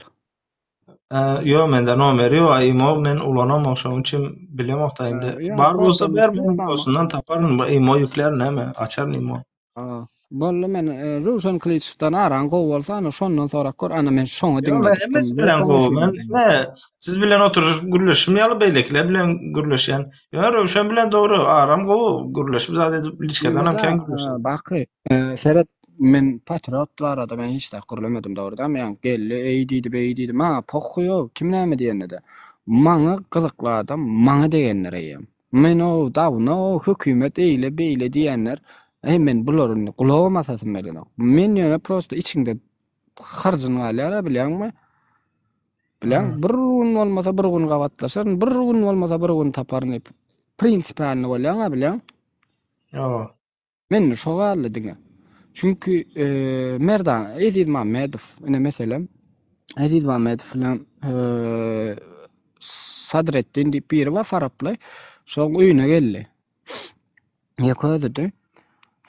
Yo mende nomeri yo. İmo men ulanamamışım için bilemek da indi. Ya Bar bolsa prosta ber ben tutmam. olsundan taparım. İmo yükler neme? Açarım İmo. Bolla men Roshan Kılıç'tan aran gowalsa ana şondan sonra kor ana men şonu Yo men dinledim. emes bilen go. Men ne? Siz bilen oturur gürleşmeyeli beylekler bilen gürleşen. Ya Rövşen bilen doğru. Aram go gürleşip zaten liçkeden hem ken gürleşen. Bakı, Serhat men patriotlara da ben hiç de kurulamadım doğrudan ama yani gelli eydiydi beydiydi ma pokuyor kim näme diýende de maňa gyzykly adam maňa degenlere ýem men o dawna o hökümet eýle beýle diýenler men bularyň gulagy masasyn bilen men ýöne prosto içinde harjyny alýar bilýärmi bilen bir gün bolmasa bir gün gawatlaşar bir gün bolmasa bir gün taparny prinsipialny bolýar bilen Yo. men şoğaly diňe. Çünkü Merdan Aziz Mahmedov ene mesela Aziz Mahmedov filan Sadrettin diýip biri var Faraply. Şoň öýüne geldi. Ýa-da dedi.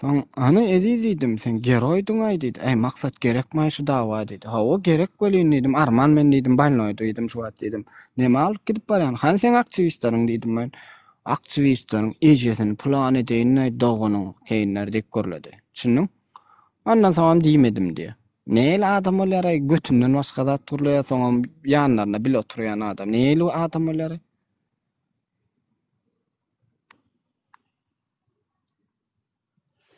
Soň ana Aziz diýdim sen geroýdyň aý diýdi. Ey maksat gerekmi şu dawa diýdi. Ha o gerek bolýan diýdim. Arman men diýdim balnoý diýdim şu wagt diýdim. Näme alyp gidip barýan? Han sen aktivistleriň diýdim men. Aktivistleriň ejesini plan edýän doganyň keýinler diýip görledi. Düşündiň? Ondan sonra diýmedim diye. Neyle adam olar götünden başga da turlaya soňam ýanlaryna bile oturýan adam. Neyle adam olar?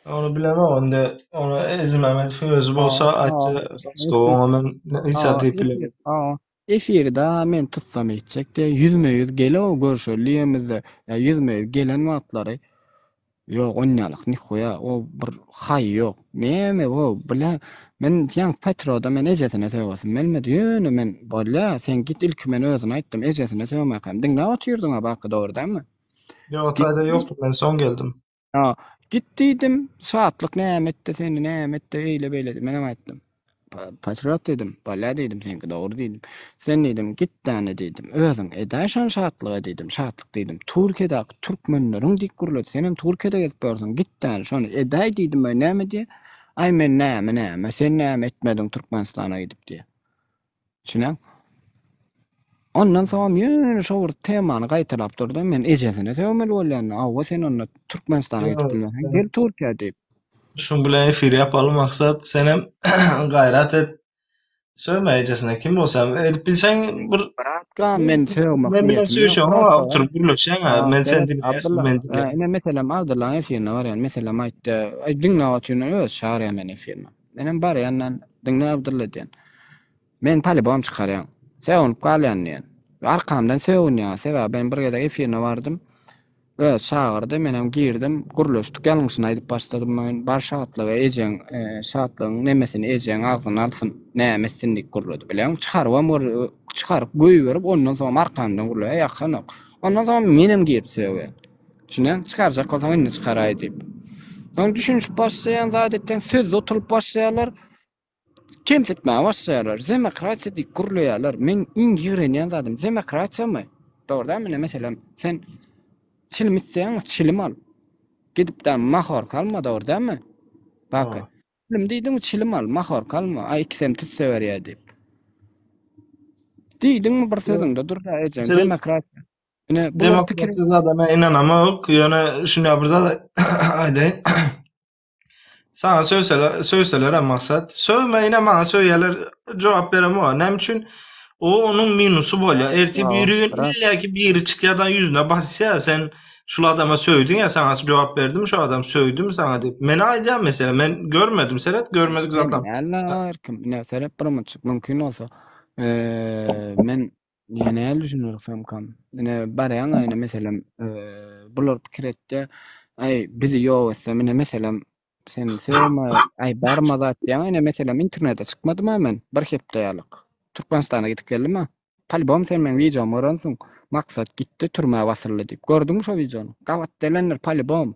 Onu bilemem onda onu ezmemet özü bolsa açsa ona men hiç diýip bilemem. Efirde men tutsam etjekde 100% gele o görüşelýärmizde. Ya 100% gelen wagtlary yok onyalyk nihoya o bir hay yok. Näme o bilen men ýa Petroda men ejesine söwasym bilmedi ýöne men bolla sen git ilk men özüne aýtdym ejesine söwmäkem. Diňle otyrdyň baky dogrydymy? Yo taýda ýokdur men son geldim. Git diýdim saatlyk nämetde seni nämetde eýle beýle men hem aýtdym. Patriot dedim, bolla dedim senki dogry dedim. Sen dedim git däne dedim. Özüň edaşan şatlyga dedim, şatlyk dedim. Türkiýede türkmenleriň dik guruldy. Sen hem Türkiýede gelip barsyň git däne şonu edaý dedim men näme diýe? Ay men näme sen näme etmediň Türkmenistana gidip diýe. Şunaň ondan soň ýöne şol temany gaýtarap durdum men ejesine söwmeli bolýan. Awa sen onu Türkmenistana gidip bilmesen gel Türkiýe diýip. Şun bilen efir yapalım maksat sen hem gayret et. Söyleme kim bolsam edip bilsen bir men söwmek. Men bilen söýüşem ama oturup gürleşen men sen dinleýärsin men dinleýär. Ene meselem Abdullah efirine var yani meselem aýtdy. Diňle oturyň öz şahar men efirine. Menem bar ýandan diňle Abdullah diýen. Men palibam çykarýan. Söwüp galýan diýen. Arkamdan söwünýär. Sebäbi ben bir gede efirine bardym. Şagyrdy menem girdim gurleşdik ýalňyşyna aýdyp başladym men bar şatlygy ejen şatlygyň nemesini ejen agzyny alsyn nämesinlik gurlady bilen çykaryp goýup berip ondan soň arkamdan gurlady ýakyn. Ondan soň menem girip söwgen. Şunan çykarjak bolsaň indi çykaray diýip. Soň düşünüp başlaýan zadetten söz oturup başlaýarlar. Kemsetmä başlaýarlar. Demokratiýa diýip gurlaýarlar. Men iňgirenýän zadym demokratiýamy? Dogrydan meselem sen çilim itsen çilim al. Gidip de mahor kalma da orada mı? Bak. Çilim diýdim çilim al, mahor kalma. Ay iki semti sewer diýip. Diýdim mi bir sözüňde dur da ejen demokratiýa. Ine bu Demokratiýa zadama inanamak ýöne şuňa bir zat aýdaýyn. Sana söýseler maksat. Söýmeýine maňa söýýärler jogap beremem. Näme üçin? O onun minusu bolýar. Erti bir gün illaki biri çykýardan ýüzüne basýar sen şol adama söýdüň ya sana jogap berdim şu adam söýdüm sana diýip. Men aýdýam mesela men görmedim Serhat görmedik zatlar. Allah kim ne Serhat birmçyk mümkin bolsa men ýene düşünürsem kam. Ine barýan aýna mesela bular pikir etdi. Ay bizi ýok etse mene mesela Sen sevme, ay barma zat yani mesela internete çıkmadım hemen bir hepdeýärlik. Türkmenistana gidip geldim ha. Talibam sen men videomu öğrensin. Maksat gitti türmeye basırlı deyip. Gördün mü şu videonu? Gavat delenler palibam.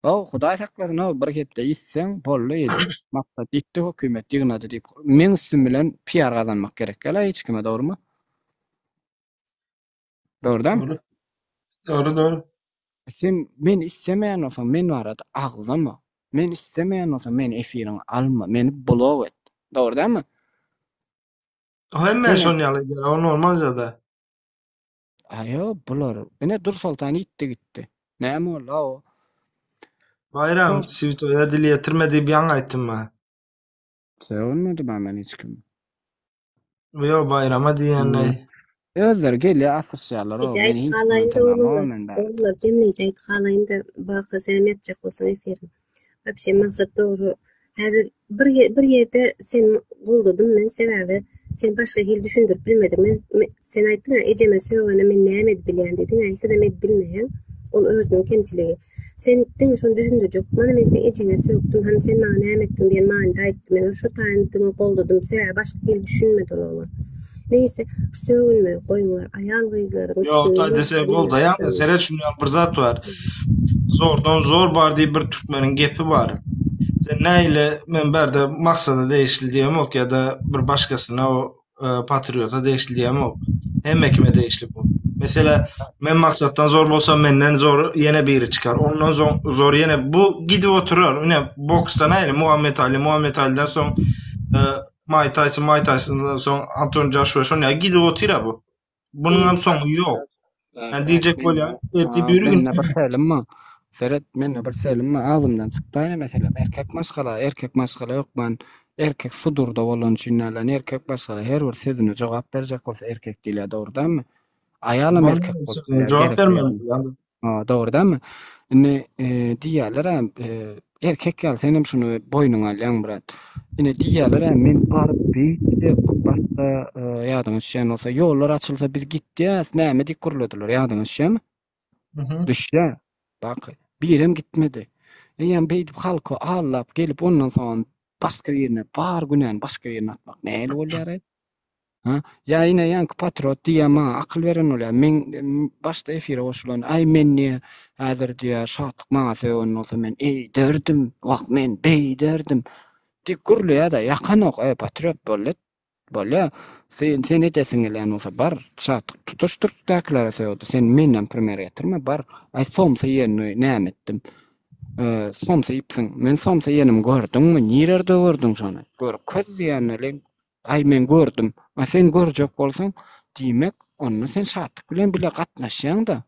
O Hudaý saklasyn o bir hepde isseň bolly edi. Maksat gitti hökümet ýygnady deyip. Men üstüm bilen PR gazanmak gerek gela hiç kime doğrumu? Doğrudan? Doğru. Doğru. Sen men issemeýän olsaň men barada agzama. Men issemeýän olsaň men efiriň alma, meni blok et. Doğrudanmı? Hemen Ene şonu ýaly, o normal zada. ayo bular. Ene Dur Sultan itti gitti. Näme ola o? Bayram Prost Sivito'ya dil getirmediği bir an aytdım mı? sevilmedi ben hiç kim. Yo bayrama diyen ne? Özleri gelýär asysýarlar o. Ejayt Meni hiç kim halaýynda tanamam oğlunlar. men de. Oğlunlar cemle ejayt halaýynda baqa senem yapjak bolsaň efirim. Hepsi maksat doğru. Hazır bir yerde sen goldudum men sebäbi sen başga hil düşündürip bilmedim. Sen aýtdyň ha ejeme söýgene men näme bilýän dediň. Aýsa da men bilmeýän. Ol özüniň kemçiligi. Sen diňe şonu düşündirjek. Mana men sen ejene söýdüm. Hani sen maňa näme etdiň diýen maňa aýtdym. Men şu taýyny goldudum. Sebäbi başga hil düşünmedi olar. Neyse, şu söýgünmeýi goýuňlar, aýal gyzlaryň Yo ta dese gol da ya. Seret şunu bir zat var. Zordan zor bar diye bir Türkmenin gepi var. Sen neyle men berde maksada değişil diyem ok ya da bir başkasına o patriota değişil diyem ok. Hem kime değişli bu. Mesela men maksattan zor bolsam menden zor yine biri çıkar. Ondan zor yine bu gidip oturur. Yine bokstan neyle Muhammed Ali'den son Mike Tyson'dan son Anthony Joshua son ya gidip otura bu. Bunun hem sonu yok. Yani diyecek böyle erti bir gün. Men bir selim mi? Seret men bir selim mi? Ağzımdan çıktaýyn mesela erkek maşgala yok ben erkek sudurda bolan çynnalan erkek başgala her bir sözüne jogap berjek bolsa erkek diýilýär doğrudanmı? Ayalym erkek bolsa Cevap vermem. doğrudanmı? Ine diýerler hem erkek ýaly senem şunu boýnuňa alýan birat. Ine diýerler hem men baryp beýtde başda ýadyňyz şen bolsa ýollar açylsa biz gitdiýäs näme diýip guruladylar ýadyňyz şenmi? Düşler. Bak birem gitmedi. Eýen beýdip halky allap gelip ondan soň başga ýerine bar günen başga ýerine atmak näle bolýar? Ha? Ya yine yank patriot diýema akıl beren bolýar. Men başda efire goşulan ay menni häzir diýär şatlyk maňa söýen bolsa men derdim, wagt men derdim. Dik gurulýar da yakan ok patriot bolýar. Sen etesiň elän bolsa bar şatlyk tutuşdurdaklary söýdi. Sen menden primer getirme bar. Ay somsa ýerine näme etdim. Somsa ýypsyň. Men somsa ýenim gördüňmi? Nirerde gördüň şonu? Görüp köz diýenler ay men gördüm. Ma sen görjek bolsaň, diýmek onu sen şatlyk bilen bile gatnaşýaň da.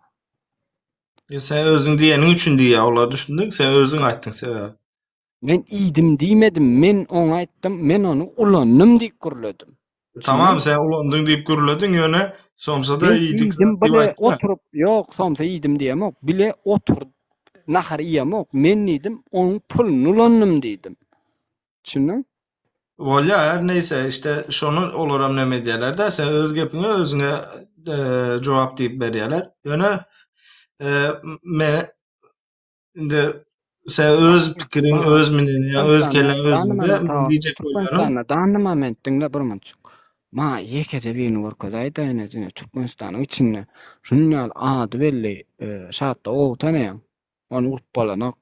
Sen özüň diýeniň üçin diýär, olar düşündiň, sen özüň aýtdyň sebäbi. Men iýdim diýmedim, men oňa aýtdym, men onu ulanynym diýip guruladım. Tamam sen ulandyň diýip guruladyň ýöne somsa da iýdik. Bile oturup, yok somsa iýdim diýemok, bile otur nahar iýemok, men iýdim, onuň puluny ulanynym diýdim. Düşündiň? Bolýa her neyse işte şonu olaram näme diýerler de sen öz gepini özüňe jogap diýip berýärler. Ýöne men indi sen öz pikiriň, öz minini, öz kelen özünde diýjek bolýaram. Danymam etdiňle bir munçuk. Ma ýekece birini görkezäýdi ene Türkmenistanyň içinde. Şunňal ady belli şatda o tanýan. Onu urup bolanok.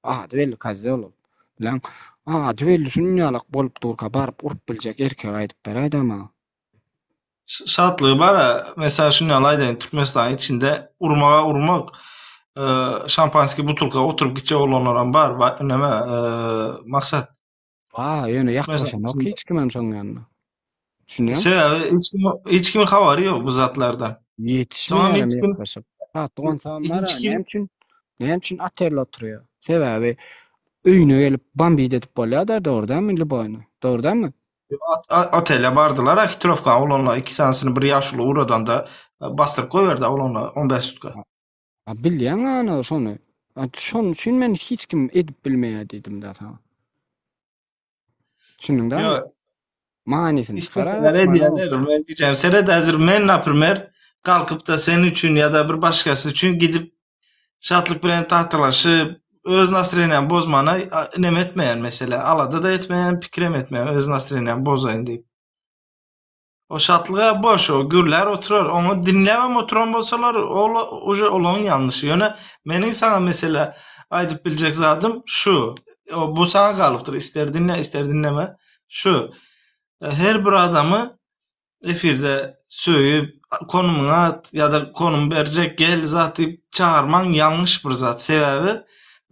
Ady belli kazda bolop. Bilen ady belli şunňalak bolup durka baryp urup biljek erkek aýdyp beräýdi ama. Şatlygy bar, mesela şunňal aýdyn Türkmenistanyň içinde urmak şampanski butulka oturup gitjek olanlar bar. Näme maksat? Ýöne ýaklaşanok hiç kimem şoň ýanyna. Düşünüyorum. Hiç kimin haberi yok bu zatlardan. Yetişmeyelim yaklaşık. Doğan zamanlar ne için aterle oturuyor. Sebebi öýüne gelip bambi dedip bolýar doğrudan mı Liboyna? Doğrudan mı? Otele bardılar. Akitrovka olanlar 2 senesini bir yaşlı uğradan da bastırıp koyverdi olanlar 15 sutka. Bilýän ana şonu. Şonu üçün men hiç kim edip bilmeýär dedim da sana. Düşündüň da? Manisini çıkarar. Ben diyeceğim. Seret hazır men naprimer kalkıp da senin için ya da bir başkası için gidip şatlık bilen tartılaşıp öz nasreýän bozmana nem etmeýän mesela. Alada da etmeýän, pikrem etmeýän, öz nasreýän bozaýyn diýip. O şatlyga boş, o gürler oturar. Onu dinlemem oturan bolsalar, olan yanlışı. Ýöne meniň sana mesela aýdyp biljek zatym şu. Bu sana galypdyr. Ister dinle, ister dinleme. Şu. Her bir adamı efirde söýüp, konumuňa at ýa-da konum berjek gel zat diýip çağırmaň ýalňyş bir zat. Sebebi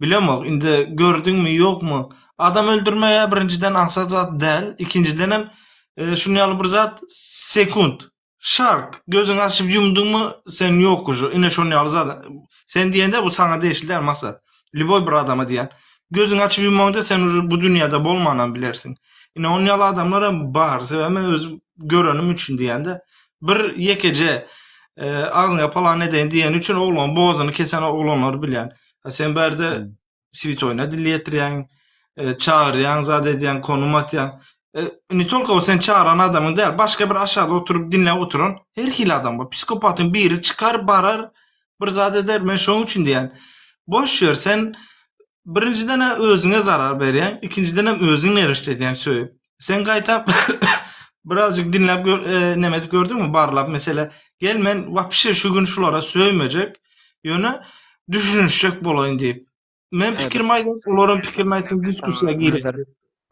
bilemok, indi gördüňmi ýokmy? Adam öldürmeye birinciden aksat zat däl, ikinciden hem şunu ýaly bir zat sekund. Şark. Gözüň açyp yumdyňmy sen ýok uju. Ine şonu ýaly zat. Sen diýende bu sana değişilýär maksat. Liboy bir adama diýen. Gözüň açyp yummaňda sen uju bu dünýäde bolmanan bilersiň. Ine onu ýaly adamlara bar. Sebäme öz görenim üçin diýende bir yekece ağzına palan edeyin diyen üçün oğlan boğazını kesen oğlanlar bilýän. Sen berde switch oyna dilli ýetirýän, çağırýan, zat edýän, konum atýan. Ne tolka o sen çağıran adamın däl, başka bir aşağıda oturup dinläp oturan her hil adam bu. Psikopatın biri çıkar barar bir zat eder. Men şoň üçin diýen. Boş ýer sen birinciden özüňe zarar berýän, ikinciden hem özüň nerişledýän söýüp. Sen gaýtap birazcık dinlep nemet gördün mü barlap mesela gel men vapşe şu gün şulara söýmejek ýöne düşünüşjek bolaýyn diýip. Men pikirimi aýdyp olaryň pikirini aýtyp diskussiýa girip.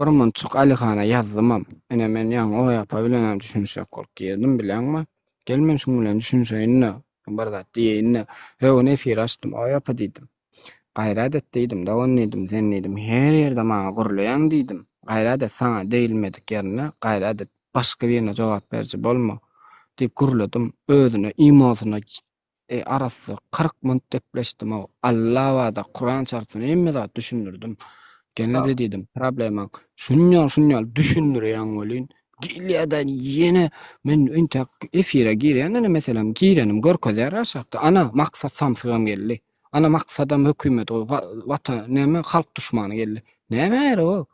Bir munçuk Alihana ýazdymam. Ene men ýa-ni o ýapa bilen düşünüşjek bolup girdim bilenmi? Gel men şuň bilen düşünşeýin. Bir zat diýeýin. He, efir açdym, o ýapa diýdim. Gaýrat et diýdim, dawam diýdim, sen diýdim. Her ýerde maňa gurulaýan diýdim. Gaýrat et sana deýilmedik ýerine, gaýrat et başga birine jogap berji bolma diýip gurladym. Özüne, imasyna arasy 40 minut depleşdim. Allah wada Kur'an çarpsyny emme zat düşündirdim. Gene de diýdim, problema şunňal düşündirýän bolýan. Gilýärden ýene men intak efire girýän, meselem girenim görkezler aşakda. Ana maksat samsygam geldi. Ana maksadam hökümet o watan näme halk düşmany geldi. Näme o?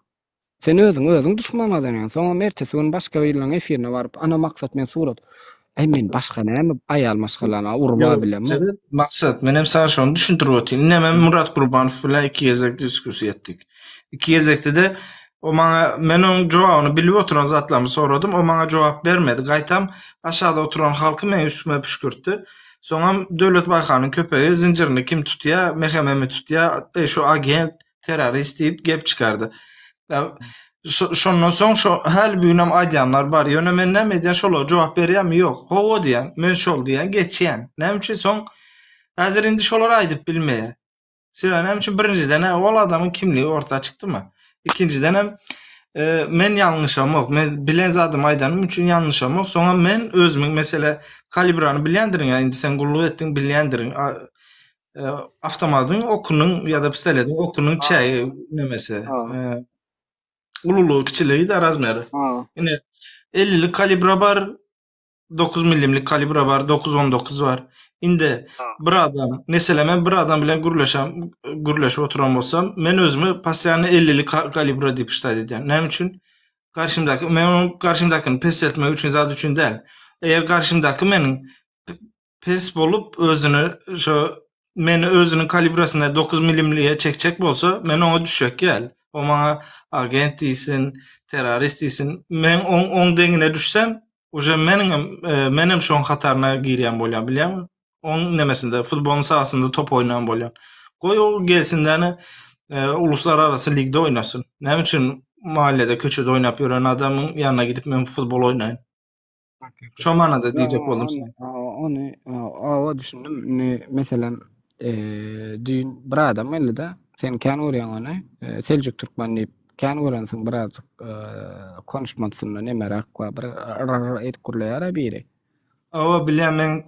Sen özüň düşman adamyň. Soňa mertesi gün başga ýylyň efirine baryp ana maksat men surat. Men başga näme aýal maşgalana urma bilen. Maksat men hem sana şonu düşündirip otyryn. Näme Murat Gurbanow bilen iki gezek diskussiýa etdik. İki gezekde de o maňa men onuň jogabyny bilip oturan zatlarmy soradym. O maňa jogap bermedi. Gaýtam aşağıda oturan halky men üstüme püşkürtdi. Soňam Döwlet Baýkanyň köpeği zincirini kim tutýa, mehememi tutýa, şu agent, terörist diýip gep çykardy. Şondan soň şu hal büýünem aýdýanlar bar. Ýöne men näme diýen şolar jogap berýärmi ýok. Howa diýen, men şol diýen geçýän. Näme üçin soň häzir indi şolar aýdyp bilmeýär. Sebäbi näme üçin birinciden ol adamyň kimligi orta çykdymy? İkinciden hem men ýalňyşamok, men bilen zadymy aýdanym üçin ýalňyşamok. Soňa men özümiň mesele kalibrany bilýändirin, indi sen gulluk etdiň bilýändirin. Avtomatyň okunyň ýa-da pistoletiň okunyň çägi nemesi. Ululuğu, kiçiliği de razmeri. Yine 50'lik kalibra var, 9 milimlik kalibra var, 9-19 var. Indi bir adam, mesela men bir adam bilen gürleşip oturan bolsam, men özümü pasyany 50'lik kalibra diýip iştat edýän. Näme üçin? Men onu karşımdakyny pes etmek üçin zat üçin däl. Eger karşımdaky meniň pes bolup meni özünün kalibrasyna 9 milimliğe çekjek bolsa, men ona düşjek gel. O maňa agent diýsin, terörist diýsin. Men on deňine düşsem, uje menem şoň hataryna girýän bolýan, bilýärmi? On nemesinde, futbolun sahasında top oynayan bolýan. Goý o gelsin uluslararası ligde oynasın. Näme üçin mahallede, köçede oynap ýören adamyň ýanyna gidip men futbol oynayyn. Şo manada diýjek boldum sen. Onu düşündüm. Mesela düýün bir adam elde sen kän görýän ony Seljuk Türkmen diýip kän görensiň birazjyk konuşmasyna nemerak we bir etkurlaýar biri. O bilýän men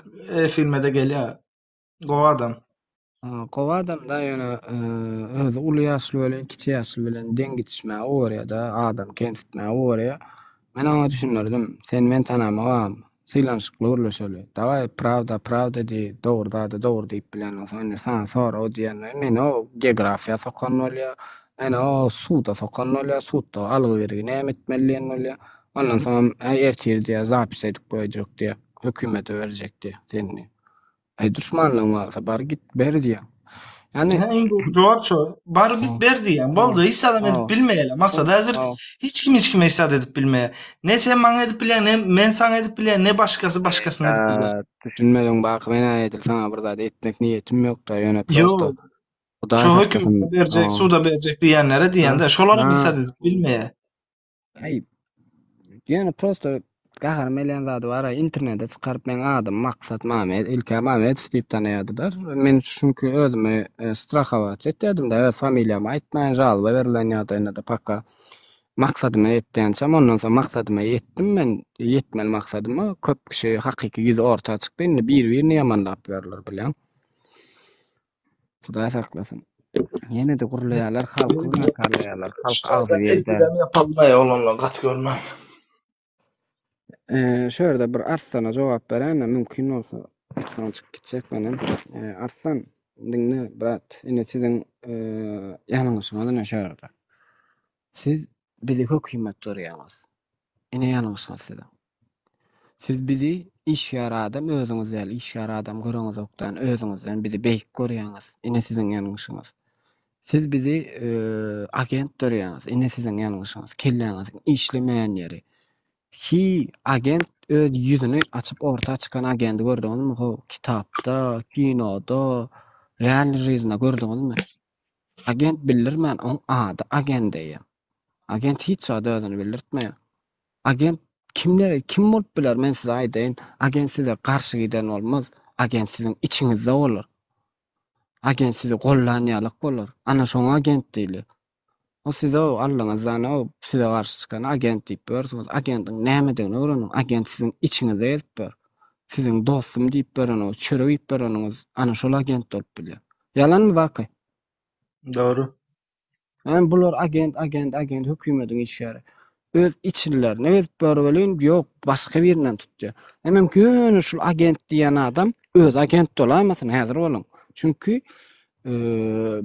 filmede gelýär. Gowa adam. Gowa adam da ýöne öz uly ýaşly bilen kiçi ýaşly bilen deň gitişmäge öwrýär da adam kendisine öwrýär. Men ona düşünürdim. Sen men tanamagam. Sylanşykly görleşeli. Daway pravda diýip dogry diýip bilen sana sonra o diýen men o geografiýa sokan bolýar. Men o suda sokan bolýar, suda algy bergi näme etmeliň bolýar. Ondan soň ertirdiýär zapis edip goýjak diýip hökümete berjek diýip seni. Düşmanlygyň bolsa bar git ber diýär. Yani Cevap şu. Bari bir berdi yani. Boldu. Hiç adam edip Aa. bilmeyeli. Maksat hazır Aa. hiç kim isat edip bilmeye. Ne sen bana edip bilen, ne men sana edip bilen, ne başkasını edip bilen. Düşünmedim bak ben ayetil sana bir zat etmek niyetim yok da yöne prosto. Yo. Hudaý Şu saklasın. hüküm verecek, suda verecek diyenlere diyende. Şolara isat edip bilmeye. Ay. Yani prosto gahar melen zady var. İnternete çıkarıp men adam maksat Mamet, İlker Mamet diýip tanaýardylar. Men çünki özüme strahavat etdim de öz familiýama aýtmaýan jalba berilen ýagdaýynda da pakka maksadyma ýetdiňçe ondan soň maksadyma ýetdim men. Ýetmel maksadyma köp kişi hakyky gizi ortaga çykdy. Indi bir-birini ýamanlap berler bilen. Hudaý saklasyn. Yine de gurulaýarlar, halky nakarlaýarlar. Halk agzy ýerde. Yapalmaya olanlar gat görmem. Şöyle bir Arslana cevap berem, mümkin olsa çıkıp gidecek benim. Arslan, dinle brat, yine sizin yanılmışsınız ne şöyle. Siz bizi çok kıymetli görüyorsunuz. Yine yanılmışsınız siz. Siz bizi iş ýar adam, özüňiz ýaly iş ýar adam görüňiz okdan, özüňizden bizi beýik görýäňiz. Yine sizin yanılmışsınız. Siz bizi agent görýäňiz. Yine sizin yanılmışsınız. Kelläňiz işlemeýän ýeri. Hi agent öz yüzünü açıp ortaya çıkan agenti gördüňiz mi? Ho, kitapda, kinoda, realizmde gördüňiz mi? Agent bildirmän, o ada agent diýär. Agent hiç zat özüni bildirtmeýär. Agent kim bolup biler? Men size aýdaýyn, agent size garşy giden bolmaz. Agent sizin içiňizde bolar. Agent sizi gollanýarlyk bolar. Ana şoňa agent diýilir. O size o Allah'ınızdan o size karşı çıkan agent deyip börsünüz. Agentin nämedigini öğrenin. Agent sizin içinize elip bör. Sizin dostum deyip börünüz, çörek deyip börünüz. Ana şol agent olup bilýär. Yalan mı vakay? Doğru. Yani bular agent hükümetin işleri. Öz içlilerini öz börüvelin yok başka birinden tutýar. Mümkin şol agent diýen adam öz agent olamasyn häzir bolun. Çünkü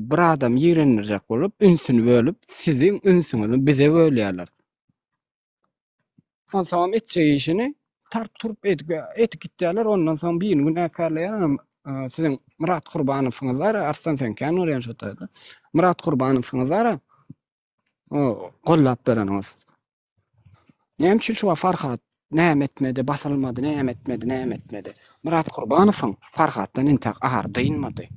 bir adam ýerenirjek bolup, ünsüni bölüp, sizin ünsüňizi bize bölýärler. Ondan soň etjek işini turup etip gitýärler, ondan soň bir gün äkerleýär. Sizin Murat Gurbanowyňyz bar, Arslan Senken orýan şotaýdy. Murat Gurbanowyňyz bar. O gollap bereniňiz. Näme üçin şu Farhat näme etmedi, basylmady, näme etmedi. Murat Gurbanowyň Farhatdan intak agardyňmady.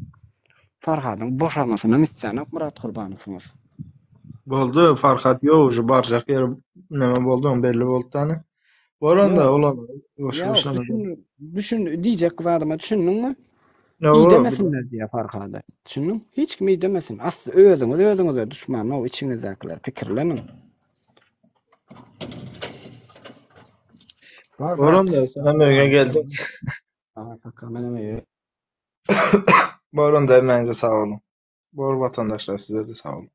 Farhadyň boşalmasyna misjany Murat Gurbanowyňyz. Boldu, Farhat ýok, şu barjak ýer näme boldy, belli boldy tany. Boranda olan boşlaşany. Düşün diýjek wadyma düşündiňmi? No, İyi demesinler diye Farhada. Düşündün? Hiç kim iyi demesin. Aslı özüňize düşman, o içiňizdekiler pikirlenin. Boranda sen öňe geldin. Kaka meneme. Boranda emeğinize sağ olun. Bor vatandaşlar size de sağ olun.